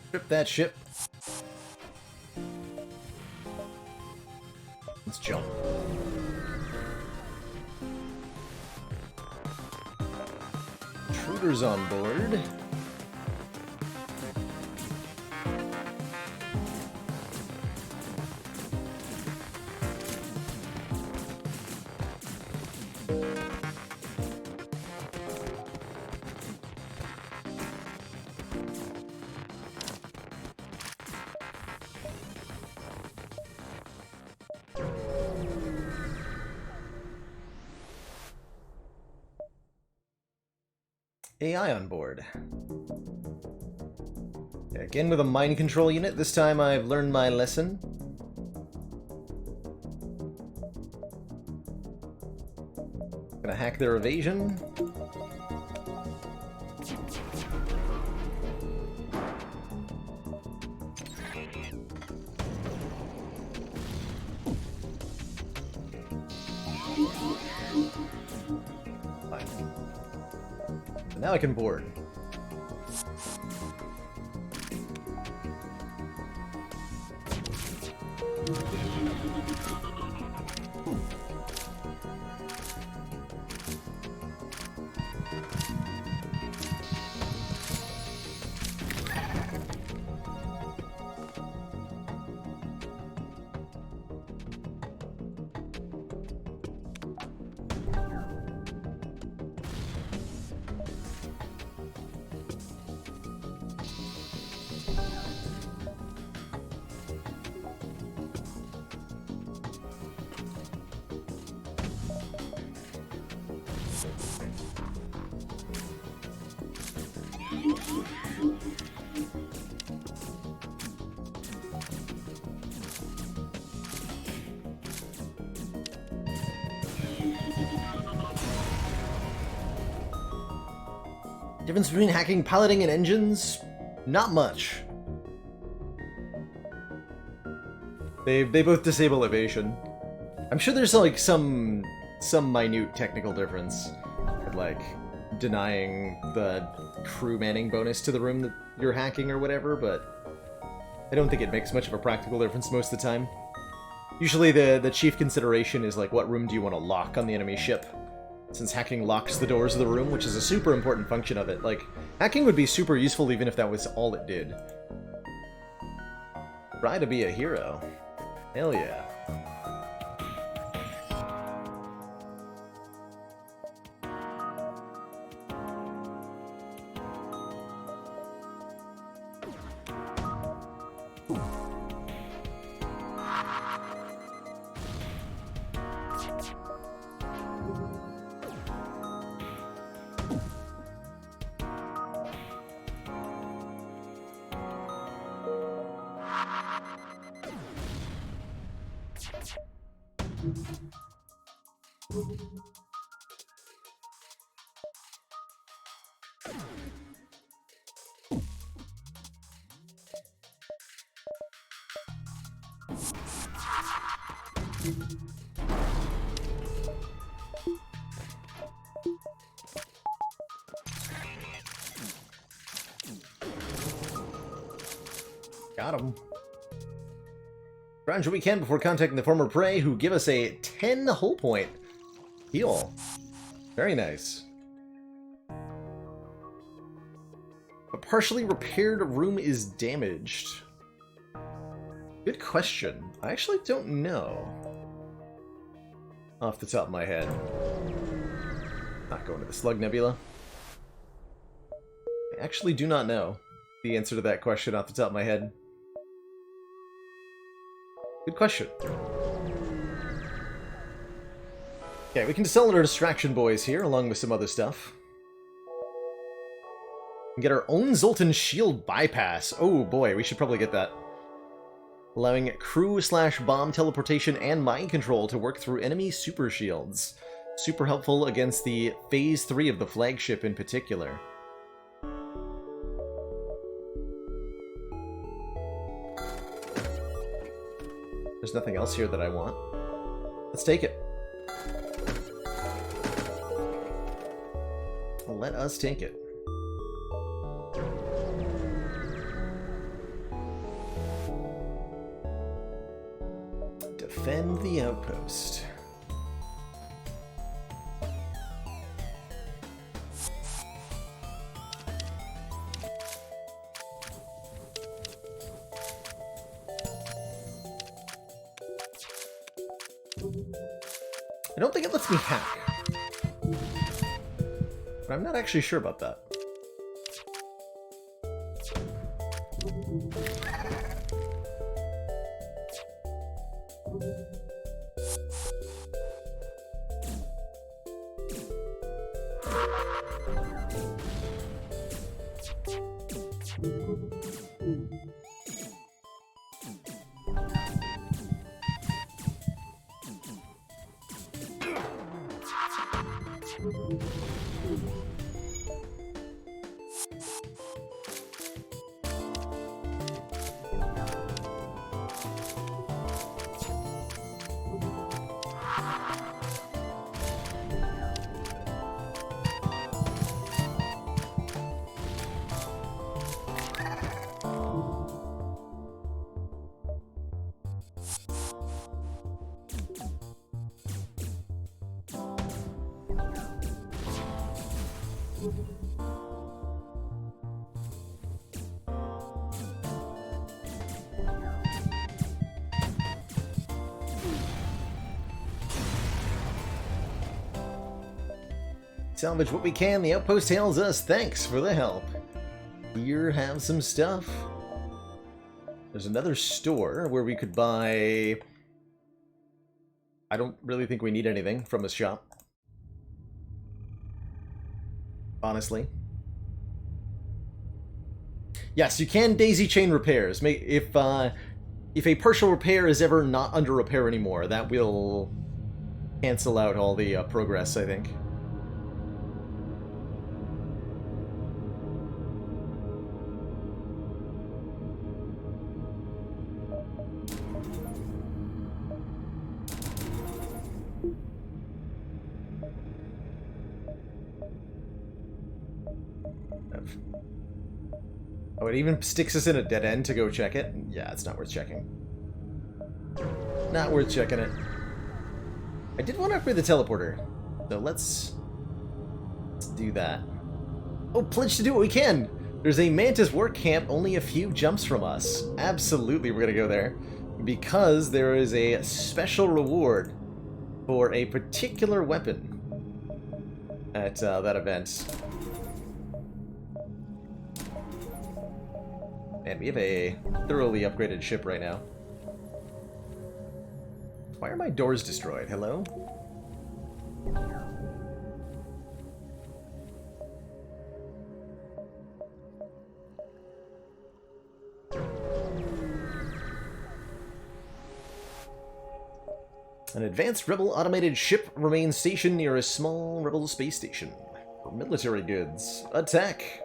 Speaker 2: Strip that ship. Let's jump. Intruders on board. AI on board. Again with a mind control unit. This time I've learned my lesson. Gonna hack their evasion. now I can board. Difference between hacking, piloting, and engines? Not much. They both disable evasion. I'm sure there's like some minute technical difference, like denying the crew manning bonus to the room that you're hacking or whatever, but I don't think it makes much of a practical difference most of the time. Usually the chief consideration is like, what room do you want to lock on the enemy ship? Since hacking locks the doors of the room, which is a super important function of it. Like, hacking would be super useful even if that was all it did. Try to be a hero. Hell yeah. Got him. Scrounge what we can before contacting the former prey, who give us a 10 hull point heal. Very nice. A partially repaired room is damaged. Good question. I actually don't know. Off the top of my head. Not going to the Slug Nebula. I actually do not know the answer to that question off the top of my head. Good question. Okay, we can sell our distraction boys here, along with some other stuff. We can get our own Zoltan shield bypass. Oh boy, we should probably get that. Allowing crew/bomb teleportation and mind control to work through enemy super shields. Super helpful against the Phase 3 of the flagship in particular. There's nothing else here that I want. Let's take it. Let us take it. Defend the outpost. I don't think it lets me hack. But I'm not actually sure about that. Salvage what we can. The outpost hails us. Thanks for the help. Here, have some stuff. There's another store where we could buy... I don't really think we need anything from this shop. Honestly. Yes, you can daisy chain repairs. If a partial repair is ever not under repair anymore, that will cancel out all the progress, I think. Oh, it even sticks us in a dead end to go check it? Yeah, it's not worth checking. Not worth checking it. I did want to upgrade the teleporter, so let's do that. Oh, pledge to do what we can! There's a Mantis work camp only a few jumps from us. Absolutely, we're gonna go there. Because there is a special reward for a particular weapon at that event. And we have a thoroughly upgraded ship right now. Why are my doors destroyed? Hello? An advanced Rebel automated ship remains stationed near a small Rebel space station. For military goods. Attack!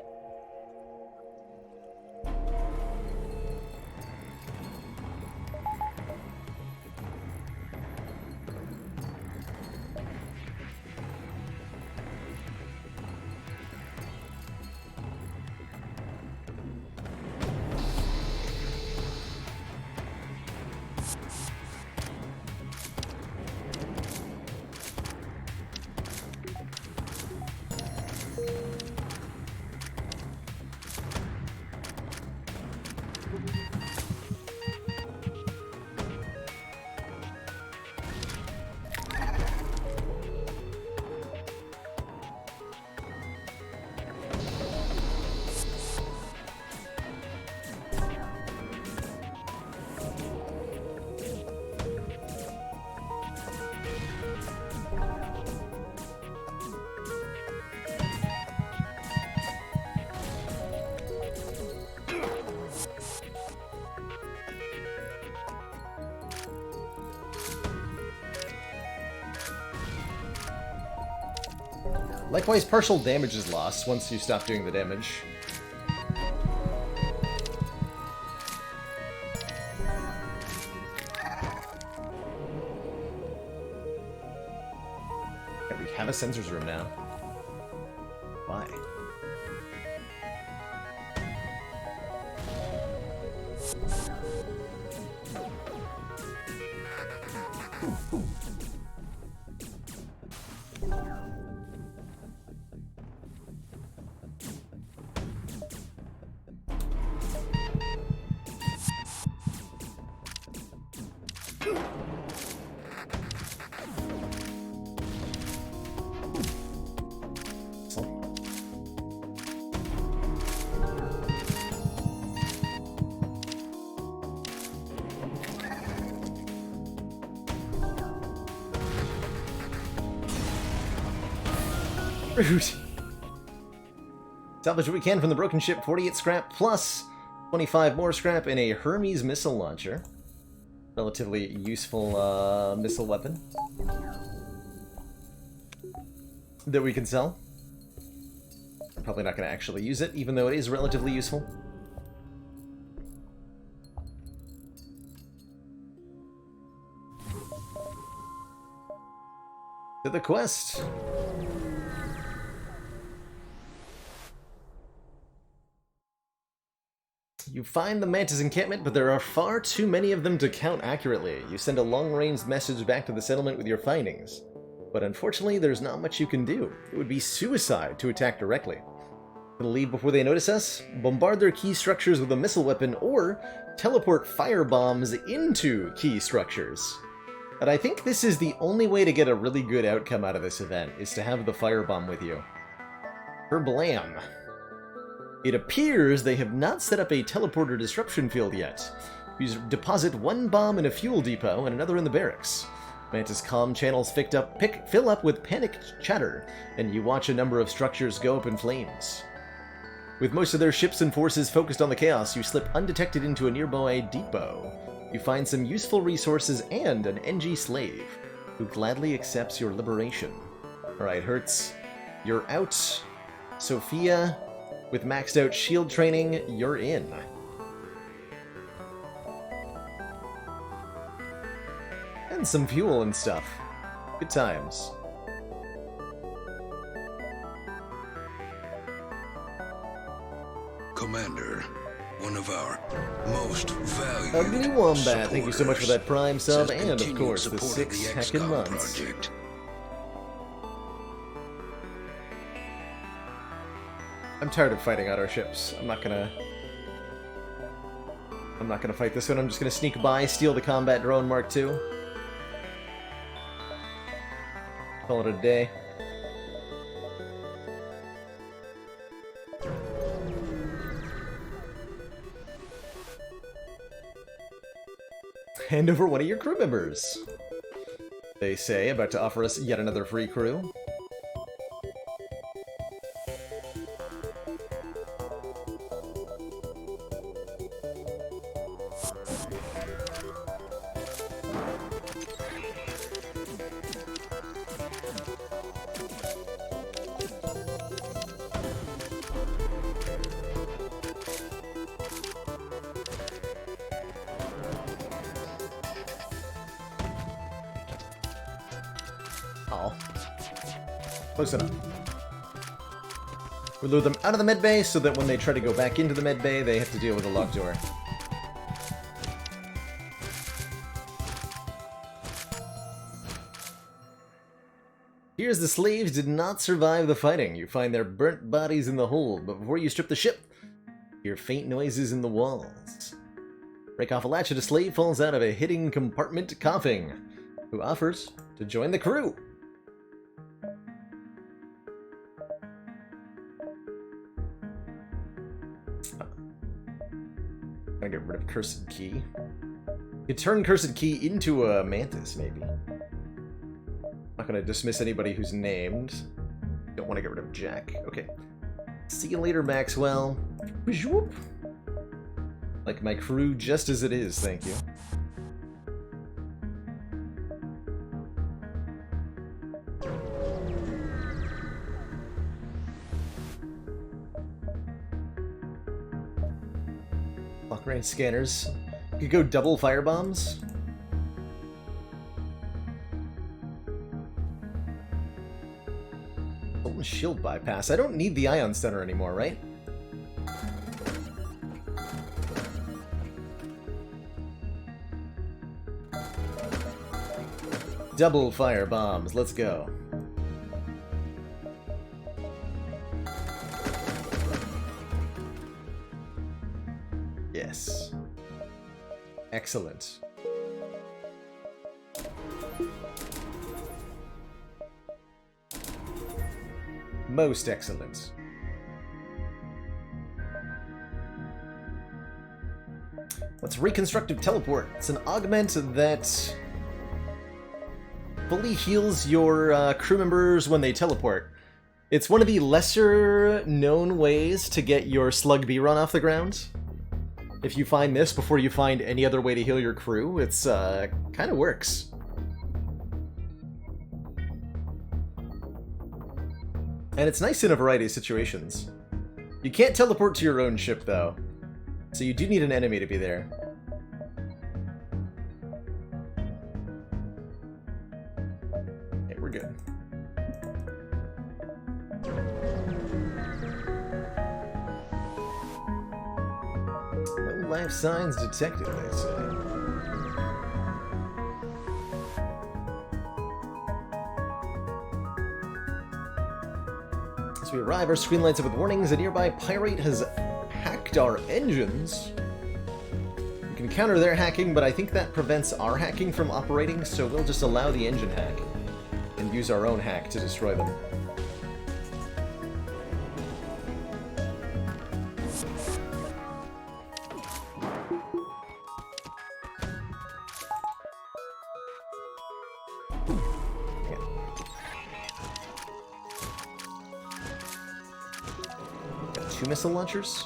Speaker 2: Likewise, partial damage is lost once you stop doing the damage. Yeah, we have a sensors room now. Why? Rude. Salvage what we can from the broken ship, 48 scrap plus 25 more scrap in a Hermes missile launcher. Relatively useful missile weapon that we can sell. I'm probably not going to actually use it, even though it is relatively useful. To the quest. You find the Mantis encampment, but there are far too many of them to count accurately. You send a long-range message back to the settlement with your findings. but unfortunately there's not much you can do. It would be suicide to attack directly. Gonna leave before they notice us, bombard their key structures with a missile weapon, or teleport fire bombs into key structures. And I think this is the only way to get a really good outcome out of this event, is to have the firebomb with you. Blam. It appears they have not set up a teleporter disruption field yet. You deposit one bomb in a fuel depot and another in the barracks. Mantis comm channels fill up with panicked chatter, and you watch a number of structures go up in flames. With most of their ships and forces focused on the chaos, you slip undetected into a nearby depot. You find some useful resources and an NG slave, who gladly accepts your liberation. Alright, Hertz, you're out. Sophia, with maxed out shield training, you're in. And some fuel and stuff. Good times.
Speaker 1: Commander, one of our most valued
Speaker 2: Ugly Wombat,
Speaker 1: supporters,
Speaker 2: thank you so much for that Prime sub,
Speaker 1: says
Speaker 2: and of
Speaker 1: continued
Speaker 2: course the
Speaker 1: support of
Speaker 2: 6
Speaker 1: the
Speaker 2: heckin'
Speaker 1: XCOM
Speaker 2: months.
Speaker 1: project.
Speaker 2: I'm tired of fighting out our ships. I'm not gonna fight this one. I'm just gonna sneak by, steal the combat drone Mark II. Call it a day. Hand over one of your crew members. They say, about to offer us yet another free crew. Close enough. We lure them out of the medbay so that when they try to go back into the medbay, they have to deal with a locked door. Here's the slaves did not survive the fighting. You find their burnt bodies in the hold, but before you strip the ship, you hear faint noises in the walls. Break off a latch and a slave falls out of a hidden compartment coughing, who offers to join the crew. I'm gonna get rid of Cursed Key. You could turn Cursed Key into a Mantis, maybe. Not gonna dismiss anybody who's named. Don't want to get rid of Jack. Okay. See you later, Maxwell. Whoop. Like my crew just as it is, thank you. Lock range scanners. You could go double firebombs. Golden shield bypass. I don't need the ion stunner anymore, right? Double fire bombs. Let's go. Yes. Excellent. Most excellent. What's Reconstructive Teleport? It's an augment that fully heals your crew members when they teleport. It's one of the lesser known ways to get your Slug B run off the ground. If you find this before you find any other way to heal your crew, it's kind of works. And it's nice in a variety of situations. You can't teleport to your own ship, though, so you do need an enemy to be there. Okay, we're good. No life signs detected, they say. As we arrive, our screen lights up with warnings. A nearby pirate has hacked our engines. We can counter their hacking, but I think that prevents our hacking from operating, so we'll just allow the engine hack and use our own hack to destroy them. Got 2 missile launchers.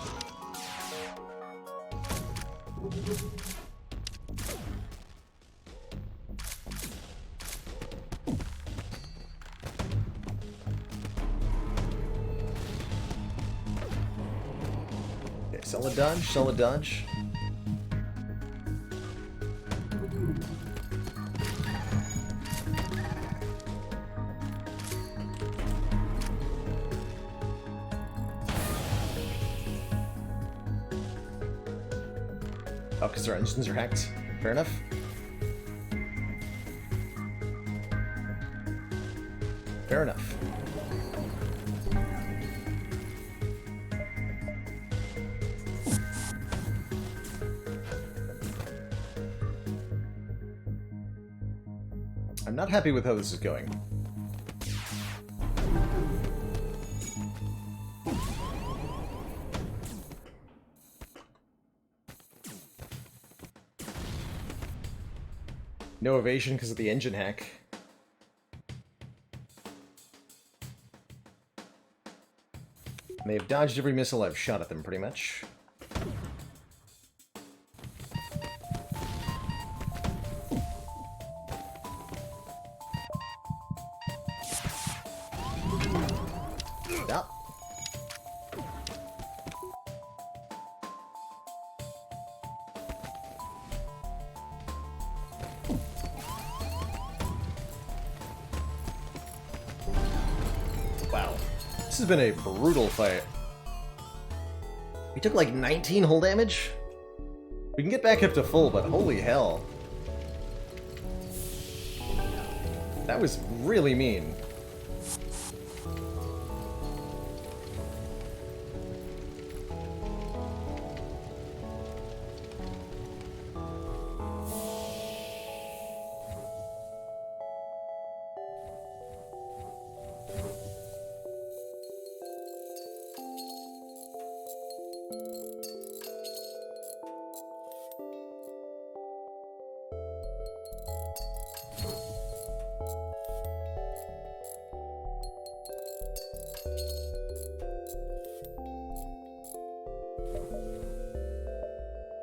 Speaker 2: Solid dodge, solid dodge. Oh, because our engines are hacked. Fair enough. Fair enough. I'm not happy with how this is going. No evasion because of the engine hack. And they've dodged every missile I've shot at them, pretty much. Stop. Wow. This has been a brutal fight. We took like 19 hull damage? We can get back up to full, but holy hell. That was really mean.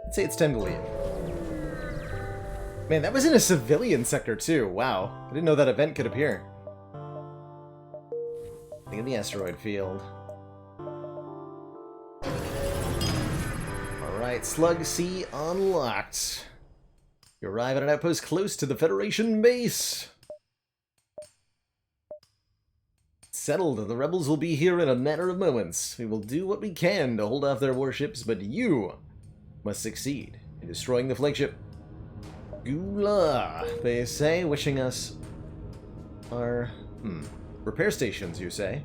Speaker 2: I'd say it's time to leave. Man, that was in a civilian sector too. Wow. I didn't know that event could appear. Think of the asteroid field. Alright, Slug C unlocked. You arrive at an outpost close to the Federation base. Settled. The rebels will be here in a matter of moments. We will do what we can to hold off their warships, but you must succeed in destroying the flagship. Gula, they say, wishing us our, repair stations, you say?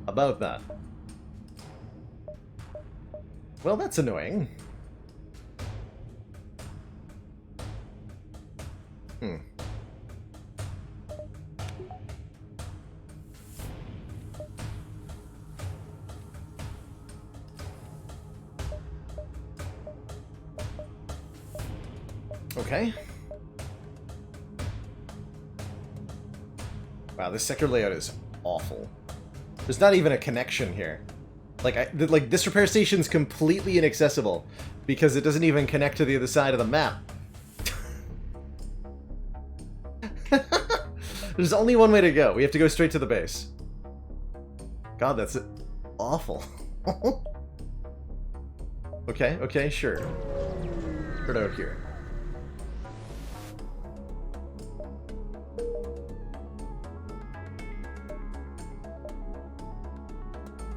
Speaker 2: About that. Well, that's annoying. Okay. Wow, this sector layout is awful. There's not even a connection here. Like, this repair station's completely inaccessible because it doesn't even connect to the other side of the map. There's only one way to go. We have to go straight to the base. God, that's awful. Okay, okay, sure. Put out here.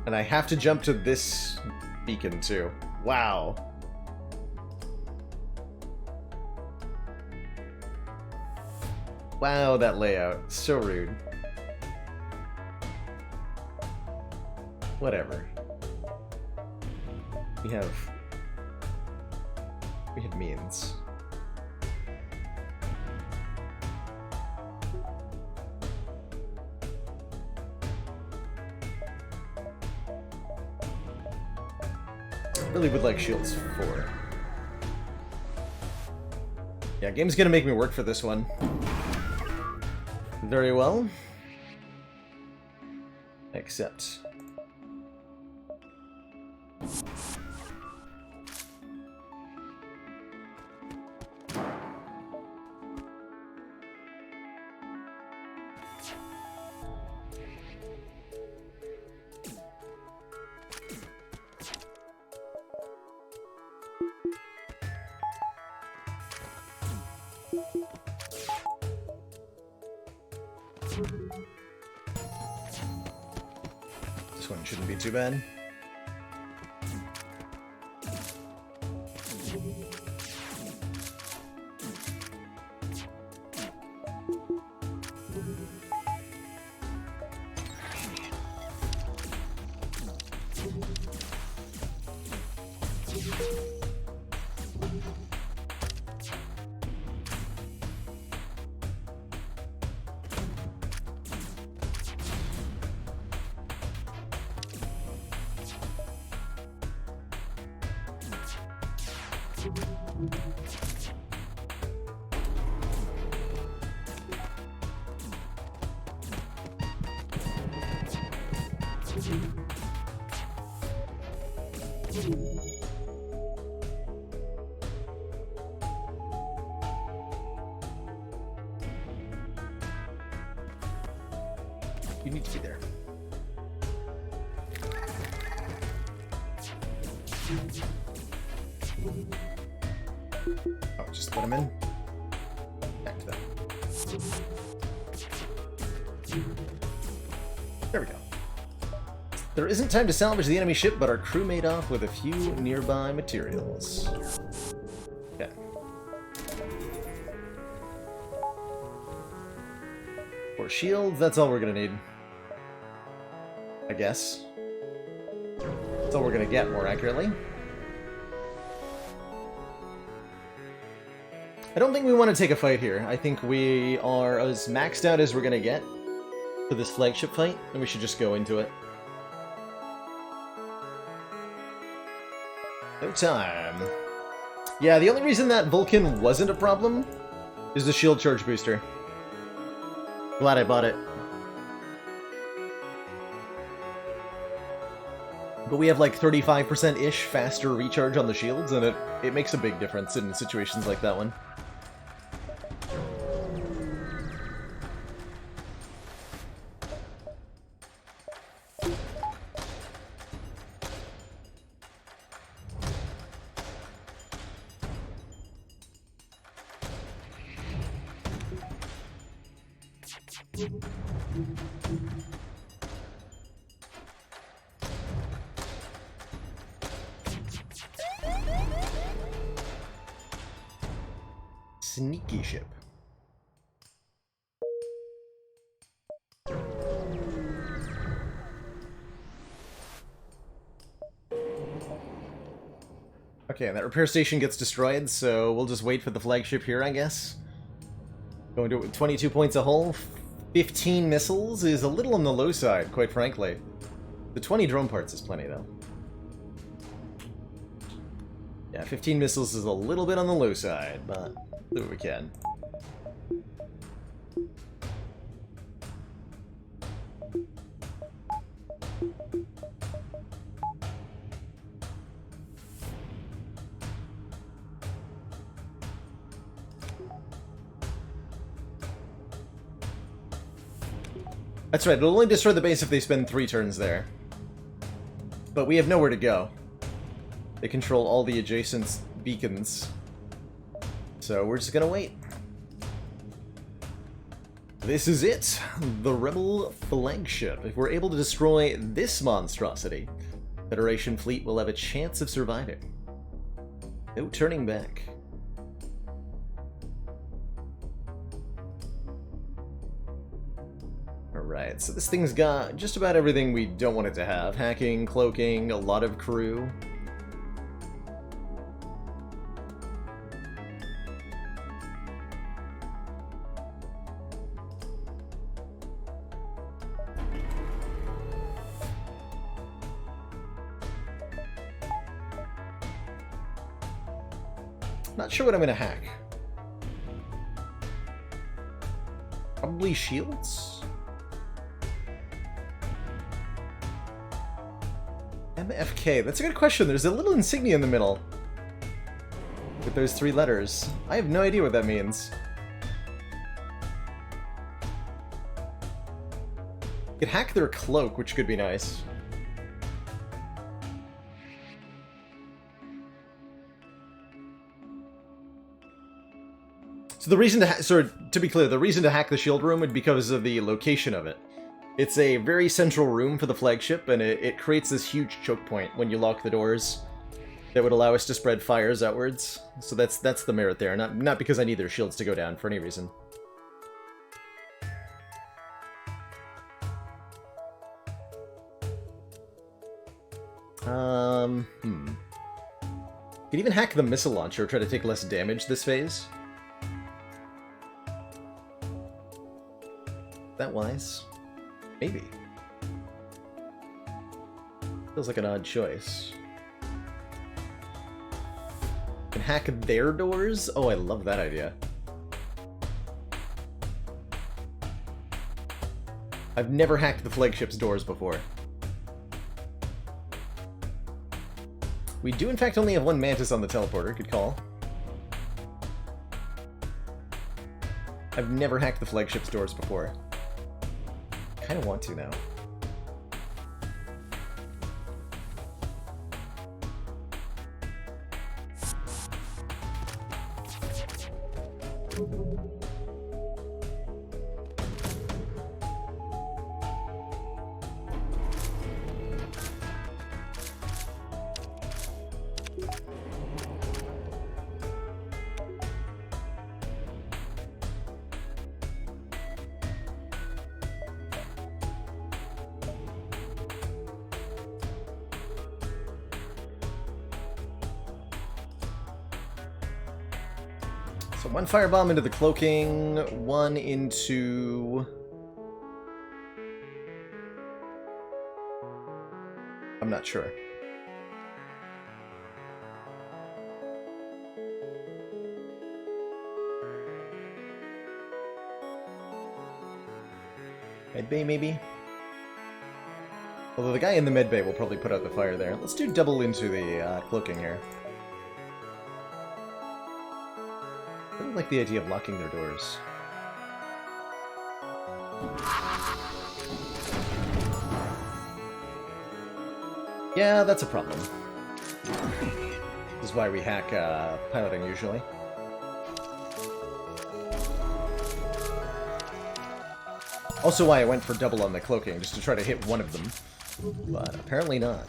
Speaker 2: And I have to jump to this beacon, too. Wow. Wow, that layout. So rude. Whatever. We have means. Really would like shields 4. Yeah, game's gonna make me work for this one. Very well. Except... this one shouldn't be too bad. You need to be there. Oh, just let him in. Back to them. There we go. There isn't time to salvage the enemy ship, but our crew made off with a few nearby materials. Okay. For shields, that's all we're gonna need. I guess. That's all we're gonna get, more accurately. I don't think we want to take a fight here. I think we are as maxed out as we're gonna get for this flagship fight, and we should just go into it. No time. Yeah, the only reason that Vulcan wasn't a problem is the shield charge booster. Glad I bought it. But we have like 35%-ish faster recharge on the shields, and it makes a big difference in situations like that one. Sneaky ship. Okay, that repair station gets destroyed, so we'll just wait for the flagship here, I guess. Going to 22 points a hull. 15 missiles is a little on the low side, quite frankly. The 20 drone parts is plenty, though. Yeah, 15 missiles is a little bit on the low side, but do what we can. That's right, it'll only destroy the base if they spend 3 turns there. But we have nowhere to go. They control all the adjacent beacons. So we're just gonna wait. This is it! The Rebel flagship. If we're able to destroy this monstrosity, Federation fleet will have a chance of surviving. No turning back. Alright, so this thing's got just about everything we don't want it to have. Hacking, cloaking, a lot of crew. Not sure what I'm gonna hack. Probably shields? MFK, that's a good question. There's a little insignia in the middle with those 3 letters. I have no idea what that means. You could hack their cloak, which could be nice. So the reason to be clear, the reason to hack the shield room would be because of the location of it. It's a very central room for the flagship, and it creates this huge choke point when you lock the doors that would allow us to spread fires outwards. So that's the merit there, not because I need their shields to go down for any reason. Could even hack the missile launcher, try to take less damage this phase. That wise? Maybe. Feels like an odd choice. Can hack their doors? Oh, I love that idea. I've never hacked the flagship's doors before. We do in fact only have 1 Mantis on the teleporter, good call. I've never hacked the flagship's doors before. Kind of want to now. So 1 firebomb into the cloaking, 1 into... I'm not sure. Medbay, maybe? Although the guy in the medbay will probably put out the fire there. Let's do double into the cloaking here. I really like the idea of locking their doors. Yeah, that's a problem. This is why we hack piloting usually. Also why I went for double on the cloaking, just to try to hit one of them. But apparently not.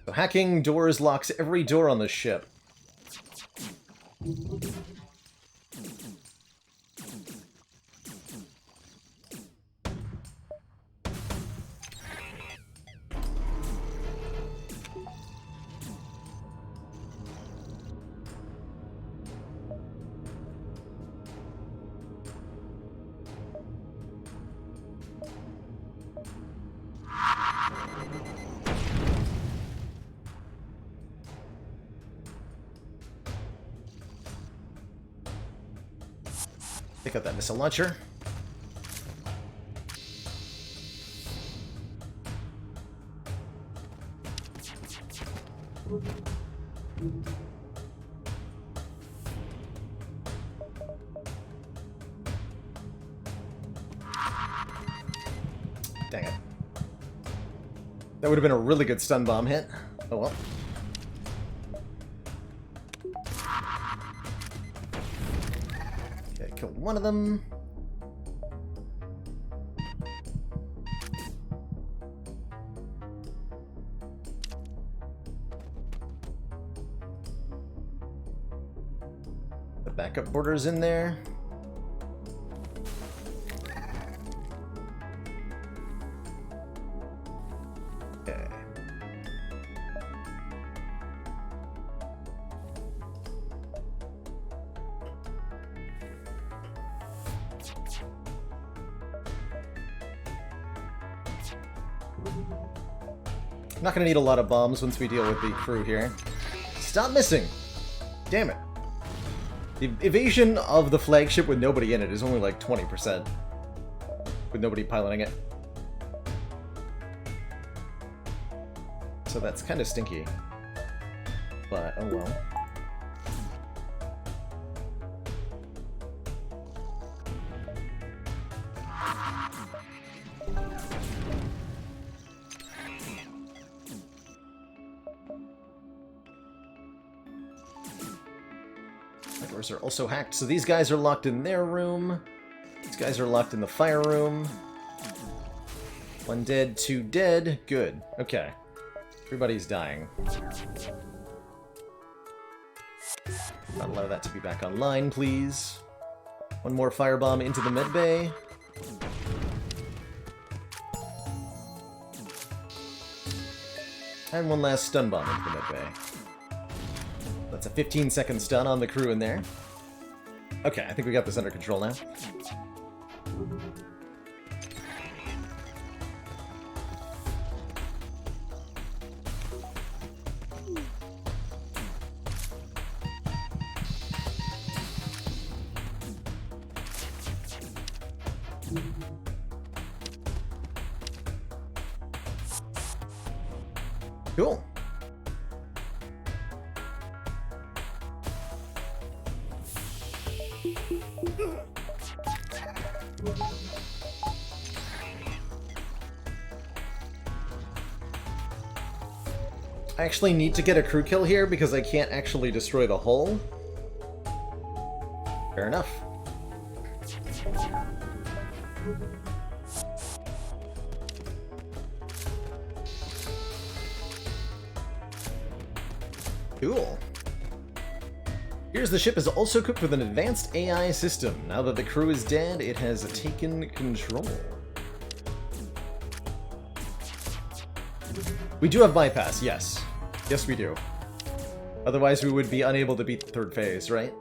Speaker 2: So hacking doors locks every door on the ship. Pick up that missile launcher. Dang it. That would have been a really good stun bomb hit. Oh well. Okay, killed one of them. The backup border's in there. Okay. Not gonna need a lot of bombs once we deal with the crew here. Stop missing! Damn it. The evasion of the flagship with nobody in it is only like 20%. With nobody piloting it. So that's kind of stinky. But, oh well. Doors are also hacked, so these guys are locked in their room. These guys are locked in the fire room. One dead, two dead. Good. Okay. Everybody's dying. Not allow that to be back online, please. One more firebomb into the medbay. And one last stun bomb into the medbay. That's a 15-second stun on the crew in there. Okay, I think we got this under control now. Cool. I actually need to get a crew kill here because I can't actually destroy the hull. Fair enough. Cool. Here's the ship is also equipped with an advanced AI system. Now that the crew is dead, it has taken control. We do have bypass, yes. Yes, we do. Otherwise, we would be unable to beat the third phase, right?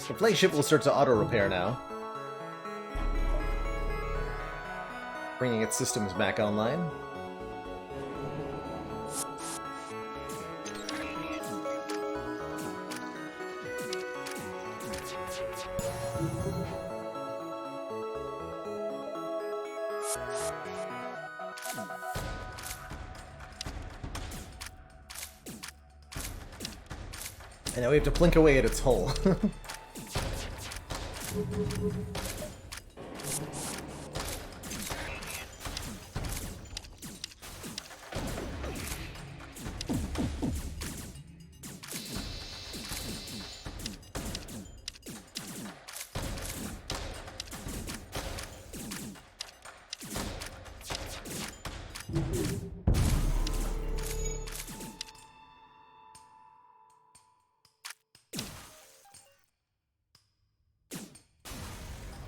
Speaker 2: The flagship will start to auto-repair now. Bringing its systems back online. And now we have to plink away at its hull.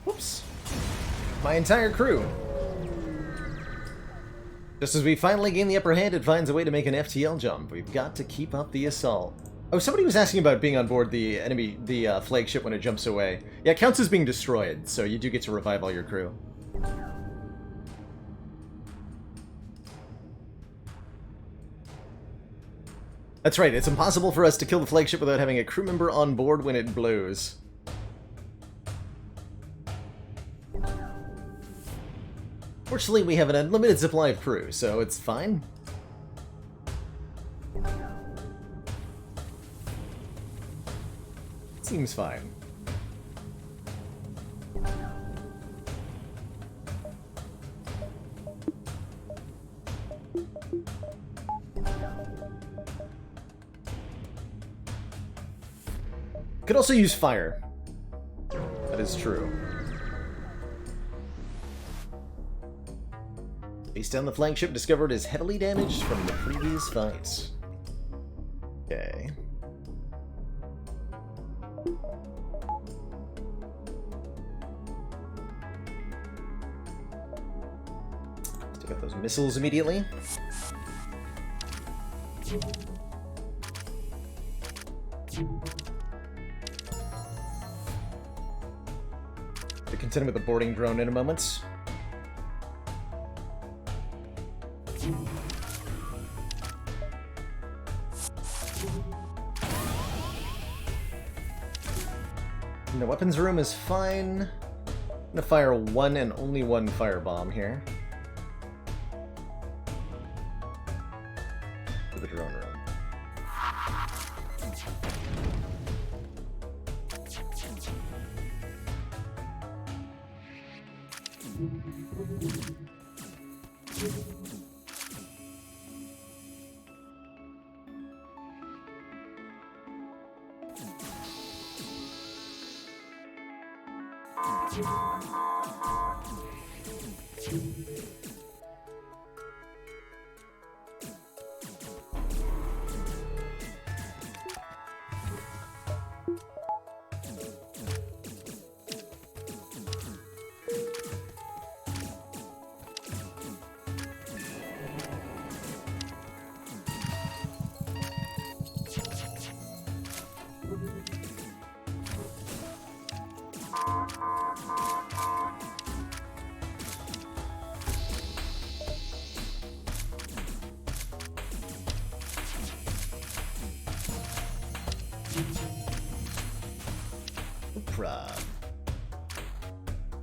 Speaker 2: Whoops. My entire crew. Just as we finally gain the upper hand, it finds a way to make an FTL jump. We've got to keep up the assault. Oh, somebody was asking about being on board the flagship when it jumps away. Yeah, it counts as being destroyed, so you do get to revive all your crew. That's right, it's impossible for us to kill the flagship without having a crew member on board when it blows. Fortunately, we have an unlimited supply of crew, so it's fine. Seems fine. Could also use fire. That is true. Face down, the flagship discovered is heavily damaged from the previous fights. Okay. Let's take out those missiles immediately. To contend with the boarding drone in a moment. And the weapons room is fine. I'm gonna fire one and only one firebomb here. To the drone room.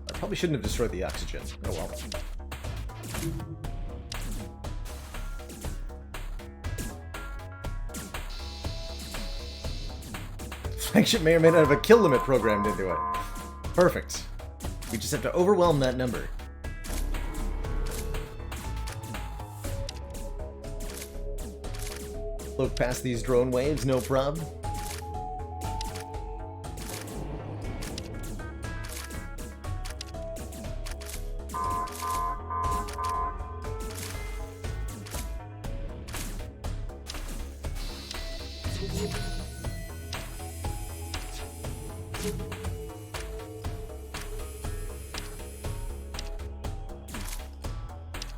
Speaker 2: I probably shouldn't have destroyed the oxygen. Oh well. Flagship may or may not have a kill limit programmed into it. Perfect. We just have to overwhelm that number. Look past these drone waves, no prob.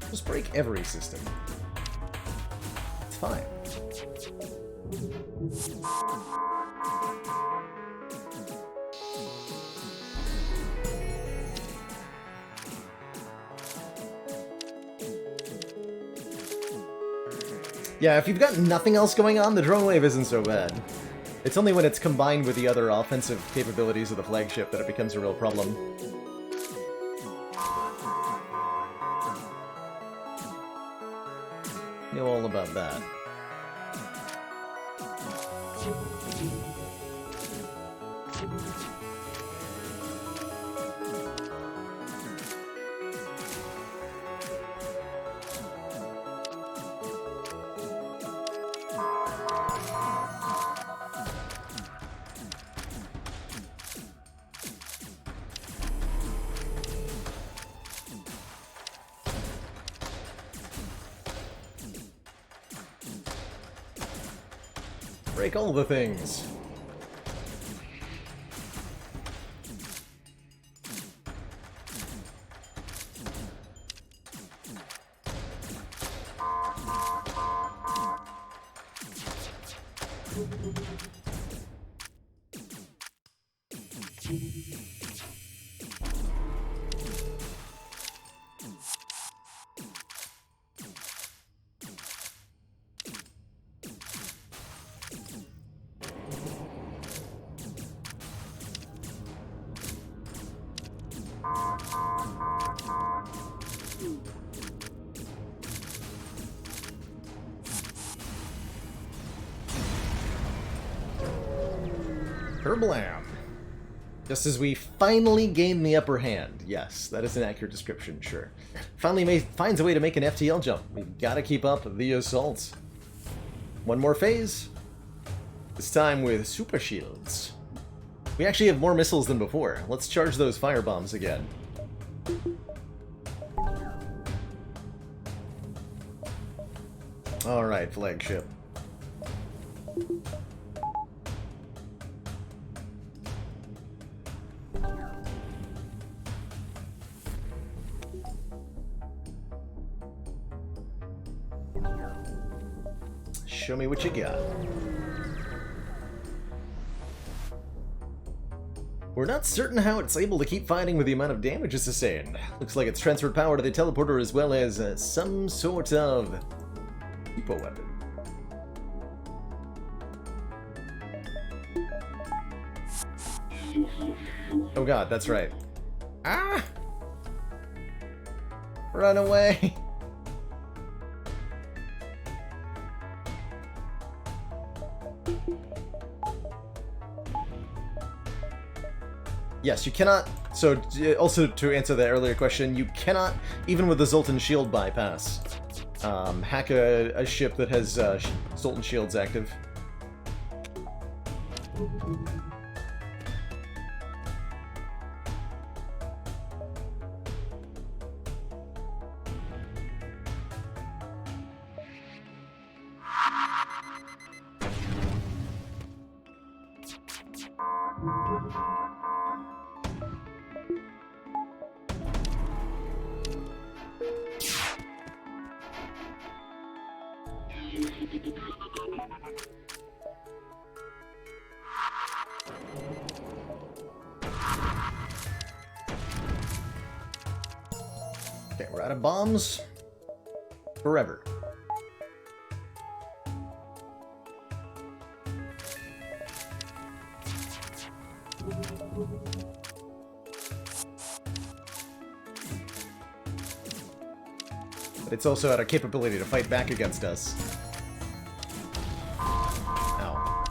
Speaker 2: Just break every system. It's fine. Yeah, if you've got nothing else going on, the drone wave isn't so bad. It's only when it's combined with the other offensive capabilities of the flagship that it becomes a real problem. Know all about that. Break all the things. Kerblam! Just as we finally gain the upper hand. Yes, that is an accurate description, sure. Finally finds a way to make an FTL jump. We've got to keep up the assault. One more phase. This time with super shields. We actually have more missiles than before. Let's charge those fire bombs again. Alright, flagship. Show me what you got. We're not certain how it's able to keep fighting with the amount of damage it's sustained. Looks like it's transferred power to the teleporter as well as some sort of super weapon. Oh god, that's right. Ah! Run away! Yes, you cannot... So, also to answer the earlier question, you cannot, even with the Zoltan Shield bypass, hack a ship that has Zoltan Shields active. Okay, we're out of bombs. Forever. But it's also at our capability to fight back against us. Ow.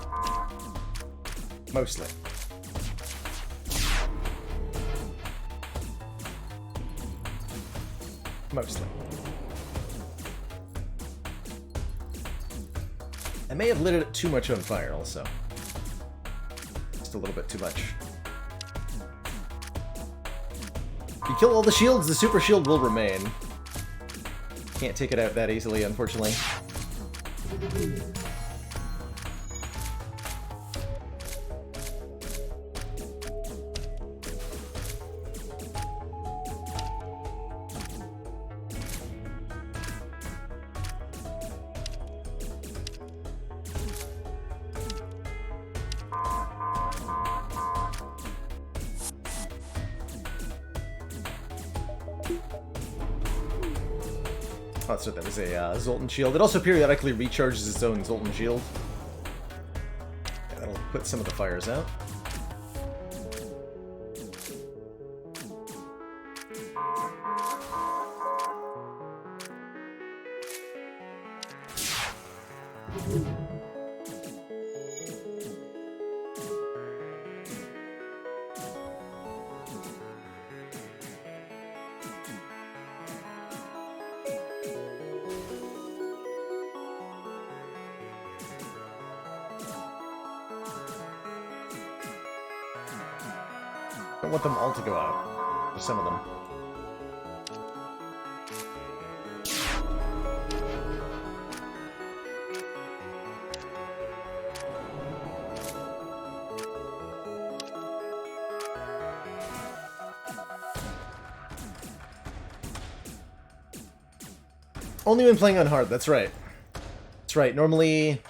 Speaker 2: Mostly. Mostly. I may have lit it too much on fire also. Just a little bit too much. If you kill all the shields, the super shield will remain. Can't take it out that easily, unfortunately. Oh, so that was a Zoltan Shield. It also periodically recharges its own Zoltan Shield. Yeah, that'll put some of the fires out. Don't want them all to go out. Just some of them. Only when playing on hard, that's right. That's right. Normally,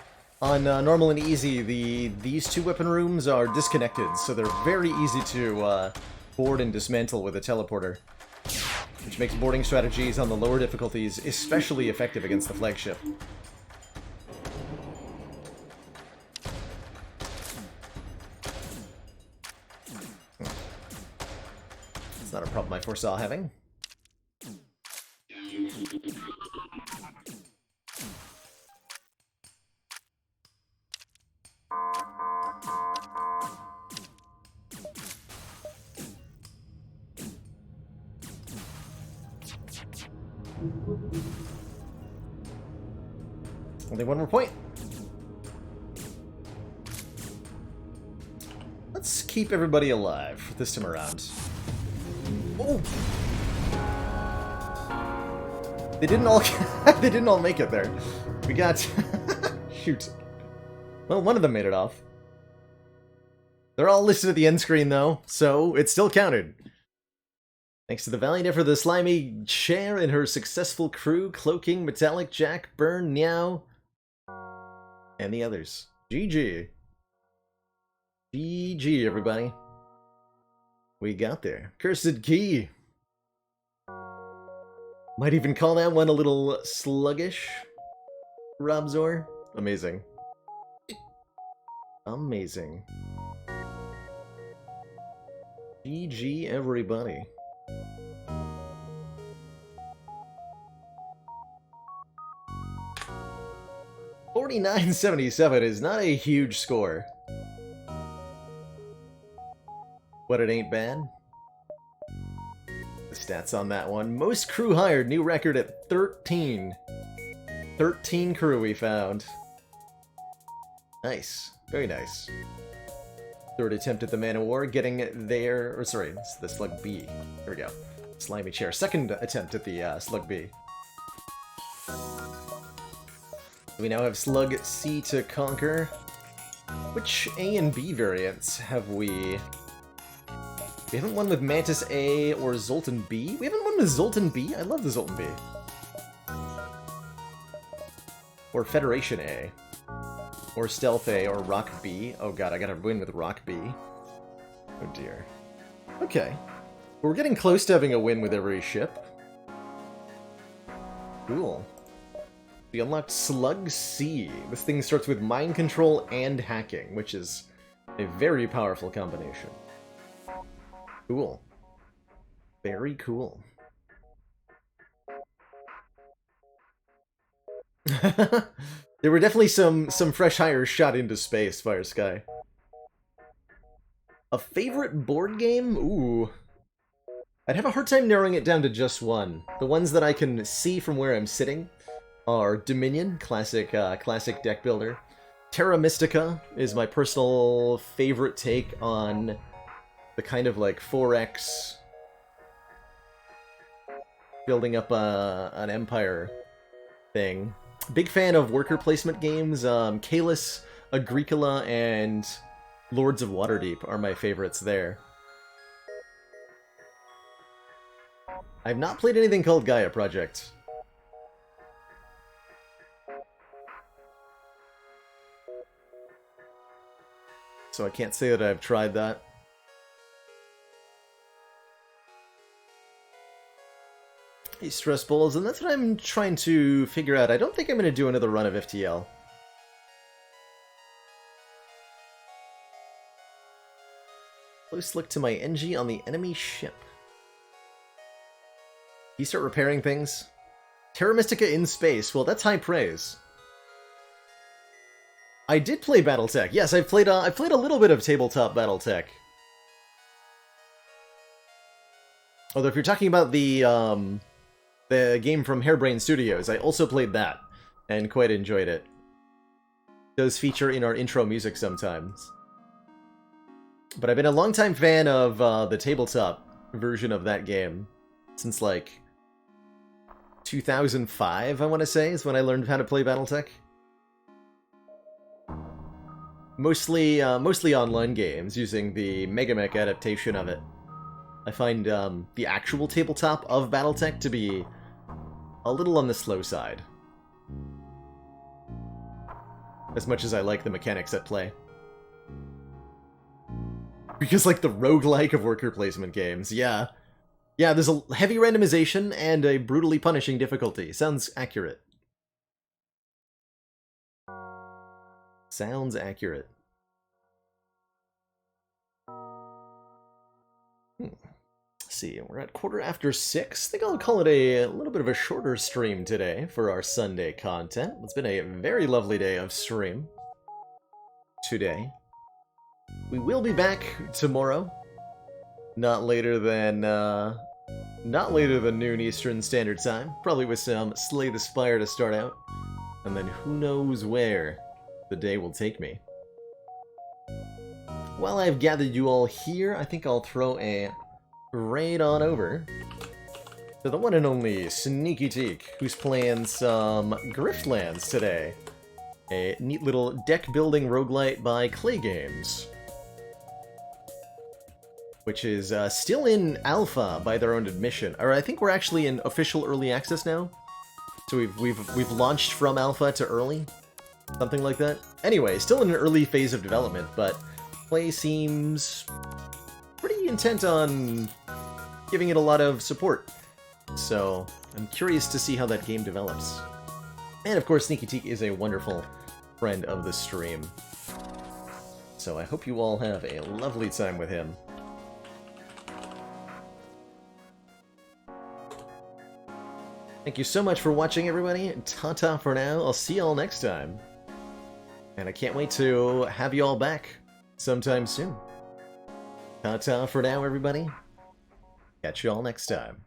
Speaker 2: on normal and easy, these two weapon rooms are disconnected, so they're very easy to board and dismantle with a teleporter, which makes boarding strategies on the lower difficulties especially effective against the flagship. It's not a problem I foresaw having. Only one more point. Let's keep everybody alive this time around. Oh! They didn't all they didn't all make it there. We got shoot. Well, one of them made it off. They're all listed at the end screen though, so it still counted. Thanks to the valiant effort of the slimy chair and her successful crew, Cloaking, Metallic, Jack, Burn, Meow, and the others. GG. GG, everybody. We got there. Cursed Key. Might even call that one a little sluggish. Robzor. Amazing. Amazing. GG, everybody. $49.77 is not a huge score. But it ain't bad. The stats on that one. Most crew hired, new record at 13. 13 crew we found. Nice. Very nice. Third attempt at the Man of War, getting there... Or sorry, it's the Slug B. There we go. Slimy chair. Second attempt at the Slug B. We now have Slug C to conquer. Which A and B variants have we... We haven't won with Mantis A or Zoltan B? We haven't won with Zoltan B? I love the Zoltan B. Or Federation A. Or Stealth A or Rock B. Oh god, I gotta win with Rock B. Oh dear. Okay. We're getting close to having a win with every ship. Cool. We unlocked Slug C. This thing starts with mind control and hacking, which is a very powerful combination. Cool. Very cool. There were definitely some fresh hires shot into space, Fire Sky. A favorite board game? Ooh. I'd have a hard time narrowing it down to just one. The ones that I can see from where I'm sitting are Dominion, classic deck builder. Terra Mystica is my personal favorite take on the kind of like 4X building up an empire thing. Big fan of worker placement games. Kalis, Agricola, and Lords of Waterdeep are my favorites there. I've not played anything called Gaia Project. So I can't say that I've tried that. Hey, Stress Balls, and that's what I'm trying to figure out. I don't think I'm going to do another run of FTL. Close look to my NG on the enemy ship. You start repairing things? Terra Mystica in space. Well, that's high praise. I did play BattleTech. Yes, I've played a little bit of tabletop BattleTech. Although if you're talking about the game from Harebrained Studios, I also played that, and quite enjoyed it. It does feature in our intro music sometimes. But I've been a longtime fan of the tabletop version of that game, since like 2005, I want to say, is when I learned how to play BattleTech. Mostly online games, using the Megamech adaptation of it. I find the actual tabletop of BattleTech to be a little on the slow side. As much as I like the mechanics at play. Because, like, the roguelike of worker placement games, yeah. Yeah, there's a heavy randomization and a brutally punishing difficulty. Sounds accurate. Sounds accurate. Let's see, we're at 6:15. I think I'll call it a little bit of a shorter stream today for our Sunday content. It's been a very lovely day of stream today. We will be back tomorrow. Not later than not later than noon Eastern Standard Time, probably with some Slay the Spire to start out, and then who knows where the day will take me. While I've gathered you all here, I think I'll throw a raid on over to the one and only Sneaky Teak, who's playing some Griftlands today. A neat little deck-building roguelite by Clay Games, which is still in alpha by their own admission. Or I think we're actually in official early access now. So we've launched from alpha to early, something like that. Anyway, still in an early phase of development, but Clay seems pretty intent on giving it a lot of support. So I'm curious to see how that game develops. And of course, Sneaky Teak is a wonderful friend of the stream. So I hope you all have a lovely time with him. Thank you so much for watching, everybody. Ta-ta for now. I'll see y'all next time. And I can't wait to have you all back sometime soon. Ta-ta for now, everybody. Catch you all next time.